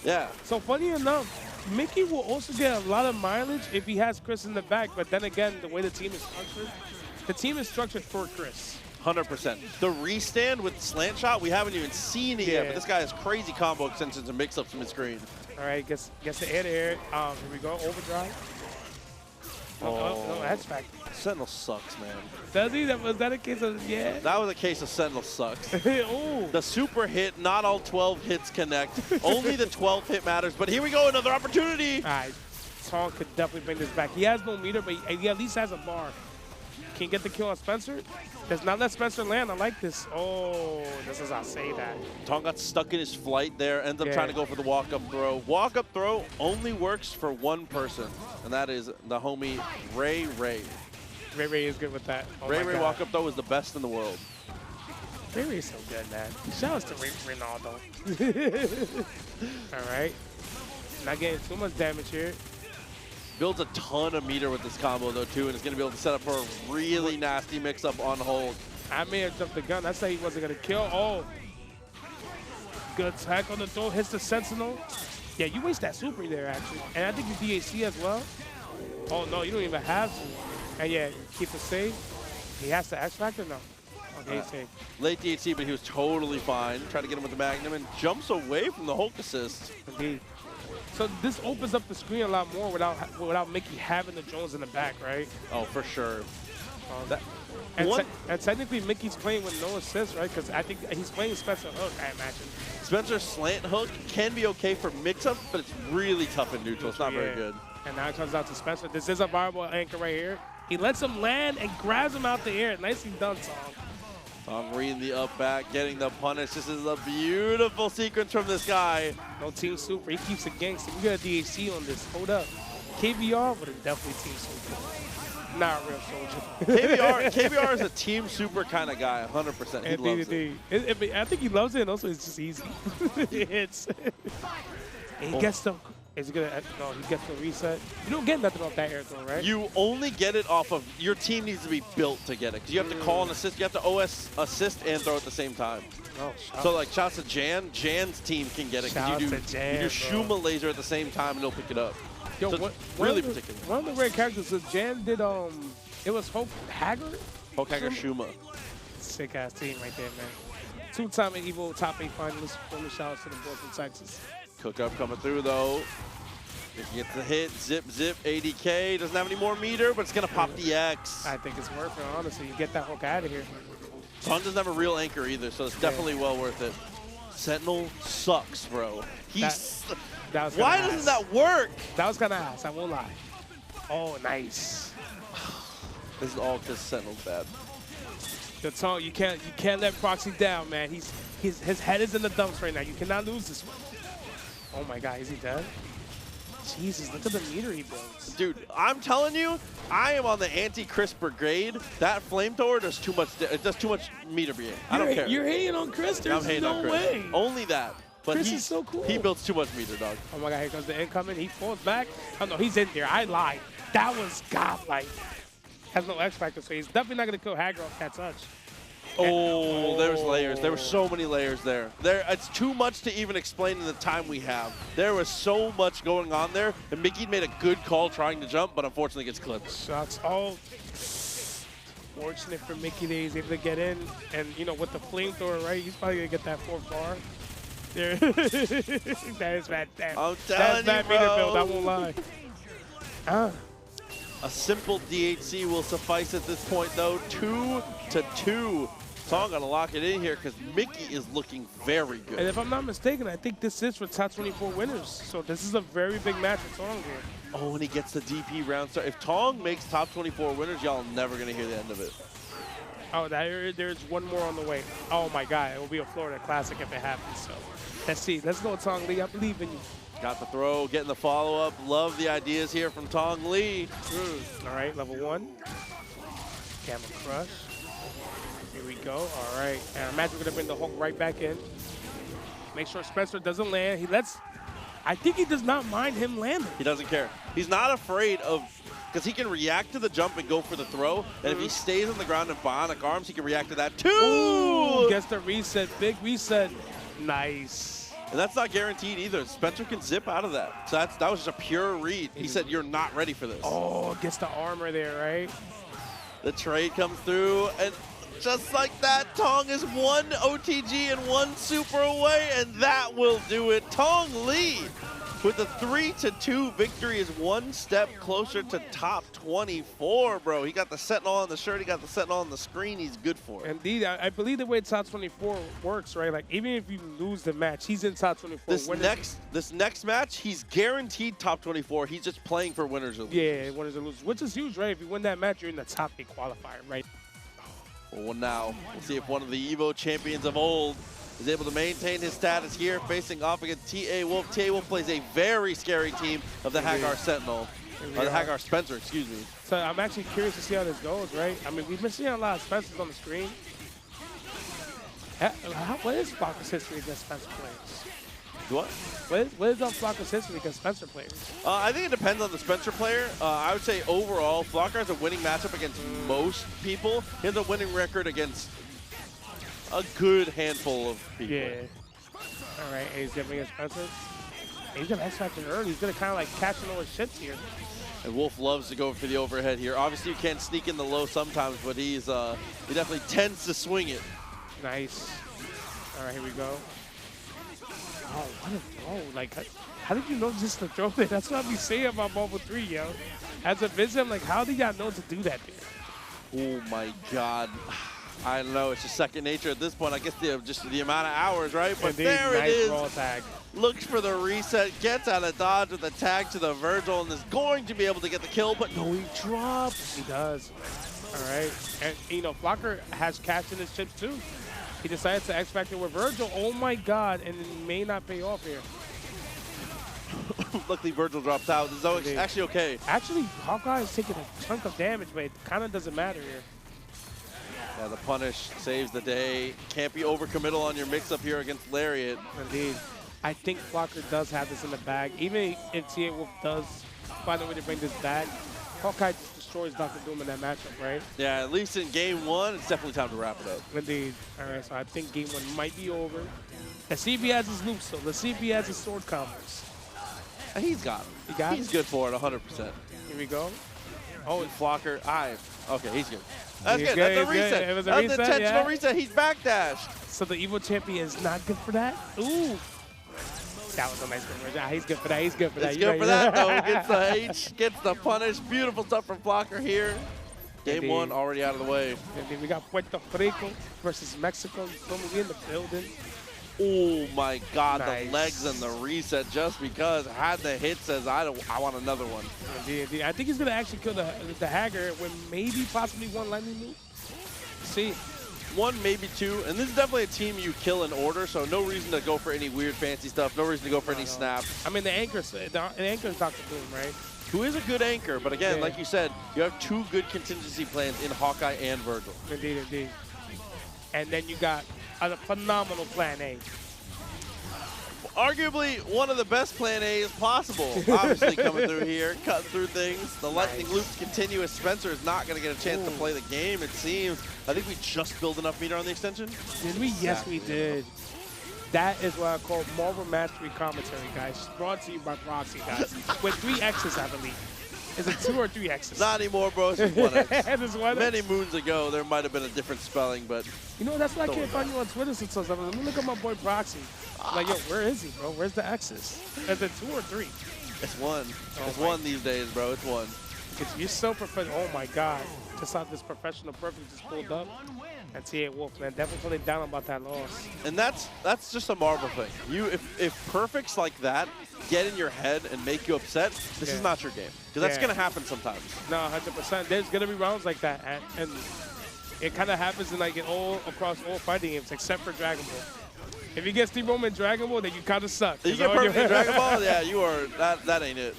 Yeah. So funny enough, Mickey will also get a lot of mileage if he has Chris in the back, but then again, the way the team is structured for Chris. 100%. The restand with slant shot, we haven't even seen it yet, but this guy has crazy combo extensions and mix-ups from his screen. All right, gets the air to air. Here we go, overdrive. No, that's fact. Sentinel sucks, man. Does he? Was that a case of, yeah? That was a case of Sentinel sucks. Ooh. The super hit, not all 12 hits connect. Only the 12th hit matters, but here we go, another opportunity. All right, Tong could definitely bring this back. He has no meter, but he at least has a bar. Can you get the kill on Spencer? Does not let Spencer land. I like this. Oh, this is how I say that. Tong got stuck in his flight there, ends up trying to go for the walk-up throw. Walk-up throw only works for one person, and that is the homie RayRay. RayRay is good with that. Oh RayRay walk-up throw is the best in the world. RayRay is so good, man. Shout out to Ronaldo. All right. Not getting too much damage here. Builds a ton of meter with this combo, though, too, and is going to be able to set up for a really nasty mix-up on hold. I may have jumped the gun. I said he wasn't going to kill. Oh. Good tech on the throw. Hits the Sentinel. Yeah, you waste that super there, actually. And I think you DHC as well. Oh, no, you don't even have to. And, yeah, keep it safe. He has to X Factor now. Okay, he's safe. Late DHC, but he was totally fine. Tried to get him with the Magnum and jumps away from the Hulk assist. Indeed. So this opens up the screen a lot more without Mickey having the drones in the back, right? Oh, for sure. And technically, Mickey's playing with no assist, right? Because I think he's playing Spencer Hook, I imagine. Spencer's slant hook can be okay for mix-up, but it's really tough in neutral. It's not very good. And now it comes out to Spencer. This is a viable anchor right here. He lets him land and grabs him out the air. Nicely done, Tong. Tong reading the up back, getting the punish. This is a beautiful sequence from this guy. No team super. He keeps it gangster. We got a DHC on this. Hold up. KBR, but it's definitely team super. Not a real soldier. KBR is a team super kind of guy, 100%. He loves it. I think he loves it, and also it's just easy. He gets the... Is he gonna? No, he gets the reset. You don't get nothing off that air throw, right? You only get it off of your team needs to be built to get it because you have to call an assist, you have to OS assist and throw at the same time. Oh, so like shouts to Jan. Jan's team can get it because you do Shuma laser at the same time and he'll pick it up. Yo, so really particular. One of the rare characters that Jan did. It was Haggar. Haggar Shuma. Sick ass team right there, man. 2-time Evo top 8 finalists. Only shout out to the boy from Texas. Cook up coming through though. If he gets the hit, zip, 80K. Doesn't have any more meter, but it's going to pop the X. I think it's worth it, honestly. You get that hook out of here. Tong doesn't have a real anchor either, so it's definitely well worth it. Sentinel sucks, bro. That was Why kinda doesn't ass. that work? That was kind of ass, I won't lie. Oh, nice. This is all because Sentinel's bad. The Tong, you can't let Proxy down, man. His head is in the dumps right now. You cannot lose this one. Oh my God, is he dead? Jesus, look at the meter he builds. Dude, I'm telling you, I am on the anti-Chris brigade. That flamethrower does too much. It does too much meter being. I don't care. You're hating on Chris. I'm There's hating no on Chris. way. Only that. But Chris is so cool. He builds too much meter, dog. Oh my God, here comes the incoming. He falls back. Oh no, he's in there. I lied. That was godlike. Has no X factor, so he's definitely not gonna kill Haggar off that touch. Oh, there's layers. There were so many layers there. It's too much to even explain in the time we have. There was so much going on there, and Mickey made a good call trying to jump, but unfortunately gets clipped. Shots. Oh, fortunate for Mickey that he's able to get in, and you know, with the flamethrower, right? He's probably gonna get that 4th bar. There. That is bad. Damn. I'm That's telling you, bad meter build. I bro. won't lie. A simple DHC will suffice at this point, though. 2-2. Tong gonna lock it in here because Mickey is looking very good. And if I'm not mistaken, I think this is for top 24 winners. So this is a very big match for Tong here. Oh, and he gets the DP round start. If Tong makes top 24 winners, y'all never gonna hear the end of it. Oh, there's one more on the way. Oh my God, it will be a Florida Classic if it happens. So let's see. Let's go, Tong Lee. I believe in you. Got the throw, getting the follow-up. Love the ideas here from Tong Lee. All right, level 1. Gamma Crush. Here we go. All right. And imagine we're going to bring the Hulk right back in. Make sure Spencer doesn't land. I think he does not mind him landing. He doesn't care. He's not afraid of, because he can react to the jump and go for the throw. And if he stays on the ground in bionic arms, he can react to that too. Ooh, gets the reset. Big reset. Nice. And that's not guaranteed either. Spencer can zip out of that. So that was just a pure read. He said, you're not ready for this. Oh, gets the armor there, right? The trade comes through, and just like that, Tong is 1 OTG and 1 super away, and that will do it. Tong Lee with a 3-2 victory is 1 step closer to top 24, bro. He got the Sentinel on the shirt, he got the Sentinel on the screen, he's good for it. Indeed, I believe the way top 24 works, right? Like, even if you lose the match, he's in top 24. This next match, he's guaranteed top 24. He's just playing for winners or losers. Yeah, winners or losers, which is huge, right? If you win that match, you're in the top 8 qualifier, right? Well, now, we'll see if one of the EVO champions of old is able to maintain his status here, facing off against TA Wolf. TA Wolf plays a very scary team of the Haggar Sentinel. Or the Haggar Spencer, excuse me. So I'm actually curious to see how this goes, right? I mean, we've been seeing a lot of Spencers on the screen. What is Flocker's history against Spencer players? What? What is Flocker's history against Spencer players? I think it depends on the Spencer player. I would say overall, Flocker has a winning matchup against most people. He has a winning record against a good handful of people. Yeah. All right, he's gonna bring his Spencer. He's gonna X-Factor early. He's gonna kind of like catch all his shits here. And Wolf loves to go for the overhead here. Obviously, you can sneak in the low sometimes, but he definitely tends to swing it. Nice. All right, here we go. Oh, what a throw. Like, how did you know just to throw there? That's what I be saying about Marvel 3, yo. As a visit, I'm like, how did y'all know to do that there? Oh, my God. I don't know. It's just second nature at this point. I guess just the amount of hours, right? But Indeed, there nice it is. Raw tag. Looks for the reset, gets out of dodge with the tag to the Vergil, and is going to be able to get the kill, but no, he drops. He does. All right. And, you know, Flocker has cash in his chips, too. He decides to X-Factor with Vergil. Oh, my God. And it may not pay off here. Luckily, Vergil drops out. This is actually okay. Actually, Hawkeye is taking a chunk of damage, but it kind of doesn't matter here. Yeah, the punish saves the day. Can't be overcommittal on your mix-up here against Lariat. Indeed. I think Flocker does have this in the bag. Even if TA Wolf does find a way to bring this back, Hawkeye just destroys Dr. Doom in that matchup, right? Yeah, at least in game 1, it's definitely time to wrap it up. Indeed. All right, so I think game 1 might be over. Let's see if he has his loops, though. Let's see if he has his sword combos. And he's got it. He's good for it, 100%. Here we go. Oh, and Flocker, okay, he's good. That's He's good. good, That's a he's reset. good. It was a That's reset, an intentional yeah. reset. He's backdashed. So the Evil Champion is not good for that? Ooh. That was a nice conversion. He's good for that. He's good for that. He's good for that, though. Gets the H, gets the punish. Beautiful stuff from Flocker here. Game Indeed. 1 already out of the way. And then we got Puerto Rico versus Mexico. Dormammu in the building. Oh my God, Nice. the legs and the reset just because had the hit says I want another one. Indeed. I think he's gonna actually kill the Haggar with maybe possibly one lightning move. See. One, maybe two, and this is definitely a team you kill in order, so no reason to go for any weird fancy stuff, no reason to go for any snaps. I mean, the anchor's Dr. Doom, right? Who is a good anchor, but again, Yeah. like you said, you have two good contingency plans in Hawkeye and Vergil. Indeed. And then you got a phenomenal plan A. Arguably one of the best plan A's possible. Obviously coming through here, cutting through things. The lightning loops continue as Spencer is not going to get a chance to play the game, it seems. I think we just built enough meter on the extension. Did we? Yes, we did. That is what I call Marvel Mastery commentary, guys. Brought to you by Proxy, guys. With 3 X's, I believe. Is it 2 or 3 X's? Not anymore, bro. It's just 1 X. It's 1 X. Many moons ago, there might have been a different spelling, but You know, that's why I can't find you on Twitter since I was Let me look at my boy Proxy. Like, yo, where is he, bro? Where's the X's? Is it 2 or 3? it's 1. It's 1 these days, bro. It's 1. You're so professional. Oh, my God. Just how this professional perfect just pulled up. And T.A. Wolf, man, definitely feeling down about that loss. And that's just a Marvel thing. If perfects like that get in your head and make you upset, this is not your game. Because that's going to happen sometimes. No, 100%. There's going to be rounds like that. And it kind of happens in across all fighting games except for Dragon Ball. If you get Steve Roman in Dragon Ball, then you kind of suck. You get perfect in Dragon Ball? Yeah, you are. That ain't it.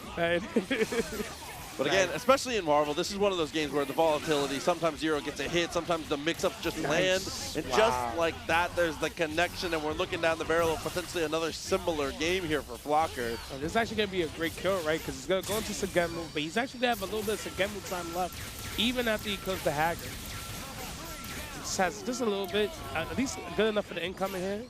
But again, especially in Marvel, this is one of those games where the volatility, sometimes Zero gets a hit, sometimes the mix-ups just land. And just like that, there's the connection, and we're looking down the barrel of potentially another similar game here for Flocker. Oh, this is actually going to be a great kill, right? Because he's going to go into Sugemu, but he's actually going to have a little bit of Sugemu time left, even after he kills the Haggar. Just has just a little bit, at least good enough for the incoming here.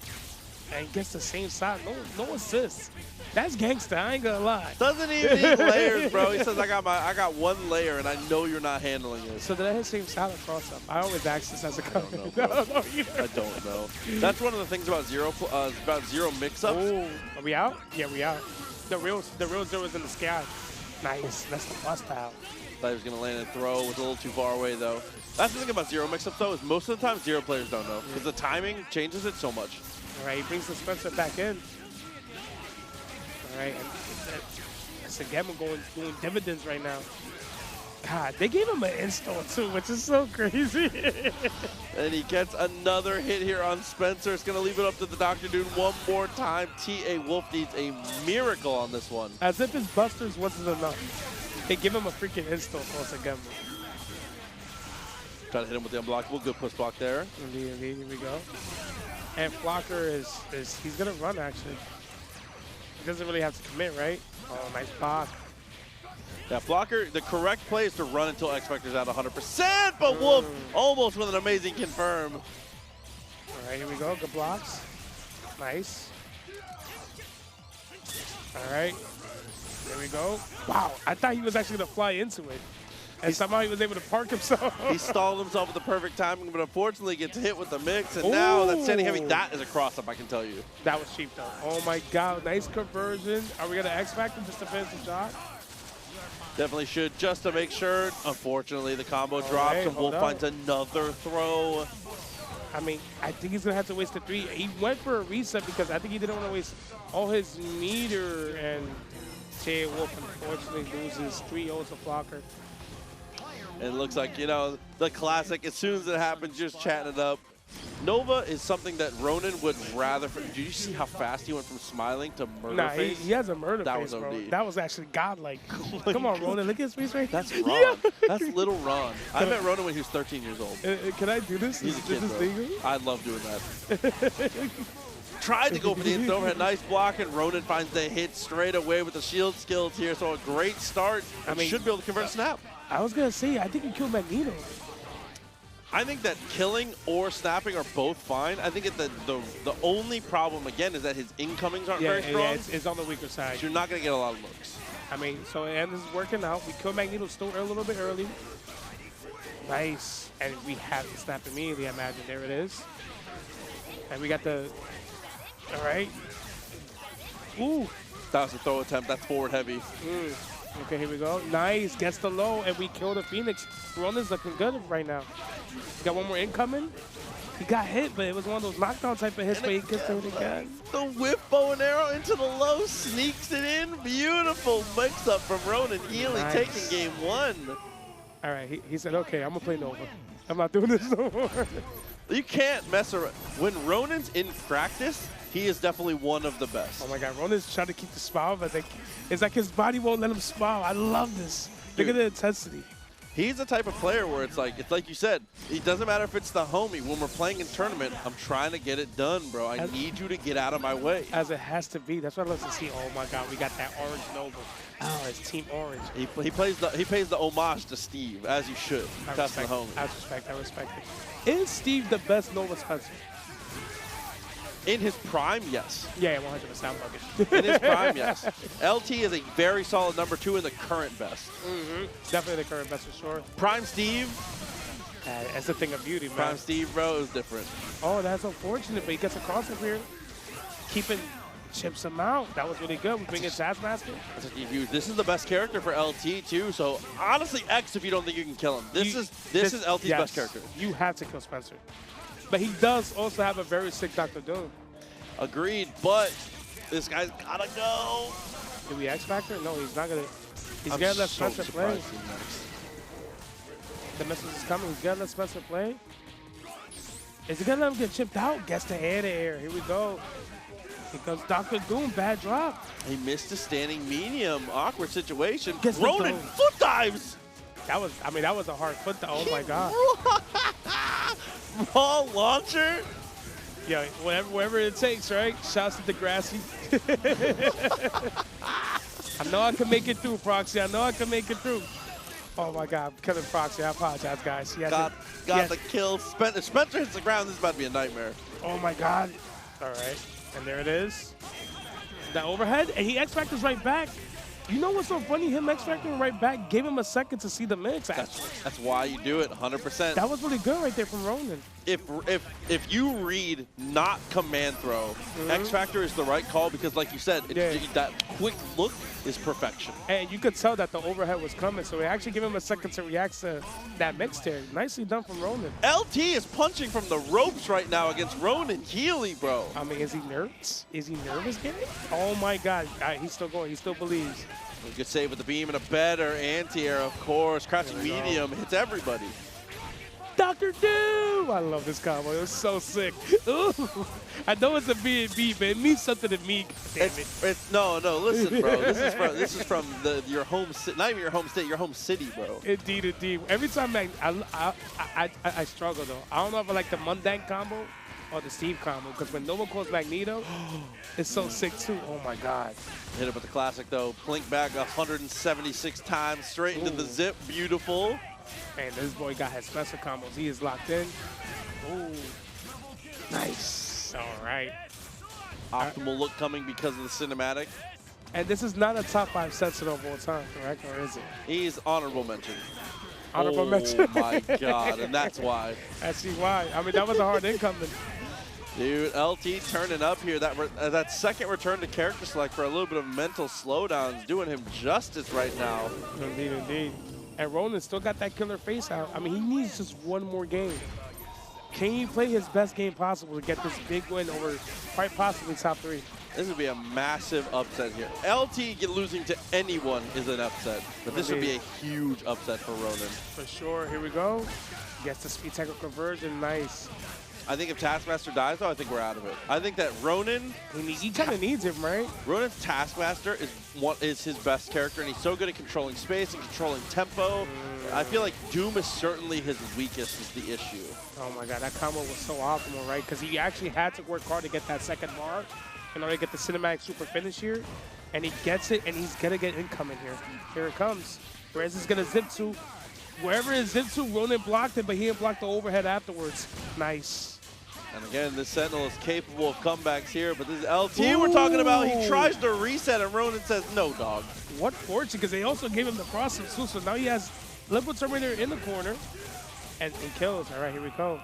And gets the same side, no assists. That's gangster, I ain't gonna lie. Doesn't even need layers, bro. He says, I got 1 layer, and I know you're not handling it. So did I hit same side or cross up? I always ask this as a coach. I don't know. That's one of the things about Zero mix-ups. Oh, are we out? Yeah, we out. The real Zero's in the sky. Nice, that's the bust out. Thought he was gonna land and throw, was a little too far away though. That's the thing about Zero mix-ups though, is most of the time Zero players don't know, because the timing changes it so much. All right, he brings the Spencer back in. All right, and that's again doing dividends right now. God, they gave him an install too, which is so crazy. And he gets another hit here on Spencer. It's gonna leave it up to the Dr. Doom one more time. T.A. Wolf needs a miracle on this one. As if his busters wasn't enough. They give him a freaking install once again. Try to hit him with the unblockable. Good push block there. Indeed, here we go. And Flocker he's gonna run actually. He doesn't really have to commit, right? Oh, nice block. Yeah, Flocker, the correct play is to run until X Factor's at 100%, but Wolf almost with an amazing confirm. All right, here we go. Good blocks. Nice. All right. There we go. Wow, I thought he was actually gonna fly into it. And somehow he was able to park himself. He stalled himself at the perfect timing, but unfortunately gets hit with the mix. And now that's standing heavy. That is a cross-up, I can tell you. That was cheap, though. Oh, my God. Nice conversion. Are we going to X-Factor just to finish the shot? Definitely should, just to make sure. Unfortunately, the combo drops, and Wolf finds another throw. I mean, I think he's going to have to waste the 3. He went for a reset because I think he didn't want to waste all his meter. And T.A. Wolf, unfortunately, loses 3-0 to Flocker. And it looks like, you know, the classic, as soon as it happens, just chatting it up. Nova is something that Ronan would rather... Did you see how fast he went from smiling to murder face? He has a murder that face, was bro. OD. That was actually godlike. Come on, Ronan. Look at his face right That's Ron. That's little Ron. I met Ronan when he was 13 years old. Can I do this? He's a kid, Is this legal? I love doing that. Tried to go for the instant overhead. Nice block, and Ronan finds the hit straight away with the shield skills here. So a great start. I mean, should be able to convert snap. I was going to say, I think he killed Magneto. I think that killing or snapping are both fine. I think that the only problem, again, is that his incomings aren't very strong. Yeah, it's on the weaker side. So you're not going to get a lot of looks. I mean, so and this is working out. We killed Magneto still a little bit early. Nice. And we have to snap immediately, I imagine. There it is. And we got the... All right. Ooh. That was a throw attempt. That's forward heavy. Okay, here we go. Nice. Gets the low, and we kill the Phoenix. Ronan's looking good right now. Got one more incoming. He got hit, but it was one of those knockdown type of hits, but he gets hit again. The whip bow and arrow into the low, sneaks it in. Beautiful mix-up from Ronan Healy, Nice. taking game 1. All right, he said, okay, I'm going to play Nova. I'm not doing this no more. You can't mess around. When Ronan's in practice, he is definitely one of the best. Oh my God, Ronan's trying to keep the smile, but it's like his body won't let him smile. I love this. Look at the intensity. He's the type of player where it's like you said, it doesn't matter if it's the homie. When we're playing in tournament, I'm trying to get it done, bro. I need you to get out of my way. As it has to be. That's what I love to see. Oh my God, we got that orange Nova. Oh, it's Team Orange. He pays the homage to Steve, as you should. That's the homie. I respect it. Is Steve the best Nova Spencer? In his prime, yes. Yeah, 100%. I'm bugging. In his prime, yes. LT is a very solid number 2 in the current best. Definitely the current best for sure. Prime Steve. That's the thing of beauty, man. Prime Steve, bro, is different. Oh, that's unfortunate, but he gets a crossover here. Keeping chips him out. That was really good. We bring in Taskmaster. This is the best character for LT too. So honestly, X if you don't think you can kill him. This is LT's best character. You have to kill Spencer. But he does also have a very sick Dr. Doom. Agreed, but this guy's gotta go. Did we X Factor? No, he's not gonna. He's gonna let Spencer play. The message is coming. He's gonna let Spencer play. Is he gonna let him get chipped out? Gets the air to air. Here we go. Here comes Dr. Doom. Bad drop. He missed a standing medium. Awkward situation. Gets the Ronan Doom. foot dives. That was a hard foot. Oh my God. Ball launcher. Yeah, whatever it takes, right? Shouts to Degrassi. I know I can make it through, Proxy. I know I can make it through. Oh my God, I'm killing Proxy. I apologize, guys. Got the kill. Spencer hits the ground. This is about to be a nightmare. Oh my God. All right, and there it is. That overhead, and he X-Factors right back. You know what's so funny? Him X-Factoring right back gave him a second to see the mix. That's why you do it, 100%. That was really good right there from Ronan. If you read not command throw, X Factor is the right call because, like you said, that quick look is perfection. And you could tell that the overhead was coming, so it actually gave him a second to react to that mix there. Nicely done from Ronan. LT is punching from the ropes right now against Ronan Healy, bro. I mean, is he nervous? Is he nervous, Gary? Oh my God, he's still going. He still believes. Good save with the beam and a better anti-air, of course. Crouching medium hits everybody. Dr. Doom! I love this combo. It was so sick. Ooh. I know it's a B&B, but it means something to me. Damn it. No, listen, bro. This is from your home city, not even your home state, your home city, bro. Indeed. Every time I struggle, though. I don't know if I like the Mundane combo or the Steve combo, because when Nova calls Magneto, it's so sick, too. Oh, my God. Hit it with the classic, though. Blink back 176 times, straight into the zip. Beautiful. Man, this boy got his special combos. He is locked in. Ooh. Nice. All right. Optimal look coming because of the cinematic. And this is not a top 5 Sentinel of all time, correct? Or is it? He's honorable mention. Honorable mention. Oh, my God. And that's why. I see why. I mean, that was a hard incoming. Dude, LT turning up here. That second return to character select for a little bit of mental slowdown is doing him justice right now. Indeed. And Ronan still got that killer face out. I mean, he needs just one more game. Can he play his best game possible to get this big win over quite possibly top 3? This would be a massive upset here. LT losing to anyone is an upset, but this would be a huge upset for Ronan. For sure. Here we go. Gets the speed tackle conversion. Nice. I think if Taskmaster dies, though, I think we're out of it. I think that Ronan... He kind of needs him, right? Ronan's Taskmaster is his best character, and he's so good at controlling space and controlling tempo. I feel like Doom is certainly his weakest is the issue. Oh, my God. That combo was so optimal, right? Because he actually had to work hard to get that second bar in order to get the cinematic super finish here. And he gets it, and he's going to get incoming here. Here it comes. Perez is going to zip to. Wherever it zipped to, Ronan blocked it, but he didn't block the overhead afterwards. Nice. And again, this Sentinel is capable of comebacks here, but this is LT we're talking about. He tries to reset, and Ronan says, no, dog. What fortune, because they also gave him the cross too, so now he has Liquid Terminator in the corner, and kills. All right, here we go.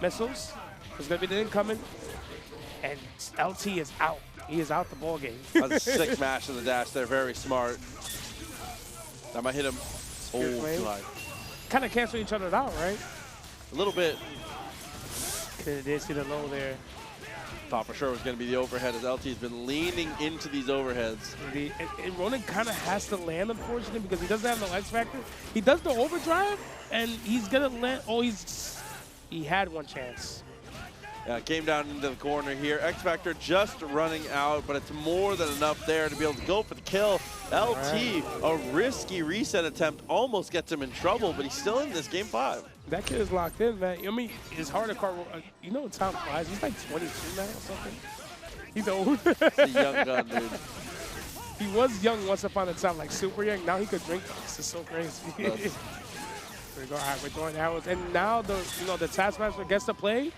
Missiles. There's going to be the incoming, and LT is out. He is out the ball game. That's a sick mash in the dash there. Very smart. That might hit him. Oh, too high. Kind of cancel each other out, right? A little bit. Didn't see the low there. Thought for sure it was going to be the overhead as LT's been leaning into these overheads. And Ronan kind of has to land, unfortunately, because he doesn't have no X Factor. He does the overdrive, and he's going to land. Oh, he had one chance. Came down into the corner here. X Factor just running out, but it's more than enough there to be able to go for the kill. LT, a risky reset attempt, almost gets him in trouble, but he's still in this game 5. That kid is locked in, man. I mean, it's hard to call. You know what time flies? He's like 22 now or something. He's old. He's a young gun, dude. He was young once upon a time, like super young. Now he could drink. This is so crazy. Here we go. All right, we're throwing arrows, and now the the Taskmaster gets to play.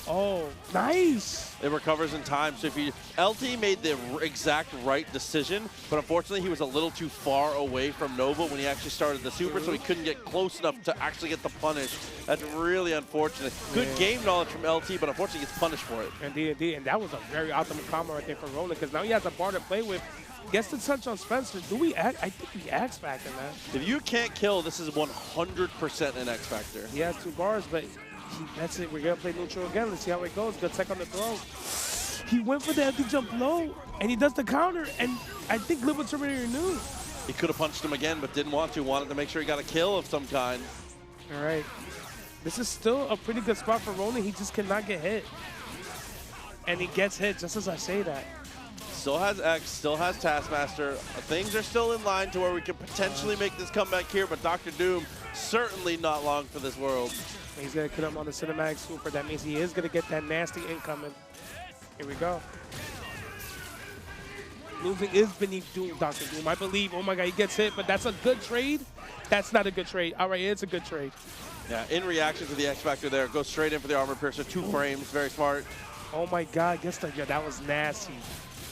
Oh, nice. It recovers in time. So if LT made the exact right decision, but unfortunately he was a little too far away from Nova when he actually started the super, so he couldn't get close enough to actually get the punish. That's really unfortunate. Good game knowledge from LT, but unfortunately gets punished for it. Indeed. And that was a very optimal combo right there for Ronan, because now he has a bar to play with. Gets the touch on Spencer. I think he X Factor, man. If you can't kill, this is 100% an X Factor. He has 2 bars, but that's it. We're going to play neutral again. Let's see how it goes. Good tech on the throw. He went for the empty jump low, and he does the counter, and I think Liquid Terminator knew. He could have punched him again, but didn't want to. Wanted to make sure he got a kill of some kind. All right. This is still a pretty good spot for Ronan. He just cannot get hit. And he gets hit just as I say that. Still has X, still has Taskmaster. Things are still in line to where we could potentially make this comeback here, but Dr. Doom certainly not long for this world. He's going to kill him on the cinematic super. That means he is going to get that nasty incoming. Here we go. Losing is beneath Doom, Dr. Doom. I believe. Oh, my God, he gets hit, but that's a good trade. That's not a good trade. All right, it's a good trade. Yeah, in reaction to the X Factor there, goes straight in for the armor piercer. 2 frames, very smart. Oh, my God. Guess that. Yeah, that was nasty.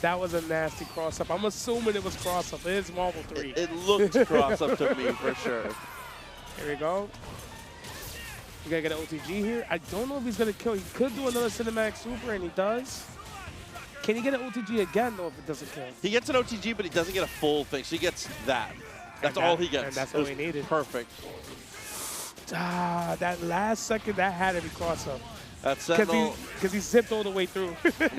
That was a nasty cross-up. I'm assuming it was cross-up. It is Marvel 3. It looked cross-up to me, for sure. Here we go. We gotta get an OTG here. I don't know if he's gonna kill. He could do another cinematic super, and he does. Can he get an OTG again, though, if it doesn't kill? He gets an OTG, but he doesn't get a full thing, so he gets that. That's all he gets. And that's all he needed. Perfect. Ah, that last second, that had to be cross-up. That Sentinel Because he zipped all the way through.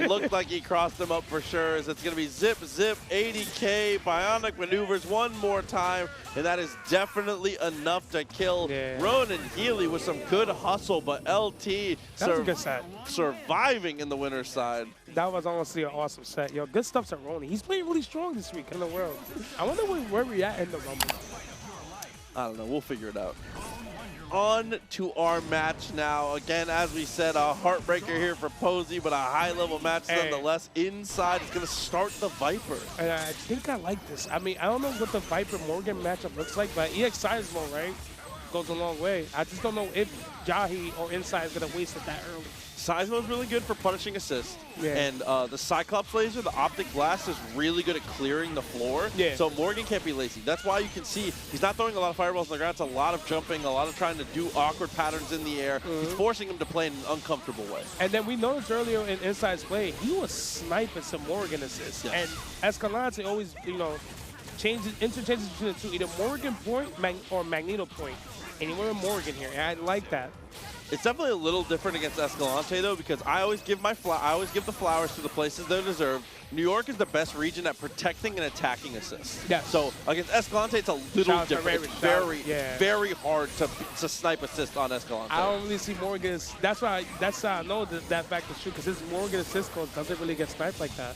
looked like he crossed him up for sure. As it's going to be zip, 80K, bionic maneuvers one more time, and that is definitely enough to kill Ronan Healy with some good hustle, but LT That was a good set. surviving in the winner's side. That was honestly an awesome set. Yo, good stuff to Ronan. He's playing really strong this week in the world. I wonder where we at in the Rumble. I don't know. We'll figure it out. On to our match now. Again, as we said, a heartbreaker here for Posey, but a high-level match nonetheless. Inside is going to start the Viper. And I think I like this. I mean, I don't know what the Viper-Morgan matchup looks like, but EX Seismo, right, goes a long way. I just don't know if Jahi or Inside is going to waste it that early. Seismo's really good for punishing assists. And the Cyclops laser, the Optic Blast, is really good at clearing the floor. So Morgan can't be lazy. That's why you can see he's not throwing a lot of fireballs on the ground. It's a lot of jumping, a lot of trying to do awkward patterns in the air. He's forcing him to play in an uncomfortable way. And then we noticed earlier in Inside's play, he was sniping some Morgan assists. And Escalante always, interchanges between the two, either Morgan point or Magneto point. And he went with Morgan here, and I like that. It's definitely a little different against Escalante, though, because I always give the flowers to the places they deserve. New York is the best region at protecting and attacking assists. So against Escalante, it's a little different. It's very hard to snipe assist on Escalante. I don't really see Morgan. That's how I know that fact is true, because his Morgan assist code doesn't really get sniped like that.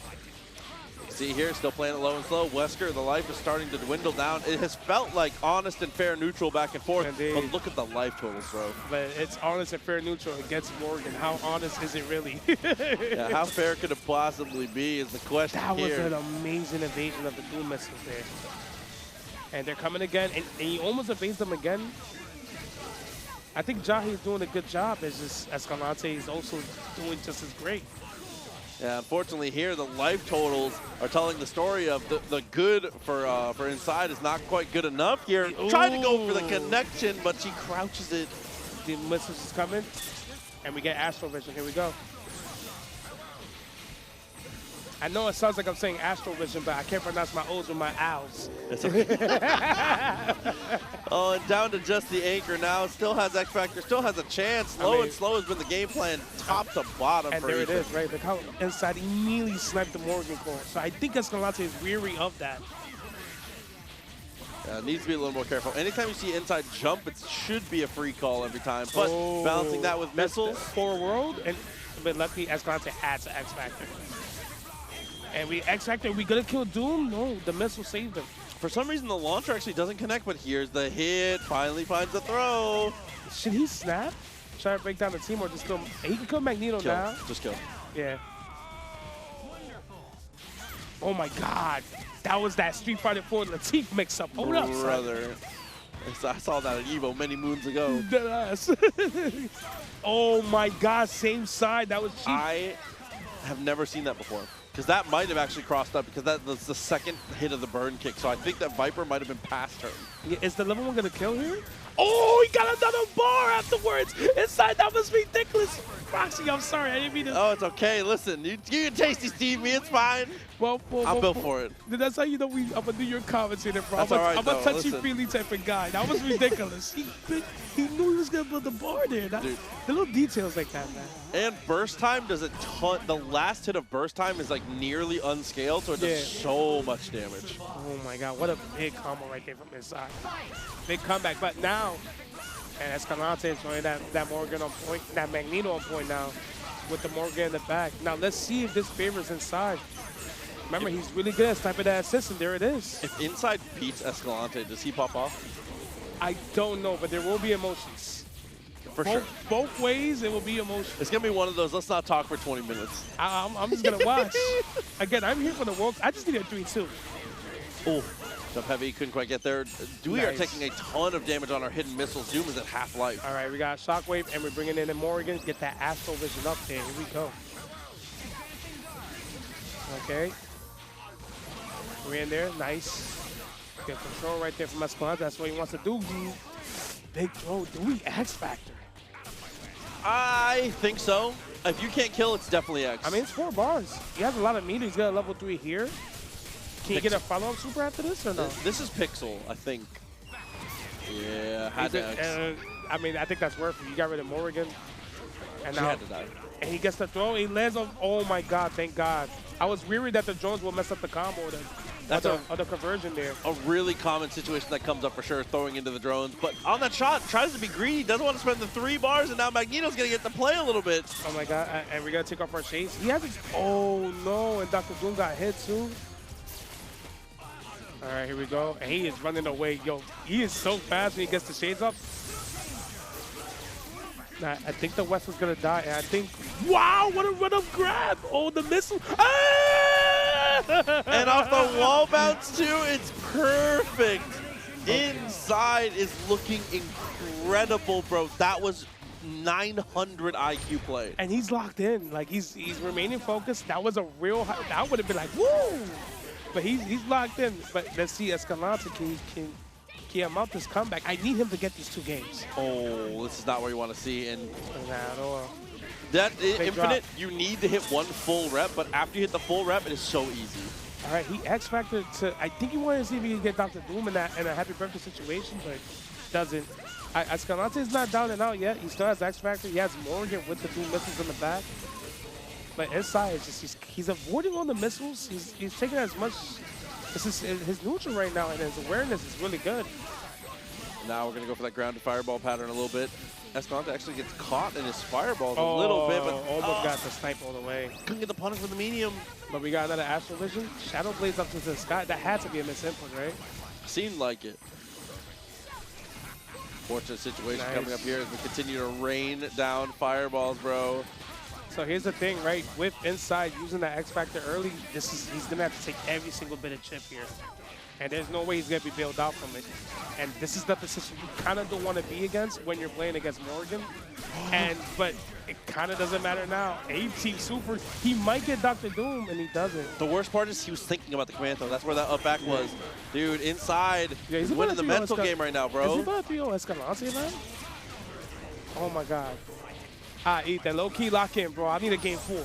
See here, still playing it low and slow. Wesker, the life is starting to dwindle down. It has felt like honest and fair neutral back and forth, but look at the life totals, bro. But it's honest and fair neutral against Morgan. How honest is it really? Yeah, how fair could it possibly be is the question here. That was an amazing evasion of the Doom missiles there. And they're coming again, and he almost evades them again. I think Jahi is doing a good job. It's just Escalante is also doing just as great. Yeah, unfortunately here, the life totals are telling the story of the good for Inside is not quite good enough here. Trying to go for the connection, but she crouches it. The missiles is coming, and we get Astro Vision. Here we go. I know it sounds like I'm saying Astral Vision, but I can't pronounce my O's with my Owls. It's okay. Oh, and down to just the anchor now. Still has X Factor, still has a chance. Slow and slow has been the game plan, top to bottom. And for there Ethan. it is, right? Look how inside immediately sniped the Morgan core. So I think Escalante is weary of that. Needs to be a little more careful. Anytime you see inside jump, it should be a free call every time. But balancing that with missiles. For world, but luckily Escalante adds X Factor. And X Factor, we gonna kill Doom? No, the missile saved him. For some reason, the launcher actually doesn't connect, but here's the hit. Finally finds the throw. Should he snap? Try to break down the team or just kill him? He can kill Magneto Kill. now. Just kill. Yeah. Oh my God. That was that Street Fighter 4 Latif mix-up. Hold up, son. Brother. I saw that at Evo many moons ago. Deadass. Oh my God, same side. That was cheap. I have never seen that before. Because that might have actually crossed up because that was the second hit of the burn kick. So I think that Viper might have been past her. Yeah, is the level 1 gonna kill here? Oh, he got another bar afterwards. Inside, that was ridiculous. Roxy, I'm sorry, I didn't mean to. Oh, it's okay. Listen, you can tasty Steve me. It's fine. I'm built for it. That's how you know I'm a New York commentator, bro. That's all right, I'm a though. touchy-feely type of guy. That was ridiculous. he knew he was gonna build the bar there. The little details like that, man. And burst time does a ton. The last hit of burst time is like nearly unscaled, so it does so much damage. Oh my God, what a big combo right there from inside. Big comeback, but now, and Escalante is showing that Morgan on point, that Magneto on point now, with the Morgan in the back. Now let's see if this favors inside. Remember, he's really good at sniping that assist, and there it is. If inside beats Escalante, does he pop off? I don't know, but there will be emotions. For sure. Both ways, it will be emotions. It's going to be one of those, let's not talk for 20 minutes. I'm just going to watch. Again, I'm here for the World. I just need a 3-2. Oh, jump heavy, couldn't quite get there. We are taking a ton of damage on our hidden missiles. Doom is at half life. All right, we got Shockwave, and we're bringing in Morgan. Get that Astral Vision up there. Here we go. Okay. We're in there. Nice. Good control right there from Escalante. That's what he wants to do. Big throw. Do we X Factor? I think so. If you can't kill, it's definitely X. I mean, it's 4 bars. He has a lot of meter. He's got a level 3 here. Can you get a follow-up super after this or no? This is Pixel, I think. Yeah, had to X. I mean, I think that's worth it. You got rid of Morrigan. And now, had to die. And he gets the throw. He lands on. Oh my God! Thank God. I was worried that the drones will mess up the combo or the conversion there. A really common situation that comes up for sure, throwing into the drones. But on that shot, tries to be greedy, doesn't want to spend the 3 bars, and now Magneto's going to get to play a little bit. Oh my God! And we're gonna take off our shades. He has. Oh no! And Dr. Doom got hit too. All right, here we go. And he is running away. Yo, he is so fast when he gets the shades up. I think the West was going to die. And I think, wow, what a run-up grab. Oh, the missile. Ah! And off the wall bounce, too. It's perfect. Inside is looking incredible, bro. That was 900 IQ play. And he's locked in. Like, he's remaining focused. That was a real high. That would have been like, woo! But he's locked in. But let's see, Escalante can mount this comeback. I need him to get these 2 games. Oh, this is not where you want to see. And that Infinite, drop. you need to hit 1 full rep, but after you hit the full rep, it is so easy. All right, he X Factor to. I think he wanted to see if he could get Dr. Doom in a happy birthday situation, but doesn't. Escalante is not down and out yet. He still has X Factor. He has Morgan with the 2 missiles in the back. But inside, it's just he's avoiding all the missiles. He's taking as much. This is his neutral right now, and his awareness is really good. Now we're going to go for that grounded fireball pattern a little bit. Escalante actually gets caught in his fireballs a little bit, but almost got the snipe all the way. Couldn't get the punish with the medium. But we got another Astral Vision. Shadow Blades up to the sky. That had to be a misinput, right? Seemed like it. Fortunate situation coming up here as we continue to rain down fireballs, bro. So here's the thing, right? With inside using that X Factor early, he's gonna have to take every single bit of chip here. And there's no way he's gonna be bailed out from it. And this is the position you kind of don't want to be against when you're playing against Morgan. But it kind of doesn't matter now. A-Team Super, he might get Dr. Doom, and he doesn't. The worst part is he was thinking about the command throw. That's where that up back was. Dude, inside, he's winning the mental game right now, bro. Is he about to 3-0 Escalante, man? Oh my God. Ethan, low-key lock in, bro. I need a game 4.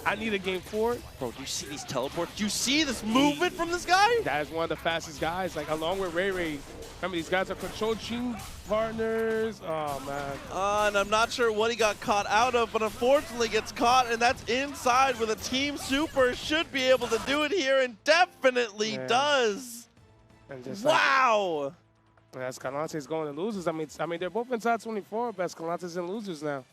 I need a game 4. Bro, do you see these teleports? Do you see this movement from this guy? That is one of the fastest guys, like along with RayRay. Remember, these guys are control team partners. Oh, man. And I'm not sure what he got caught out of, but unfortunately gets caught, and that's inside with a team super. Should be able to do it here, and definitely does. And just wow. Escalante's going to losers. I mean, they're both inside 24, but Escalante's in losers now.